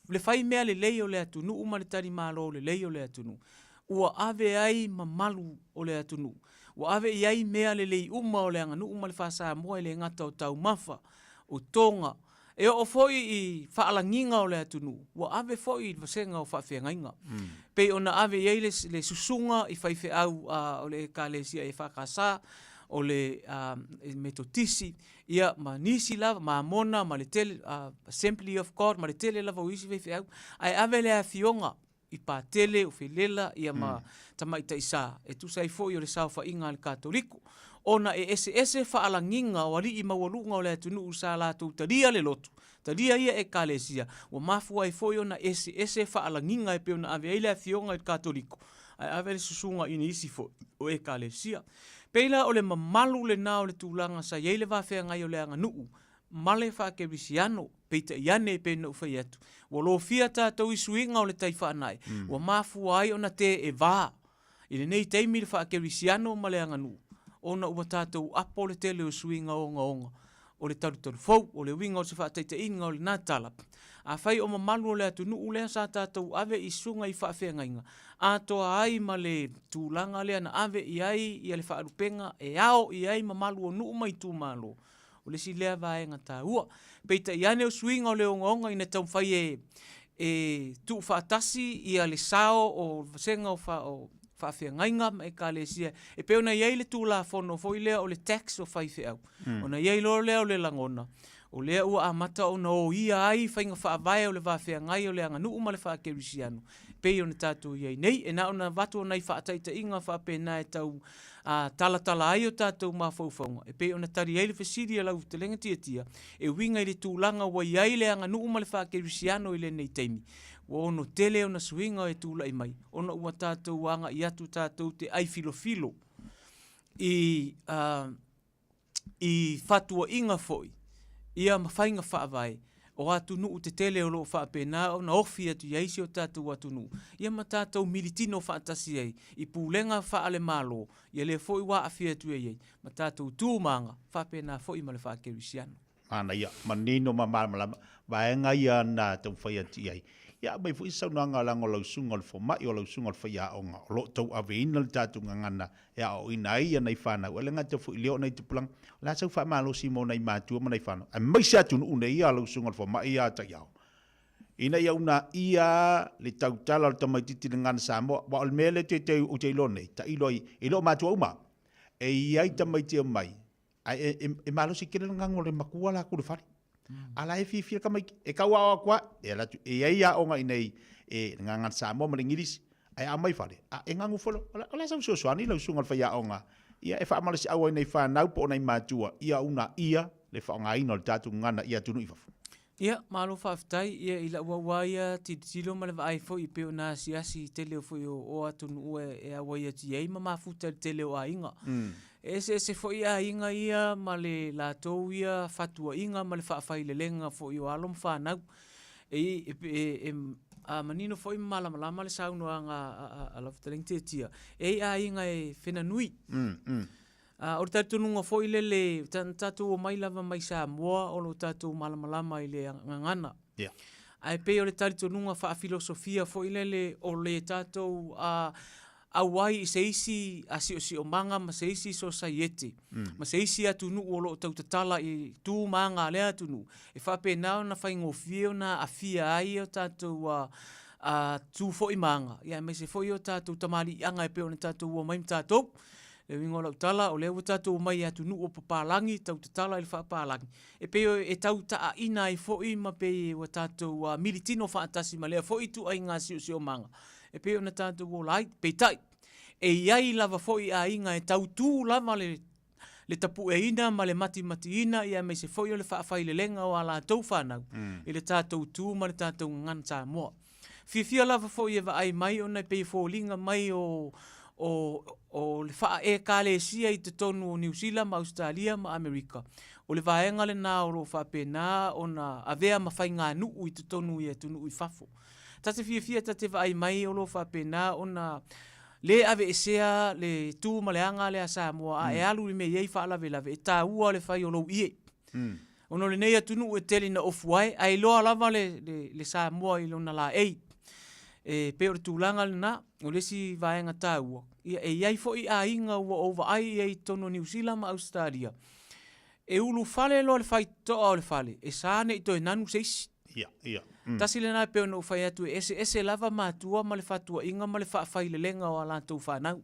Le whai mea le lei o le atunu. Uma le tari malo o le lei o le atunu. Ua ave ai mamalu o le atunu. Ua ave i ai mea le lei uma o le anganu. Uma le whasa moa le ngata o tau mafa. O tonga. E o foi i whaalanginga o le atunu. Ua ave foi i vasenga o whawhiangainga. Pei ona ave i ai le susunga i whaife au o le kālesia e whakasa. O le metotisi, ia ma nisi lava, ma mona, ma le tele, Assembly of God, ma le tele lava o isi veife au, ai ave le a fionga i pā tele o whilela, ia ma tamaita isa, e tu sai fo i o le sao whainga le katoliku, ona e ese whaalanginga o ali i mawalunga o le atunu usa lātou taria le lotu, taria ia e kālesia, o mafua i fo i ona ese whaalanginga e pe ona ave eile a fionga i katoliku, ai ave le susunga i isi fo o e kālesia. Peila o le mamalu le nā o le tūlanga sa yeile whawhea ngai o le anga nuu. Male whakerisiano, peita iane e pēna uwhai atu. Wa lo fia tātou i suinga o le taiwha anai. Wa mafua ai ona te e vā. I le nei teimi le whakerisiano ma le anga nuu. Ona ua tātou apo le tele o suinga onga. O le taru fau, o le winga o se whaataita inga o le nātala. A whai o mamalu o le atu nuu lea sa tātou ave i sunga i whaafea ngainga. A toa ai ma le tūlanga lea na ave i ai i ale whaarupenga e ao i ai mamalu o nuu mai tū malo. O le si lea vaenga tā ua. Peita i ane o suinga o le onga i ne tau whai e tu whaatasi i ale sao o vasenga o whaafea ngainga e ka le sia. E peona i ai le tūla whono fo i lea o le tax o whaife au. Ona i ai lo lea o le langona. O lea ua amata o na o ia ai whainga whaavaya o le whawhea ngai o le anga nuu ma le whaakerisiano. Pei o na tātou iai nei, e na o na watu o nei whaataita inga whapena e tau talatala ai o tātou mawhauwhaunga. E pei o na tari ai le whesiri lau te lenga tia, e winga i le tūlanga wa iai le anga nuu ma le whaakerisiano i le nei teimi. Wa ono tele o na suinga e tūla i mai. Ona ua tātou anga i atu tātou te ai filo i fatua inga foi. Ia mawhainga whaavai, o atu nuu te tele o loo whaapena, o na ofi atu iaisi o tātou atu nuu. Ia ma tātou militino whaatasi ei, i pūlenga whaale mālo, ia le fo i wā awhi atu ei, ma tātou tūmanga, whaapena fo i ma le whaakerisiano. Ana ia, manino ma malama, vaenga ia na tau whai atu ei. ia mai fu isa nga lango lo sunga fo mai o lo sunga fo ia onga lo to avina le tatu ngana ia o ina ia nei fana o le ngata fu leo nei tupulang la sa fa malo simo nei matu mo nei fana ai mai sa tu una ia lo sunga fo mai ia ta ia ina ia una ia le tau tala le tamai titi ngana sa mo wa o mele te o te lo nei ta ilo matu uma e ia tamai te mai ai e malo si kele ngango le makua la ku le fari ala e fifia kama e kaua kwa e la e ia onga inei e ngangan sa mo mlingiris ai amai fale a e ngangu folo ala sa so ani lo sunga fa ia onga ia e fa amala si awa nei fa nau po nei matua ia una ia le fa nga ino tatu ngana ia tunu ifa ia malo fa ftai ia ila wa ia ti tilo male vai fo i pe na si tele fo o atunu e awa ia ti ai mama futa tele o ainga ese fo ia inga ia male la to ia fatua inga male fa faile lenga fo yo alom fa na a manino fo mala male sauno anga a love telling tia a inga e fena nui o tatu nunga fo ile tatu o mai lava mai sa moa o lo tatu mala ile ngana ai pe o le tatu nunga fa filosofia fo ile o le tatu awai se isi asi o manga ma se isi society ma se isi atu nu o lo tau tatala i tu manga le atu nu e fa pe na na fa ngofio na afia ai o tatu tu fo i manga ia me se fo i o tatu tamali anga e pe o tatu o mai tatu le wingo lo tala o le o tatu mai atu nu o papalangi tau tatala i fa papalangi e pe e tau ta ina i fo i ma pe o tatu militino fa atasi ma le fo i tu ai ngasi o manga e pe ona tātou o lai, pe tai. E iai lava foi a inga e tau tū lava le tapu e ina ma le mati ina ia me se foi o le whaafai le lenga o ala tau whanau. I le tātou tū ma le tātou ngan tā moa. Fia lava foi e wa ai mai ona pe fōlinga mai o le wha e kāle sia i te tonu o New Zealand ma Australia ma Amerika. O le vaenga le nā o lo whapena ona avea ma whai ngā nuu i te tonu i e tunu i whafo. Tate fia tate vai mai o lo fa pena ona le ave esea le tu maleanga le Samoa e alu me ye fa la vela e ta ua le fai o lo ie ono le nei atunu e tele na off wai ai lo lava le Samoa i lona la e pe o tulanga na o le si vaenga ta ua e ai fo i a inga o over ai e tono New Zealand ma Australia e ulu fale lo le fai to o le fale e sa ne to nanu seis ia tasi le nai peo no fai atu ese lava matua ma le fatua inga ma le whaafai le lenga o ala tau whanau.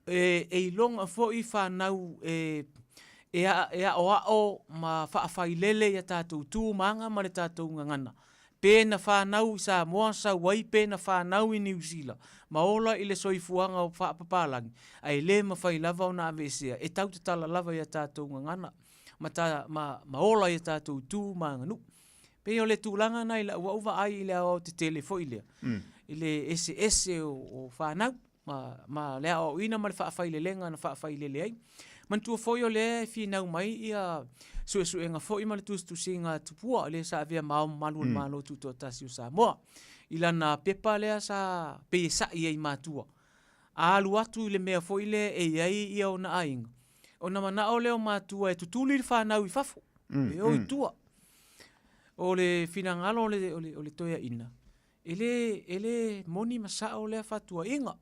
E longa fo i whanau e a o ma whaafai lele ia tātou tū manga ma le tātou ngangana. Pēna whanau i Samoa sa wai pēna whanau i New Zealand. Ma ola i le soifuanga o whaapapalangi. Ai le ma whai lava o na avesea. E tau te tala lava ia tātou ngangana. Ma ola ia tātou tū manga nu. Pe o le tūlanga nei la uwa ai le o te telefo ilea. Ile ese o whanau, ma lea o ina ma le whaafai le lenga na whaafai le leai. Man tua foi o le whinau mai ia suenga foi ma le tusi ngā tupua le sa avea mao malu malo tuto tasi o Samoa. Ila na pepa lea sa pe sa ia i mātua. Alu atu le mea foi le e iai ia o na ainga. O na mana o leo mātua e tutuli le whanau i fafo. E o i tua. O le finangalo o le toia ina. Ele moni masa o le fatua inga.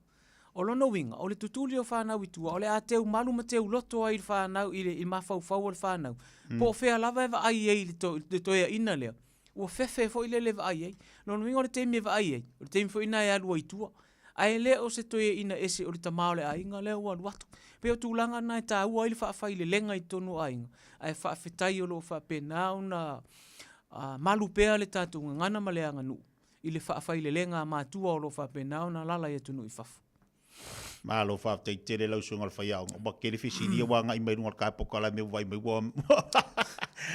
O lono winga, o le tutuli o whanau i tua, o le ateu malu ma teu loto ai whanau i mawhau o le whanau. Po whea lava eva ai ei le toia ina lea. Ua whewhe fo i le leva ai ei. Lono winga o le teimi eva ai ei. O le teimi fo ina e alua i tua. Ai le o se toia ina ese o le tamao le ainga lea ua luatu. Pe o tūlanga nai tā ua ili whaafai le lenga i tonu ainga. Ai whaafetai o lo whaapena na malu pea le tātou ngana ma leanga nu. I le whaafai le lenga mātua o lo whapenao na lala i tunu i whafu. Ma lo whaaftai tere lau sunga le whaiao. O bakere whisiri a wanga i mai runga kai pokala me wai mai wam.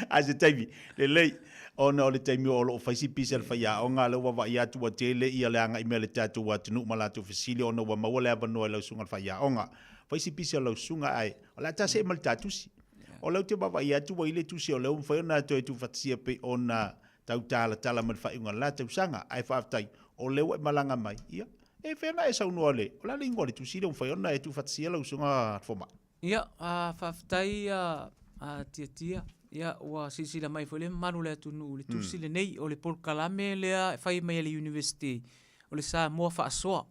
A se taimi, le lei, ona o le taimi o lo whaisi pisa le whaiao. Ngā le wa wai atua tele i a leanga i mea le tātou wa tunu ma lātou whisiri ona wa maua le avanoa lau sunga le whaiao. Ngā, whaisi pisa lau sunga ai. O la tase e mali tātusi. O lau te baba i atu wa ile tusi o lau mwhai ona atu e tu whatsia pe ona tau tala man whaiunga la tau sanga ai whaaftai o leo e malanga mai. Ia, e whena e saunua le. O la lingua le tusi lau mwhai ona e tu whatsia lau sunga foma. Ia, whaaftai tia ia ua sisila mai foi le malu le atunu le tusi le nei o le polokalame lea fai mai le university o le Samoa faasoa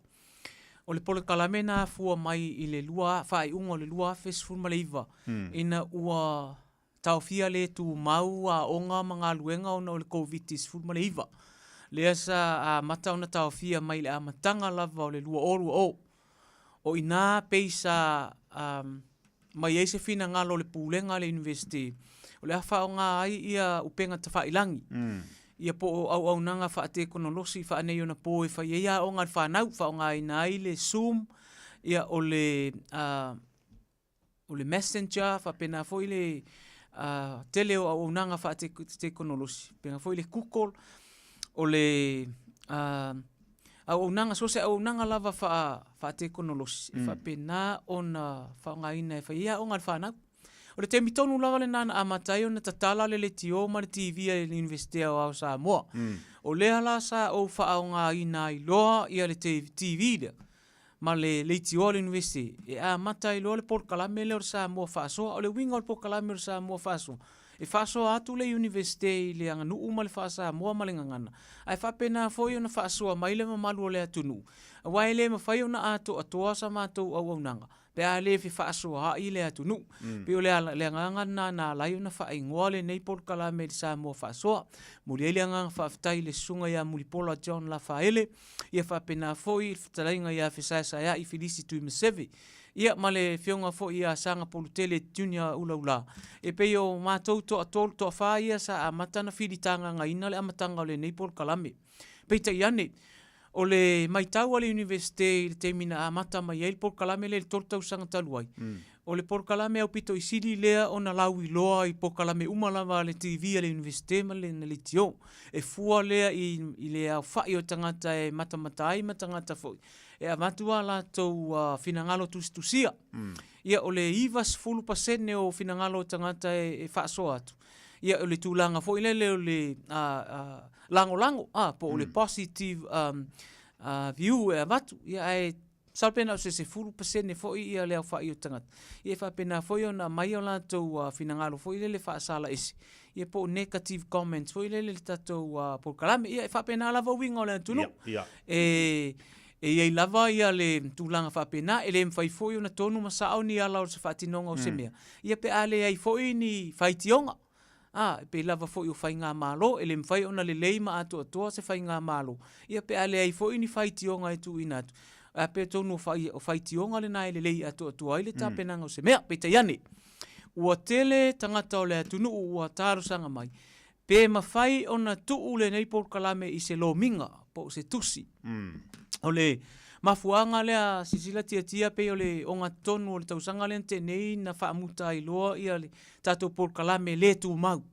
o le polokalame na fua mai i le lua faaiʻuga o le lua fesfulumaleiva ina ua taofia le tumau aʻoga ma galuega ona o le covid sefulumaleiva lea sa mata ona taofia mai le amataga lava o le lua o o ina pei sa mai ai se finagalo o le pulega le university o le afaoga ai ia upenga tafailangi ia po o auaunaga faatekonolosi faanei ona po e fai ai aʻoga le fanau faaaogāina ai le Zoom ia o le Messenger faapena foi le tele o auaunaga faatekonolosi pega foi le Google o le auaunaga so se auaunaga lava faatekonolosi e faapena ona faaaogāina e fai ai aʻoga le fanau o le temitonu lava le nana amatai ona tatala le tio ma le TV le University o Samoa. O lea la sa o faaogāina ai loa ia le TV lea ma le tio le University. E amatai loa le polokalame le o Samoa faasoa o le winga o le polokalame o Samoa faasoa. E faasoa atu le University le anganuu ma le Samoa ma le ngangana. Ai faapena foi ona faasoa mai le mamalu o le atunu. Wai le mawhai ona atoa sa mātou auaunanga. Pe a le fi faasoa i le atunu. Pe o le anganga na lai ona faaingoa le nei polokalame le Samoa faasoa. Muri le anganga faafetai le sunga ia Mulipola John Lafaele. Ia faapena foi talainga ia fesasa ia i Filisi Tuimasevi. Ia male fionga fo ia sanga polutele junior ula. E pe o mātou to fa ia sa amatana filitanga ngaina le amatanga le nei polokalame. Pe ta iane o le maitau ale university le temina amata mai el polokalame le tortau sanga taluai. O le polokalame au pito i sili lea ona lau i loa i polokalame umalava le TV ale university ma le tio. E fua lea i le au fai o tangata e matamatai ma tangata foi. E amatua la tau finangalo tusia. Ia o le ivas 10% o finangalo tangata e faasoa atu. Ia o le tūlanga foi le o le lango, po o le positive view e avatu. Ia e salpena o se 10% foi ia le au fai o tangata. Ia whapena foi ona mai o la tau finangalo foi le faasala esi. Ia po negative comments foi le tatou polokalame. Ia e whapena lava winga o le tunu. E iei lava ia le tūlanga whapena, e le mwhai foi ona tonu masao ni ala o se whatinonga o se mea. Ia pe ale ai foi ni whaitionga. Pe lava foi o whai ngā malo, e le mwhai ona le leima atoa se whai ngā malo. Ia pe ale ai foi ni whaitionga e tu inatu. Pe tonu o whaitionga le nai le lei atoa ai le tāpenanga o se mea. Pe te iane, ua tele tangata o le atunu ua tārusanga mai. Pe mawhai ona tuu le nei polokalame i se lominga, po se tusi. O le mafuanga lea sisila tia pe o le onga tonu o le tausanga le tenei na whaamuta i loa ia le tatou polokalame le tu mau.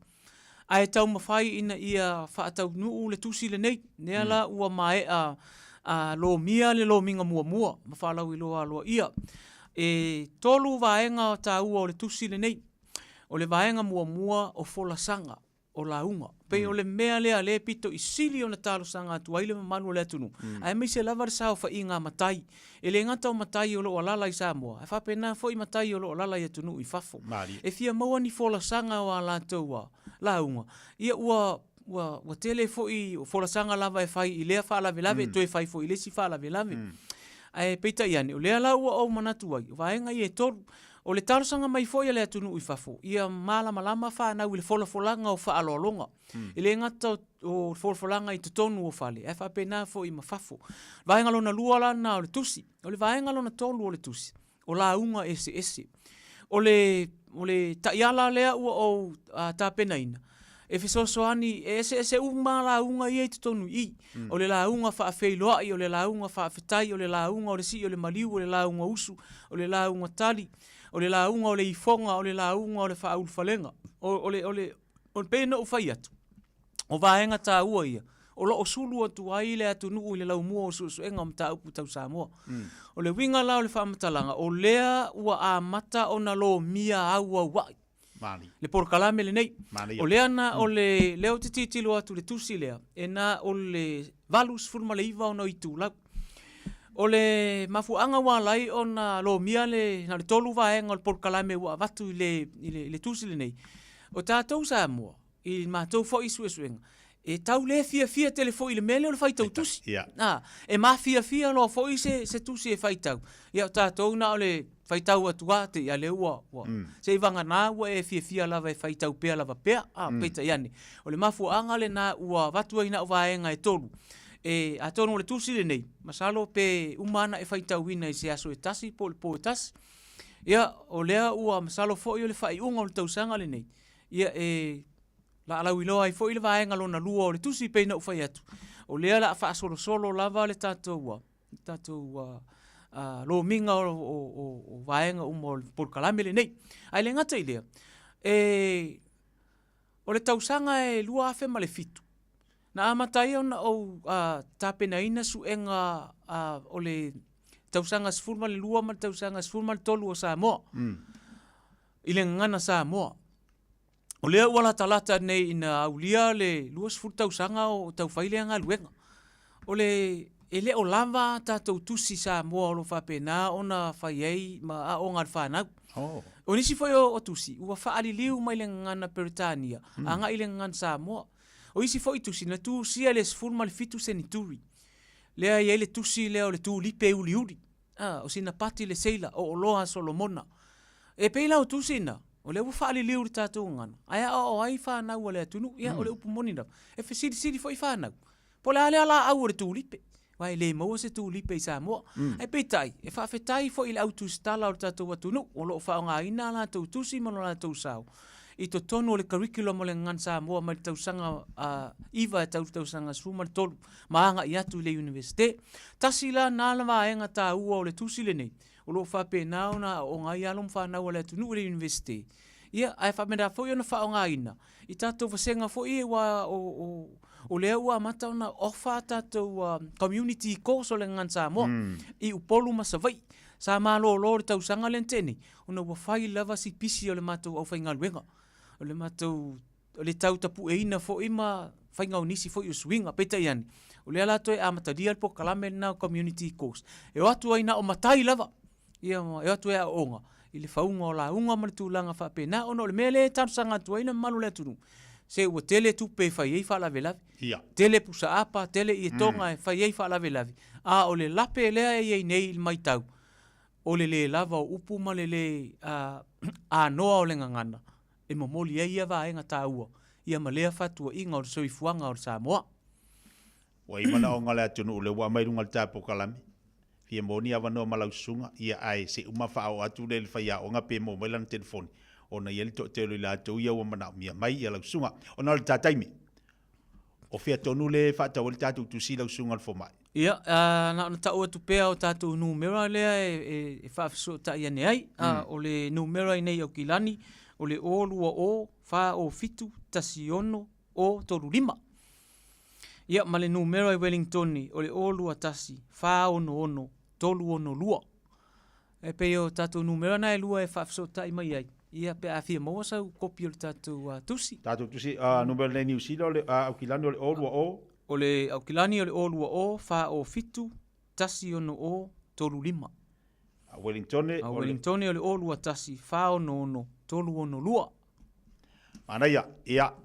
Ai tau mawhai ina ia whaatau nuu le tusi le nei, nea la ua mai a lo mia le lo minga mua, mawhalau i loa ia. E tolu vaenga o ta ua o le tusi le nei, o le vaenga mua o folasanga. O la unga. Pe o le mea lea le pito i sili o na talo sanga atu aile manu le atunu. Ai mai se lava sao fa inga matai. E le ngata o matai o lo alala i Samoa. E whapena fo i matai o lo alala i atunu i fafo. E fia maua ni fola sanga o ala taua la unga. Ia ua tele fo i fola sanga lava e fai i lea wha lave to e fai fo i lesi wha lave. Ai peita iane. O lea la ua o manatu ai. Vaenga i e toru. O le talosanga mai foi le atunu i fafo. Ia malama whanau i le folafolanga o whaalolonga. I le ngata o folafolanga i tutonu o whale. E whapena fo i mafafo. Vaenga lona lua lana o le tusi. O le vaenga lona tolu o le tusi. O la unga ese. O le taiala lea ua o tāpenaina. E fisosoani ese uma la unga i e tutonu i. O le la unga whaafeiloai, o le la unga whaafetai, o le la unga o le si, o le maliu, o le la unga usu, o le la unga tali. O le launga o le ifonga, o le launga o le whaulfalenga. O le pēna o whai atu. O vaenga tā ua ia. O lo o sulu atu ai le atu nuu i le lau mua o suenga o mta upu tau Samoa. O le winga lao le whaamatalanga. O lea ua a mata o na lo mia aua wai. Le polokalame le nei. O lea na o le leo te titilo atu le tusi lea. E na o le valus furma le iwa o no i tūlau. O le mafuanga walai o na lo mia na le tolu vaenga o le polokalame ua vatu i le tusi le nei. o tātou Samoa, i mātou fo i suesuenga, e tau le fia tele fo i le mele o le whaitau tusi. E mā fia lo fo i se tusi e whaitau. Ia o tātou na o le whaitau atua te ia le ua. Se i vanga nā ua e fia lava e whaitau pea lava pea, peita iane. O le mafu anga le nā ua vatua ina o vaenga e tolu. E a tonu le tusi le nei, masalo pe umana e whaitau ina i se aso e tasi, po e tasi. Ia o lea ua masalo fo i o le whai unga o le tausanga le nei. Ia e la alau iloa i fo i le vaenga lona lua o le tusi peina u whai atu. O lea la a solo lava le tātou lo minga o vaenga o Polokalame le nei. Ai le ngata i lea. O le tausanga e lua afe ma le fitu. Na amatai ona o tāpena ina suenga o le tausanga sfurma le lua ma le tausanga sfurma le tolu o Samoa. I le ngana Samoa. O lea wala talata nei ina aulia le lua sfur tausanga o tauwhaile anga luenga. O le ele o lava tātou tusi Samoa o lo whapena ona whaiei ma a o ngar whanau. O nisi foi o tusi, ua whaali liu mai le ngana Peritania, anga i le ngana Samoa. O isi foi tusi, na tu sia le sfurma le fitu senituri. Lea i le tusi lea o le tu lipe uli. O sina pati le seila o loa Solomona. E peila o tusi na, o le ua whaali liu le tātou ngana. Aia o ai whanau o le atunu, ia o le upu moni na. E siri foi whanau. Po le ale ala au o le tu lipe. Wai le maua se tu lipe i Samoa. Ai peitai, e whawhetai fo i le autu stala o le tātou atunu, o lo whaonga ina la tau tusi mano la tau sao. I to tonu o le curriculum o le ngan Samoa ma le tausanga iwa e tausanga suma le tolu, maanga i atu le universite. Tasi la nāla vaenga tā ua o le tusi le nei, o lo whape nao na o ngai alom whanau o le atunu o le universite. Ia, ai whamenda fo i ona whaonga ina. I tātou vasenga fo i wa o lea ua mata ona ofa tātou community course o le ngan Samoa. I upolu masawai. Sa malo lo le tausanga le tene. Ona ua whai lava si pisi o le matou au whainga luenga. O le matou, o le tau tapu e ina fo ima whainga unisi fo i usuinga, peta iani. O lea lato e amatadia le Polokalame na community course. E o atu aina o matai lava. Ia e atu e a onga. I le whaunga o la unga ma le tūlanga whapena. Ona o le mele tausanga atu aina malu le atunu. Se ua tele tupe whai ei whaalawe. Tele pusa apa, tele i e tonga e whai ei whaalawe. A o le lape lea e nei il mai tau. O le lava o upu ma le a noa o le ngangana. E momoli e ia vaenga tā ua. Ia ma lea fatua inga o le soifuanga o le Samoa. Wa imana o ngale atunu le wa mai runga le tā Polokalame. Fia moni awa no malausunga. Ia ai se umafa o atu le whaia o ngape mo mai lana telefoni. Ona ia li to te lo la to ia wa mana mia mai ia lausunga. Ona le tātaimi. O fia tonu le whaatau le tātou tusi lausunga le fomai. Ia, na tau atu pea o tātou numera lea e whaafiso ta ia nei. O le numera i nei o Kilani. O le olua o wha o fitu tasiono o torurima. Ia, ma le numera i Wellingtoni. O le olua tasi wha ono tolu ono lua. E pe o tātou numera na e lua e whaafiso ta i mai ai. Ia pe a fia maua sau kopi o le tātou tusi. Tātou tusi, numera le New Zealand, o le Aukilani o le olua o? O le Aukilani o le olua o, wha o fitu, tasi ono o, tolu lima. A Wellingtoni? A Wellingtoni o le olua tasi, wha ono, tolu ono lua. Ana ia,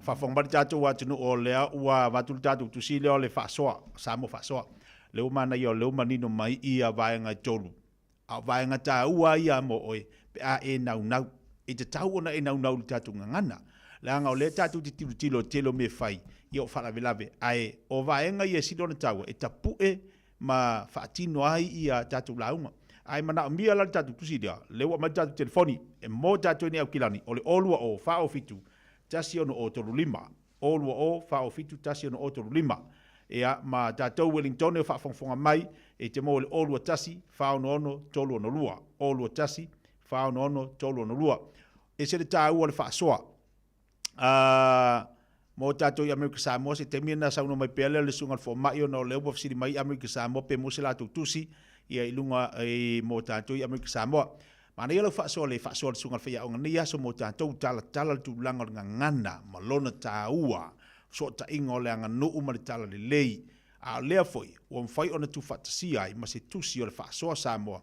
whawhongmari tātou atunu o lea ua watulu tātou tusi leo le whasoa, Samoa whasoa. Leo mana ia o leo manino mai ia vaenga tolu. A vaenga tā ua ia mo oe, pe a e nau. E te tau ona e nau li tātou ngangana. Leanga o le tātou te tilo telo me whai. Ia o whalawe ai o vaenga ia sidona taua. E tapue ma whaatino ai ia tātou launga. Ai mana mia la tātou tusi dea. Lewa ma tātou telefoni. E mō tātou ni au Kilani. O le olua o whao fitu. Tasi ono o tolu lima. Olua o whao fitu tasi ono o tolu lima. Ea ma tātou Wellington e whaafongfonga mai. E te mō le olua tasi. Whao no ono tolu ono lua. Olua tasi. Whao no ono tolu ono lua. E se le tā ua le whaasoa. Mo tātou i Amerika Samoa se temia na sauno mai pele le sunga fo mai ona le upa fsiri mai Amerika Samoa pe mo se la tusi ia ilunga mo tātou i Amerika Samoa. Mana ia lau whaasoa le sunga fia o ngani aso mo tātou tala tu langa ngana malona tā ua so ta ingo le anga no uma le tala le lei. A lea foi, o mwhai ona tu whatasi ai ma se tusi o le whaasoa Samoa.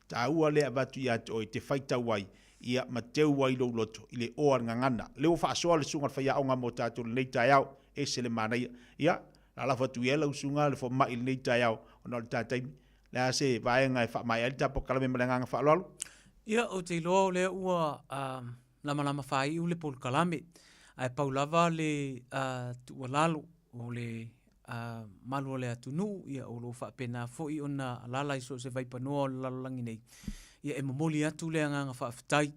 Tā ua lea batu i ato i te whaitau ai ia mateu wai lo loto ile o ngangana le o fa so le sunga fa ya onga mo tatou nei tai au e se le mana ia la fa tu yela usunga le fo mai nei tai au ona le tatai la se vai nga fa mai alta po kala me nga fa lo ia o te lo le ua lama fai u le pol kalame ai paulava le tu lalo o le malu le atunu ia o lo fa pena fo i ona lala iso se vai panoa la langi nei ia e momoli atu le nga fa ftai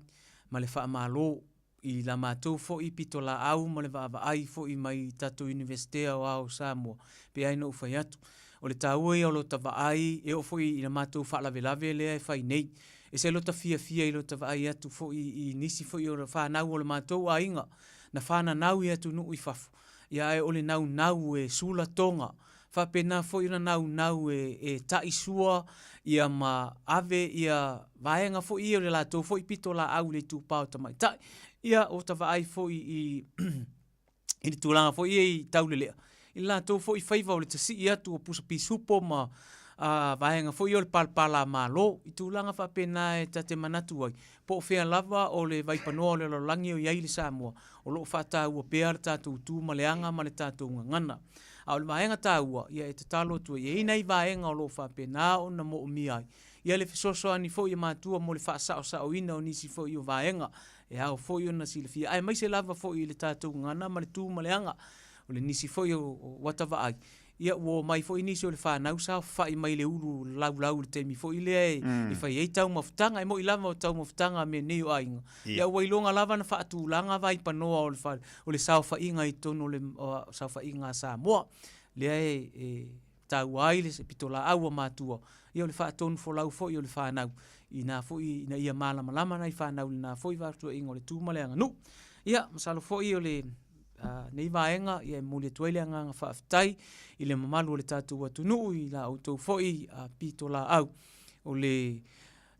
ma le fa malo i la matou fo i pitola au ma le va ai fo i mai tatu universite o au Samoa pe ai no fa atu o le tau e o lo tava ai e o fo i la matou fa la velave le ai fai nei e se lo ta fia i lo tava ai atu fo i nisi fo i o fa na o le matou ainga na fa na nau i atu no i fafu ia e o le nau e sula tonga fa pena fo i na nau e ta isua ia ma ave ia vaenga fo i o le latou fo i pitola au le tu pau ta mai ta ia o tava ai fo i i tulanga fo i taulelea i latou fo i faiva o le tasi i atu o pusa pisupo ma vaenga fo i o le palpala malo i tulanga fa pena e tate manatu ai po fea lava o le vaipanoa o le lolangi o iai le Samoa o lo fata ua pea le tatou tu ma le anga ma le tatou ngangana a o le vaenga taua ia e te talo tu ia inai vaenga o lo fa pena o na mo mi ai ia le fisoso ani fo i matua mo le fa sa o ina o nisi fo i o vaenga e au fo i o na silfia ai mai se lava fo i le tatou ngangana ma le tu ma le anga o le nisi fo i o watava ai ia wo mai fo inisi o le fa nau sa fa i mai le ulu lau le temi fo i le i fa i tau mafutanga i mo i lava o tau mafutanga me nei o ainga ia wa ilonga lava na fa atulanga vai panoa o le sao fa inga i tono le sao fa inga Samoa le e tau ai le se pitola au matua ia o le fa tonu fo lau fo i o le fa nau i na fo i na ia malama na i fa nau na fo i va tu inga o le tu maleanga nu ia masalo fo i o le nei vaenga ia muli tuele nga fa aftai i le mamalu le tatu atunu i la auto foi pitola au o le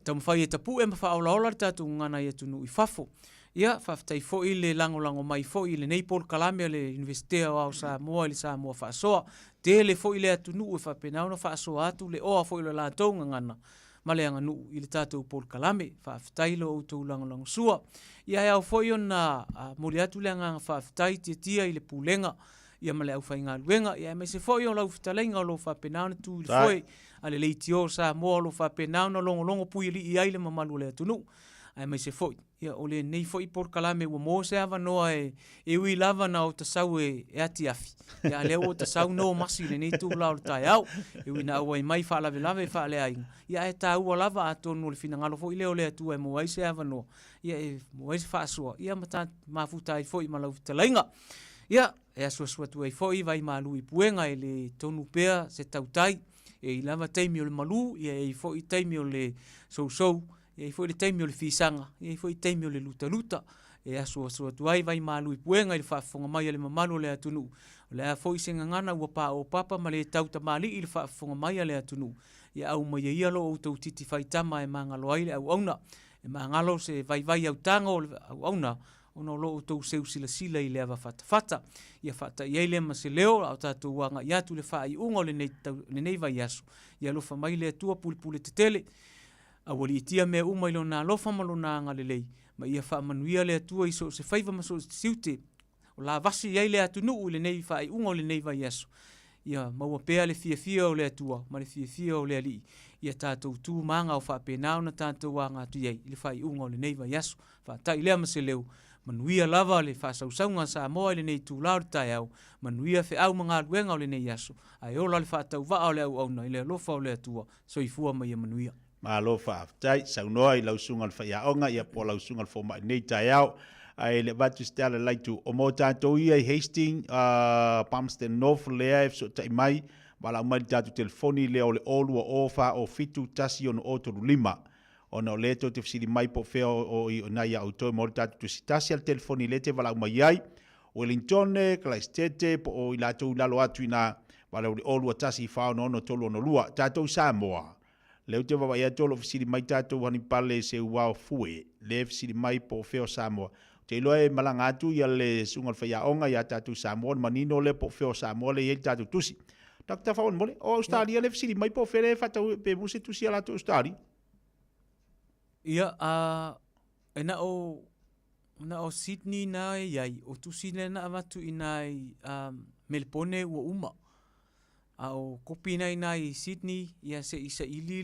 tamfai e tapu e mafa ola ola le tatu ngana ia tunu i fafo ia fa aftai foi le lango mai foi le nei Pol Kalame le Universite o Samoa le Samoa fa soa te le foi le atunu e fa penau na fa soa atu le o foi le la tonga ngana maleanga nu i le tatu Pol Kalame fa aftai lo auto lango sua ia ia foi ona mori atu le nga fa aftai tia i le pulenga ia male au fainga luenga ia me se foi o lau fitalenga o lo fa penau tu le foi ale le tio sa mo lo fa penau no longo pui i ai le mamalu le atunu ai me se foi ia o le nei foi Pol Kalame o mo se ava noa e ui lava na o tasau e ati afi ia le o tasau no masi le nei tu lau tai au e ui na o mai fa lave fa le ai ia e ta u lava atonu le fina ngalo foi le o le atu e mo ai se ava no ia e mo ai fa so ia mata mafuta i foi malau fitalenga ia e aso tu ai foi vai malu i puenga e le tonu pea se tautai e i lava taimi o le malu ia e foi taimi o le so e foi le taimi o le fisanga e foi taimi o le luta e aso tu ai vai malu i puenga i fa fonga mai le mamalu le atunu le foi singa ngana ua pa o papa ma le tauta mali i fa fonga mai le atunu ia au mai ia lo o tau titi fai tama e mangalo ai le au auna e mangalo se vai au tanga au auna ono lo o tau seu sila i le ava fata ia fata ia le ma se leo au tatu wanga ia tu le fai ungo le nei vai aso ia lo fa mai le tua pulpule te tele a wali tia me uma ilo na lofa malona nga lelei ma ia fa manuia le atua iso se faiva maso siute o la vasi ia le atunu le nei fai ungo le nei vai aso ia maua pea le fia o le atua ma le fia o le ali ia tātou tū manga o fa penao na tātou wanga tu iei le fai ungo le nei vai aso fa tai lea ma se leo manuia lava le fasausaunga Samoa le nei tūlau tai au manuia fe au mga luenga o le nei aso ai ola le fatau vaa o le au auna i le lofa o le atua so i fua mai manuia malo fa tai saunoa i lausunga le faiaonga ia po lausunga le foma nei tai au ai le batu stela laitu o mo tātou ia i Hastings Palmerston North lea e so tai mai wala umai tātou telefoni lea o le olua ofa o fitu tasi ono otoru lima ona o le to te fisili mai po feo o nai au toi mo tātou tu sitasi al telefoni le te wala umai ai Wellington, Christchurch po o i lātou lalo atu ina wala o le olua tasi i whao no ono tolu ono lua tātou Samoa leo te wawa ia tolo fisili mai tātou hani pale se uao fue le fisili mai po feo Samoa te iloa e malanga atu ia le sungal whaiaonga ia tātou Samoa manino le po feo Samoa le iei tātou tusi Dr. Faun mole o Australia le fisili mai po fere fatau pe muse tusi ala to Australia ia na o Sydney na iai o tusi le na avatu inai Melbourne ua uma a o kopi nai nai Sydney ia se isa ili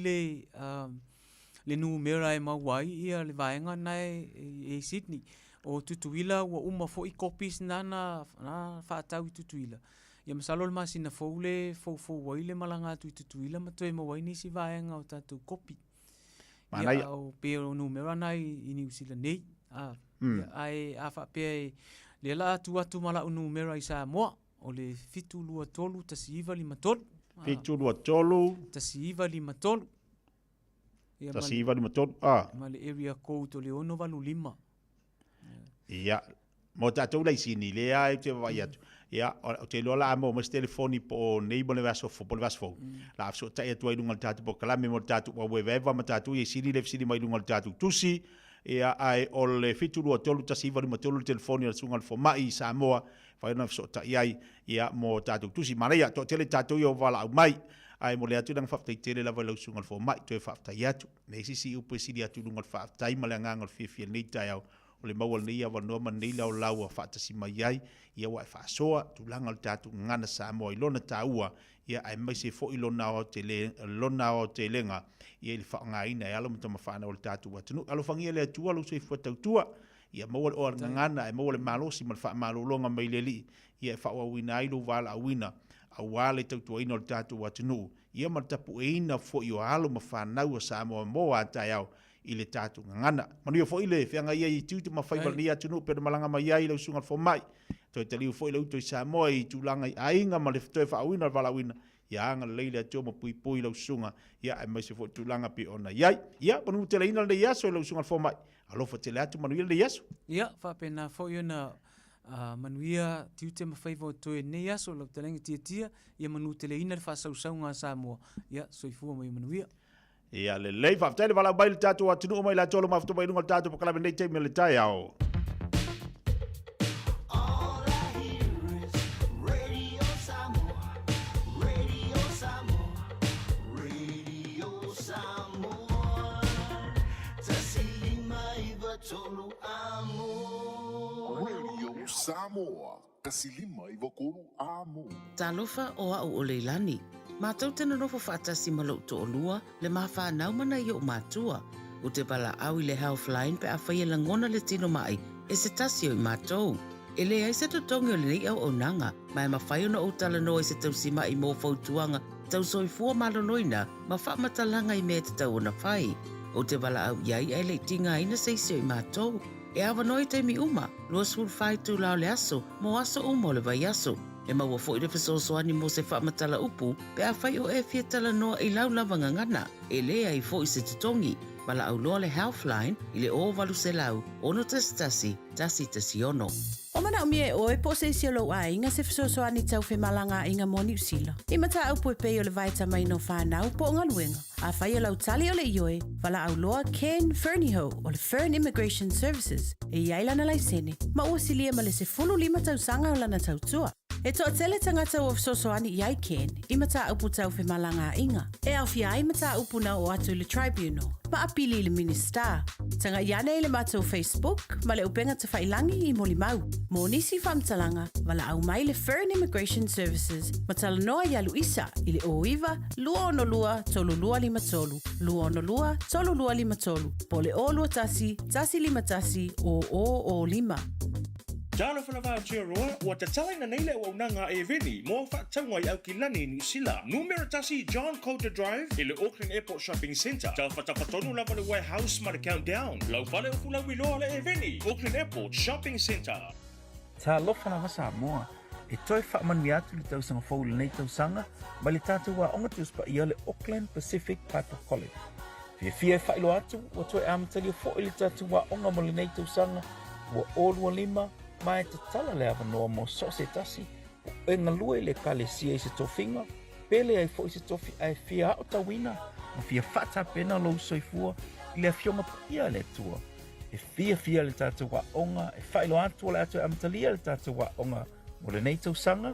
le numera e mawai ia le vaenga nai e Sydney o tutuila ua uma fo i kopis na whaatau i tutuila ia masalo le masina foule fo waile malanga tu tutuila matoe mawai nisi vaenga o tatu kopi ia o pero numera nai i New Zealand nei ai a whapea le la atu mala numera i Samoa o le fitu lua tolu tasiiva lima tolu. Fitu lua tolu. Tasiiva lima tolu. Tasiiva lima tolu. Ma le area code o le ono valu lima. Ia. Mo tātou lai sini lea e te vai atu. Ia, o te lola amo mas telefoni po neighbor le vaso fo po le vaso fo. La afso tai atu ai lunga tātou po kalame mo tātou wa weveva ma tātou e sini le sini mai lunga tātou tusi. Ia ai o le fitu lua tolu tasiiva lima tolu telefoni al sungal fo mai Samoa. Whaina so ta iai ia mo tātou tusi marea to tele tātou i o wala au mai ai mo le atu nang whaftai tele la wala usungal fo mai to e whaftai atu me sisi upe siri atu nungal whaftai ma le ngangal whiawhia nei tai au o le mawal nei awa noa man nei lau lau a whaatasi mai iai ia wa e whaasoa tu langal tātou ngana Samoa i lona tāua ia ai mai se fo i lona o te lenga ia ili whaanga ina e alo mtama whaana o le tātou atunu alo whangia le atua lo se fuatau tua ia mawale o ngana e mawale malosi mal fa malolonga mai leli ia fa wa wina ilu wala awina awale tautua ina o tatu watunu ia mal tapu ina fo i o alo ma fa nau sa mo mo ata yao ile tatu ngana manu fo ile fe nga ia i tutu ma fa bal ia tunu pe malanga mai ia ile sunga fo mai to te liu fo ile to sa mo i tulanga ainga mal fe fa awina wala awina ia nga leile to mo pui lo sunga ia ai mai se fo tulanga pe ona ia manu te leina le ia so lo sunga fo mai alo fa tele atu manuia le yaso ia fa pena fo yona manuia tiute ma faivo to ne yaso lo telengi tia ia manu tele ina fa sausaunga Samoa ia soifua mai manuia ia le lei fa tele vala bail tatu atu mai la tolo ma fto mai ngal tatu pakala nei te mele tai ao Samoa, kasilima i wakuru amo. Talofa o au o leilani. Mātou tena nofo whaatasi malau to o lua, le mawha naumana i o mātua. O te pala au i le Healthline pe a whaia langona le tino mai, e se tasi o i mātou. E le ai se totongi o le nei au o nanga, mai ma whai ona o tala no e se tausima i mō fautuanga, tau soifua malonoina, ma wha matalanga i mea te tau ona whai. O te pala au iai ai le tinga ina seisi o i mātou. E awa noi te mi uma, lua sul whai tu lao le aso, mo aso umo le vai aso. E maua fo i le fesosoani mo se whaamatala upu, pe a whai o e fia tala noa i lau lavanga ngana, e lea i fo i se tutongi. Mala au loa le Healthline, i le o walu se lau, ono tasi tasi ono. O mana umie o e po se siolo a inga se fesosoani tau fe malanga inga mo New Zealand. I mata au pue pei o le vaita mai no whanau po ngaluenga. A whai o lau tali o le ioe, wala au loa Ken Fernieho o le Fern Immigration Services. E iailana lai sene, ma ua silia ma le se fulu lima tau sanga o lana tau tua. E toa tele tangata o fesosoani iai Ken, i mata upu tau fe malanga inga. E au fia ai mata upu na o atu le Tribunal. Ma apili le Minister. Tanga iane le matou Facebook, ma le upenga te whailangi i moli mau. Mo nisi whamtalanga, wala au mai le Fern Immigration Services, ma tala noa ia Luisa, i le oiwa, lua ono lua, tolu lua lima tolu, lua ono lua, tolu lua lima tolu, po le o lua tasi, tasi lima tasi, o lima. Jalo whanawha Aotearoa, ua te talaina nei le waunanga e veni, mō whaatangwa i au ki lani New Zealand. Numera tasi John Coulter Drive, i le Auckland Airport Shopping Centre. Tau whatawhatonu lava le warehouse ma le countdown. Lau whale o fulau i loa le e veni, Auckland Airport Shopping Centre. Ta lofana wa Samoa, e toi whaamanu atu li tausanga whaule nei tausanga, ma le tātou wa onga tiuspa i le Auckland Pacific Piper College. Fia whailo atu, wa toi amatali o fo ili tātou wa onga mo le nei tausanga, wa olua lima, mai te tala le awanoa mo so se tasi, o e ngalua i le kale sia i se tofinga, pele ai fo i se tofi ai fia o tawina, ma fia whata pena lo soifua, i le fionga pia le tua. E fia le tātou wa onga, e whailo atu le atu amatalia le tātou wa onga, mo le nei tausanga,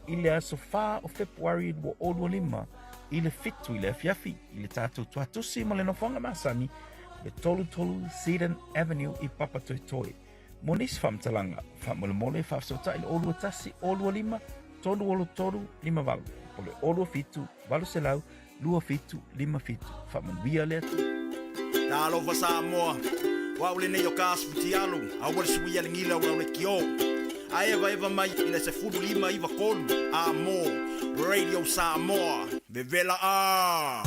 i le aso wha o Februari wa olua lima, i le fitu i le fiafi, i le tātou tuatusi ma le nofonga masani, le tolu Sedan Avenue i Papatoetoe. Mo nisi whamtalanga, whamole whafsota i olua tasi, olua lima, tolu olo tolu, lima walu. O le olua fitu, walu selau, lua fitu, lima fitu. Whamanuia le atu. Talofa Samoa. Wa ule nei o kasputi alu. A wale suia le ngila ura ule kio. A eva mai ina se fudu lima iwa kolu. A mo. Radio Samoa. Vevela a.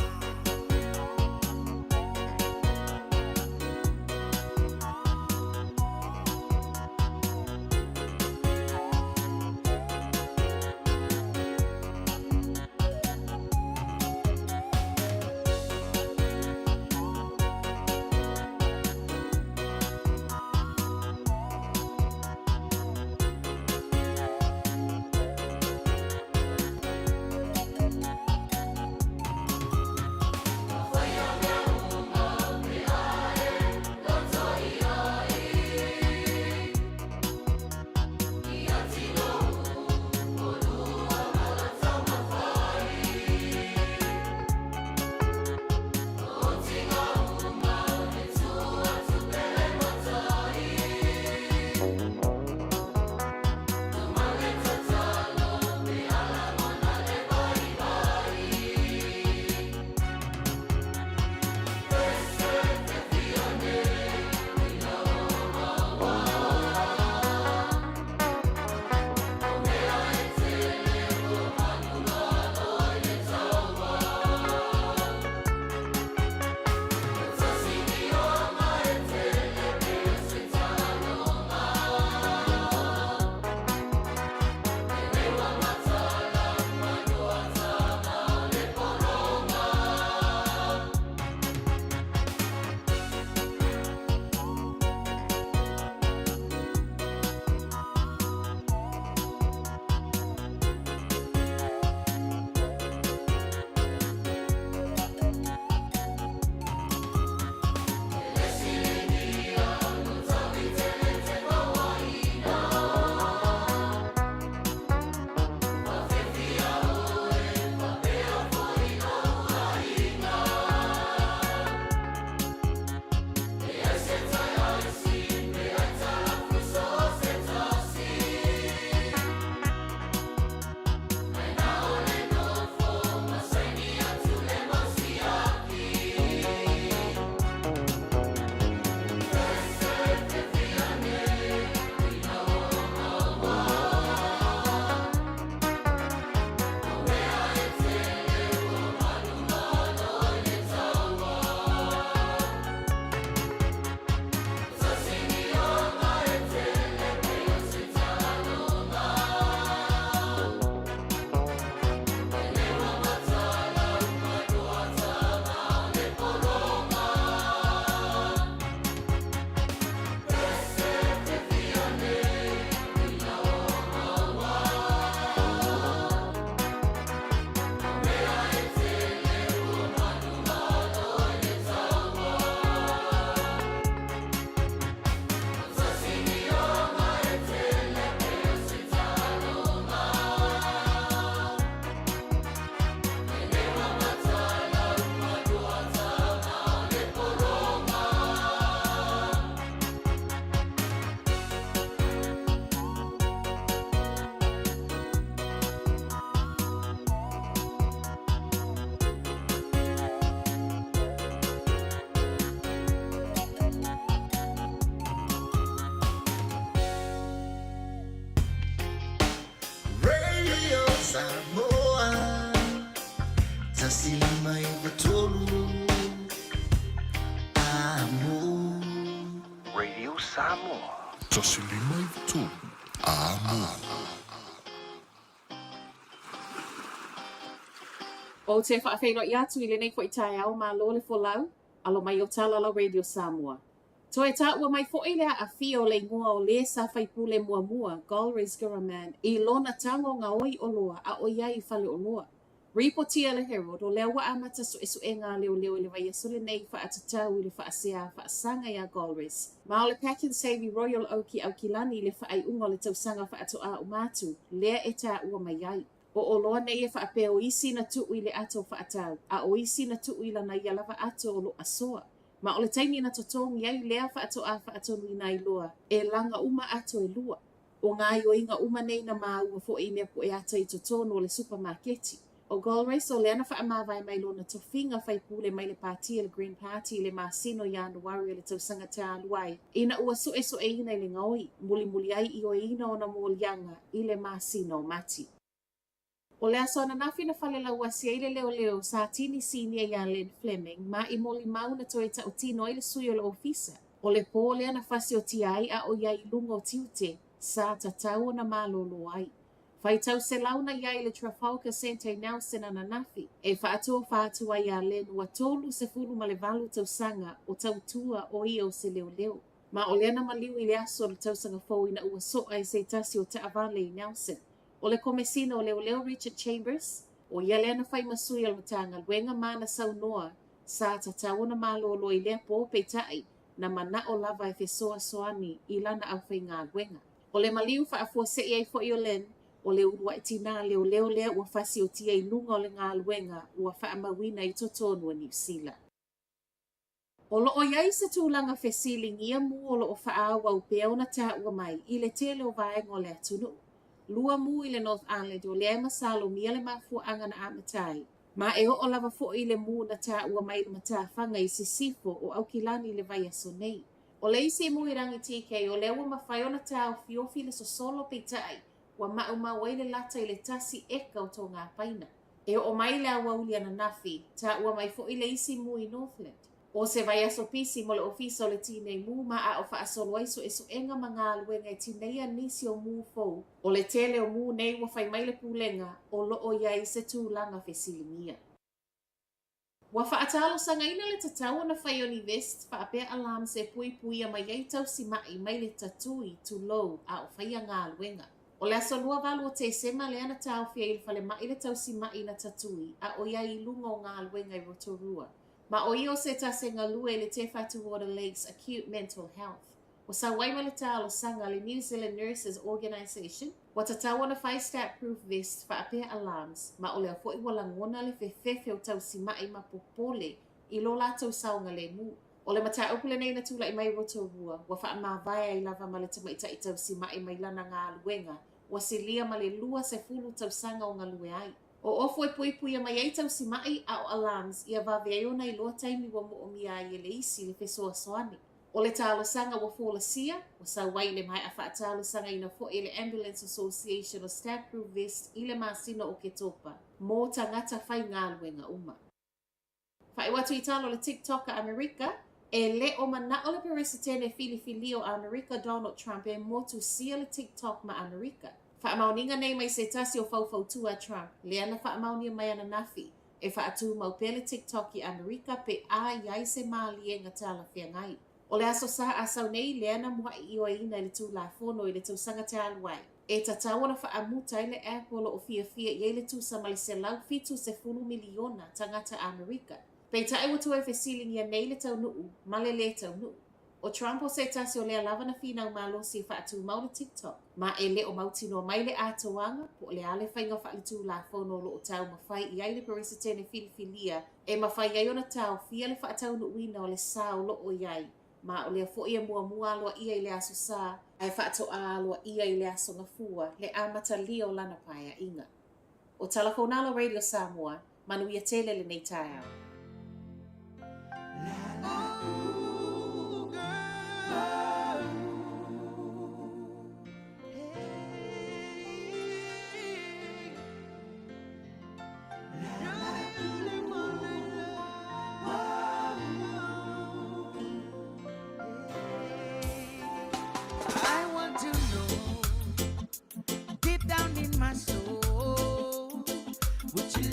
Radio Samoa. Tasilima i tu. O te whaawhenua i atu I le nei fo I tae au mā lo le fo lau, alo mai o tala la Radio Samoa. To e tā ua mai fo I lea a fia o le ngua o le sa whaipule mua mua, Golriz Garaman, I lona tango ngā oi o loa a o iai I whale o loa. Reportia le Herald o lea wa amata so esu e ngā leo leo le vai asu le nei wha atatau I le wha asea wha asanga ia Golriz. Ma o le Pack and Savvy Royal Oki Aukilani le wha ai unga le tausanga wha ato a umatu, lea e tā ua mai ai. O loa nei e whaapea o isi na tuu I le ato whaatau, a o isi na tuu I lana I alawa ato o lo asoa. Ma o le taimi na totongi ai lea whaatonu ina i loa, e langa uma ato e lua. O ngā ioinga uma nei na māua fo i mea po e ata i totono o le supermarketi. O Gold Race o le ana whaamawai mai lona tofinga whai pule mai le pātia le Green Party le māsino Januari le tausanga te aluai. Ina ua so e ina i le ngaoi, muli ai i o ina o na mōlianga i le māsino mati. O le aso ana nafi na whale lau asia i le leo sa tini sinia i Len Fleming ma i moli mau na toi ta o tino i le sui o le ofisa. O le pō le ana whasi o ti ai a o iai lunga o tiute sa tatau na malolo ai. Whai tau se launa iai le Trafalgar Centre Nelson ana nafi e whaatua ai a Len ua tolu se fulu ma le valu tau sanga o tau tua o i o se leo. Ma o le ana maliu i le aso le tau sanga fau ina ua so ai se tasi o te avale i Nelson. O le komesina o leo Richard Chambers, o ia lea na whai masui al matanga luenga mana sau noa sa tatau na malolo i lea po peitai na mana o lava e fesoa soani i lana au whai ngā luenga. O le maliu whaafua se iai fo i o len, o le urua i tina leo lea ua whasi o tia i nunga o le ngā luenga ua whaamawina i totonua New Zealand. O loo iai se tūlanga whesiling ia mu o loo whaawa upea o na tā ua mai i le tele o vaenga o le atunu. Lua mu i le North Island o le masalo mia le mafua anga na amatai. Ma e o lava fo i le mu na tā ua mai le mata whanga i sisifo o aukilani le vai aso nei. O le isi mu i rangi TK o le ua mawhai o na tā o fiofi le sosolo peitai wa mau le lata i le tasi eka o tō ngā paina. E o mai le awauli ana nafi tā ua mai fo i le isi mu i Northland. O se vai aso pisi mo le ofisa o le tinei mu ma a o whaasolo aiso e so enga mga luenga i tinei nisi o mu fou. O le tele o mu nei wa whai mai le pulenga o loo iai se tūlanga whesilimia. Wa whaatalo sanga ina le tatau na whai o ni vest whaapea alarm se pui a mai ei tau si mai mai le tatui to low a o whai a ngā luenga. O le aso lua valu o te sema le ana tau fia il whale mai le tau si mai na tatui a o iai lunga o ngā luenga i Rotorua. Ma o io se tasenga lue le te Whatu Water Lakes Acute Mental Health. O sa waima le talo sanga le New Zealand Nurses Organisation, wa tatawa na 5-stat-proof vest whaapea alarms, ma o le afo i walangona le whewhewhe o tau si mai ma popole i lo lātou saunga le mu. O le mata upule nei na tula i mai Rotorua, wa wha ma vaya i lava ma le tamaita i tau si mai lana ngā luenga, wa si lia ma le lua se fulu tau sanga o ngā lue ai. O ofo e pui a mai tau si mai a o alarms ia vavea iona i loa taimi wa mo o mia i le isi le fesoa soani. O le talo sanga wa fola sia, wa sa wai le mai a wha talo sanga ina fo i le Ambulance Association o Stat-Proof Vest i le masino o ke topa, mō tangata whai ngā luenga uma. Whai watu i talo le TikToker Amerika, e le o mana o le peresitene fili o Amerika Donald Trump e motu sia le TikTok ma Amerika. Whaamauninga nei mai se tasi o whau tua Trump, le ana whaamaunia mai ana nafi, e whaatu mau pele TikTok i Amerika pe a iai se maali e ngatala whia ngai. O le aso sa asau nei le ana mua i oa ina le tū la whono i le tū sanga te aluai. E tatawana whaamuta i le Apple o fia i le tū sa mali se lau fitu se 10 miliona tangata Amerika. Pei tae watu e whesilingia nei le tau nuu, male le tau nuu. O Trump o se tasi o lea lava na whina umalosi whaatu mau le TikTok. Ma e le o mautino mai le ātawanga, po le ale whainga whaalitu la whono lo o tau mawhai i aile peresitene filifilia, e mawhai ai ona tau fia le whaatau no uina o le sao lo o iai. Ma o lea fo ia mua aloa ia i le aso sa, ai whaato a aloa ia i le aso ngafua, le amata lia o lana paia inga. O Talakonalo Radio Samoa, manuia tele le nei tae au.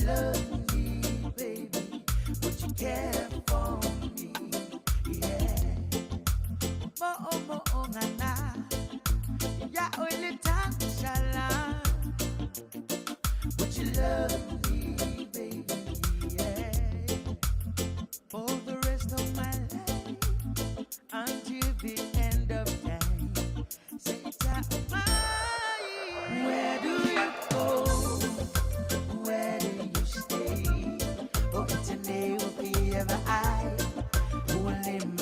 Love me, baby. Would you care for me? Yeah. Mo ngana. Ya oile tang shala. Would you love me, baby? Yeah. For the rest of my life until the end of time. Say it's mine. Where do you go? Where do you stay? Oh, today will be ever I who will live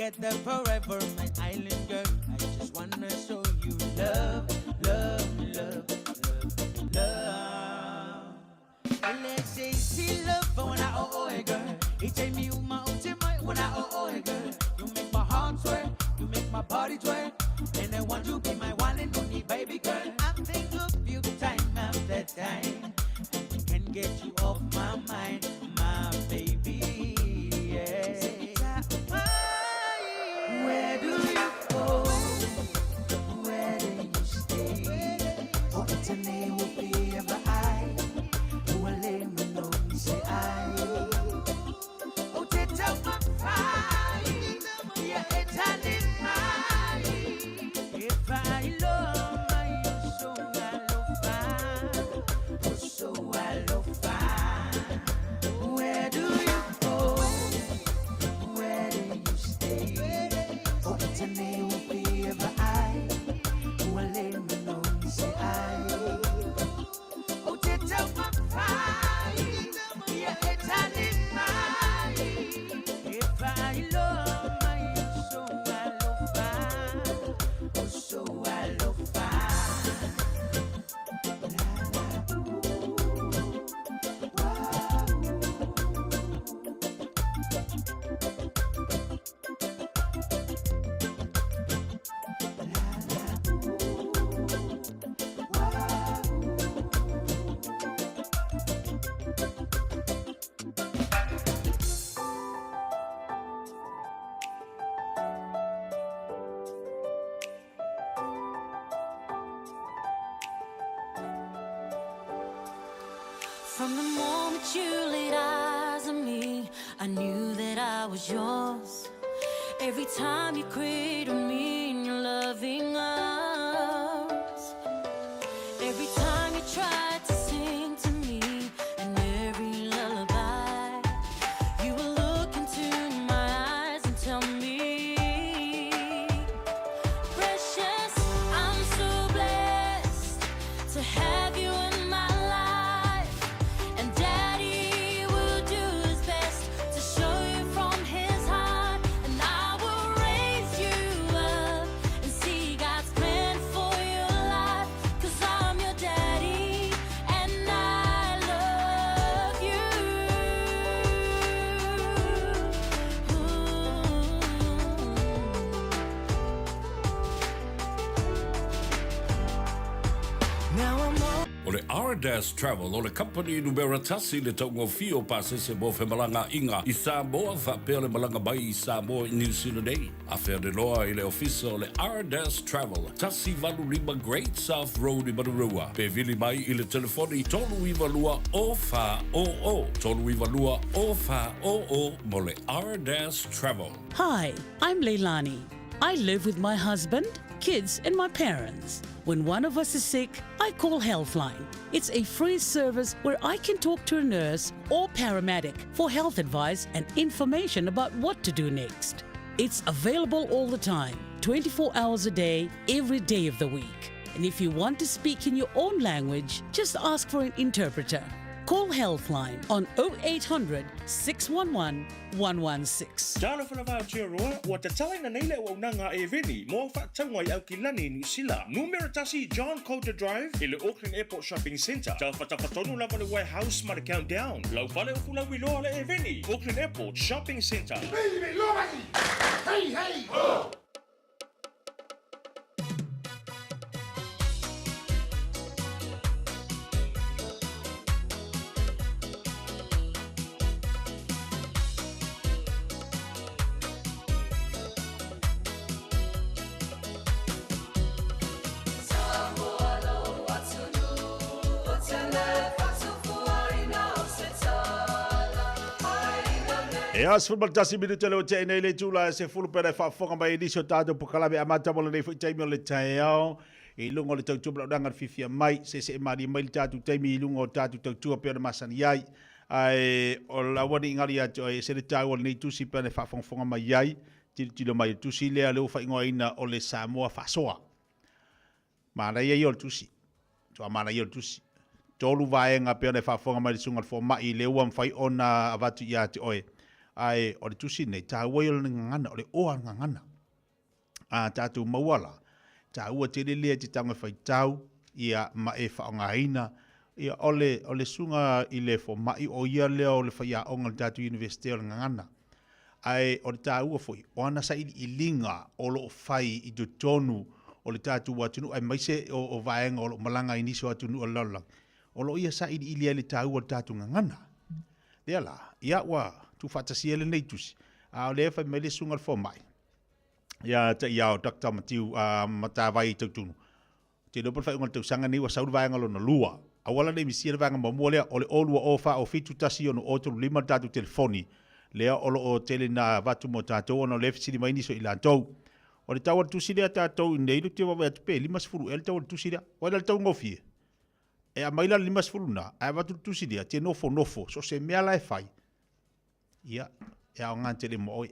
together forever, my island girl. I just wanna show you love, love, love, love, love. Let's say see love when I oh girl. It's a me uma when I oh girl. You make my heart sweat, you make my body sweat, and I want you to be my one and only baby girl. I think of you time after time, and can get you off my mind, my baby. Yeah. Where do you go? Where do you stay? Oh, it's a name will be ever I. You will let me know, say I. Oh, take up my pride. Yeah, it's a name. If I love my so I love fine. Oh, so I love fine. Where do you go? Where do you stay? Oh, it's a name will be ever I. You will let me know, say I. Oh, take up my pride. Yeah, it's a name. If I love my so I love fine. Oh, so I love fine. From the moment you laid eyes on me, I knew that I was yours. Every time you cradled me in your loving arms, every time you tried to sing to me, and every lullaby, you would look into my eyes and tell me, precious, I'm so blessed to have you in my life. And Daddy will do his best to show you from his heart. And I will raise you up and see God's plan for your life. 'Cause I'm your daddy and I love you. Now I'm all O le Ardas Travel, o le company numero tasi le taungo fio pasese mo fe malanga inga i Samoa fa pele malanga bai i Samoa i New Zealand ei. A fea de loa i le ofisa o le Ardas Travel, tasi valu lima Great South Road i Matarua. Pe vili mai i le telefoni tolu i valua o fa o o. Tolu i valua o fa o o mo le Ardas Travel. Hi, I'm Leilani. I live with my husband, kids, and my parents. When one of us is sick, I call Healthline. It's a free service where I can talk to a nurse or paramedic for health advice and information about what to do next. It's available all the time, 24 hours a day, every day of the week. And if you want to speak in your own language, just ask for an interpreter. Call Healthline on 0800 611 116. Jalo fana va tia roa, wa te tala na nei le o nanga e veni, mo fa tangwa i au ki lani ni sila. Numero tasi John Coulter Drive, i le Auckland Airport Shopping Centre. Tau whatawhatonu lava le warehouse ma le countdown. Lau fale o fula wiloa le e veni, Auckland Airport Shopping Centre. Baby, lobaki! Hey, hey! Oh! E as football tasi minute le o te nei le tula se fulu pere fa fonga mai inisio tato pukalame amata mo le nei taimi o le taeao e lungo le tautua blaudanga fifia mai se mari mai tatu taimi lungo tatu tautua pere masani ai ai o la wani ingari atu e se le tau o nei tusi pere fa fonga mai ai tilo mai tusi le o fa ingoa ina o le Samoa fa soa mana ia o tusi to mana ia tusi tolu vaenga pere fa fonga mai sunga fo mai le uam fai ona avatu ia te oe ai o le tusi nei ta wai o le ngangana o le oa ngangana a tatu mawala ta ua te lelea te tanga whai tau ia ma e whaongaina ia ole sunga i le fo mai o ia leo o le whai a onga le tatu universite o le ngangana ai o le ta ua foi o ana sa i linga o lo whai i tu tonu o le tatu watunu ai maise o vaenga o lo malanga iniso atunu o laulang o lo ia sa i lia le ta ua tatu ngangana lea la ia wa tu whatasia le neitus a o le whai mele sunga le fo mai ia ta ia o Dr. Matiu matawai i tautunu. Te lopo whai ungal tausanga ni wa sauru vaenga lo na lua. A wala nei misia le vaenga mamua lea o le olua o wha o fitu tasi o no otolu lima tatu telefoni. Lea olo o tele na vatu mo tātou ono le fisiri maini so ila tau. O le tau tusi lea tātou i neilu te wawa atupe lima sifuru e le tau tusi lea. O le tau ngofie. E a maila lima sifuru na a vatu tusi lea te nofo so se mea lai fai. Ia, e a o ngantele mo oi.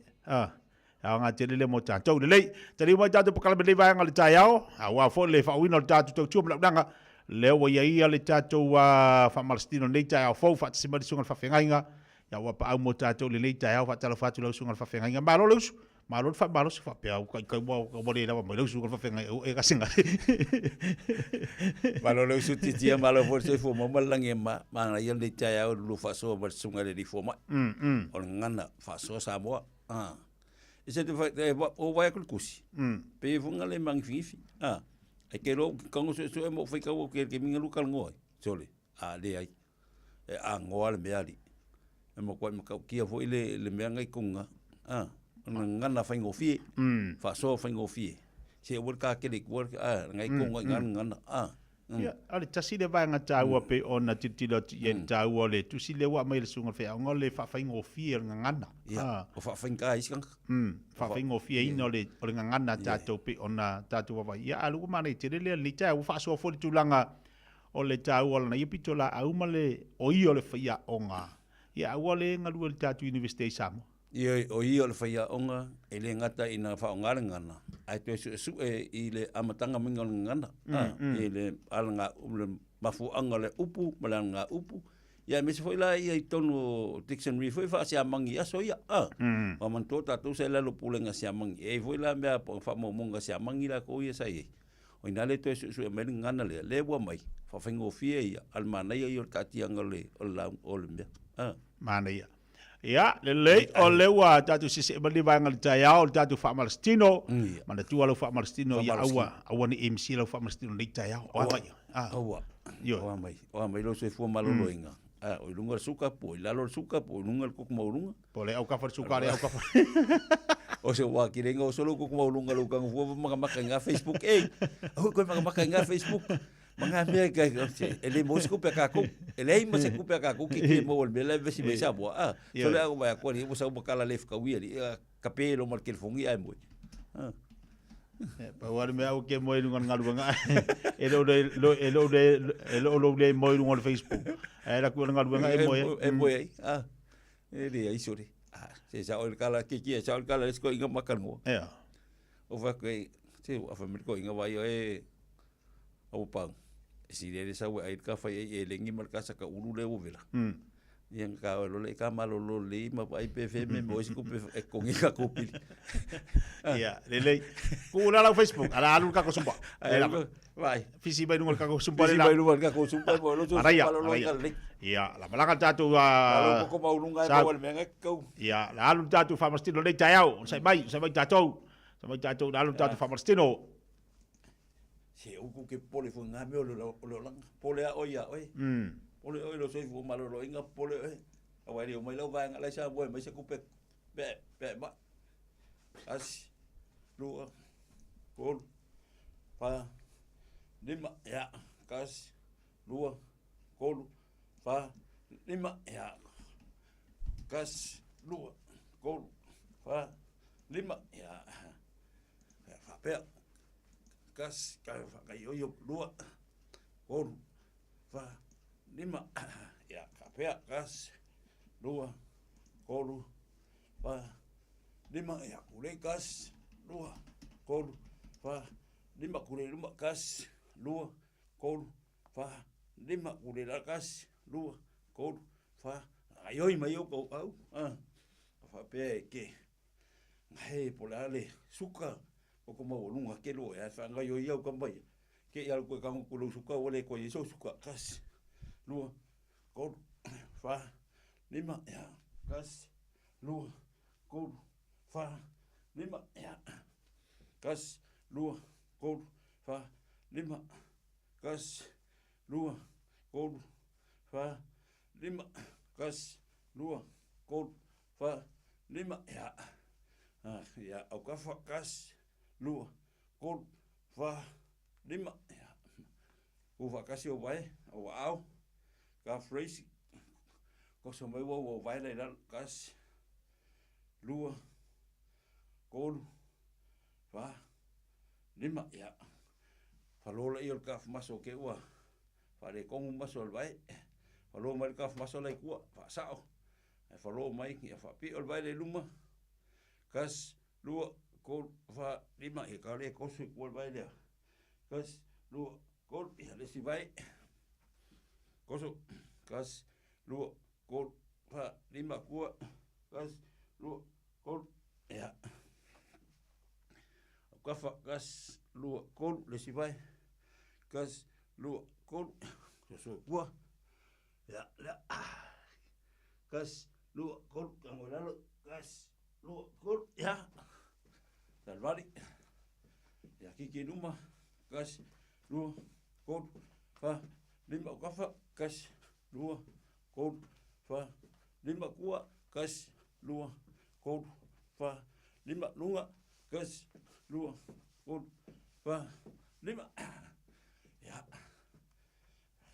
A nga te le mo tātou. Lei, te rima tātou pakalame le vaenga le tai ao, a wā fo le whauina le tātou tau tua mlaunanga, leo wa ia le tātou whamalastino nei tai ao fau, whatasimari sunga le whawhengainga, ia wā pa au mo tātou le nei tai ao, whatala whatu lau sunga le whawhengainga. Mālo lausu, mālo le whamalosu whapea, kai wā rawa mai lausu sunga le whawhengainga, e kasinga. Mālo lausu titia, mālo fo se fo mamalangi mana ia le tai ao, lu whasoa mar sunga le rifo mai. O ngana, whasoa Samoa. Ese te o vai akul kusi. Pe funga le mangififi. Ai ke ro kango so e mo fai ka o ke minga lu kalngoi. Sole. Le ai. E a ngoa le meali. E mo kwa ka kia fo le mea ngai kunga. Ngana fai ngofi. Fa so fai ngofi. Se o ka ke le work ngai kunga ngana. Ia, ale tasi le vaenga tāua pe ona titilo yen tāua le tusi le wa mai le sunga whea onga le whawhaingo fia ngangana. Ia, o whawhainga iskang. Whawhaingo fia ina o le ngangana tātou pe ona tātou wawai. Ia, aluku mana i te lelea li tāua whaasua fori tūlanga o le tāua lana. Ia pito la auma le o i o le whaia onga. Ia, aua le ngalua le tātou Universite Samoa. Ia, o i o le whaia onga, e le ngata ina whaongare ngana. Ai tu su i le amatanga minga ngana. I le alanga le mafuanga le upu, malanga upu. Ia me se foi la ia i tonu dictionary foi fa sia mangi aso ia. Wa man to tatu se la lo pulenga sia mangi. E foi la mea fa mo monga sia mangi la ko ia sai. O ina le tu su e mel ngana le wa mai. Fa fengo fie ia almana ia i o tatianga le o la o le mea. Mana ia. Ia, le o lewa tatu sisi e mali vaenga le tai ao, le tatu whaamalastino, mana tua lau whaamalastino, ia aua ni MC lau whaamalastino nei tai ao. Aua, oa mai lo se fua malolo inga. O ilunga le suka po, ilalo le suka po, ilunga le kuku maurunga. Po le au kafa le suka, le au kafa. O se wā kirenga o solo kuku maurunga lau kanga fua makamaka inga Facebook. Ei, koe makamaka inga Facebook. Mga mea kai ele mo se kupia kako ele mo se kupia kako ki mo el bela vesi me sa boa so le agua ko ni mo sa bakala lef ka wi ali kapelo mar ke fongi ai mo pa wale me au ke mo ngal ngal nga elo le mo ngal Facebook era ku ngal nga e mo ele ai sori se sa ol kala ki sa ol kala esko inga makan mo o va que se o fa me ko inga vai au pang si le sa wa ai ka fa e lengi mar ka sa ka ulu le uvela yang ka lo le ka malo lo le ma ai pfm mo si ku e kongi ka kopi ia le ku la Facebook ala alu ka ko sumpa vai fisi bai nungal ka ko sumpa le bai nungal ka ko sumpa mo lo ia la malaka tatu ala ko ma ulunga e mo me ngako ia la alu tatu famastino le taiao sai mai tatu alu tatu famastino se uku ke pole fu ngame o lo lang pole a oia oi pole oi lo sei fu malo lo inga pole oi awai ri o mai lo va ngala sa boy mai se ku pe ma as lu pol pa lima ya kas lu kol pa lima ya kas lu kol pa lima ya fa pe kas ka yo lua on va lima ya kapea kas lua kolu va lima ya kule kas lua kolu va lima kule luma kas lua kolu va lima kule la kas lua kolu va ayoi mai yo ko au fa pe ke he po la le suka o ko mo lunga ke lo ya fa nga yo yo ka mai ke ya ko ka ko lo suka o le ko yeso suka kas lu ko fa lima ya kas lu ko fa lima ya kas lu ko fa lima kas lu ko fa lima kas lu ko fa lima ya ya au ka fa kas lu ko fa lima ya o va kasi o vai o au ka phrase ko so mai wo vai le dal kas lu ko fa lima ya fa lo le il ka maso ke wa fa le kong maso vai fa lo mai ka maso le ku fa sao fa lo mai ki fa pi ol vai le luma kas lu ko fa lima e ka le ko su ko vai le kas lu ko ya le si vai ko su kas lu ko fa lima ku kas lu ko ya ka fa kas lu ko le si vai kas lu ko so ku ya la kas lu ko ka mo la kas lu ko ya salvari ya kiki numa kas lu ko fa lima ka fa kas lu ko fa lima kuwa kas lu ko fa lima lunga kas lu ko fa lima ya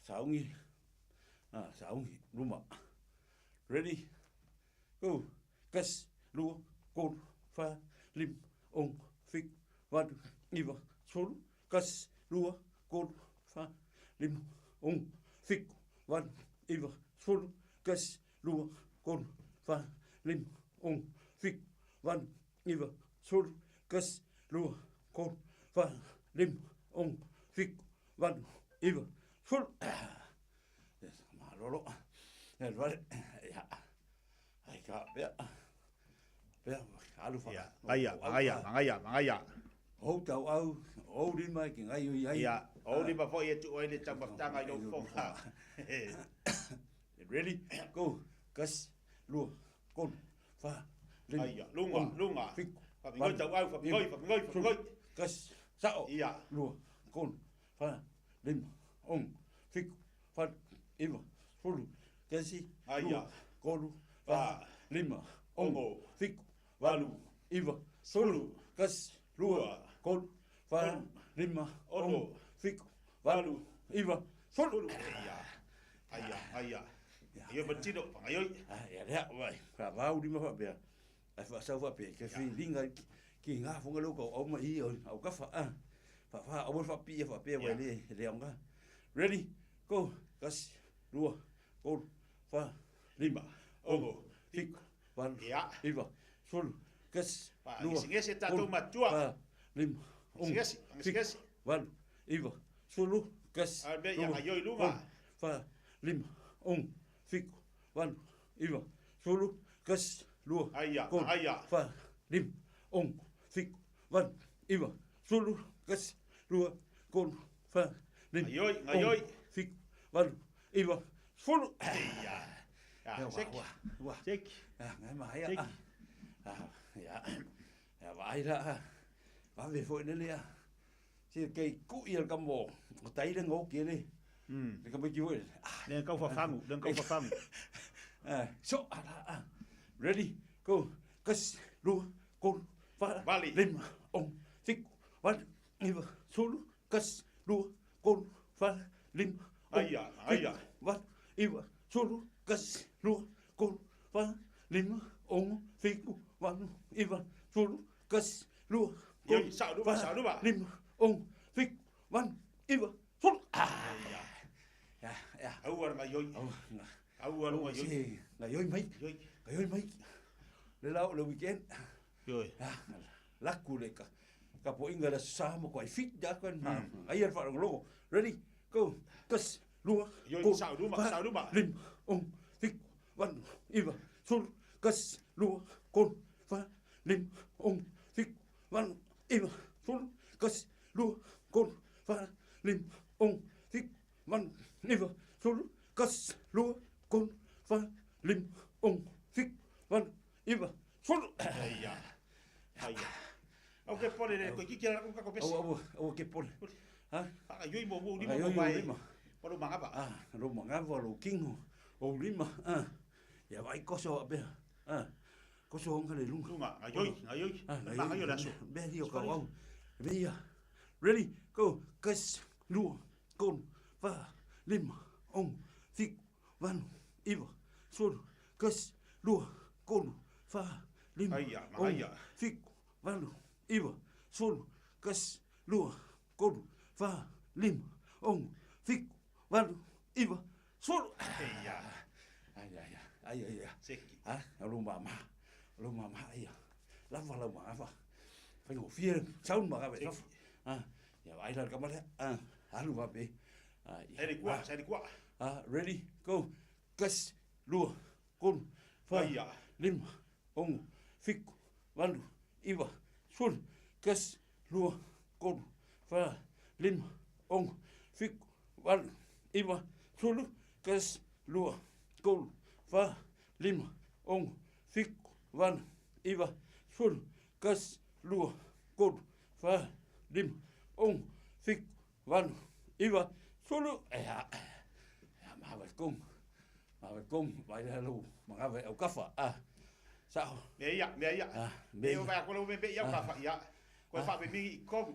saungi saungi luma ready go kas lu ko fa lim ong fik wat iwa sol kas lu ko fa lim ong fik wat iwa sol kas lu ko fa lim ong fik wat iwa sol kas lu ko fa lim ong fik wat iwa sol ma lolo el vale ya ai ka ya alu fa Mangaya. O tau au, o rin mai ki ngai ui ai. Ya, o rin ma fo e tu oi le tamba tanga yo fo. Ready? Go. Kas lu kon fa rin. Ai lunga. Fa ngoi tau au, fa ngoi. Kas sao. Ya. Lu kon fa rin ong fik fa iwa fulu. Kasi lu kon fa lima ong fik walu iwa solu kas lua kon fa lima ong fik walu iwa solu aya yo batido ayo ya ya vai fa vau di ma fa be ai fa sa fa be ke fi linga ki nga fu ngalo ko o ma i o ka fa fa o fa pi fa pe wa le nga ready go kas lua kon fa lima ong fik walu iwa solu kas lua singese tatu matua lim singese wan iwa solu kas lua ayo lunga fa lim ong fik wan iwa solu kas lua aya fa lim ong fik wan iwa solu kas lua kon fa lim ayo fik wan iwa solu ya sek ngai mai ya ya vai la va về foi nữa nè chỉ cái cũ yêu cầm bộ tay đang ngó kia đi để cầm cái chuối đừng câu phăng so ready go kas lu con fa lim ông fik van iva sulu kas lu con fa lim aya van iva sulu kas lu con fa lim ông fik van iva sulu kas lu con sao đúng ba lim ông fik van iva sulu ya awar ngayoy ngayoy mấy le lau le weekend rồi lắc cu le ka po inga la sa mo quai fit da con ma ai fa lo ready go kas lu sao đúng ba lim ông fik van iva sul kas lu ong, fik, wan, iwa, sulu. Ai. Okay, pole le ko kikira ko ka pesi. O ke pole. Ha? Ka yoi mo ni Ai, mo oi, vai. lima. Polo mangapa. Ro mangava lo kingo. O lima. Ya vai koso abe. Koso onga le lunga. Lunga, ai. Manga yo la so. Be dio ka au. Be ya. Ready? Go. Kas, lu, kon, fa, lima, ong, fik, wan, iwa, sul, kas, lu, kon, fa, lima, ong, fik, wan, iwa, sul, kas, lu, kon, fa, lima, ong, fik, wan, iwa, sul. Ai. Seki. Lu mama. Ai. Lava. Phải ngủ phía sau mà các bạn. Ya vai la kamera. Alu va be. Sai di kuat. Ready? Go. Kas, lu, kun, fa, lim, ong, fik, wan, iwa, sul, kas, lu, kun, fa, lim, ong, fik, wan, iwa, sul, kas, lu, kun, fa, lim, ong, fik, wan, iwa, sul, kas, lu, kun, fa, lim, ong, fik, wan, iwa, sul. Mà cung vậy là lu mà các bạn kafa sao me ya me vai ko lo me be ya kafa ya ko fa be mi ko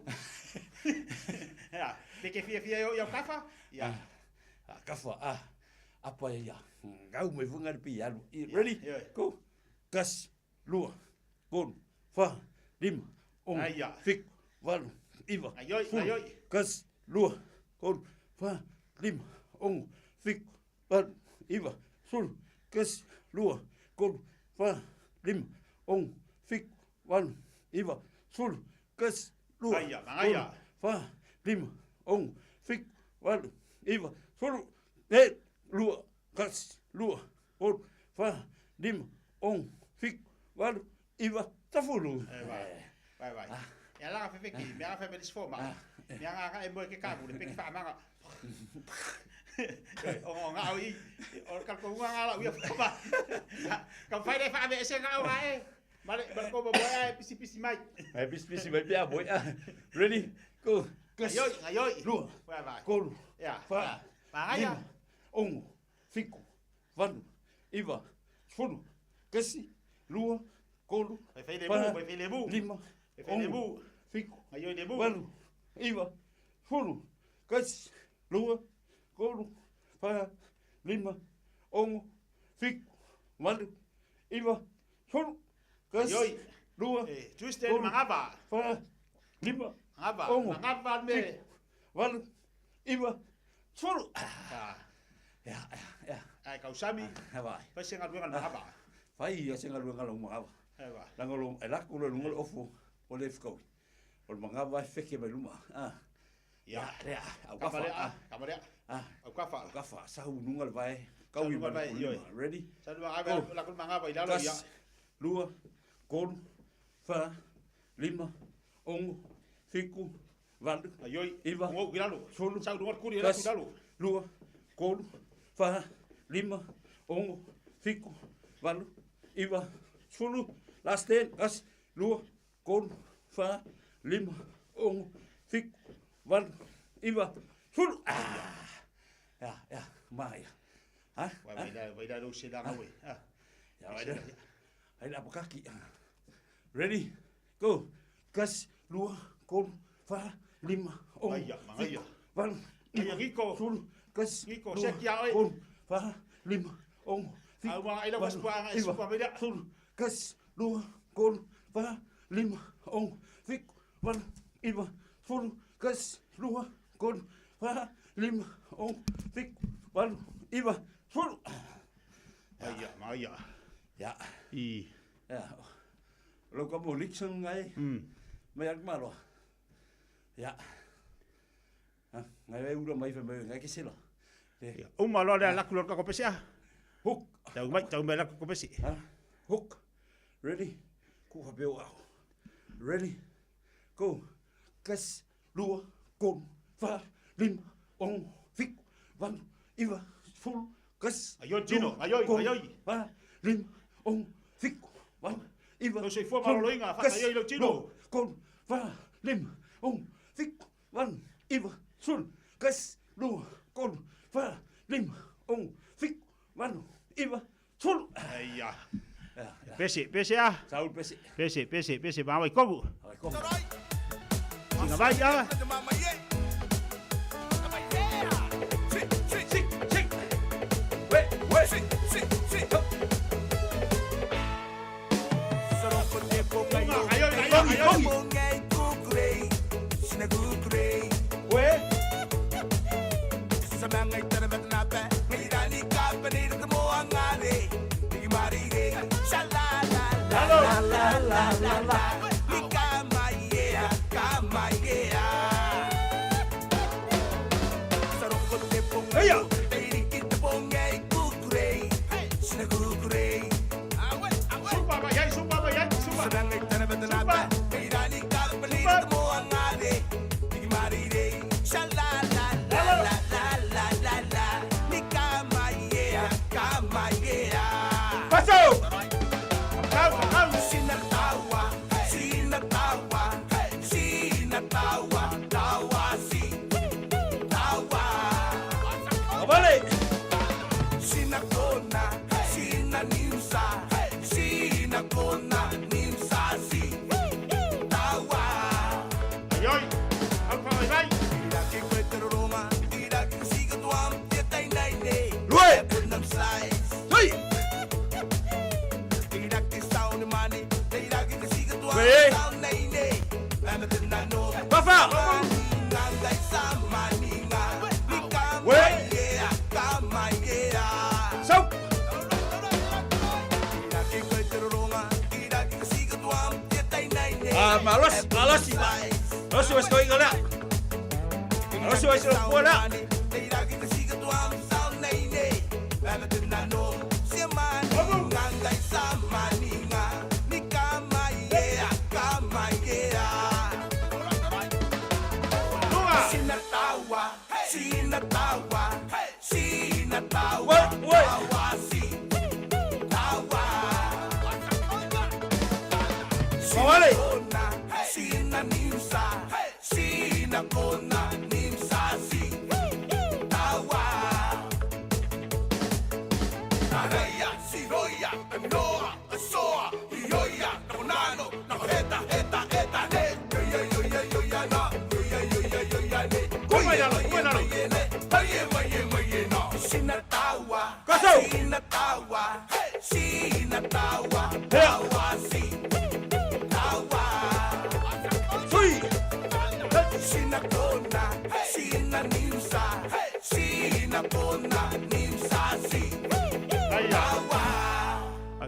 ya de que fia ya kafa ya kafa apa ya gau me vunga pi ya ready go kas lu kun fa lim ong fik wan iwa ayoi kas lu kun fa lim ong fik wan iwa sul kas lu kun fa lim ong fik wan iwa sul kas lu fa lim ong fik wan iwa sul lu kas lu kun fa lim ong fik wan iwa tafulu vai ya la fe ki me fa be disforma me nga e mo ke ka bu de pe fa ma o ngau i o ka ko nga la wi fa ka fai de fa be se ngau ai male ko bo ai pisi mai pisi mai bia boy ready go ayoi lu vai kun ya fa ya ong fik wan iwa sul kasi lu kun fai lebu lima lebu fik ayoi lebu wan iwa sul kasi lu kun fa lima ong fik wan iwa sul kasi lu twist mangaba fa lima mangaba me wan iwa sul ya ai kau sami vai fa senga luenga mangaba fai ya senga luenga lo mangaba vai langolo elak lo ngol ofu o lefko o mangaba feke beluma ya au kafa sa unungal vai kau vai ready sa la kul mangaba ilalo ya lua kon fa lima ong fiku wan ayoi iwa ngo ilalo sulu sa dungal kuri la ilalo lua kon fa lima ong fiku wan iwa sulu last ten kas lua kon fa lima ong fiku wan iwa sulu ya mai vai da do se da ngawe ya vai da ai la kaki ready go kas lua kon fa lima ong fiku wan iwa riko sulu kas riko se kia oi kon fa lima ong au ma ila was pa ngai su pa beda sulu kas lua kon fa lima ong fiku wan iwa sulu kas lua kon fa lima ong fiku wan iwa sulu Maya ya ya lo ka bolik sang ngai mayak malo ya ngai ulo mai fa mai ngai kisilo malo da la kulor ka ko pesi hook tau mai la ko pesi hook ready ku ha beo ready go kas lua kon fa lim ong fik wan iwa full kas ayoi tino ayoi fa lim, ong, fik, wan, iwa. Lo se fua maloloinga, whakaia i lo tino. Kon, wa, lim, ong, fik, wan, iwa, sul, kas, lu, kon, wa, lim, ong, fik, wan, iwa, sul. Aia. Pese ah. Saul pese. Pese, mawai kogu. Singa vai ah.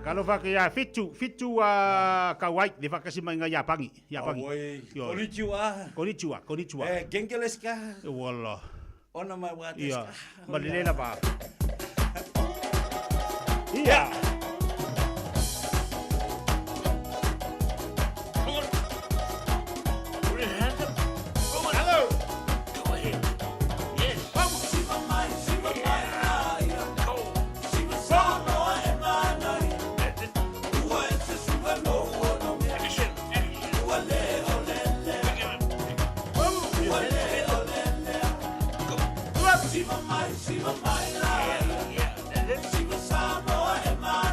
Kalau whakea fitu kawai, le whakasimainga Iapangi. Konnichiwa. Gengeles ka. Wala. Ona mai wates Ia, ka. malilela pa. Ia. Siva mai la, Siva Samoa e mai.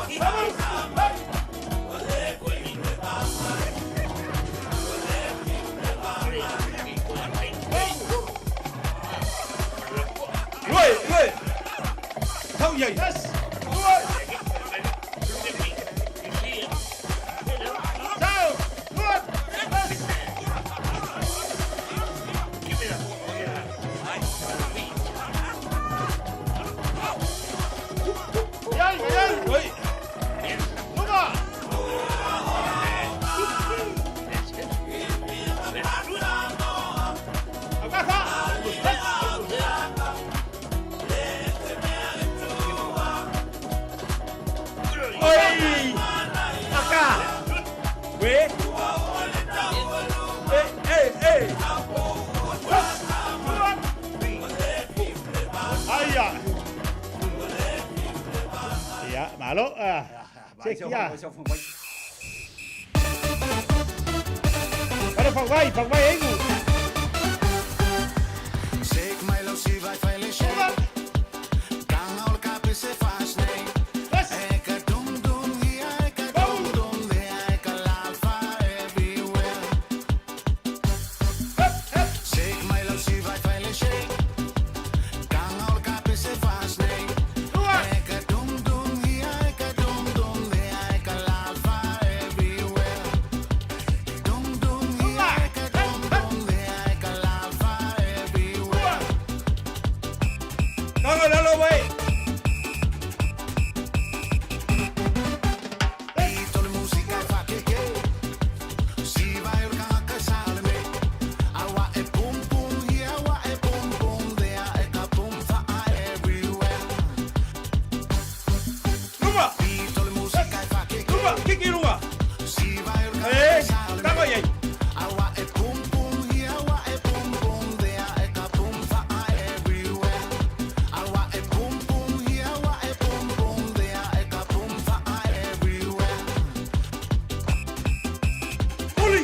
Lui. Thâu dậy. Malo Check ya. Para phòng vay ấy ngủ. Zeg mij los zie wij veilig zijn. Kan al kapen se fast nee. Ik ga doen hier, ik ga doen there, ik ga lava everywhere. Zeg mij los zie wij veilig zijn. Kan al kapen se fast nee. Ik ga doen hier, ik ga doen there, ik ga lava everywhere. Doen hier, ik ga doen there, ik ga lava everywhere. Come on, hello, way. Tolle musica fa che si vai a casale me. Awa e boom boom here, awa e boom there, e ka boom fa everywhere. Numa. Tolle musica fa che Numa, kiki numa. si vai a casale Tama yay. Awa e boom here, awa e boom there, e ka boom fa everywhere. Awa e boom here, awa e boom there, e ka boom fa everywhere. Uli.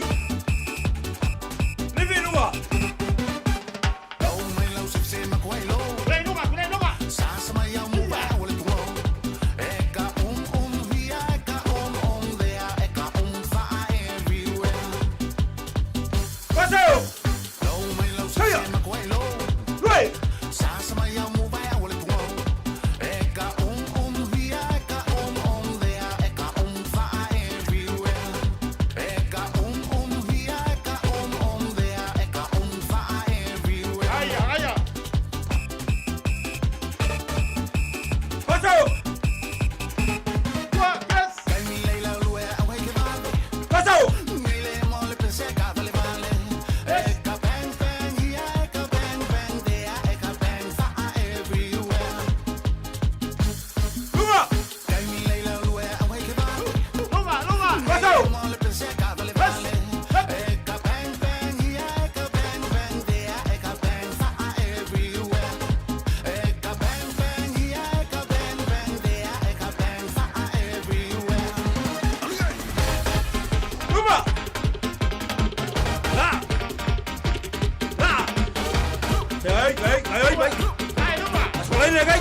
Live numa. Oh, my love, se ma quello. Play numa. Sasa ma ya mu ba wole ko. Eka via, eka there, eka fa everywhere. Paso. Oh, my love, se ma quello. Right. Sasa ma ya mu ba wole ko. Eka via, eka there, eka fa everywhere. Eka via, eka there, eka fa everywhere. Aya. Paso. Paso. Numa. Paso. Numa. La. Đấy. Xuống lên này cái.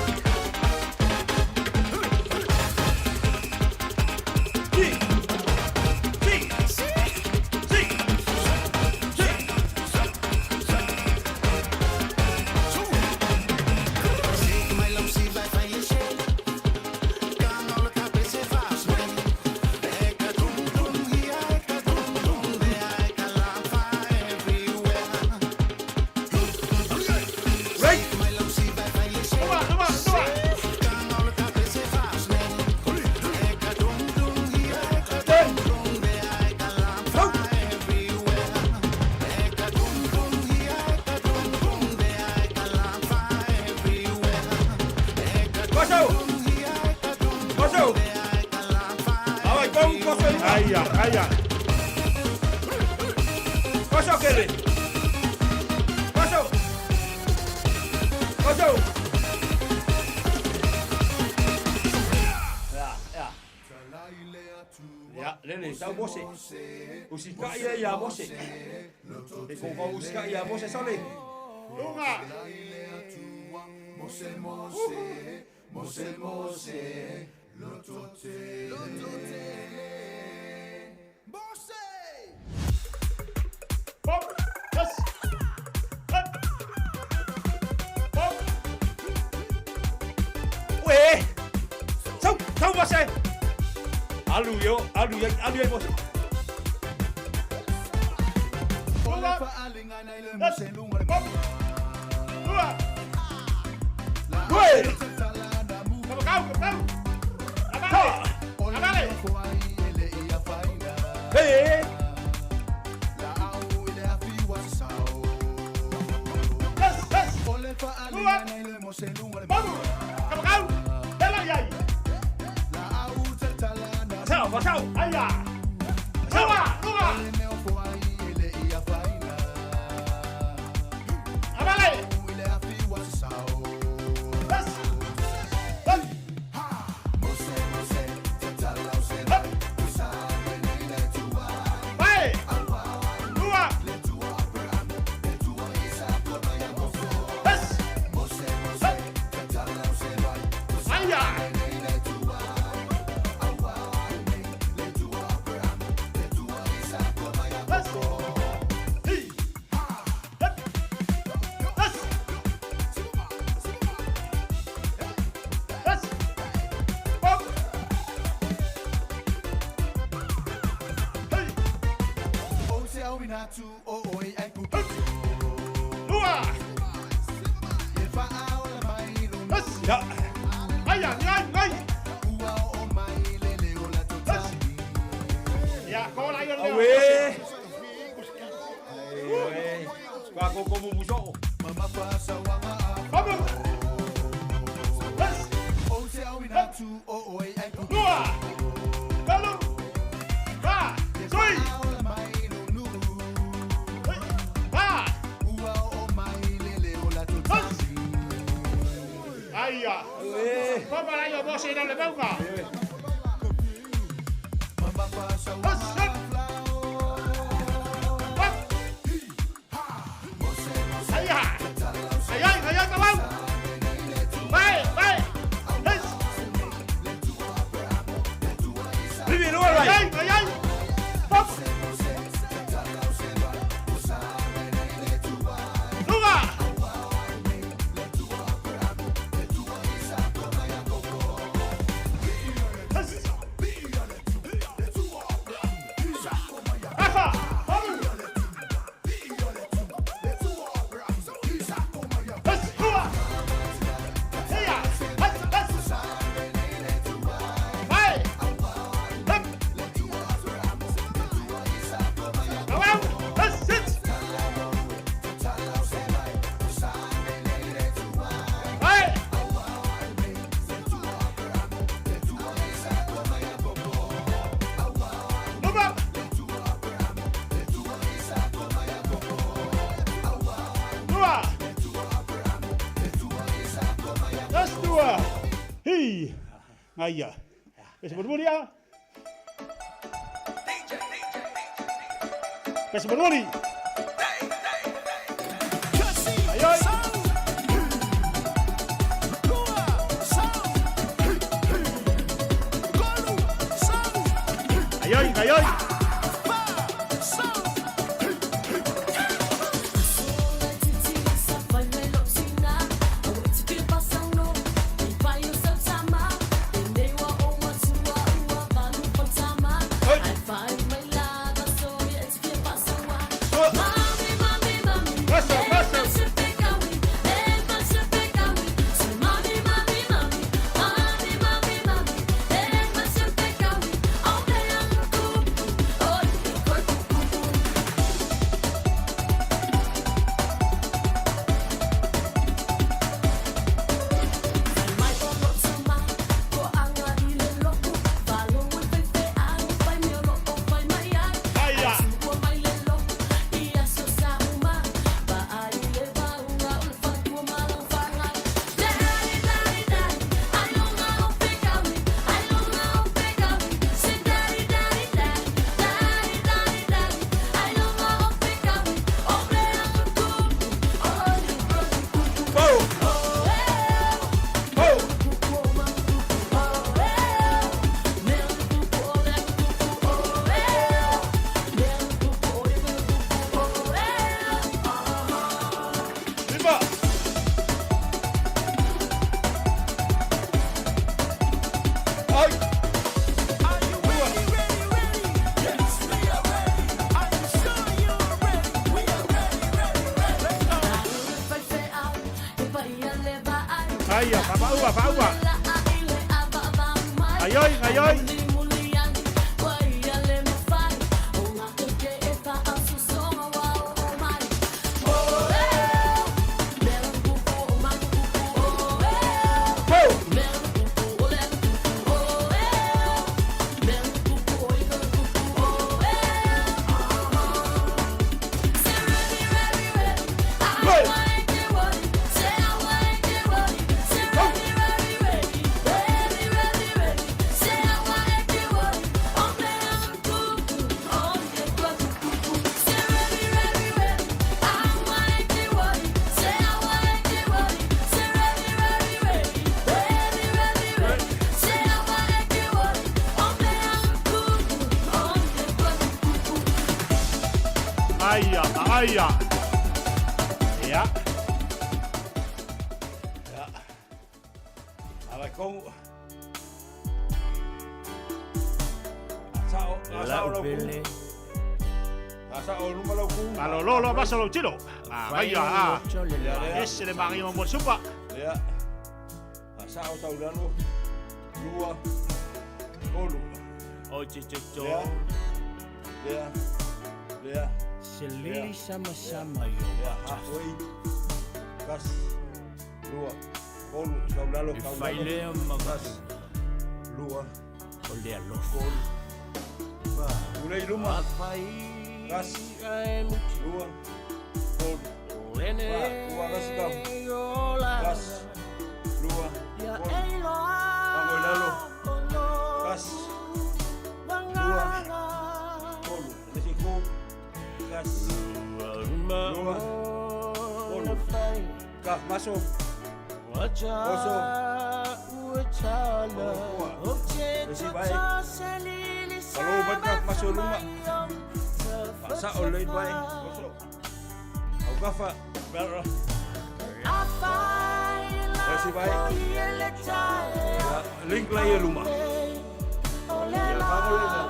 Paso. Ahora con coso. Aya. Paso Kevin. Paso. Ya, nene, tau bose. Usika ya bose. E ko usika ya bose sole. Lunga. Mose, lotote. Alu yo, alu ya bos. Hey. Pasau, ayah. Sawa, lupa. Abale. Bas. Bas. Baik. Lupa. Bas. Ayah. Ya. Ayah, ngai. Ya, kau lagi ada. Awe. Kau aku kamu musuh. Mama pasa wanga. Kamu. Bas. Dua. Kalau. Ha. Soi. Ayah, kau malah yo bos ini lebih bau. Ayah, ayah kau bau. Baik. Bibi luar baik. Ayah. Ayah, besok berdua dia. Besok berdua ni. Ayo. Ayo. Ai, fa. Ayoi. Aia. Ja. Ala kong. Asao numero ku. Malolo basa lo tino. Aia. Esse le mari mo supa. Ya. Asao saudano. Dua. Olu. Ochichicho. Ya. Selili sama-sama yo. Ya, halfway. Gas. Dua. Olu saudano kau. Faile magas. Dua. Oleh lo. Ba, ulai rumah. Gas. Dua. Olu. Ba, dua gas kau. Gas. Dua. Olu. Bango lalo. Gas. Dua. Olu. Resiko. Gas. Dua. Olu. Kaf masuk. Oso. Besi baik. Kalau berkat masuk rumah. Paksa oleh baik. Oso. Au kafa. Berah. Besi baik. Link lah ya rumah. Ya kamu rumah.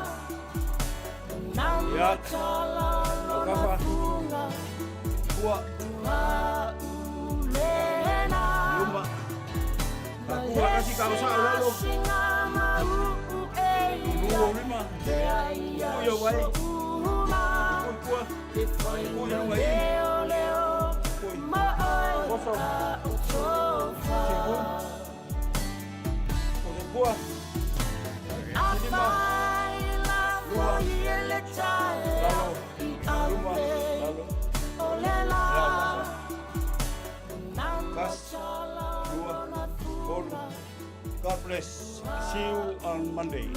Ya. Au kafa. Kuat. Rumah. Aku kasih kau salah lo. Dua lima. Oh ya baik. Kuat. Oh ya baik. Kosong. Cikgu. Kuat. Lima. Dua. Lalu. Rumah. Lalu. Kas. Dua. Olu. God bless. See you on Monday.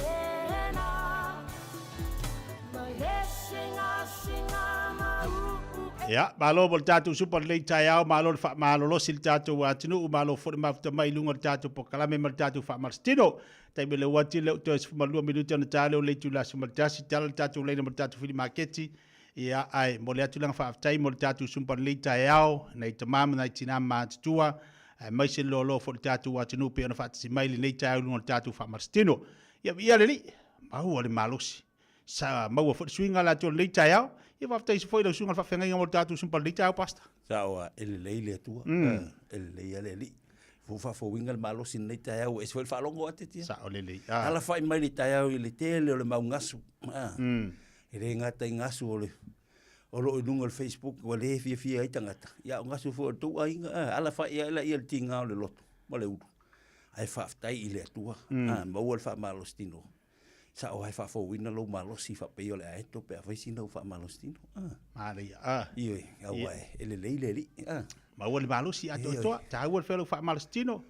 Ya, malo bol tatu super lei tayau malo fa malo lo sil tatu wa tinu malo for ma ta mai lungo tatu po kala me tatu fa marstino tai bele wati le to es malu minuto na talo le tu la sumar tasi tal tatu le na tatu fili marketi ya ai mo le atu lang fa tai mo tatu super lei tayau nei tamam nei tina ma tua mai se lo for tatu wa tinu pe na fa si mai le tayau lungo tatu fa marstino ya le ma ho le malosi sa ma wo for swinga la to le tayau e va ftai foi lo sunga fa fenga ngol tatu super lei tayau pasta Sawa ele leile tua. Ele leile li. Fufa fo wingal malo sin nei tayau es foi fa longo ateti. Sa ole le. Ala fa mai ni tayau ile tele le mau ngasu. Ele ngata ngasu ole. Olo nungol Facebook wale fi ai tangata. Ya ngasu fo tu ai ala fa ia la ia tinga le loto. Male u. Ai fa ftai ile tua. Mau fa malo stino. Sa o ai fa fo wina lo malo si fa pe ole ai to pe fa sino fa malo stino. Male Ioi, awai ele leile li. Ma wale malo si ato to ta wale felo fa malstino.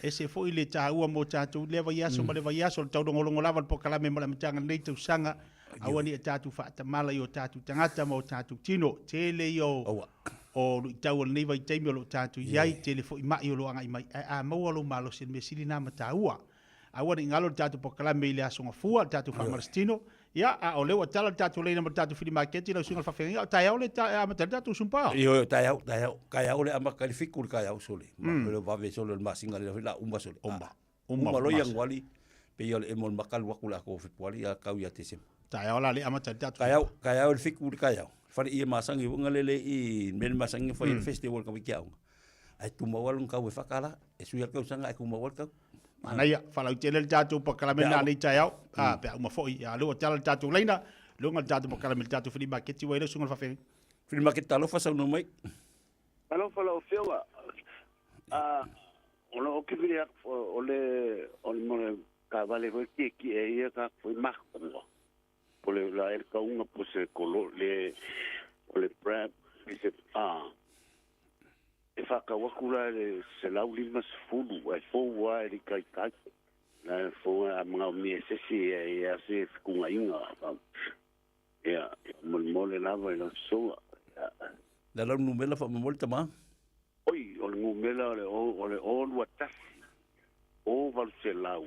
Ese foi le ta ua mo tatu le va yaso ma le va yaso tau ngolongo lava po kala me mala mtanga nei tu sanga awani tatu fa ta mala yo tatu tangata mo tatu tino tele yo o tau nei vai taimi lo tatu yai tele foi ma yo lo anga mai a mo lo malo sin me silina mata ua awani ngalo tatu po kala me le aso ngafua tatu fa malstino ya a ole wa tala tatu le na tatu fili market la sunga fa fenga ta ya ole ta ma tatu sumpa Yo tayau kaya ole ama kalifikur kaya usole. Pero va ve solo el masinga le la umba sole. Umba lo yang wali pe yo emol makal wakula ko fit wali ya kau ya tesem. Ta la le ama tatu kaya el fikur kaya. Fari ia masangi ngale le I men masangi fa festival ka bikiau. ai tu mau alun kau e whakara, e sui al kau sanga e ku mau al kau. Mana ia, whalau tēne le tātou pa kalamena nei tai au, pia uma foi, lua tala le tātou leina, lunga le tātou pa kalamena tātou whini maketi wai le sunga whawhengi. Whini maketi talofa sau no mai. Talofa lau whiwa, ona o kibiri ak ole mone ka vale ko ki e ia ka foi mahko. Ole la er ka unga pose kolo le ole prep dice e fa ka wakula le se lau lima sfulu e fo wa e kai kai na fo a mga mi se si e se kunga inga ya mole na va no so la la numela fa mo molta ma oi o numela ole wata o val se lau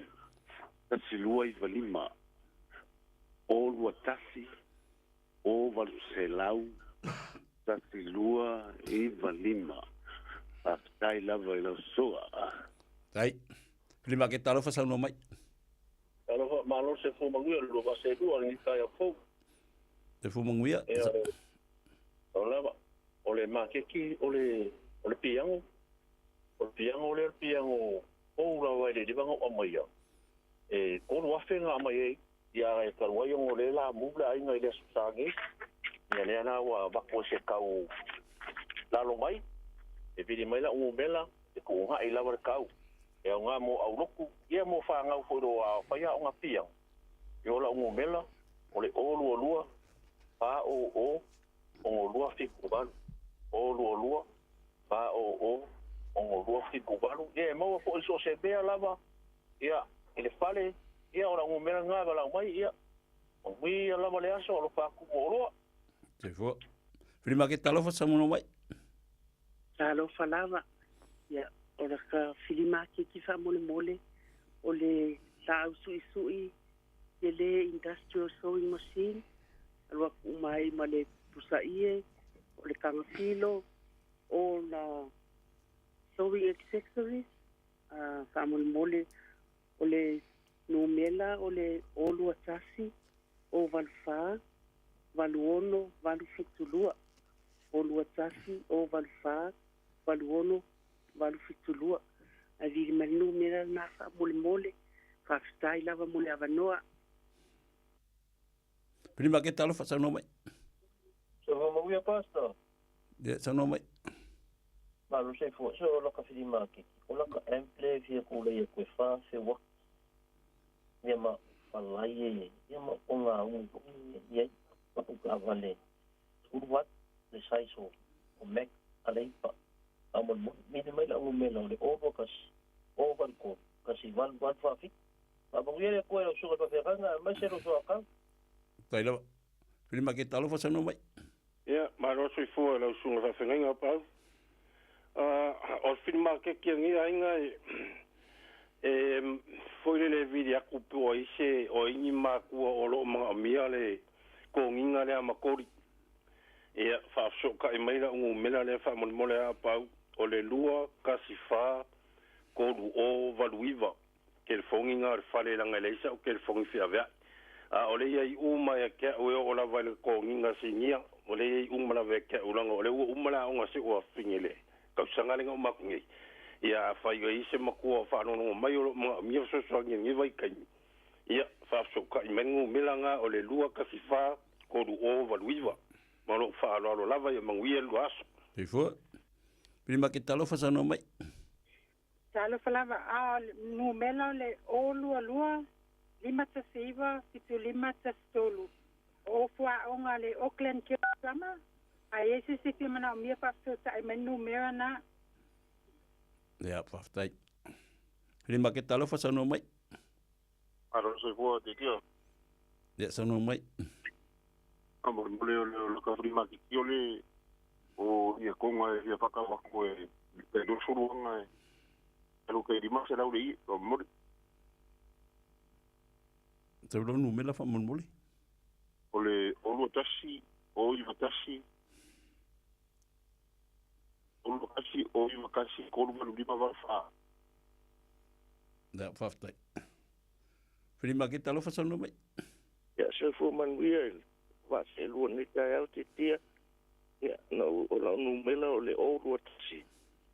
ta si lua I valima o watasi o val se lau ta si lua I valima tai lava I lo soa. Tai. Prima ke talo fa no mai. Talo malo se fu manguia lo va se dua ni tai fo. Se fu manguia. Ola ole ma ke ki ole piango. Ole piango o la wa de banga o mai ya. E ko wa fenga mai ya e ka wa yo ole la mu la inga ile sangi. Ya le na wa ba ko se kau la lo mai. E pidi mai la ungu mela, e ko unga I lawa kau. E unga mo au loku, ia mo wha ngau whoro a whaia unga piang. E ola ungu mela, ole o lua lua, pa o ongo lua fiku balu. O lua, pa o ongo lua fiku balu. E maua po iso se bea lava, ia, ele fale, ia ora ungu mela ngā wala mai, ia. Ongui lava le aso, olo whaku o roa. Te fua. Prima ke talo fa samuno mai. Talo falava ya ora ka filima ki fa mole o le tau sui le industrial sewing machine alwa mai male pusaie o le kanga filo o la sewing accessories fa mole o le numela o le olu atasi o valfa valuono valu fitulua olu atasi o valfa valuono valu fitulua a vili malinu mera na fa mole fa stai lava mole avanoa Prima ke talo fa sa no mai. So mo ia pasta. De sa no mai. Ma lo sei fu so lo ka fili maki. O la ka emple via ko le ko fa se wa. Yama palai yama onga ye pa ka vale. Urwat le sai so o mek alei pa amol mi de mai la o melo le o bokas o banco kasi van fa fi pa bo ye ko lo so pa feranga ma se lo so aka Tai la. Prima ke talo fa sa no mai. ya ma lo so fu lo so fa feranga pa o filma ke ki ngi ainga foi le video ku po ise o ini ma ku o lo ma mi ale ko nginga le ma ko ia fa so ka mai la un mena le fa mon mole a pa o le lua kasifa ko o valuiva ke el fonginga fa le la ngaleisa o ke el fongi fia vea o le ia uma ya ke o la va le ko nginga sinia o le ia uma la ve ke o la o le uma la o se o fingile ka sanga le ma ngi ia fa yo ise ma ko fa no mai o mi so so ngi vai kai ia fa so ka mengu milanga o le lua kasifa ko o valuiva malo fa lo lava ya manguia lo aso Te fua. Prima ke talo fa sa no mai. talo falava no mela le o lua lima tasiva fitu lima tastolu o fua onga le Auckland ke sama a ese se que mana mi fa so tai menu mera na Ya pa tai. Prima ke talo fa sa no mai. aro se fu te kio Ya sa no mai. amor mole lo ka prima ki ole o ia konga ia paka wa ko e do suru nga lo ke di ma se la uri o mole Te lo no me la fa mon mole. ole o lo tashi o i tashi o lo tashi o i tashi ko lo lu ma va fa Da fa tai. Prima ke talo fa sa no mai. ya se fu man wiel va se lu ni ka au ti tia ya no o la no me la o le o lo tashi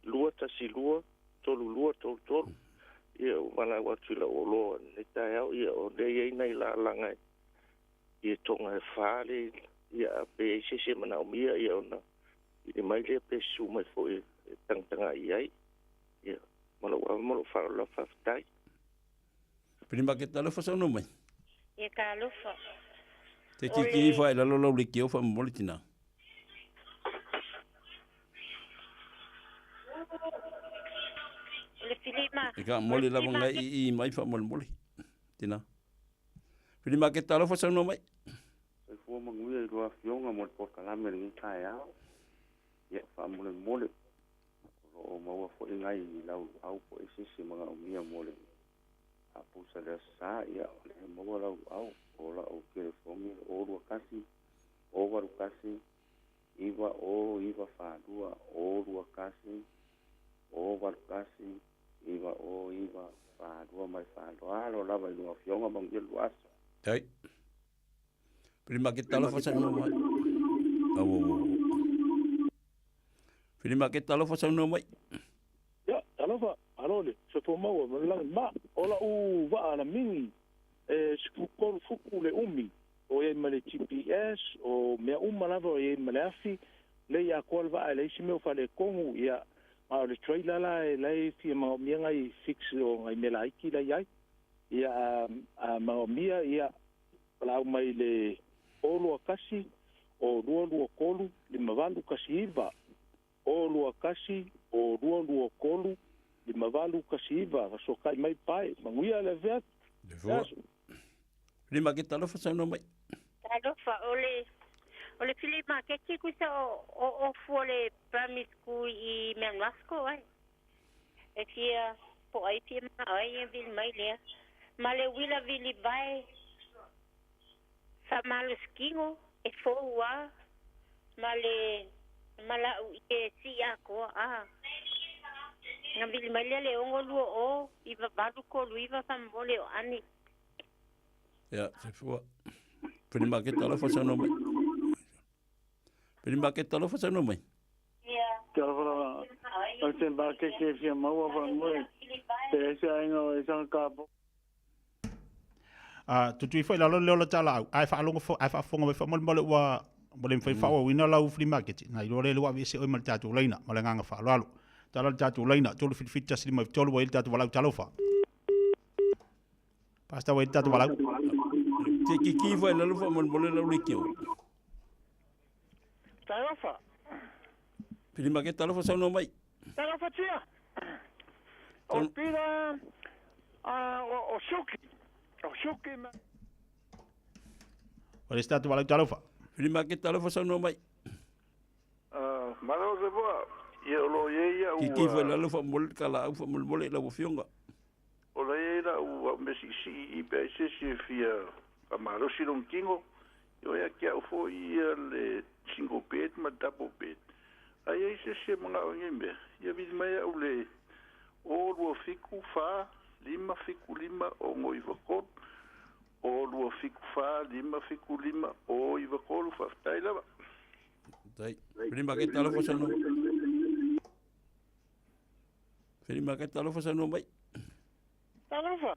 lua tasi lua, tolu. Ia wala watu la olo ne tai au ia o le nei la langa. Ia tonga fale ia pe se mana mia ia ona. Ia mai le pe su mai foi tanga ia. Ia malo fa la fa tai. Prima ke talo fa sono mai. Ia ka lofa. Te kiki fa la lo le ki o fa molitina. Le filima. Ika moli la nga I mai fa moli. Tina. Prima ke talo fa sono mai. Se fu manguia I roa fionga mo por kalame ni kai ao. Ia fa moli. O maua fo ngai lau au po isi mga umia moli. Apu sa sa ia le maua lau au o la o ke fomi o ro kasi o waru kasi iwa fa dua o ro kasi o waru kasi iwa fa dua mai fa dua lo la vai no fionga bang il was. Ai. Prima ke talo fa sono mai. Prima ke talo fa sono mai. Ya, talo fa alole se to mau ma ola u va ala mingi fuku le umi o e male GPS o me lava e male afi le ya kol va le si me fa le kongu ya ma le trailer la le fi ma mi ngai fix o ngai me la ki la ya ma mia ya la mai le olo kasi o ruo kolu le mavalu kasi iva olo kasi o ruo kolu le mavalu kasi iva so kai mai pai manguia le vet Prima ke talo fa sono mai. Talo fa ole filima ke ki kusa o fole primary school I Menasco ai. E fia po ai fia ma ai vil mai le. Male wila vili vai. Fa malo skingo e fo wa male mala e si ako Ngambil mai le ongo luo o iva baru ko luiva fambole o ani. Ya, se fua. Prima ke talo fa sono mai. Prima ke talo fa sono mai. Ya. Talo fa. Al temba ke fia maua fa moi. Te se aingo e sang kapo. Tutui foi la lo tala ai fa longo ai fa fonga fa mole wa mole fa fa wina la u free market na ilo le wa se o mal tatu leina mole nganga fa lo tala tatu leina tolu fit just lima tolu wa il tatu wala talo fa pasta wa il tatu wala te kiki foi la lo fa mole la ulikio talo fa Prima ke talo fa sono mai. talo fa tia o pira o shuki ma. Ora está tu talo fa. Prima ke talo fa sono mai. Malo se boa. Ia lo ia u. Kiki foi la lo fa mol kala fa mol la fionga. O la ia u mesi I pe se fia amaro si non kingo. Yo ia que fo ia le single bed ma double bed. Ai se mga ngimbe. Ia vid mai u le o lo fiku fa lima o ngoi vakot o lua fiku fa lima o i vakolu fa tai lava tai prima ke talo fa sono prima ke talo fa sono mai talo fa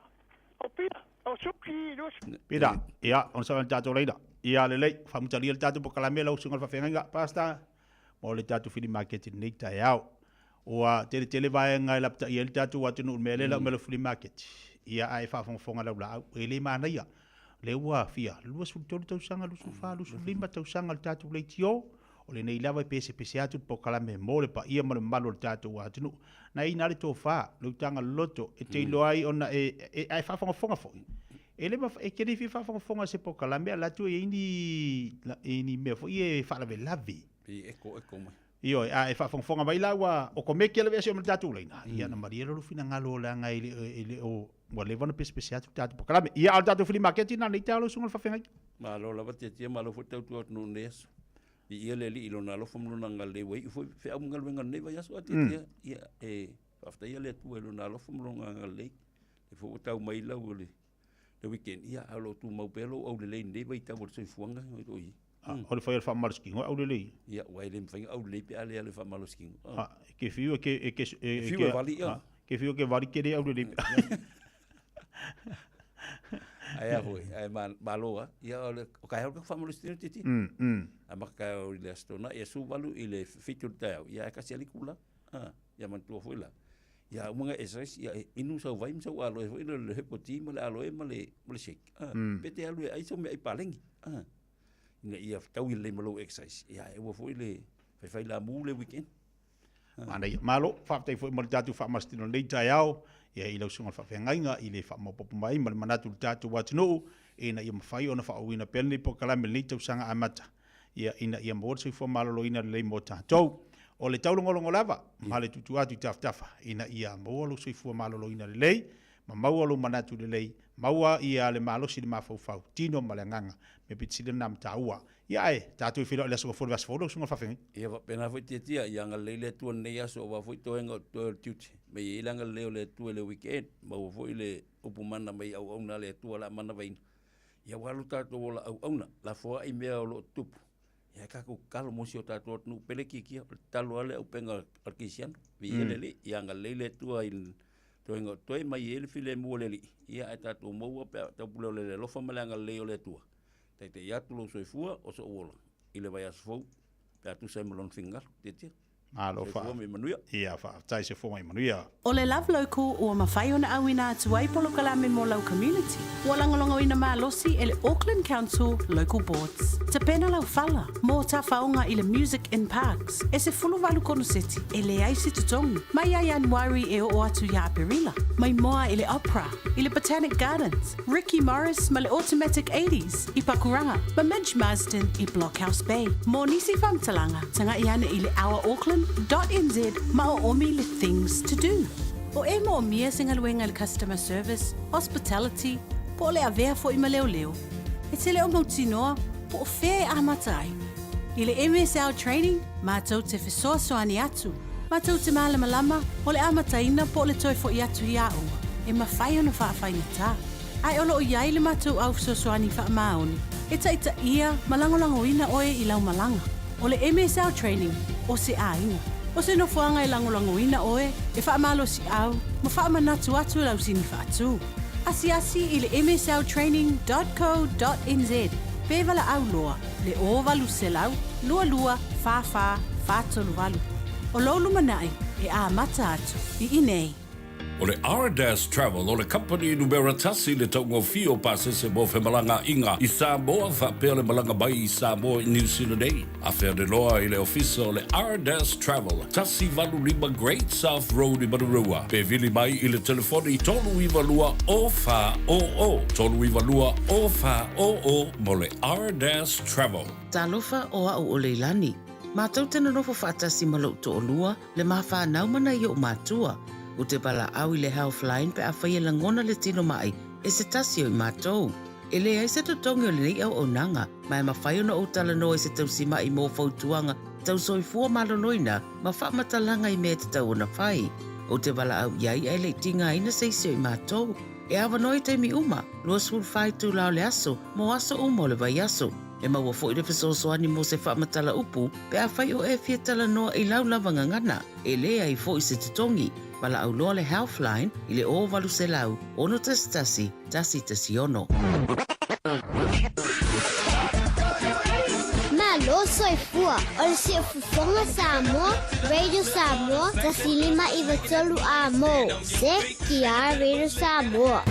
o pia o suki dos pida ia on sa tatu leida ia le fa mutali tatu po kala mela usunga fa fenga pasta mo le tatu fili market ni tai au Oa tele vai ngai lapta ia tatu watu no mele la mele free market ia ai fa fonga la ele mana ia le ua fia lua su tau sanga lu su fa lu su lima tau sanga tatu le tio o le nei lava pese atu po kala me mole pa ia male malo tatu watu no na ina le to fa lu tanga loto e te lo ai ona e ai fa fonga fo ele ma e ke fi fa fonga se po kala me la tu e ini me fo ie fa la lavi eko mai Io e fa fonga vai la wa o come che le vese o tatu leina ia na maria lo fina ngalo la ngai ele o wa le vana special tatu po kala ia al tatu fili market na le talo sunga fa fenga ma lo la batia tia ma lo fo tatu no nes ia le li lo na lo fo no ngal le wei fo fe am ngal venga ne va ya so atia ia afta ia le tu lo na lo fo no ngal le fo tau mai la o le weekend ia alo tu mau pelo o le ne vai ta bo se fuanga oi O le whai fa maruski ngoi au le lei. Ia, wai le mwhainga au le pe ale ale wha maluski. Ke whiu ke whiu e wali ia. Ke whiu ke wali ke re au le lei. Ai a hoi, ai maloa. Ia o kai hau ka wha maluski titi. A maka o le astona, ia su walu i le fitur tau. Ia e kasi alikula. Ia mantua fuila. Ia mga esais, ia inu sau vai msau aloe. Fuila le hepoti ma le aloe ma le shake. Pete aloe ai sau me ai palengi. Ina ia tau i le malo exercise. Ia e ua fuila fai la mu le weekend. Ana ia malo, whaatai fwoi ma le tatu whaamastino nei tai au. Ia i lau sunga whawhengainga i le whaamapopo mai ma le manatu le tatu watino. Ina ia mawhai ona whaawina pele po kalame le tau sanga amata. Ia ina ia mawar sui fwa malolo ina le mo tātou. O le taulongolongo lava, ma le tutu atu taftafa. Ina ia mawalo sui fwa malolo ina le lei. Ma mawalo manatu le lei. Maua ia le malosi le mawhauwhau. Tino ma le nganga. Me pitile nam taua. Ia e, tātou i whiro le asunga fwori vasforo, sunga whawhengi. Ia pena fwoi tia, ia nga leile tua nei aso wa fwoi toenga toa tiuti. Me ia ilanga leo le tua le weekend. Ma wa fwoi le upumana mai au auna le tua la mana vaina. Ia walu tātou o la au auna. La fwa i mea o lo tupu. Ia kako kalo mosi o tātou atunu pele kikia. Talo ale au penga arkisiano. Vi ele li, ia nga leile tua il toenga toe mai ele file mua le li. Ia e tātou maua pe tau puleo le lofa malanga leo le tua. Te iatu lo soifua o so ola. I le vai asfou, pe atu sai malon fingar, tetia. Malo fa. Soifua me manuia. Ia fa, tai se fo mai manuia. O le Love Local ua mawhai ona awina atu ai polo kalame mo lau community. Ua langolongo ina maa losi ele Auckland Council Local Boards. Te pena lau fala, mō ta whaonga i le Music in Parks. E se fulu walu kono seti, e le aisi tutongi. Mai ai Januari e o atu ya Aperila. Mai moa i le Opera, i le Botanic Gardens. Ricky Morris ma le Automatic 80s i Pakuranga. Ma Midge Marsden i Blockhouse Bay. Mō nisi whamtalanga, tanga i ana i le Our Auckland.nz ma o omi le things to do. O e mo mia singa luenga le customer service, hospitality, po le avea fo i ma leo leo. E te leo mautinoa, po o fea a matai. I le MSL training, mātou te whesoa soani atu. Mātou te malama lama, o le amataina po le toi fo i atu i aunga. E mawhai ona whaafai ta. Ai olo o iai le mātou au soani wha maoni. E taita ia, malangolango ina oe i lau malanga. O le MSL training, o se ainga. O se nofuanga i langolango ina oe, e wha amalo si au, ma wha amanatu atu lau sini wha atu. Asi i le msltraining.co.nz. Pevala au loa, le o valu se lau, lua, fa, tolu valu. O lolu manai, e a mata atu, i inei. O le R-Dash Travel o le company numera tasi le taungo fio pasese mo Whemalanga inga i Samoa whapea le malanga mai i Samoa i New Zealand ei. A whea de loa i le ofisa o le R-Dash Travel tasi valu lima Great South Road i Marurua. Pe vili mai i le telefoni tolu iwa lua o wha o o. Tolu iwa lua o wha o o mo le R-Dash Travel. Talofa o au o leilani. Mātou tena nofo whaatasi malau to o lua le mawha naumana i o mātua. O te pala au i le Healthline pe a whaia langona le tino mai e se tasi o i mātou. E le ai se totongi o le nei au o nanga, mai ma whai ona o tala no e se tausima i mō fautuanga, tau soifua malonoina, ma whaamatalanga i mea te tau ona whai. O te pala au iai ai le tinga ina seisi o i mātou. E awa noi teimi uma, lua sul whai tu lao le aso, mo aso umo le vai aso. E maua fo i le fesosoani mo se whaamatala upu, pe a whai o e fia tala noa i lau lavanga ngana, e le ai fo i se totongi. Pala au loa le Healthline i le o valu se lau, ono tasi tasi ono. Malo soifua, o le si fufonga Samoa, Radio Samoa, tasi lima iwa tolu a mo. Se ki a Radio Samoa.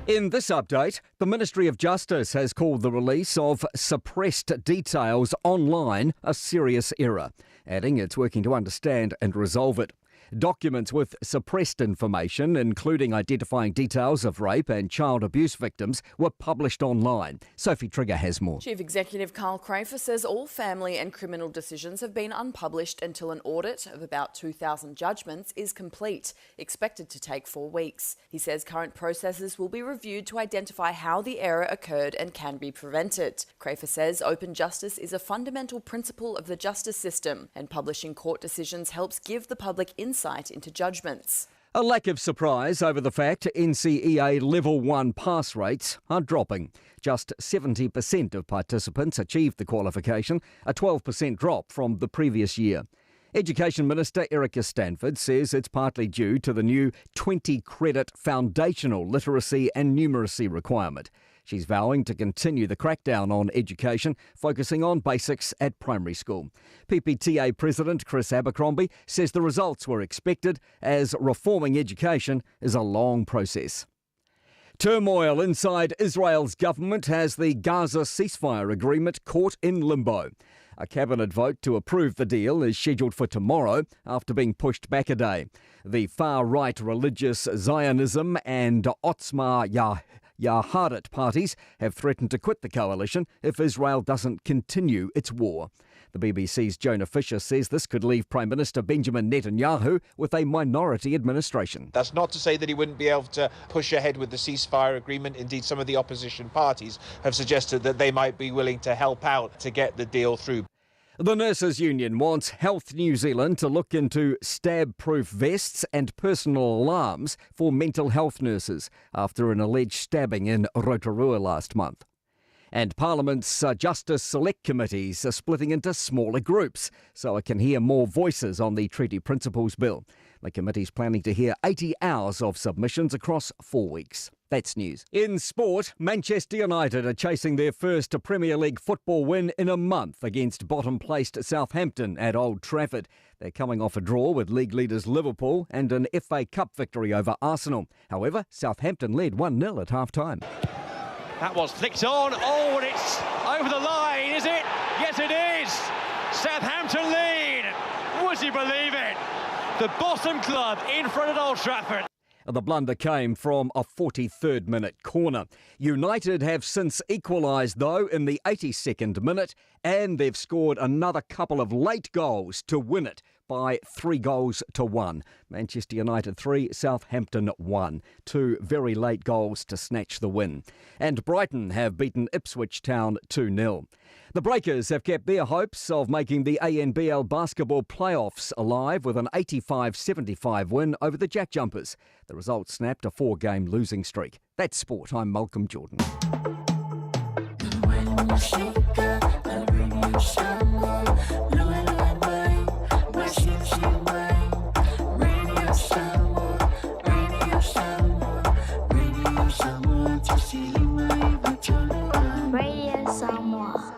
In this update, the Ministry of Justice has called the release of suppressed details online a serious error, adding it's working to understand and resolve it. Documents with suppressed information, including identifying details of rape and child abuse victims, were published online. Sophie Trigger has more. Chief Executive Carl Crafer says all family and criminal decisions have been unpublished until an audit of about 2,000 judgments is complete, expected to take 4 weeks. He says current processes will be reviewed to identify how the error occurred and can be prevented. Crafer says open justice is a fundamental principle of the justice system, and publishing court decisions helps give the public insight into judgments. A lack of surprise over the fact NCEA Level 1 pass rates are dropping. Just 70% of participants achieved the qualification, a 12% drop from the previous year. Education Minister Erica Stanford says it's partly due to the new 20-credit foundational literacy and numeracy requirement. She's vowing to continue the crackdown on education, focusing on basics at primary school. PPTA President Chris Abercrombie says the results were expected, as reforming education is a long process. Turmoil inside Israel's government has the Gaza ceasefire agreement caught in limbo. A cabinet vote to approve the deal is scheduled for tomorrow after being pushed back a day. The far-right religious Zionism and Otzma Yahadit parties have threatened to quit the coalition if Israel doesn't continue its war. The BBC's Jonah Fisher says this could leave Prime Minister Benjamin Netanyahu with a minority administration. That's not to say that he wouldn't be able to push ahead with the ceasefire agreement. Indeed, some of the opposition parties have suggested that they might be willing to help out to get the deal through. The Nurses Union wants Health New Zealand to look into stab-proof vests and personal alarms for mental health nurses after an alleged stabbing in Rotorua last month. And Parliament's Justice Select Committees are splitting into smaller groups so it can hear more voices on the Treaty Principles Bill. The committee's planning to hear 80 hours of submissions across 4 weeks. That's news. In sport, Manchester United are chasing their first Premier League football win in a month against bottom-placed Southampton at Old Trafford. They're coming off a draw with league leaders Liverpool and an FA Cup victory over Arsenal. However, Southampton led 1-0 at half-time. That was flicked on. Oh, and it's over the line, is it? Yes, it is. Southampton lead. Would you believe it? The bottom club in front of Old Trafford. The blunder came from a 43rd minute corner. United have since equalised, though, in the 82nd minute, and they've scored another couple of late goals to win it by 3-1. Manchester United 3, Southampton 1. 2 very late goals to snatch the win. And Brighton have beaten Ipswich Town 2-0. The Breakers have kept their hopes of making the ANBL basketball playoffs alive with an 85-75 win over the Jack Jumpers. The result snapped a 4-game losing streak. That's sport. I'm Malcolm Jordan. Radio Samoa.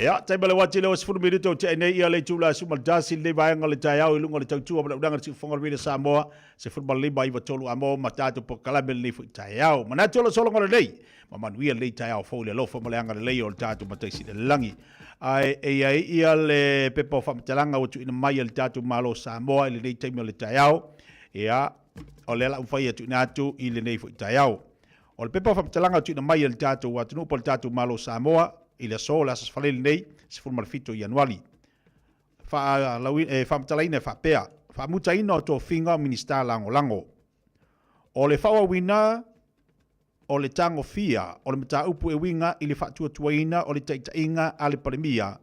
Ya, tai bale wati le was fu minuto te nei ia le tula su maldasi le vai ngale tai au lunga le tau tua bla si fonga le Samoa se football le bai tolu amo matatu po kala bel le fu tai au mana tolo solo ngale nei mama nuia le tai au fo le lo fo male anga le o tatu matai si le langi ai ia le pepo fa mtalanga o tu ina mai le tatu malo Samoa le nei tai le tai au ia o le la fai tu natu i le nei fu tai au o le pepo fa mtalanga tu ina mai le tatu wa tu po le tatu malo Samoa ile sola sa falele nei se forma fito januari fa lawi fa mtalaina fa pea fa mutaina to finga minister lango o le fawa wina o le tango fia o le mata upu e winga ile fa tuaina o le taitainga ale pandemia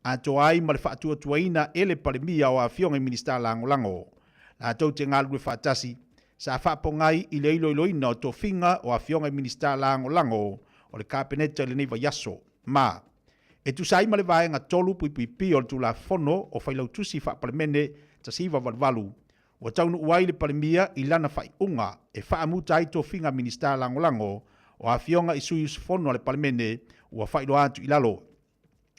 ato ai ma le fa tuaina ele pandemia o afionga minister lango la to tenga lu fa tasi sa fa pongai ile ilo to finga o afionga minister lango o le kabinete le nei va yaso ma e tu sai male vai nga tolu pi o tu la fono o fai lau tusi fa parlemene ta siva valvalu o tau nu uai le parlemia i lana fai unga e fa amuta i to finga minister lango o afionga i sui fono le parlemene o fai lo atu i lalo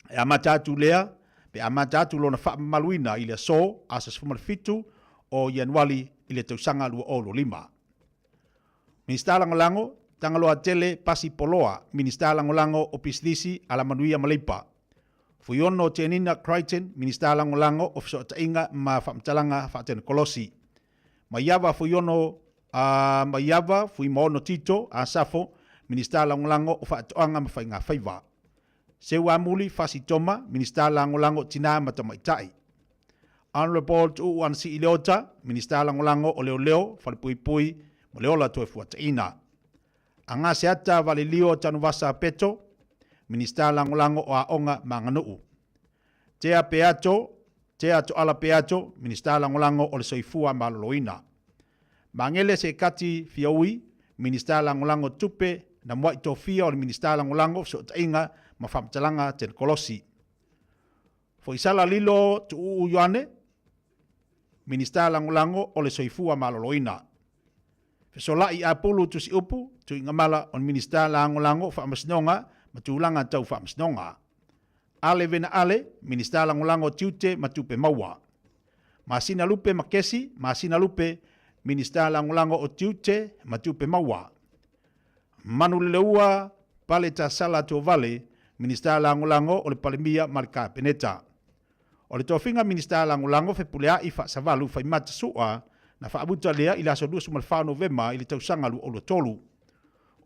e amata tu lea pe amata tu lona fa maluina i le so asas fumal fitu o januari i le tausanga lua o lo lima minister lango tangaloa tele pasi poloa minister lango o pislisi ala manuia malipa fuyono tenina Crichton minister lango o tainga ma famtalanga faten kolosi mayava fuyono mayava fui mono tito asafo minister lango o fatoanga ma fainga faiva sewa muli fasi toma minister lango tina matamaitai honorable tu ansi ileota minister lango o leo falpui mo leola to fuataina anga seata valilio tanuvasa peto minister lango o aonga manganu tea peato ala peato minister lango o le soifua maloloina mangele se kati fiaui minister lango tupe na mo itofia o le minister lango so tainga mafamtalanga ten kolosi fo isala lilo tu yoane minister lango o le soifua maloloina sola i apulu tu si upu tu ngamala on minister lango fa masnonga matulanga tau fa masnonga ale vena ale minister lango tiute matupe maua masina lupe makesi masina lupe minister lango o tiute matupe maua manuleua paleta sala to vale minister lango o le palemia marka peneta o le tofinga minister lango fe pulea i fa savalu fa mata sua na fa abuta lea ila so dusu malfa novema ili tausanga lu olo tolu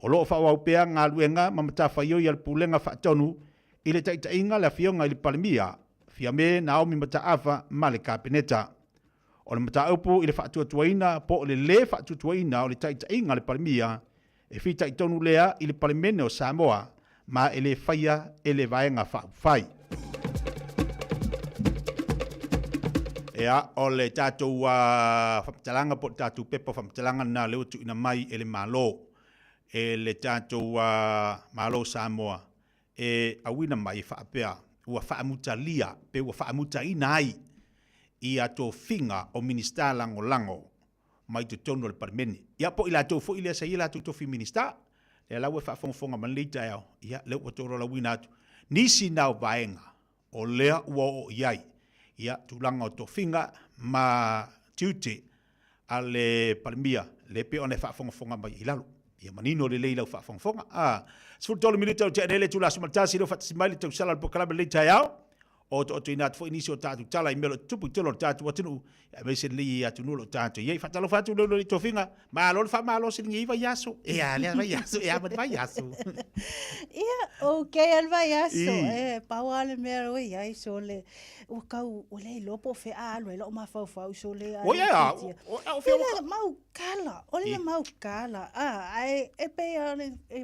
o lo fa wa pea nga luenga mamata fa yo yal pulenga fa tonu ile taitainga la fionga ili palemia fiame naomi mata afa male kabineta o le mata upu ile fa tuaina po le fa tuaina o le taitainga le palemia e fi taitonu lea ile palemene o Samoa ma ele faia ele vaenga fa fai ea o le tatou whamtalanga po tatou pepa whamtalanga na leo tu ina mai ele malo e le tatou malo Samoa e awina mai whaapea ua whaamutalia pe ua whaamutaina ai i a tō whinga o minister lango mai tu tono le parmeni ia po ila tō fo ila sa ila tu tofi minister le lawe whaafonga man leita eo ia leo o tōro la wina atu nisi nao vaenga o lea ua o iai ia tulanga o tofinga ma tiute ale palmia le pe one fa mai ilalo ia manino le leila fa fonga sfurtolo minuto te ele tula sumaltasi lo fatsimali te usala po kala le tayao o to inat fo inisio tatu tala imelo tupu tolo tatu watinu ya mese li atu nulo tatu ye fatalo fatu lo tofinga ma lo fa ma lo sin iva yaso ya le va yaso ya va yaso ia okay al va yaso pawale mero ya iso le o kau o le lopo fe alo lo ma fa so le o ya o fe mau kala ai e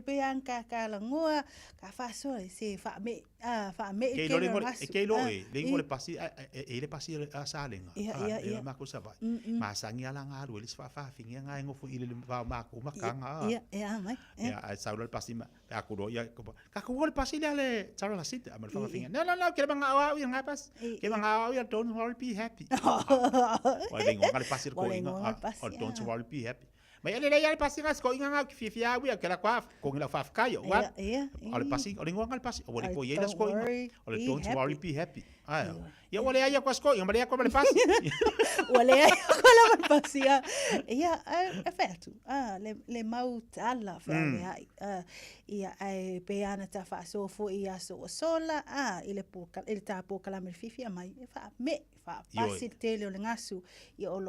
pe anka kala ngoa ka fa so se fa me ke lo le pasi le pasi a salenga ma ko sa vai ma sangi ala nga ru le fa finga nga ngo ile va ma ko makanga mai ya sa lo pasi ma ka ko ya ka ko le pasi le tsara la sita ma fa finga no ke banga wa nga pas ke banga wa don't worry be happy wa le ngo le pasi ko don't worry be happy Mai ale le pasi ngas ko inga ki fia wi ke la kwa ko ngila fa ka yo wa. Ale pasi o lingo ngal pasi. O le po ye las ko. O le don't worry be happy. Ai. Ya wale ya kwa sko, ngale ya kwa le pasi. Wale ya kwa la pasi ya. Ya efetu. Le mau tala fa ai. Ia ai pe ana ta fa so fo ia so sola ile ta po kala me fifi mai fa me fa pasi tele o le ngasu ia o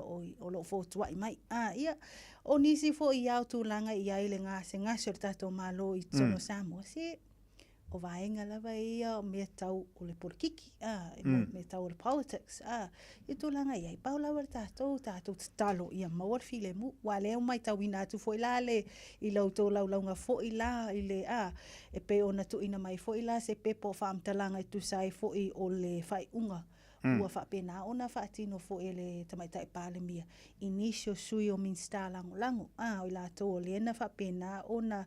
lo fo tua mai ia o nisi fo ia tu langa ia ile ngaso ta to malo i tono samo si o vaenga lava ia me tau o le porkiki me tau o le politics i tu langa ia paula wa ta to talo ia mawar file mu wale o mai tau ina tu fo ilale i lo to launga fo ila ile e pe ona tu ina mai fo ila se pe po fam talanga tu sai fo i o le fai unga ua fa pena ona fa tino fo ele tamai tai pale mia inisio sui o min sta lango o ila to le na fa pena ona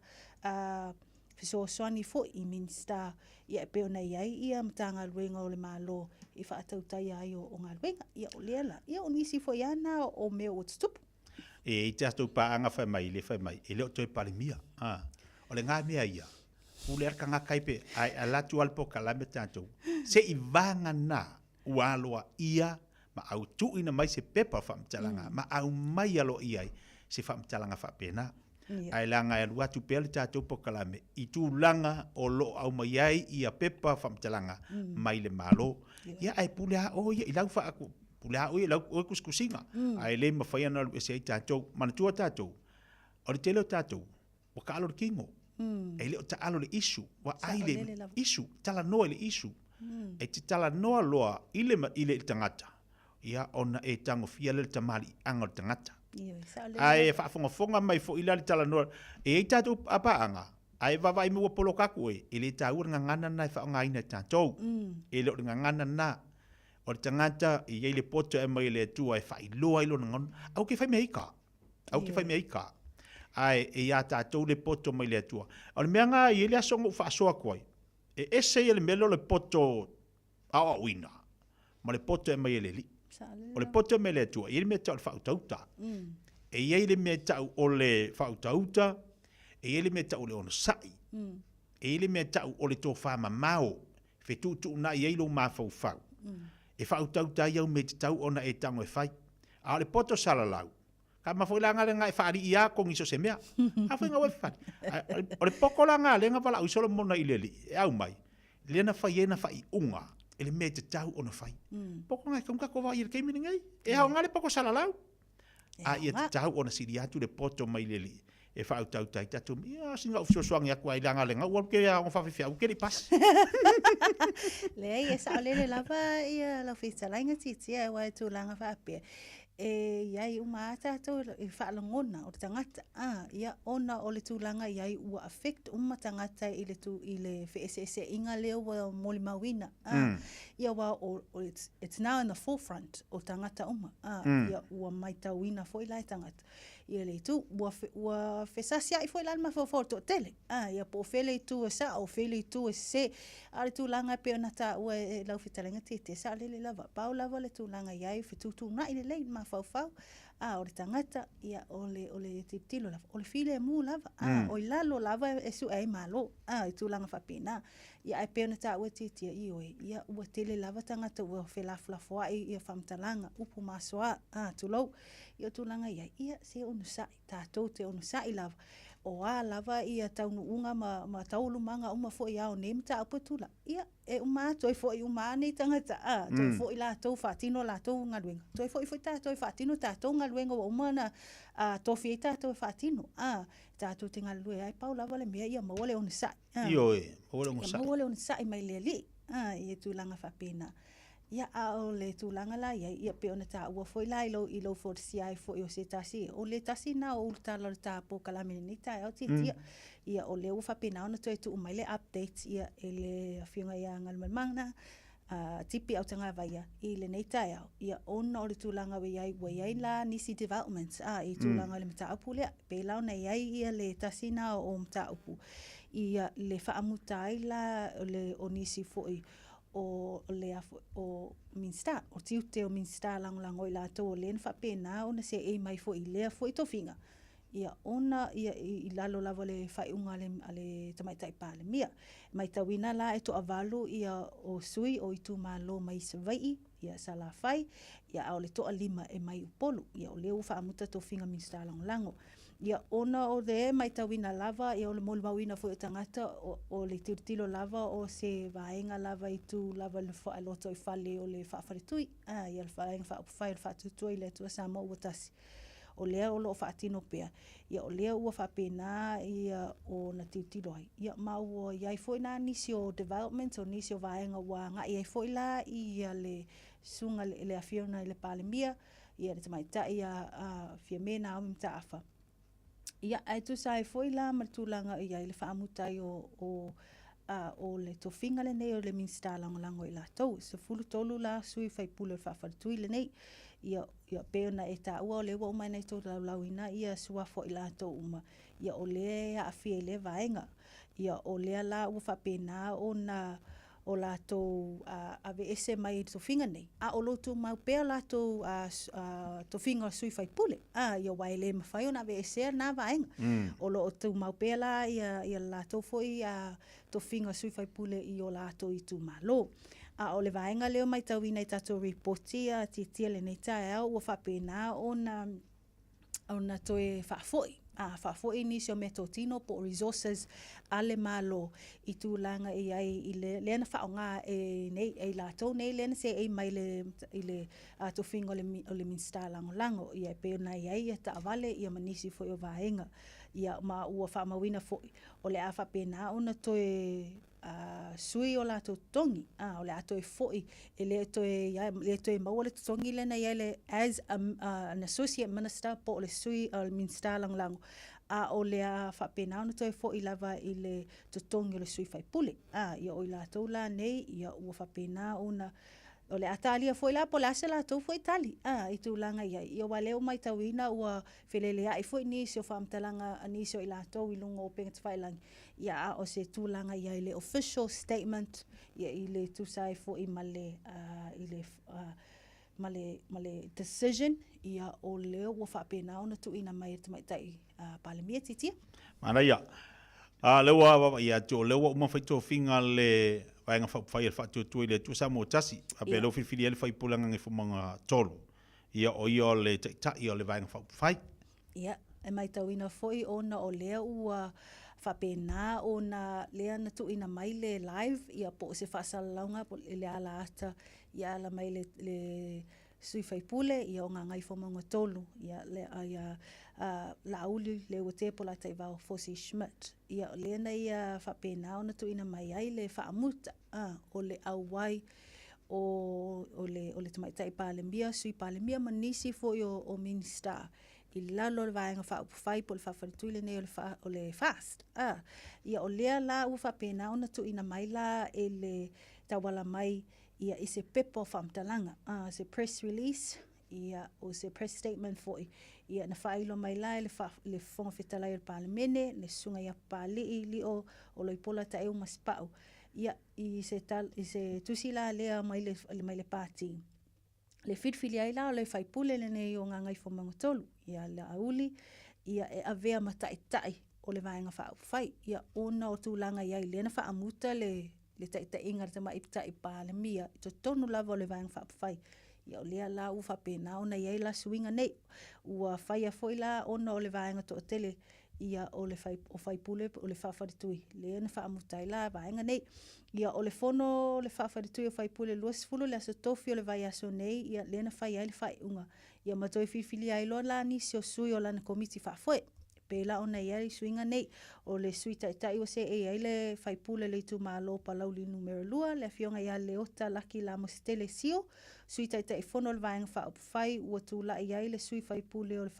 so swani fo I minsta ia pe ona ia mtanga luenga o le malo I fa tau tai ai o ngaluenga ia o lela ia o nisi fo yana o me o stup e te astu pa anga fa mai ele o toi pale mia o le nga mea ia puler kanga kaipe ai ala tu alpo kala me tanto se I vanga na ualoa ia ma au tu ina mai se pepa fa mtalanga ma au mai alo ia se fa mtalanga fa pena ai langa e lua tu pele tatou pokalame I tu langa o lo au mai ai ia pepa famtalanga mai le malo ia ai pulea o ia ilau fa aku pulea o ilau o kuskusinga ai le mafai ana lu ese tatou manatua tatou o le tele tatou o ka alo kingo ai le o ta alo le isu wa ai le isu tala no le isu e te tala no loa ile tangata ia ona e tango fia le tamali anga tangata ai fa fonga mai fo ila tala no e tatu apa anga ai va vai mo polo kaku e ile tau ngana na fa nga ina tatu e lo ngana na o tangata I ile poto e mai le tu ai fa ilo ngon au ke fa me ika ai e ya tatu le poto mai le tu o me nga ile asongo fa so koi e ese ile melo le poto a wina ma le poto e mai le li o le poto me le tu ile me tau fa tauta e ile me tau o le fa tauta e ile me tau le on sai e ile me tau o le to fa mamao fe tu na ye lo ma fa fa e fa tauta ia me tau ona e tango e fai a le poto sala lau ka ma foi langa le ngai fa ri ia con iso se mea a foi nga we fa o le poko langa le nga vala u solo mona ile li au mai le na fa ye na fa I unga ele me te tau ona fai poko ngai kom ka ko va ir ke mi ngai e ha ngale poko sala lau a ia te tau ona siri atu le poto mai le li e fa tau tai tatu ia singa o so swang ya kwa ilanga le nga o ke ya on fa fi au ke li pas le ia sa le lava ia la fi sala nga titi e wa tu langa fa pe e iai uma tatou I whaalangona o te tangata. Ia ona o le tūlanga iai ua affect uma tangata I le wheesese inga leo wa moli mawina. Ia wa it's now in the forefront o tangata uma. Ia ua mai tauina fo I lai tangata. Ia le tu ua whesasi ai fo I lai mawhawhau to tele. Ia po whele tu e sa o whele tu e se. A le tūlanga pe ona ta ua e lau whitalenga te sa lele lava. Pau lava le tūlanga iai whetūtū na I le lei ma fau o le tangata ia o le tiptilo lava o le file mu lava o I lalo lava e su ai malo I tūlanga whapena ia ai peona ta ua titia I oe ia ua tele lava tangata ua whelaflafoa ia whamtalanga upu masoa tulou ia tūlanga ia se onusai tātou te onusai lava o lava ia taunu unga ma taulu manga uma fo ia o nem ta aputula ia e uma toi fo I uma ni tangata toi fo I la tau fatino la tau ngaluenga toi fo ta toi fatino ta tau ngaluenga o uma na tofi ta toi fatino ta tu tinga lue ai pau lava le mea ia mawale on sa io mawale on sa mai le li ia tu langa fa pena ia o le tūlanga la ia pe ona ta ua foi la I lo for si ai fo I o se tasi o le tasi na o ta la ta po kalame ni ta o titia ia o le ufa pena ona toi tu mai le updates ia ele afinga ia ngal mangna tipi au tanga vai I le nei ta ia ona o le tūlanga we ai la nisi developments I tūlanga le mata apule pe la ona ia le tasi na o mata upu ia le faamutai la le onisi foi o le o minsta o tiute o minsta lang I la to len fa pena ona se e mai fo I le fo I tofinga ia ona ia i lalo lava le whaiunga ale tamaitai pāle mia. Mai tawina la e to avalu ia o sui o itu malo mai savai ia sala whai, ia au le toa lima e mai upolu, ia o leo whaamuta to whinga minsta lango. Ia ona o de mai tawina lava, ia o le molu mawina fo tangata o le tirtilo lava o se vaenga lava itu lava le whaaloto i whale o le whaafaritui, ia le vaenga whaapufai le whaatutui le tua sa mo uatasi. O lea o loo whaatino pea. Ia o lea ua whapena ia o na tiutilo ai. Ia mau o iai fo ina nisi o development o nisi o vaenga wa nga iai fo ila ia le sunga le afiona i le palemia. Ia le tamaita ia fia mena au mta afa. Ia ai tu sai fo ila matulanga ia le whaamutai o le tofinga le nei o le minsta lango i la tau. Se fulu tolu la sui whaipule whaafaritui le nei. Ia peona e ta ua o le ua umai nei tō lauina ia sua fo i la tō uma. Ia o le a fia i le vaenga. Ia o le la ua whapena o la tō ave ese mai i tofinga nei. A o lo tō mau pea la tō tofinga sui whaipule. Ia wai le mawhai o na ave ese na vaenga. O lo tō mau pea la ia la tō fo i tofinga sui whaipule i o la tō i tū malo. A o le vaenga leo mai tauina i tato reporti a titia le nei tae au ua whapena o na toe whaafoi. Whaafoi ni sio metotino po resources ale malo i tūlanga i ai i lena whaonga e la tau nei lena se e mai i le tofinga o le minsta lango. Ia peona i ai ta avale ia manisi fo i o vaenga. Ia ma ua whaamawina fo o le a whapena o na toe sui o la to tongi o le ato e foi e le to e mau le tongi le na ile as an associate minister po le sui o le minsta lang o le a whapena o to e foi lava i le to tongi le sui whaipule ia o la to la nei ia ua whapena o le atalia foi la po la se la to foi tali i tu langa ia wale o mai tawina ua felele ai foi ni so famtalanga ani so i la to i lungo penga tfailang ia o se tu langa ia le official statement ia i le tu sai foi male i le male decision ia o le ua whapena ona tu ina mai tai palemia titia mana ia lewa ia jo lewa uma fai to finga le vaenga fai el fatu tu ile tu samo tasi a pelo fili el fai pulanga ngi fumanga tolu ia o le ta ia le vaenga fai ia e mai tawina foi ona o le ua whapena ona lea na tu ina mai le live ia po se whasalalaunga po le ala ata ia ala mai le sui whaipule ia o ngā ngai whamanga tolu ia le aia la uli le wote po la taivao Fosi Schmidt ia le na ia whapena ona tu ina mai ai le whaamuta o le auwai o le tamaitai palemia sui palemia manisi fo o minister i lalo le vaenga whai po le whawharitui nei o le fast. Ia o lea la ua whapena ona tu ina mai la e le tawala mai ia i se pepo whamtalanga. Se press release ia o se press statement foi ia na whailo mai la le whonga whetalai le palemene le sunga ia pali i li o loipola ta eu maspau. Ia i se tusila lea mai le pāti. Le whitwhili ai la o le whaipule le nei o ngā ngai whamanga tolu. Ia le auli, ia e avea matai o le vaenga whai. Ia ona o tūlanga iai lena whaamuta le tai inga le tama iptai pālemia. I to tonu lava o le vaenga whai. Ia o lea la u whapena ona iai la suinga nei. Ua whaia foi la ona o le vaenga to o tele. Ia o le whaipule o le whawharitui. Lena whaamutai la vaenga nei. Ia o le fono o le whawharitui o whaipule luasfulu le aso tofi o le vai aso nei. Ia lena whai ai le whai unga. Ia matoi whiwhili ai loa la ni si o sui o lana komiti whaafoe. Pela ona iai suinga nei o le sui taitai o se ai le whaipule le tu malo palauli numero lua. Le fionga ia le ota laki la mositele sio. Sui taitai fono le vaenga whai ua tu la iai le sui whaipule o le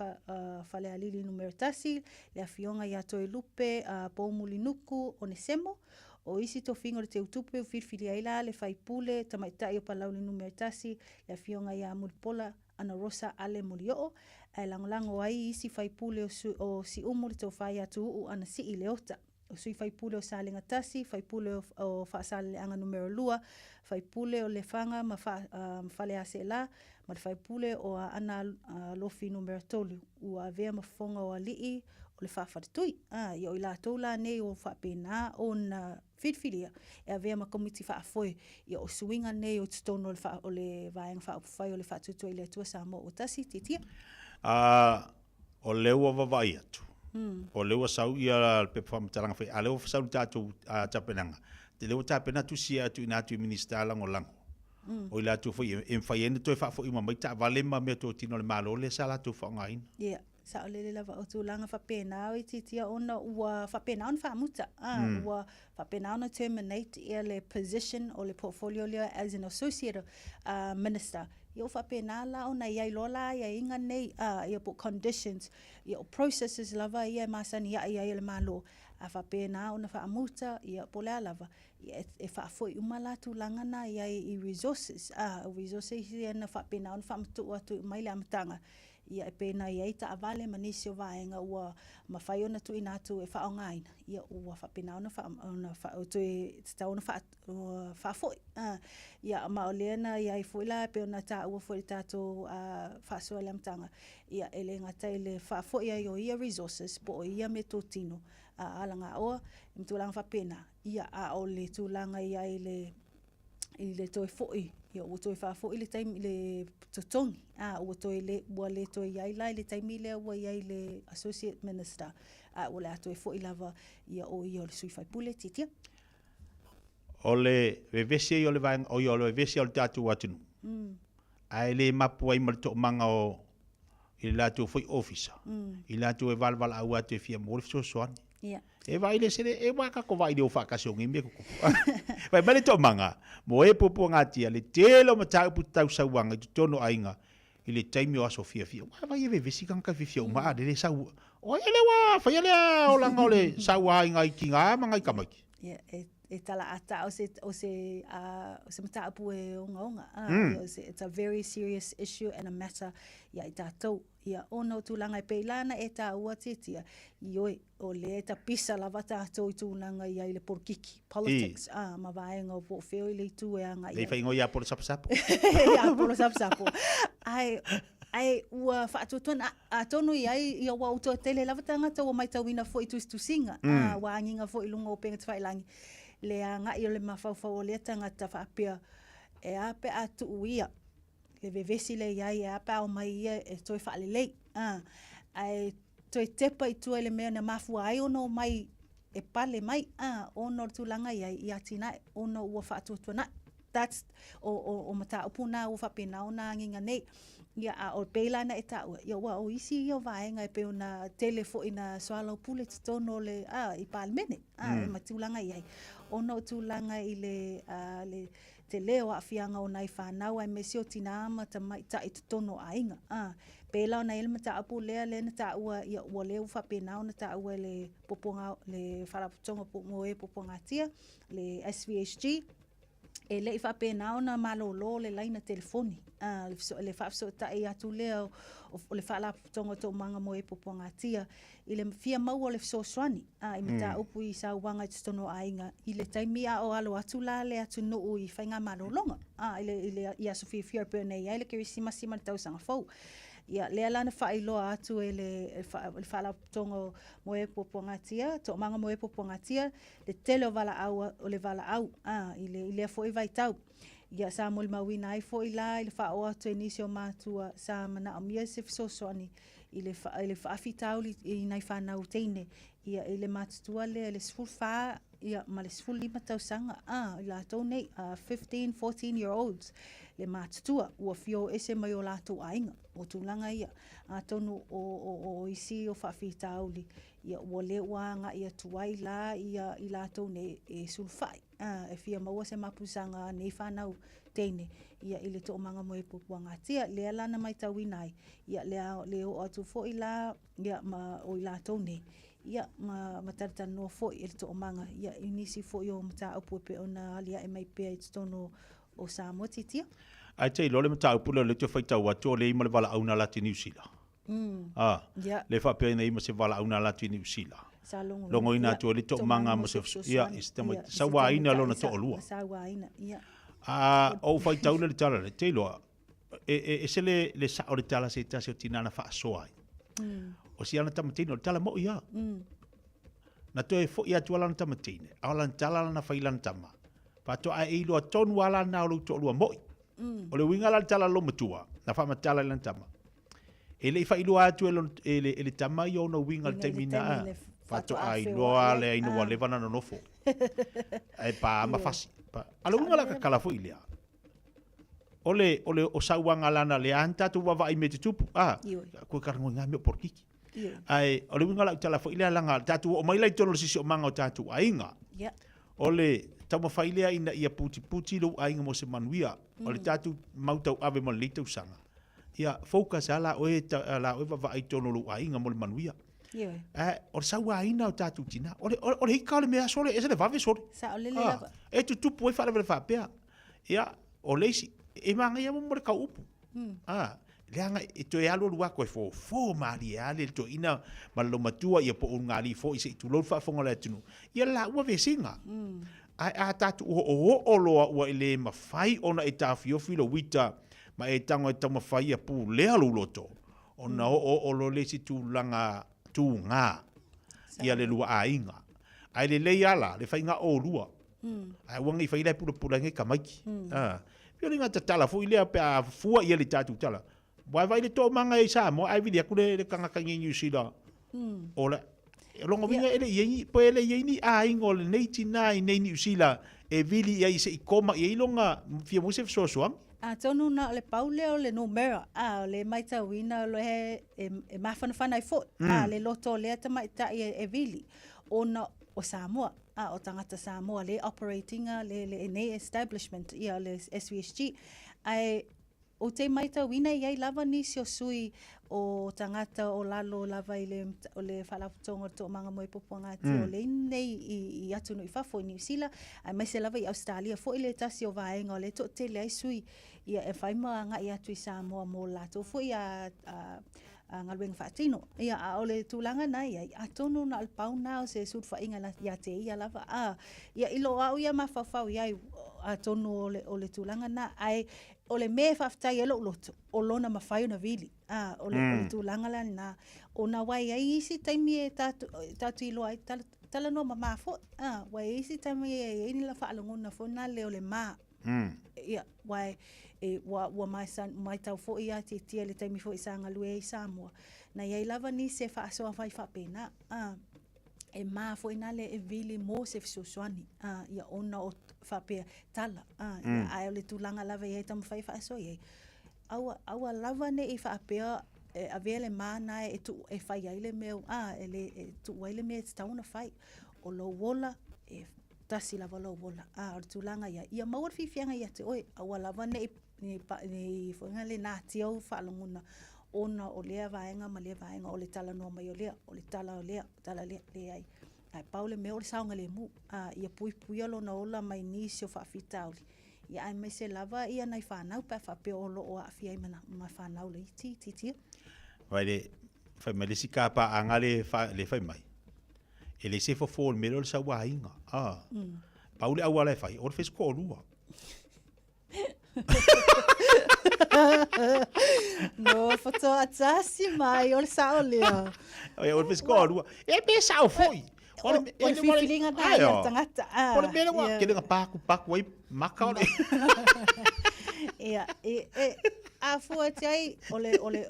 whale alili numero tasi. Le fionga ia toi lupe pomuli nuku o ne semo. O isi to fingo le te utupe o whiwhili ai la le whaipule tamaitai o palauli numero tasi. Le fionga ia mulipola ana rosa ale mulio ai langolango ai isi whaipule o si umu le tau whai atu o ana si i leota. sui faipule o salenga tasi, faipule o whaasaleanga numero 2, faipule o le whanga ma whale ase la, ma le faipule o ana lofi numero 3, ua vea mafonga o alii o le whawhatatui. Ia o i la toula nei o whapena o na whitwhiria, e vea ma komiti whaafoe, ia o suinga nei o titono o le vaenga whaapufai o le whaatutua i le atua Samoa o tasi, titia. O leua vavai atu. O leua sau ia pe whamataranga whai. A leua sau tātou tapenanga. Te leua tapena tu sia atu ina atu i minister lango lango. O ila atu whai. E whai ene toi whaafo ima mai ta vale ma mea tō tino le malo le sa la tu whaongaina. Ia. Sa o lele lava o tūlanga whapena o i titia ona ua whapena on whaamuta. Ua whapena ona terminate ia le position o le portfolio lea as an associate minister. Ia o whapena la ona iai lola ia inga nei ia po conditions, ia o processes lava ia masani ia le malo. A whapena ona whaamuta ia po lea lava. Ia e whaafoi umala tūlanga na ia i resources. Resources ia na whapena ona whaamutu atu mai le amatanga. Ia e pena ia i ta avale manisi o vaenga ua mawhai ona tu ina atu e whaongaina. Ia ua whapena ona whaafoi. Ia ma o leana ia i fuila pe ona ta ua fuili tātou whaasua le amtanga. Ia e le ngatai le whaafoi ia i o ia resources po o ia me tō tino. Alanga oa, im tūlanga whapena. Ia a o le tūlanga ia i le toi foi. Ia ua toi whaafoi le taimi le totongi. Ua toi le toi iai lai le taimi lea ua iai le associate minister. Ua le atoi foi lava ia o le sui whaipule titia. O le vevesi o le vaenga o le vevesi o le tātou atinu. Ai le mapu ai ma le tō manga o i le tātou foi officer. I le tātou e valvala au atu e fia mo le fisosoani. E vai le sere e waka ko vai le o whakasongi me kuku. Vai male tō manga, mo e popo ngatia le telo ma tāu putu tau sauanga i tono ainga i le taimi o aso fia. Vai e vevesi kanka fia umaa le sau. O e le wa, whai ele o langa o le sau ainga i kinga manga i kamaki. E tala ata o se mataapu e onga. It's a very serious issue and a matter ia i tātou. Ia ona o tūlanga e peilana e tā ua titia. Ioi o le e ta pisa lava tātou i tūlanga ia i le porkiki. Politics. Ma vaenga o pōwheo i le tu e anga. Lei whaingo ia polo sapo-sapo. Ia polo sapo-sapo. Ai ua whaatotona a tonu i a wau toa tele lava tangata o mai tauina fo i tusinga. Wa anginga fo i lunga o penga te whailangi. Le anga i o le mawhauwhau o le tangata whaapea e ape atu uia. Le vevesi le iai e ape au mai ia e toi whaalelei. Ai toi tepa i tua le mea na mafua ai ono mai e pale mai. Ono tūlanga iai i atina ono ua whaatuatua. That's o mata upuna o whapena o na anginga nei. Ia a o peilana e tāua. Ia ua o isi i o vaenga e pe o na telefo i na soala o pule titono le i palemene. I matūlanga iai. Ono tūlanga i le te leo a fianga o nai whanau ai mesi o tina ama ta mai ta i titono a inga. Pela o na ilma ta apu lea le na ta ua ia ua leo whapena o na ta ua le poponga le wharaputonga moe poponga tia le SVHG. E le i whapena o na malolo le laina telefoni. Le whapso ta i atu lea o le whalaputonga tō manga moe poponga tia. I le fia mau o le fisoswani. I mata upu i sa wanga i titono a inga. I le taimi a o alo atu la le atu nuu i whainga malolonga. I aso fia pēne i le kiri sima le tausanga fau. Ia lea lana whailoa atu e le whalaputonga moe poponga tia. Tō manga moe poponga tia. Le tele o vala au o le vala au. I le fo i vai tau. Ia sa mo le mawina ai fo i la i le wha o atu e nisi o mātua sa mana o mia se fisoswani. I le whaafi tau i nai whanau teine. Ia i le mātutua le siful wha, ia ma le siful lima tausanga. I la tau nei, 15, 14-year-olds. Le mātutua, ua fio ese mai o lātou ainga. O tūlanga ia. A tonu o isi o whaafi tau li. Ia ua le wanga ia tuai la ia i lātou nei e sulfai. E fia maua se mapusanga nei whanau teine. Ia i le tō manga moe pupuanga tia. Lea lana mai tau inai. Ia leo atu fo i la, ia ma o i lātou nei. Ia ma tarata no fo i le tō manga. Ia inisi fo i o mata upu pe ona alia e mai pia i tono o Samoa titia. Ai te lole mata upu le te whaitau atu o le ima le wala auna lati New Zealand. Le whapea nei ma se wala auna lati New Zealand. longo ina tu le to manga mo se ia istema sawa ina lo na to lua sawa ina ia o fai tau le tala le telo e se le sa o le tala se tasi o tinana fa soai o si ana tamatino tala mo ia na to e fo ia tu ala tamatine ala tala na fai lan tama pa to a ilo tonu ala na lo to lua mo o le winga la tala lo matua na fa matala lan tama ele fa ilo atu ele tama yo no winga te mina fa to ai lo ale ai no le vana no fo ai pa ma fasi pa alo winga la kala fo ilia ole o sauanga lana le anta tu wa vai mete tupu ko karango ngame por kiki ai ole winga la tala fo ilia langa tatu o mai lai tono sisi o manga o tatu ainga ole tama failia ina ia puti lo ainga mo se manuia ole tatu mautau ave mo litau sanga ia focus ala o la o va ai tono lo ainga mo manuia o sawa ina o tatu tina ole hikale me asole ese le va vesore sa ole le e tu poi fare ver fa pea ia o leisi e manga ia mo ka upu leanga e to ia lo ko fo mari ale to ina malo matua ia po ngali fo ise tu lo fa fonga le tunu ia la ua vesinga a tatu o lo ile mafai ona e tafio filo wita ma e tango e tama fai pu le alu loto ona o lo le si tu langa tu nga ia le lua ainga ai le ala le fai nga o lua ai wangi fai le pu nge kamaki pio linga tala fo ile pe a fua ia le tatu tala vai le to manga e sa mo ai vidia ku le kanga kangi New Zealand ola longo vinga ele yeni po ele yeni a ingol nei tina nei New Zealand e vili ia se ikoma ia longa fia mo se so tonu na le paule o le numero le maita wina lo he e mafana fana i fo le loto le tama ita e vili ona o Samoa o tangata Samoa le operating le nei establishment ia le SVSG ai o te maita wina iai lava ni sio sui o tangata o lalo lava o le whalaputonga to manga moe poponga ti o le nei i atu no i whafo i New Zealand ai mai se lava i Australia fo i le tasi o vaenga o le to te lei sui ia e whaima nga i atu i Samoa mo lato fo i a ngaluenga whaatino ia o le tūlanga nai a tonu na alpau nao se sud whainga na ia te ia lava ia ilo au ia mawhawhau iai a tonu o le tūlanga na ai o le me whaftai e loto o lona mawhai na vili o le tūlanga la na o na wai ai isi taimi e tatu ilo ai tala no ma fo wai isi taimi e ni la whaalongona fo na le o le ma ia wai wa mai tau fo ia te tia le taimi fo i sanga lue i Samoa na iai lava ni se whaasoa whai whapena e ma fo ina le e vili mo se fisosoani ia ona o whapea tala ia ai o le tūlanga lava iai tamu whai whaasoa iai aua lava ne i whapea a vele ma na e tu e whai ai le meo e tu wai le mea te tauna whai o lo wola e tasi lava lo wola o le tūlanga ia mauar whiwhianga ia te oe aua lava ne ni fo le na ti au whaalonguna ona o lea vaenga ma lea vaenga o le tala noa mai o le tala lea ai ai paule me o le saunga le mu ia pui alo na ola mai nisi o whaafita oli ia ai mai se lava ia nai whanau pa whape o lo o awhi ai mana mai whanau le iti vai le whai mai le si kāpa anga le whai mai e le se fo mero le sa wainga paule au ala whai o le whesko o lua no foto atasi mai o le sao lea o le whesko o lua e pe sao foi o le fifilinga na ia tangata o le mele wa ke lenga paku ai maka o le ia a fuatai o le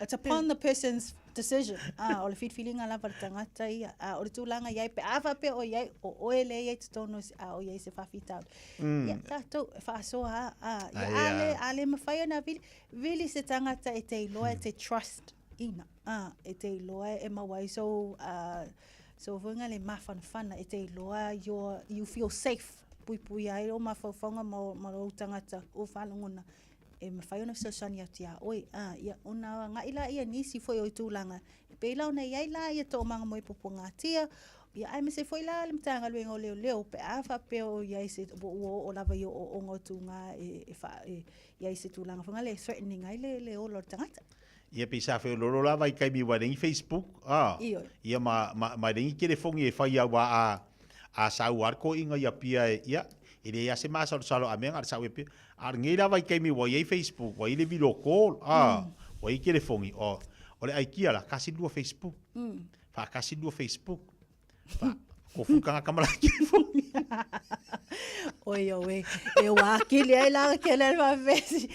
it's upon the person's decision o le fifilinga la tangata ia o le tūlanga iai pe awa pe o iai o oele iai te tono o iai se whawhitau ia tātou whaasoa ale mawhai ona vili se tangata e te iloa e te trust ina e te iloa e mawai so vunga le mawhanawhana e te iloa you feel safe pui ai o mawhawhanga ma o tangata o whalangona e mawhai ona fisosani ati oi ia ona nga ila ia nisi foi o tūlanga pe ila ona iai la ia to manga moe poponga tia ia ai me se foi la le mtanga luenga o leo pe afa pe o iai se o lava i o ngotunga iai se tūlanga whanga le threatening ai le o lor tangata Ia pisa fe lolo la vai kai mi wa ring Facebook. Ia ma ring kire fongi e fai wa a sau arko inga ia pia ia. Ile ia se masa salo amenga ar sau pe. Ar ngira vai kai mi wa ia Facebook, wa ile video call. Wa kire fongi ole ai kia la kasi dua Facebook. Fa kasi dua Facebook. Fa ko fuka kamera kire fongi. Oi, e wakili ai la ke le va vesi.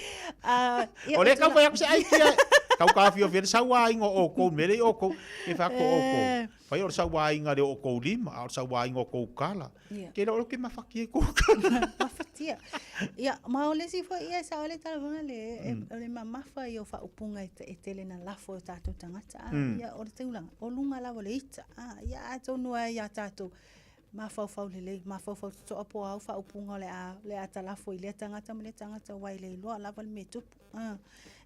Ole ka foi aku ai kia. Kau ka fio fer sawa ingo o ko mele o ko e fa ko o ko. Fai or sawa inga de o ko lima, or sawa ingo ko kala. Ke lo ke mafaki ko kala. Mafatia. Ia ma ole si foi ia sa ole tala bona le ole mama fa yo fa upunga e tele na lafo tatu tangata. Ia ole teulang. O lunga la vole ita. Ia ato noa ia tatu. Ma fau le ma fau to apo au fa upunga le atala foi le tangata wai le lo la val metu.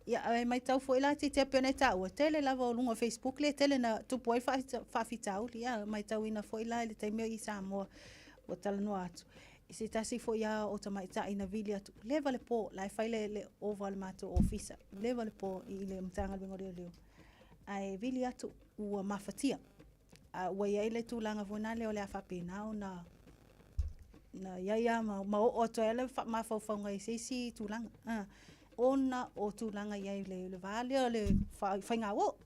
Ia mai tau foi la te pene tau tele la vo lunga Facebook le tele na tu poi fa fitau ia mai tau ina foi la le te me i Samoa o tala no atu. Se tasi foi ia o ta mai ta ina vili atu leva le po la fai le oval mato officer leva le po i le mtanga ngore leo. Ai vili atu ua mafatia. Wa ia le tūlanga vonale o le awhapena na ia ma o to ele ma whauwhaunga i seisi tūlanga. Ona o tūlanga ia le vale o le whainga o.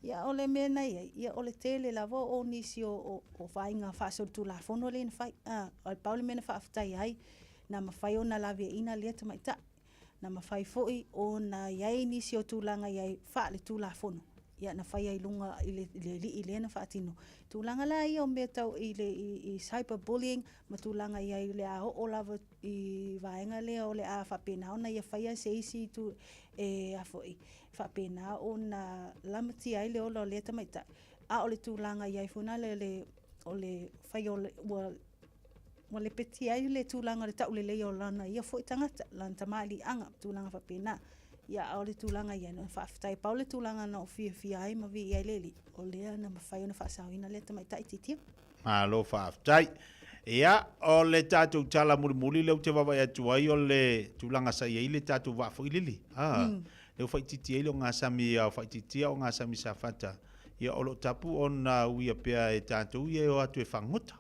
Ia o le mena ia o le tele lavo o nisi o whainga whaasor tūlafono le na whai. O le paule mena whaafutai ai na mawhai o na lawe ina lea tamaita. Na mawhai foi o na iai nisi o tūlanga iai wha le tūlafono. Ia na whai ai lunga i le na whaatino. Tūlanga la ia o mea tau i cyberbullying, ma tūlanga ia i le a o lava i vaenga lea o le a whapena o na ia whai a seisi tu a foi. Whapena o na lamati ai le o le tamaita. A o le tūlanga ia i funa o le whai o le peti ai le tūlanga le tau le leo lana ia foi tangata lana tamali anga tūlanga whapena. Ia o le tūlanga ia na whaafitai pau le tūlanga na o fia ai ma vi ia leli. O lea na mawhai o na whaasawina le tamaita i titia. Malo whaafitai. Ia o le tātou tala muri leo te wawa atu ai o le tūlanga sa ia i le tātou wafo i lili. Leo whai titia i lo ngā sami au whai titia o ngā sami sa whata. Ia o lo tapu o na uia pia e tātou ia o atu e whangota.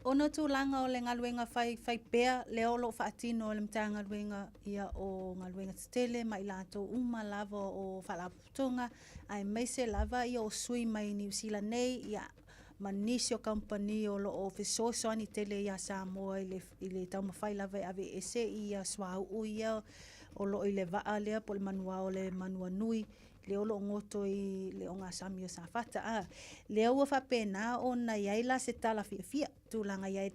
Ono tūlanga o le ngaluenga whai pea, le olo whaatino o le mta ngaluenga ia o ngaluenga tele, mai lato uma lava o whalaputonga, ai meise lava ia o sui mai New Zealand nei, ia manisio company o lo o fisosoani tele ia Samoa i le taumawhai lava e ave ese ia swau ia o lo i le vaa lea po le manua o le manua nui, le olo ngoto i le o ngā sami o sa whata. Le ua whapena o na iaila se tala fia tūlanga iai.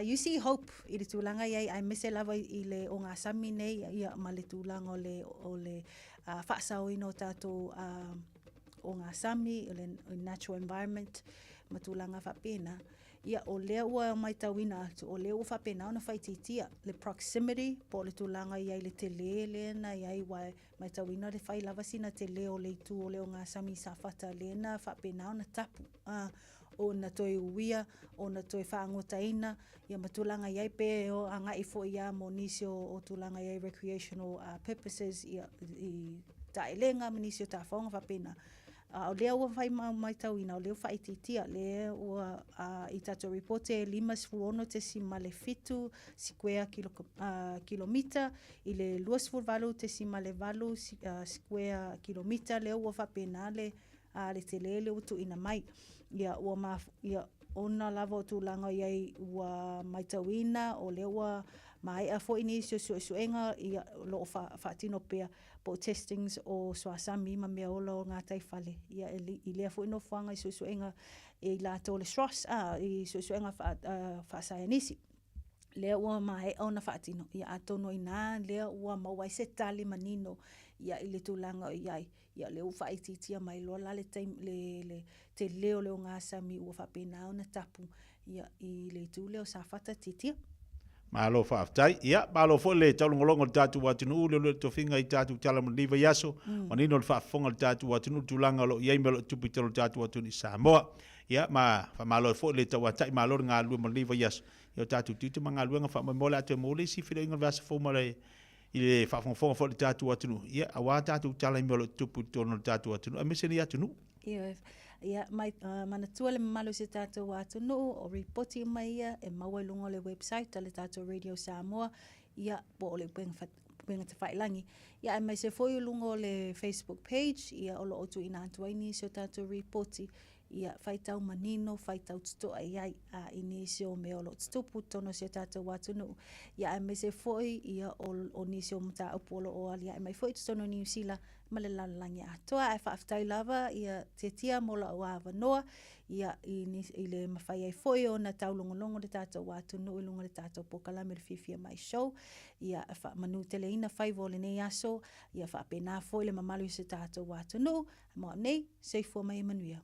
You see hope i le tūlanga iai. Ai mese lava i le o ngā sami nei ia ma le tūlanga o le whaasau ino tātou o ngā sami, o le natural environment, ma tūlanga whapena. Ia o lea ua mai tauina atu, o lea ua whapena ona whaititia, le proximity, po le tūlanga iai le te le na iai wai mai tauina le whai lava sina te leo le tu o leo ngā sami sa whata le na whapena ona tapu. O na toi uia, o na toi whaangotaina, ia ma tūlanga iai pe o anga i fo ia mo nisi o tūlanga iai recreational purposes i taelenga mo nisi o ta whaonga whapena. O lea ua whai mai tauina, o lea whai titia, lea ua i tato reporte 5 te sima le fitu square kilomita, i le 2 te sima le 8 square kilomita, lea ua whapena le te lele utu ina mai. Ia ona lava o tūlanga iai ua mai tauina, o lea ua mai a fo ini suenga i lo whaatino pea po testings o swasami ma mea ola o ngā taifale. Ia i lea fo ino whanga i suenga i lato le SROS, i suenga whaasayanisi. Lea ua mai ona whaatino. Ia atono i nā, lea ua mawai se tali manino ia i le tūlanga iai. Ia leo whaititia mai loa le te leo leo ngā sami ua whapena ona tapu. Ia i le tū leo sa whata titia. Malo whaaftai. Ia, malo fo le taulongolongo le tātu watinu le to finga i tātu tala mo liva yaso. Manino le whaafonga le tātu watinu tūlanga lo iai melo tupitelo le tātu watinu i Samoa. Ia, malo fo le tawatai malo ngā lua mo liva yaso. Ia tātu tita ma ngā lua ngā wha mola atu mole si whira inga vasa fo mara I le whaafonga fo le tātua atunu. Ia, awa tātua tala imi o le tupu tono le tātua atunu. A meseni atunu. Ia, mai mana tua le mamalu se tātou atunu o reporti mai ia e maua lungo le website le tātou Radio Samoa. Ia, po o le penga te whailangi. Ia, e mai se foi lungo le Facebook page. Ia, o lo otu ina antuaini se tātou reporti. Ia, whaitau manino, whaitau tutoa iai a inisio me o lo tutupu tono se tātou atunu. Ia, e mai se foi ia o nisio mta upolo o alia. E mai foi tutono New Zealand ma le lalangi atoa. E whaaftai lava ia te tia mola o awa noa. Ia, i le mawhai ai foi o na tau longolongo le tātou atunu i lunga le tātou pokalame le fifia mai show. Ia, e manu tele ina whaivo le nei aso. Ia, whaapena foi le mamalu se tātou atunu. Mo nei, seifua mai manuia.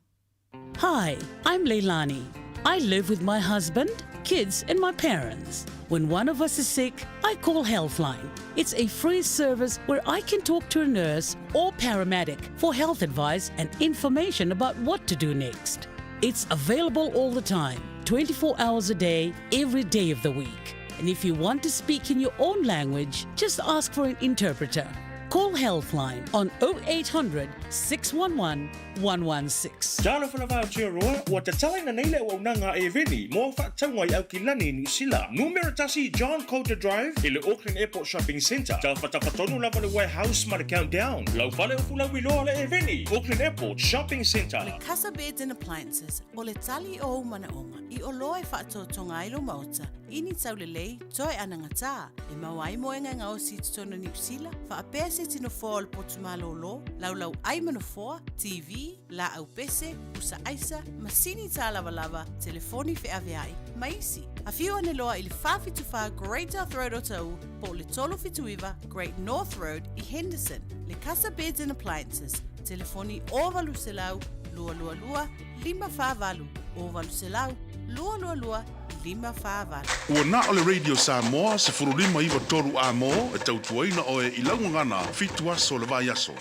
Hi, I'm Leilani. I live with my husband, kids, and my parents. When one of us is sick, I call Healthline. It's a free service where I can talk to a nurse or paramedic for health advice and information about what to do next. It's available all the time, 24 hours a day, every day of the week. And if you want to speak in your own language, just ask for an interpreter. Call Healthline on 0800 611 116. Jalo whanawao tia roa, ua te talaina nei le ua unanga e veni, mo whaatangwai au ki lani New Zealand. Numera tasi John Coulter Drive, i le Auckland Airport Shopping Centre. Tau whatawhatonu lava le warehouse ma le countdown. Lau whale o fula wiloa le e veni, Auckland Airport Shopping Centre. Le Casa Beds and Appliances, o le tali o umanaonga, i o loa e whaatotonga ilo mauta, ini tau le lei, toi anangata, e mawai moenga ngao si tutono New Zealand, whaapea se tino fōa le potumalo lo, lau ai manofoa, TV, la au pese, usa aisa, masini tā lava, telefoni fe aveai, maisi. A whiu ane loa i le whawhituwha Great North Road o tau, po le tolo whituiwa Great North Road i Henderson. Le Casa Beds and Appliances, telefoni o valu se lau, lua, 5 o valu se lau, lua, 5 Ua na o le Radio Samoa se furulima iwa toru a mo e tautuaina o e ilangu ngana fitu aso le vai aso.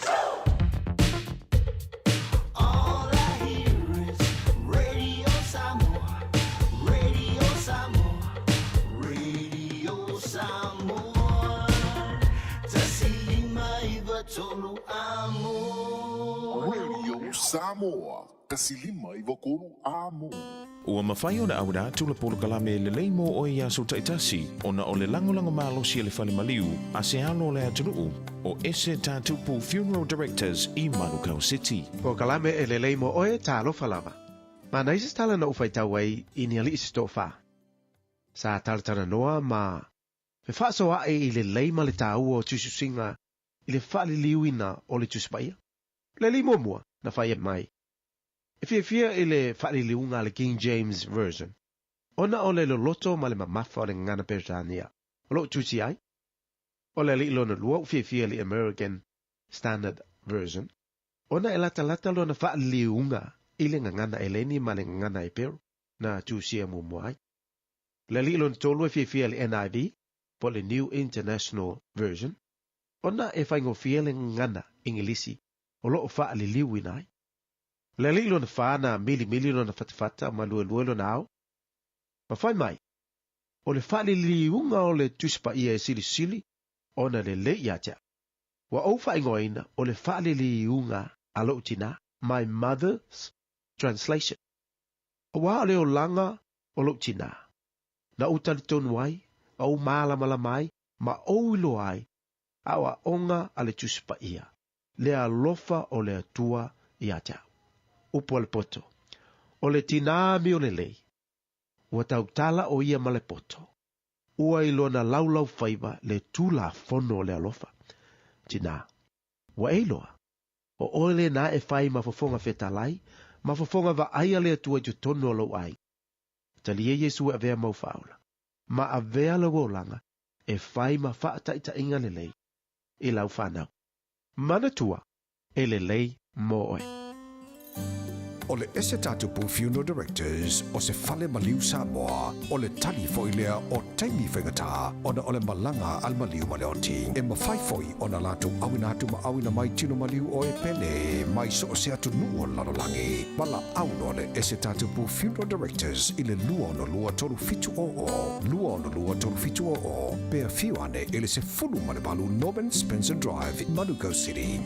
Radio Samoa, kasilima iwa koru amo. Ua mawhai o na awada tula polo kalame le leimo o i aso taitasi o na o le langolango malosi e le whale maliu a se alo le atunuu o ese tātupu Funeral Directors i Manukau City. Po kalame e le leimo o e tālo falava. Ma na isi tala na ufai tauai i ni ali isi tofa. Sa talatana noa ma fe whaaso a e i le leima le tāu o tususinga i le whaali liuina o le tuspaia. Le leimo mua na whai e mai. E fia i le whaalileunga le King James Version. Ona o le loloto ma le mamafa o le ngana Peritania. O lo tusi ai. O le li lona lua u fia le American Standard Version. Ona e lata lona whaalileunga i le ngana eleni ma le ngana e Peru na tusi e mua ai. Le li lona tolu e fia le NIV po le New International Version. Ona e whaingo fia le ngana Ingilisi o lo whaalileunga ai. Le li lona whana mili lona whatawhata ma lua lona au. Ma whai mai, o le whali liunga o le tuspa ia e sili ona le le iatea. Wa au whaingoina o le whali liunga alo utina, My Mother's Translation. O wa leo langa o lo utina. Na utali tonu ai, au mālamala mai, ma au ilo ai, awa onga ale tuspa ia. Le alofa o le atua iatea. Upo le poto. O le tinami o le lei. Ua tautala o ia ma le poto. Ua ilona laulau faiva le tula fono le alofa. Tina. Ua eiloa. O ole na e fai mafofonga fetalai, mafofonga va aia le atua ju tono lo ai. Tali e Yesu avea mau faula. Ma avea la wolanga e fai ma faata ita inga le lei. I lau fanau. Mana tua e le lei moe. o le ese tatupu Funeral Directors o se fale maliu Samoa o le tali foilea o taimi whengata o na o le malanga al maliu maleoti. E mawhaifoi o na lato awina atu maawina mai tino maliu o e pele mai so o se atu nuo lalolangi. Mala auno le ese tatupu Funeral Directors i le lua ono lua toru fitu o. Lua ono lua toru fitu o. Pea fiuane ili se fulu manebalu Norman Spencer Drive, Manukau City.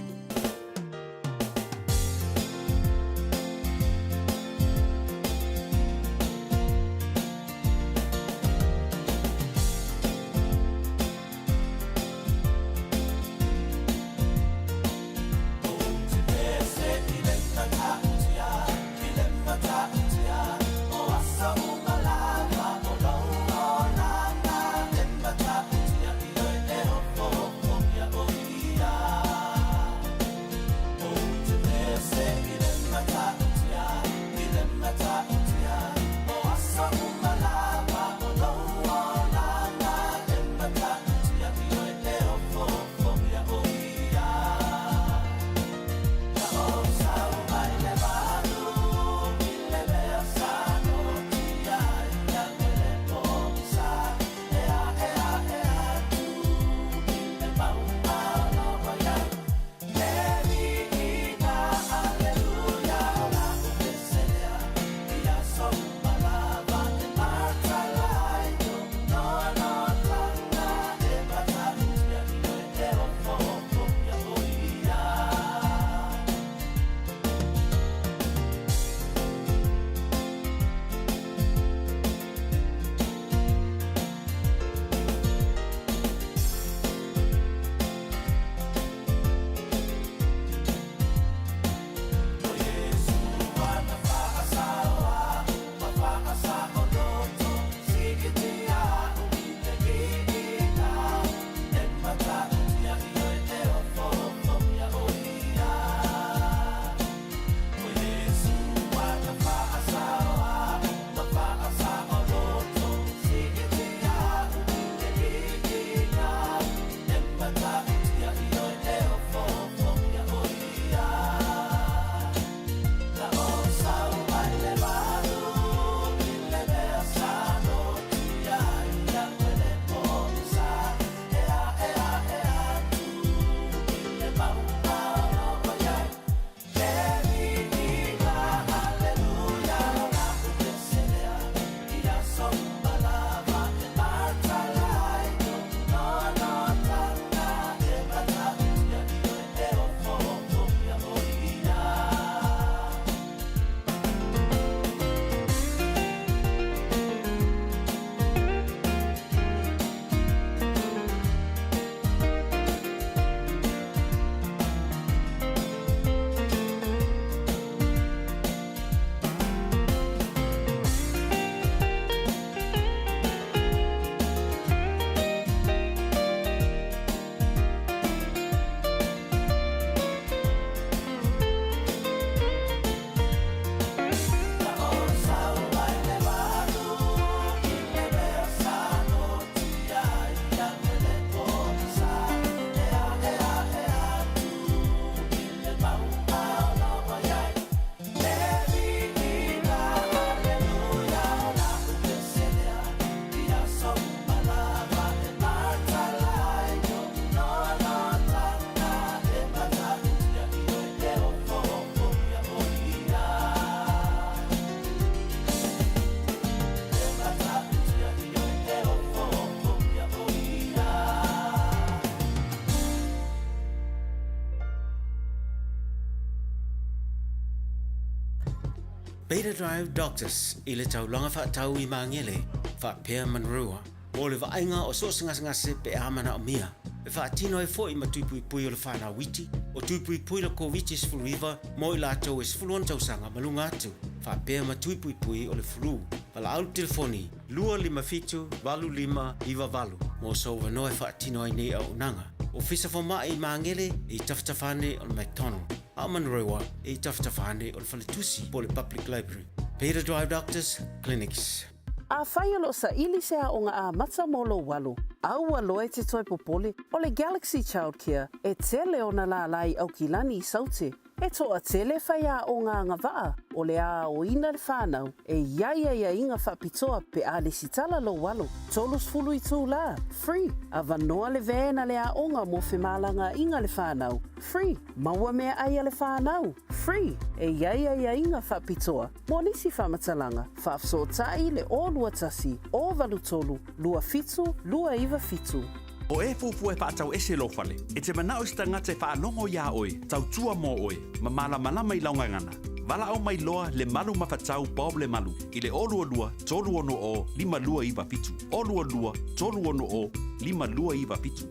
Beta Drive Doctors i le taulanga whaatau I maangele, whaapea manrua. O le vaenga o so ngase pe amana o mia. E whaatino e fo I matupui pui o le whanau witi, o tupui pui la COVID sfuluiva, mo I lātou e sfuluan tausanga malunga atu. Whaapea matupui pui o le flu. Pala au telefoni, 255-25 mo so wanoe whaatino ai nei au nanga. O fisa whamai I maangele I taftafane o le McDonald. Amanrewa I taftafane o le Whaletusi po le Public Library. Beta Drive Doctors Clinics. A whai alo sa ili sea o ngā a mata molo walu. Au aloe te toi popole o le Galaxy Childcare e tele o na la lai au ki lani I saute. E toa tele whai a o ngā ngawaa, o le a o ina le whānau, e ia inga whapitoa pe a le sitala lo walo, tolus fulu i tū la, free. A vanoa le vēna le a onga mo whemalanga inga le whānau, free. Maua mea aia le whānau, free. E ia inga whapitoa, mo nisi whamatalanga, whaafsotai le o lua tasi, o valu tolu, lua fitu, lua iwa fitu. O e fufu e whaatau ese lo fale. E te manao i stangate whaanongo ia oi, tau tua mo oi, ma malama i launga ngana. Wala au mai loa le malu mawhatau Bob le malu. I le olua lua, tolu ono o, lima lua iwa pitu. Olua lua, tolu ono o, lima lua iwa pitu.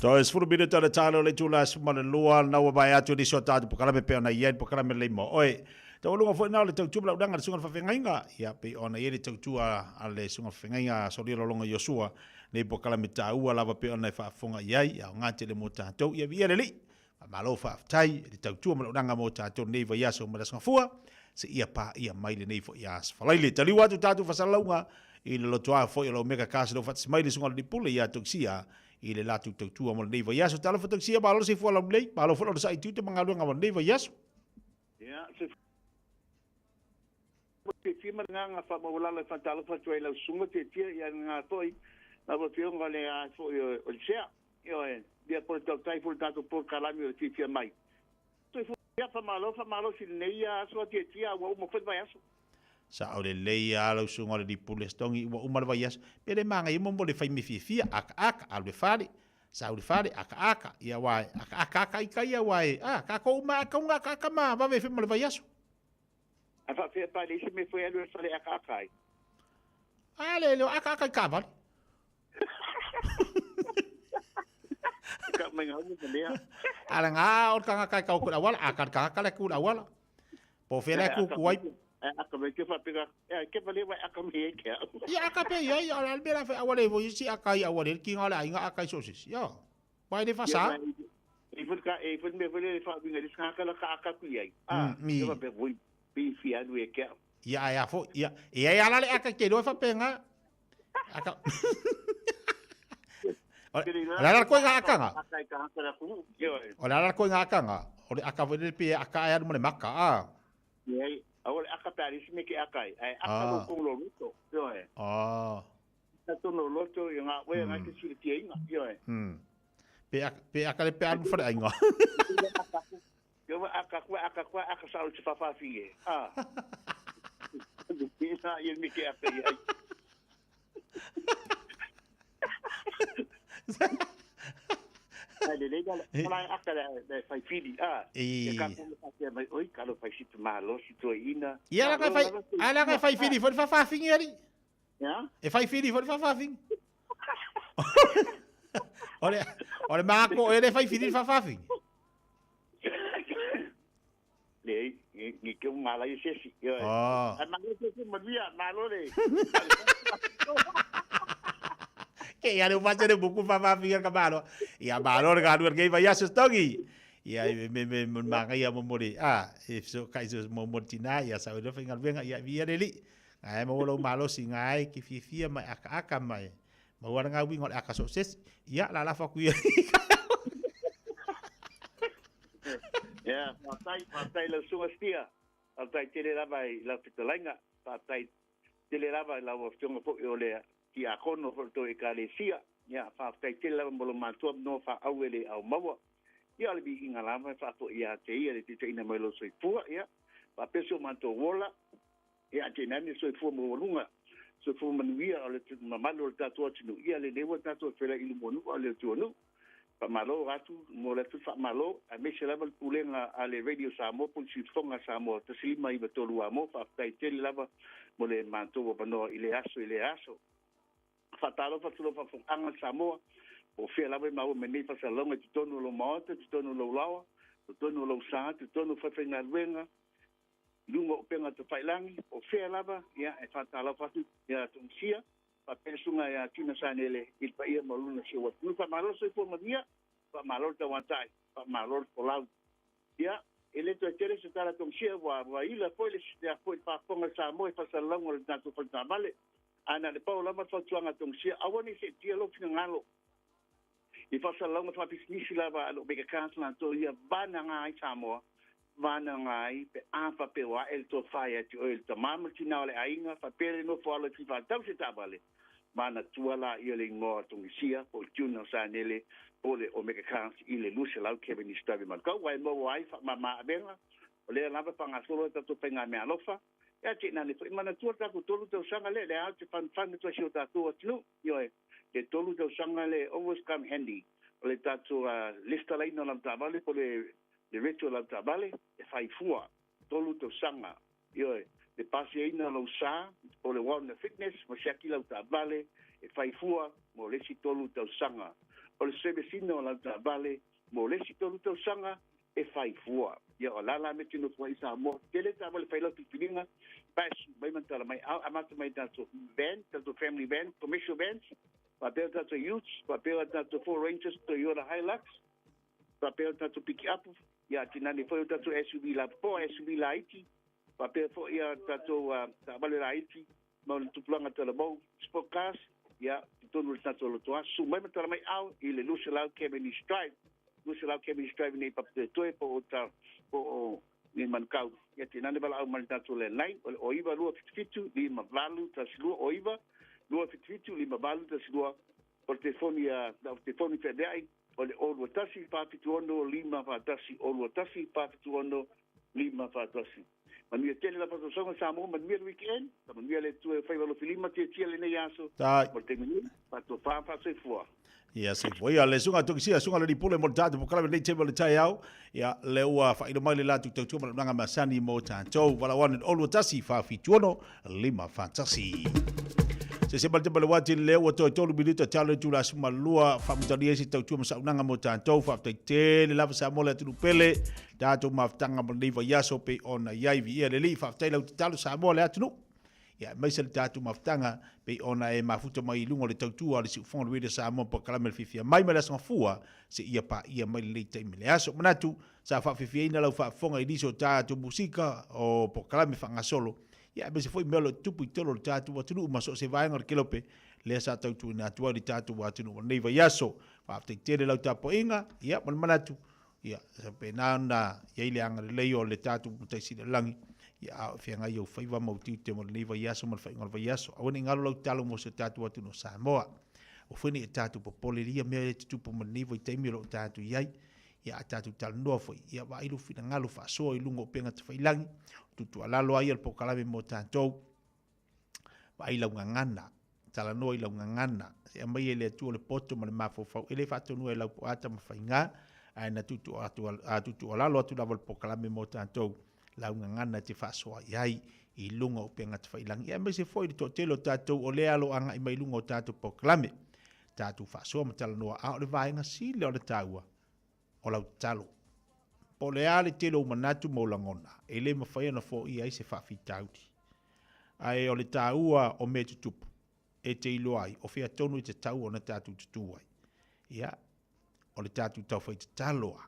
So es furu bine tala tala le tula sumana lua na wa bai atu di sota tu pakala me pe ona yen pakala me le mo oi to lunga fo na le tu bla danga sunga fa fengainga ya pe ona ye tu tua ale sunga fengainga so li longa Yosua ne pakala me ta ua lava pe ona fa fonga yai ya ngate le mota to ya vi le li malo fa tai le tu bla danga mota to ne va yaso ma sunga fua se ia pa ia mai le ne fo yas fa le tali wa tu tatu fa salunga i le toa fo lo mega casa do fa mai le sunga di pule ya tu sia i le latu tautua mo le neiva iaso tala fataksia malo se fuala blei malo fuala sa itu te mangaluanga mo neiva iaso ya se te tima nga fa mo la fa tala fa tuai la sunga te tia ya nga toi na bo tio ngale a fo o sia yo e dia por tai por tanto por calami o tia mai to fu ya fa malo si neia so te tia wa mo fa vai aso sa o le leia lo sunga le di pulestongi wa umar vaias pere manga i mo le fai mi fia aka al fari sa o fari aka ia wai aka i kai wai ka ko ma ka nga ka ma va ve fe mo le vaias a fa fe pa le se me foi a fare aka ale lo aka ka va ka menga ni dia ala nga o ka ka ku awal aka ka le ku awal po fe le ku wai aka me ke fa pega ke vale vai aka me ke ya aka pe ya ala bela fa awale vo si aka ya awale ki ngala inga aka sosis ya vai de fa sa e fun me vale fa binga dis ka kala ka aka ku yai mi fa pe voi bi fi adu e ke ya fo ya ala le aka ke do fa penga aka Ola ko nga aka nga ola ko nga aka nga o aka vo de pe aka ya mo le maka yai awal aka paris me ke akai ai aka ko lo luto yo e ta to no loto yo nga we nga ki si ti nga yo e pe aka le pe anu fa nga yo aka sa o fa fa fi ina ye me ke akai ai Ada legal, kalau akal dah fai fili Ia mai oi kalau fai situ malo situ ina. Ia ala ka fai fili for fa fing yari. Ya? E fai fili for fa fing. Ole mako ele fai fili fa fing. Le ni ke mala i sesi. Malo sesi madia malo le. Que ya no pasa de buku fa fing ka malo. Ia malo ga duer ge vai astogi. Ia me manga ia momori if so kaiso momotina ia sa do fingal venga ia via deli ai mo lo malo singai ki fifia mai aka mai mo war nga wi ngol aka sukses ia la fa ku ya patai la sungastia patai tele la vai la pitolanga patai tele la vai la opción po ole ki akono for to ekalesia ya patai tele la mo lo mantu no fa awele au mawa ia le bi inga lama fa to ia te ia le te ina mai lo soi fu ia pa peso manto wola ia te nani soi fu mo lunga so fu manuia le mamalo ta to tinu ia le lewa ta to fela ilu monu le tu no pa malo ratu mo le tu fa malo a me se lava pulenga ale radio Samoa pun si fonga Samoa te silima i betolu amo fa tai te lava mo le manto wa no ile aso fa talo fa tulo fa fonga Samoa o fia lava mau me nei pasa longa ti tonu lo maota ti tonu lo lawa ti tonu lo sa ti tonu fa fenga wenga lungo penga to failangi o fia lava ya e fa tala fa ya tungsia pa pesunga ya tina sanele il pa ia maluna se wa nu pa malo se fo madia pa malo ta watai pa malo polau ya ele to tere se tala tong sia wa ila foi le se foi pa ponga sa mo pa sa longo na tu pa male ana le pa la ma fa tuanga tong sia awani se tia lo fina ngalo i fa sa longo fa pisnisi la ba lo be ka kansla to ia bana ngai sa mo vana ngai pe afa pe wa el to fire to el to mama tina le ainga fa pere no fo ala ti fa tau se tabale mana tuala ia le ngo tong sia po tuna sa nele ole o mega kans ile luce lau kebe ni stabi man ka wai mo wai fa mama benga ole la pa nga solo ta to penga me alofa ya ti na ni mana tu ta ku tolu te sanga le a te fan to shi ta to tlu yo e te tolu te sanga le always come handy ole ta to lista la ino la tabale po le reto la tabale e fai fua tolu te sanga yo e de pasi ina lo sa po le one fitness mo shaki la tabale e fai fua mo le si tolu te sanga o le sebe sino la vale mo le si tolu tau sanga e fai fua ia o la me tino fua isa mo tele ta vale fai lo pipilinga pas mai mantala mai amata mai tanto van tanto family van commercial vans papel tanto youth papel tanto four rangers to Toyota Hilux papel tanto pick up ia tinani foi tanto SUV la po SUV la iti papel fo ia tanto ta vale la iti mo tu planga tele mo sport cars ya tonu tanto lo toa su mai mata mai au ile luce lau kebeni strive nei papte toe po ta po ni man kau ya tinane bala au mal tanto le line o iba lu fitu di ma valu ta silu o iba lu fitu li ma valu ta silu por telefonia da telefoni fedai o le o tasi pa fitu ono lima pa tasi o tasi pa fitu ono lima pa tasi man mi tele la paso songa samo man mi weekend man mi le tu fai valo filima ti le ne yaso por te mi pa to fa se fua ia se foi ale sunga to kisia sunga le pole mo tatu po kala le table le tai au ia le ua fa ilo mai le latu tu mo nga masani mo tanto wala wan all tasi fa fituono lima fantasi se balte bale wati le o to lu bilita tale tu la suma lua fa mutali si tau tu masa unanga mo tanto fa te le lava sa mo le tu pele dato maftanga mo le yaso pe ona yai vi le li fa te la talo sa mo le atu ya mai se dato maftanga pe ona e mafuta mai lungo le tau tu ale si fon le sa mo po kala mel fifia mai mele sa fua se ia pa ia mai le te mele aso manatu sa fa fifia ina la fa fonga i diso dato musika o po kala me fanga solo ya be se foi melo tupu tolo tatu watu maso se vai ngor kelope le sa tau tu na tu tatu watu nei va yaso fa te tere la tapo inga ya man manatu ya se pe nanda ya ile ang le yo le tatu mutai si langi ya fianga yo fai va mo te mo nei va yaso mal fai ngor va yaso awani ngalo lo talo mo se tatu watu no sa moa o funi tatu po poleria me te tupu mo nei va te mi lo tatu yai ya tatu tal no foi ya va ilu fina ngalo fa so ilungo penga te fai langi tutu alalo ai al pokalame mo tantou va ila ngana tala no ila ngana se mai ele tu le poto ma le mafofau ele fa tonu ela po ata ma fainga ai na tutu tutu alalo atu la pokalame mo tantou la ngana te fa so ai i lunga o penga te failangi e mai se foi to telo tatou o le alo anga i mai lunga o tatou pokalame tatou fa so ma tala no a le vainga si le o le taua o la talo o le ale telo manatu mo langona ele mafai na fo ia se fa fitauti ai o le taua o me tupu e te iloai o fia tonu te tau o na tatu tutu ai ia o le tatu tau fai te taloa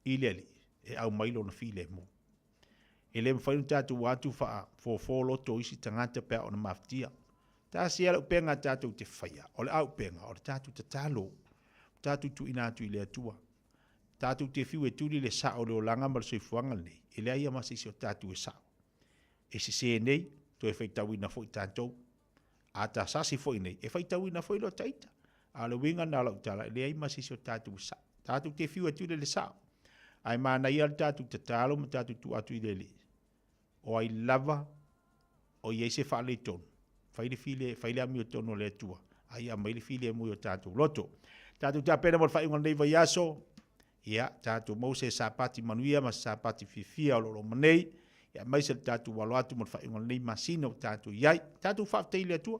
ileli e au mailo na file mo ele mafai na tatu watu fa fo loto isi tangata pe o na maftia ta sia le penga tatu te faia o le au penga o le tatu te talo tatu tu inatu ile atua tatu te fiu e tuli le sao le olanga ma le soifuanga nei. E lea ia masi si o tatu e sao. E si se nei, to e whaitau ina fo i tātou. A ta sasi fo i nei, e whaitau ina fo i lo taita. A le winga na lau tala, e lea ia masi si o tatu e sao. Tatu te fiu e tuli le sao. Ai mana ia le tatu te talo, ma tatu tu atu i le li. O ai lava, o iei se wha le tonu. Whaile ami o tonu le tua. Ai a maile file e mui o tatu loto. Tatu te apena mo le whaingon nei vai aso, ia tatu mau se sapati manuia ma sapati fifia o lo manei ia mai se tatu walo atu mo fa ingon nei masina o tatu iai tatu fa teile tu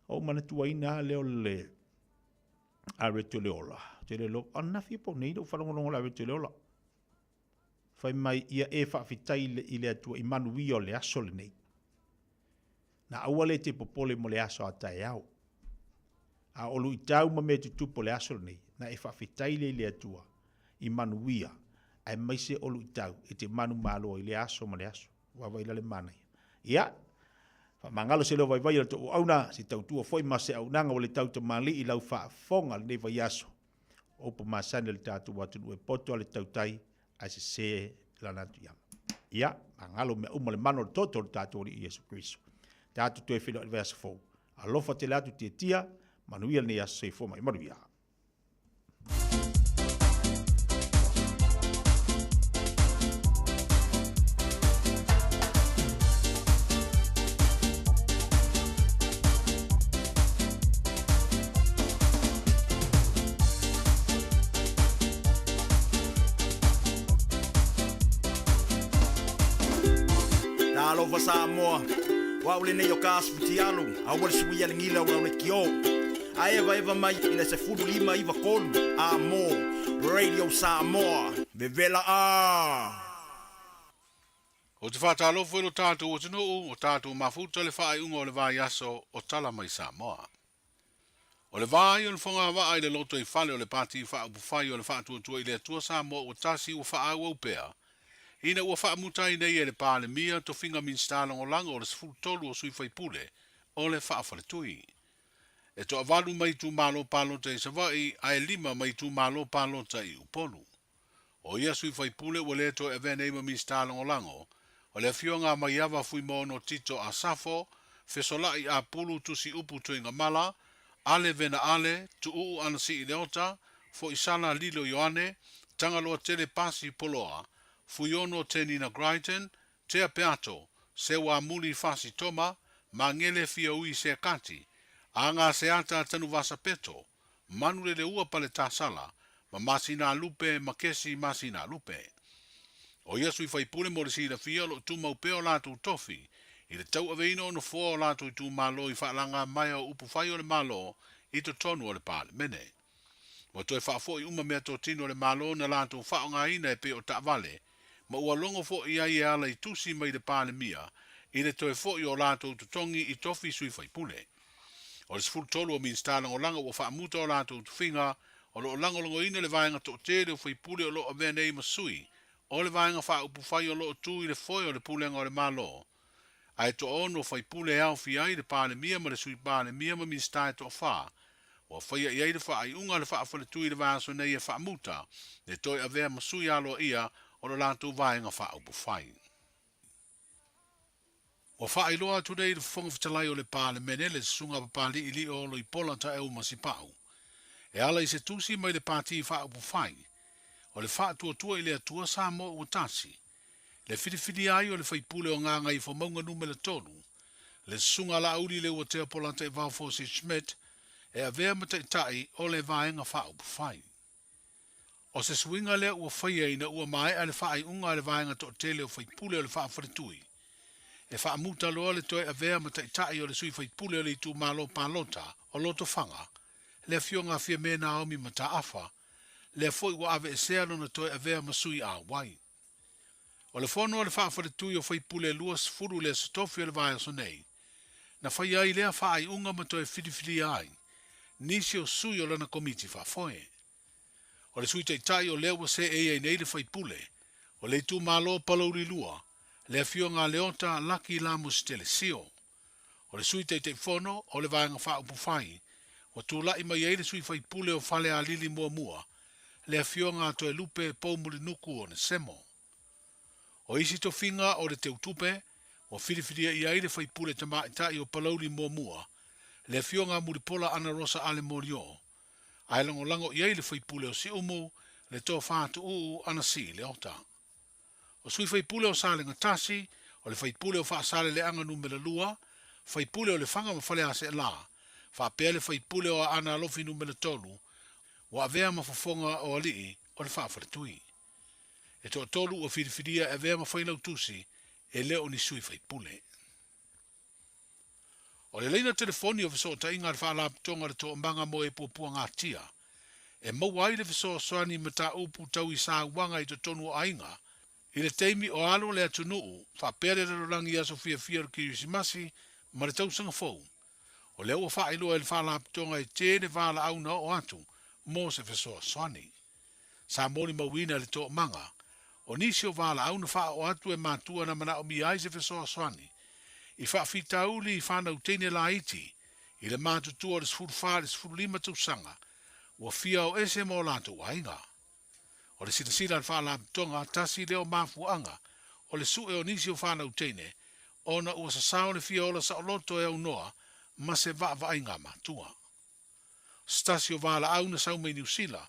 o mana tu ina le ole a retoliola tele lo ona fi po nei do fa ngolo la retoliola fa mai ia e fa fitaile ile tu i manuia le asole nei Na aua le te popole mo le aso a tae au. A olu i tau ma me tutupo le aso nei, na e whawhitai le atua, i manuia, ai maise olu i tau, e te manu malo i le aso ma le aso, wawaila le mana ia. Ia, mangalo se lo vai vai to auna si tau tua foi ma se aunanga o le tau te mali i lau whaafonga le vai aso. Opa ma sane le tatu watu e poto le tau tai, ai se lana tu yama. Ia, mangalo me umale mano le toto le tatu i Yesu Christo. Tatu tu e filo le verse 4. Alofa te latu te tia, manuia ne aso se foma i manuia. Alofa Samoa, waule ne yo kasputi alu, awal suia ngila waule kio. Aeva eva mai ina se fudu lima iva kolu, amo, Radio Samoa, bevela a. O te whātalo fwe lo tātou o tino o tātou mafuta le whaai unga o le vai aso o tala mai Samoa. O le vai o le whonga wa ai le loto i whale o le pāti whaapufai o le whaatua tua i le atua Samoa o tasi o whaau au pēa. Ina ua whaamutai nei e le pāle mia to whinga min stālong o langa o le sfutolu o sui whaipule o le whaafale tui. E to avalu mai tu malo palota i savai a e lima mai tu malo palota i upolu. O ia sui whaipule o le to e veneima min stālong o lango o le fionga mai ava fui mono tito a safo fesolai a pulu tusi upu tuinga mala ale vena ale tu uu anasi i leota fo isana lilo yoane tangaloa tele pasi poloa Fuyono tenina Brighton, te peato, se wa muli fasi toma, mangele fia ui se kati, anga se ata tanu vasa peto, manule le ua pale tasala, ma masina lupe, makesi masina lupe. O yesu i whaipule mo le sila fia lo tu maupeo latu tofi, i le tau aveino no fo latu i tu malo i whaalanga mai o upu whai o le malo, i to tonu o le pale mene. Mo toi whaafo i uma mea to tino le malo na latu whaonga ina e pe o ta'vale, ma ua longo fo ia i ala i tusi mai le pāle mia, i le toe fo i o lātou tutongi i tofi sui whaipule. O le sifuru tolu o min stālang o langa ua whaamuta o lātou tuwhinga, o lo langolongo ina le vaenga to tere o whaipule o lo a venei masui, o le vaenga whaupu whai o lo tu i le foi o le pulenga o le malo. Ai to ono whaipule au fi ai le pāle mia ma le sui pāle mia ma min stāe to wha, o whaia i ai le wha ai unga le whaafale tu i le vaenga nei e whaamuta, le toi a vea masui alo ia, o lo lātou vaenga whaupu whai. O whai loa tudei le whonga whatalai o le pāle mene le sunga papali i li o lo i pola ta e umasi pau. E ala i se tusi mai le pāti whaupu whai. O le whaatua tua i le atua Samoa ua tasi. Le whiriwhiri ai o le whaipule o nganga i whamaunga numele tonu. Le sunga la uri le ua tea pola ta e Valfosi Schmidt e a vea mata i tai o le vaenga whaupu whai. O se swinga lea ua whaia ina ua mai ale whaai unga le vaenga to tele o whaipule o le whaafritui. E whaamuta loa le toi a vea ma tai o le sui whaipule o le tu malo palota o loto whanga. Le fionga fia me na omi ma ta afa. Le foi ua ave e seano na toi a vea ma sui a wai. O le whono o le whaafritui o whaipule luas furu le satofi o le vaenga so nei. Na whaia i lea whaai unga ma toi whiriwhiri ai. Nisi o sui o lana komiti whaafoe. O le suita i tai o lewa se e nei le whaipule, o le tu malo palauri lua, le fionga leota laki lamus tele sio. O le suita i te whono, o le vaenga whaupu whai, o tu lai mai e le sui whaipule o whale a lili mua mua, le fionga to e lupe paumuli nuku o ne semo. O isi to finga o le te utupe, o whiriwhiria i aire whaipule te maitai o palauri mua mua, le fionga muripola ana rosa ale morio, ai lango i le whaipule o si umu, le tō whātu uu ana si le ota. O sui whaipule o sāle ngatasi, o le whaipule o whaasale le anga numera lua, whaipule o le whanga ma whale ase la, whapea le whaipule o ana alofi numera tolu, wa avea ma whafonga o alii o le whaafare E tō tolu o whiriwhiria e vea ma whailau tusi, e leo ni sui whaipule. O le leina telefoni o viso ta inga le whaalapitonga le tō mbanga mo e pupua ngā tia. E mawai le viso soani mata upu tau i sā wanga i to tonu o ainga. I le teimi o alo le atunuu, whapere le rolangi a Sofia Fia o Kirisimasi, ma le tausanga fou. O leo wa wha ilo e le wha la pitonga e te ne wha la au na o atu, mo se fesoa swani. Sa moni mawina le tō manga, o nisi o wha la au na wha o atu e mātua na mana o mi ai se fesoa swani. I wha fitauli i whana utene la iti, i le mātutua le sfuru wha le sfuru lima tausanga, ua fia o ese mo lato wainga. O le sita le wha la pitonga, tasi leo mafuanga, o le su e o nisi o whana utene, ona ua sasao le fia ola sa o loto e au noa, ma se va inga matua. Stasi o wala au na sau mei New Zealand,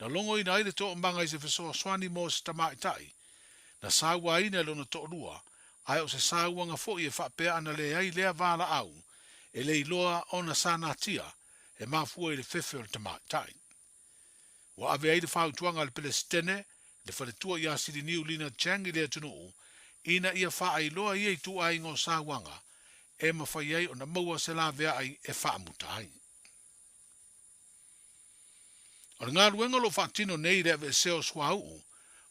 na longo ina aile to manga i se fesoa swani mo se tamaitai, na saua ina lo na to lua, ai o se saua nga fo i e whapea ana le ai lea wala au, e le iloa o na sana tia, e mafua i le fefe o le tamaitai. Wa ave ai le whautuanga le Palestine, le whaletua i asiri niu lina changi lea tunuu, ina ia wha ai loa ia i tu ai ngō sauanga, e mawhai ai o na maua se la vea ai e wha amutai. O ngā ruenga lo whaatino nei rea ve seo swau,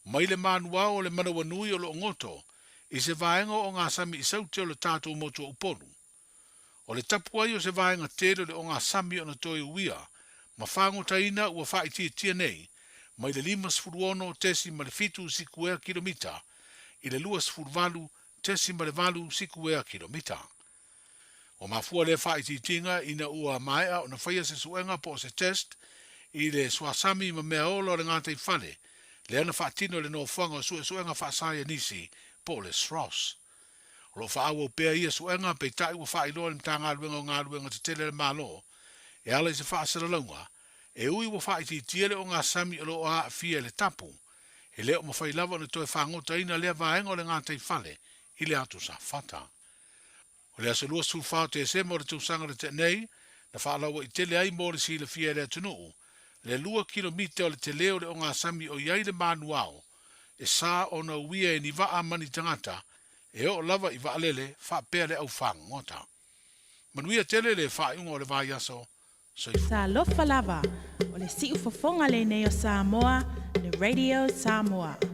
mai le manua o le manawa nui o lo ngoto, i se vaenga o ngā sami i sauti o le tātou motu o upolu. O le tapuai o se vaenga tero le o ngā sami o na toi uia, ma whango taina ua wha iti tia nei, mai le 5 tesi ma le 7 kilomita, i le 2 tesi ma le 8 kilomita. O mafua le wha iti tinga ina ua maea o na whaia se suenga po se test, i le swasami ma mea olo le ngātai whale, le ana whaatino le no whanga suenga whaasaya nisi po le SROS. O lo whaawa pēa ia suenga pe tai ua whailoa le mta ngā ruenga te tele le malo, e ala i se whaasara launga, e ui ua whaiti tiele o ngā sami o lo a fia le tapu, e leo ma whailawa na toi whangota ina lea vaenga o le ngātai whale, i le atu sa whata. O le asa lua sulwhao te se mo le tausanga le te nei, na whaalawa i tele ai mo le si le fia le atunuu, le 2 kilomita o le te leo le o ngā sami o iai le manuao, e sā o na uia e ni waa mani tangata, e o lava i waalele whapea le au whangota. Manuia tele le whaiunga o le vai aso, Sa lofa lava, o le si ufafonga le neo Samoa, le Radio Samoa.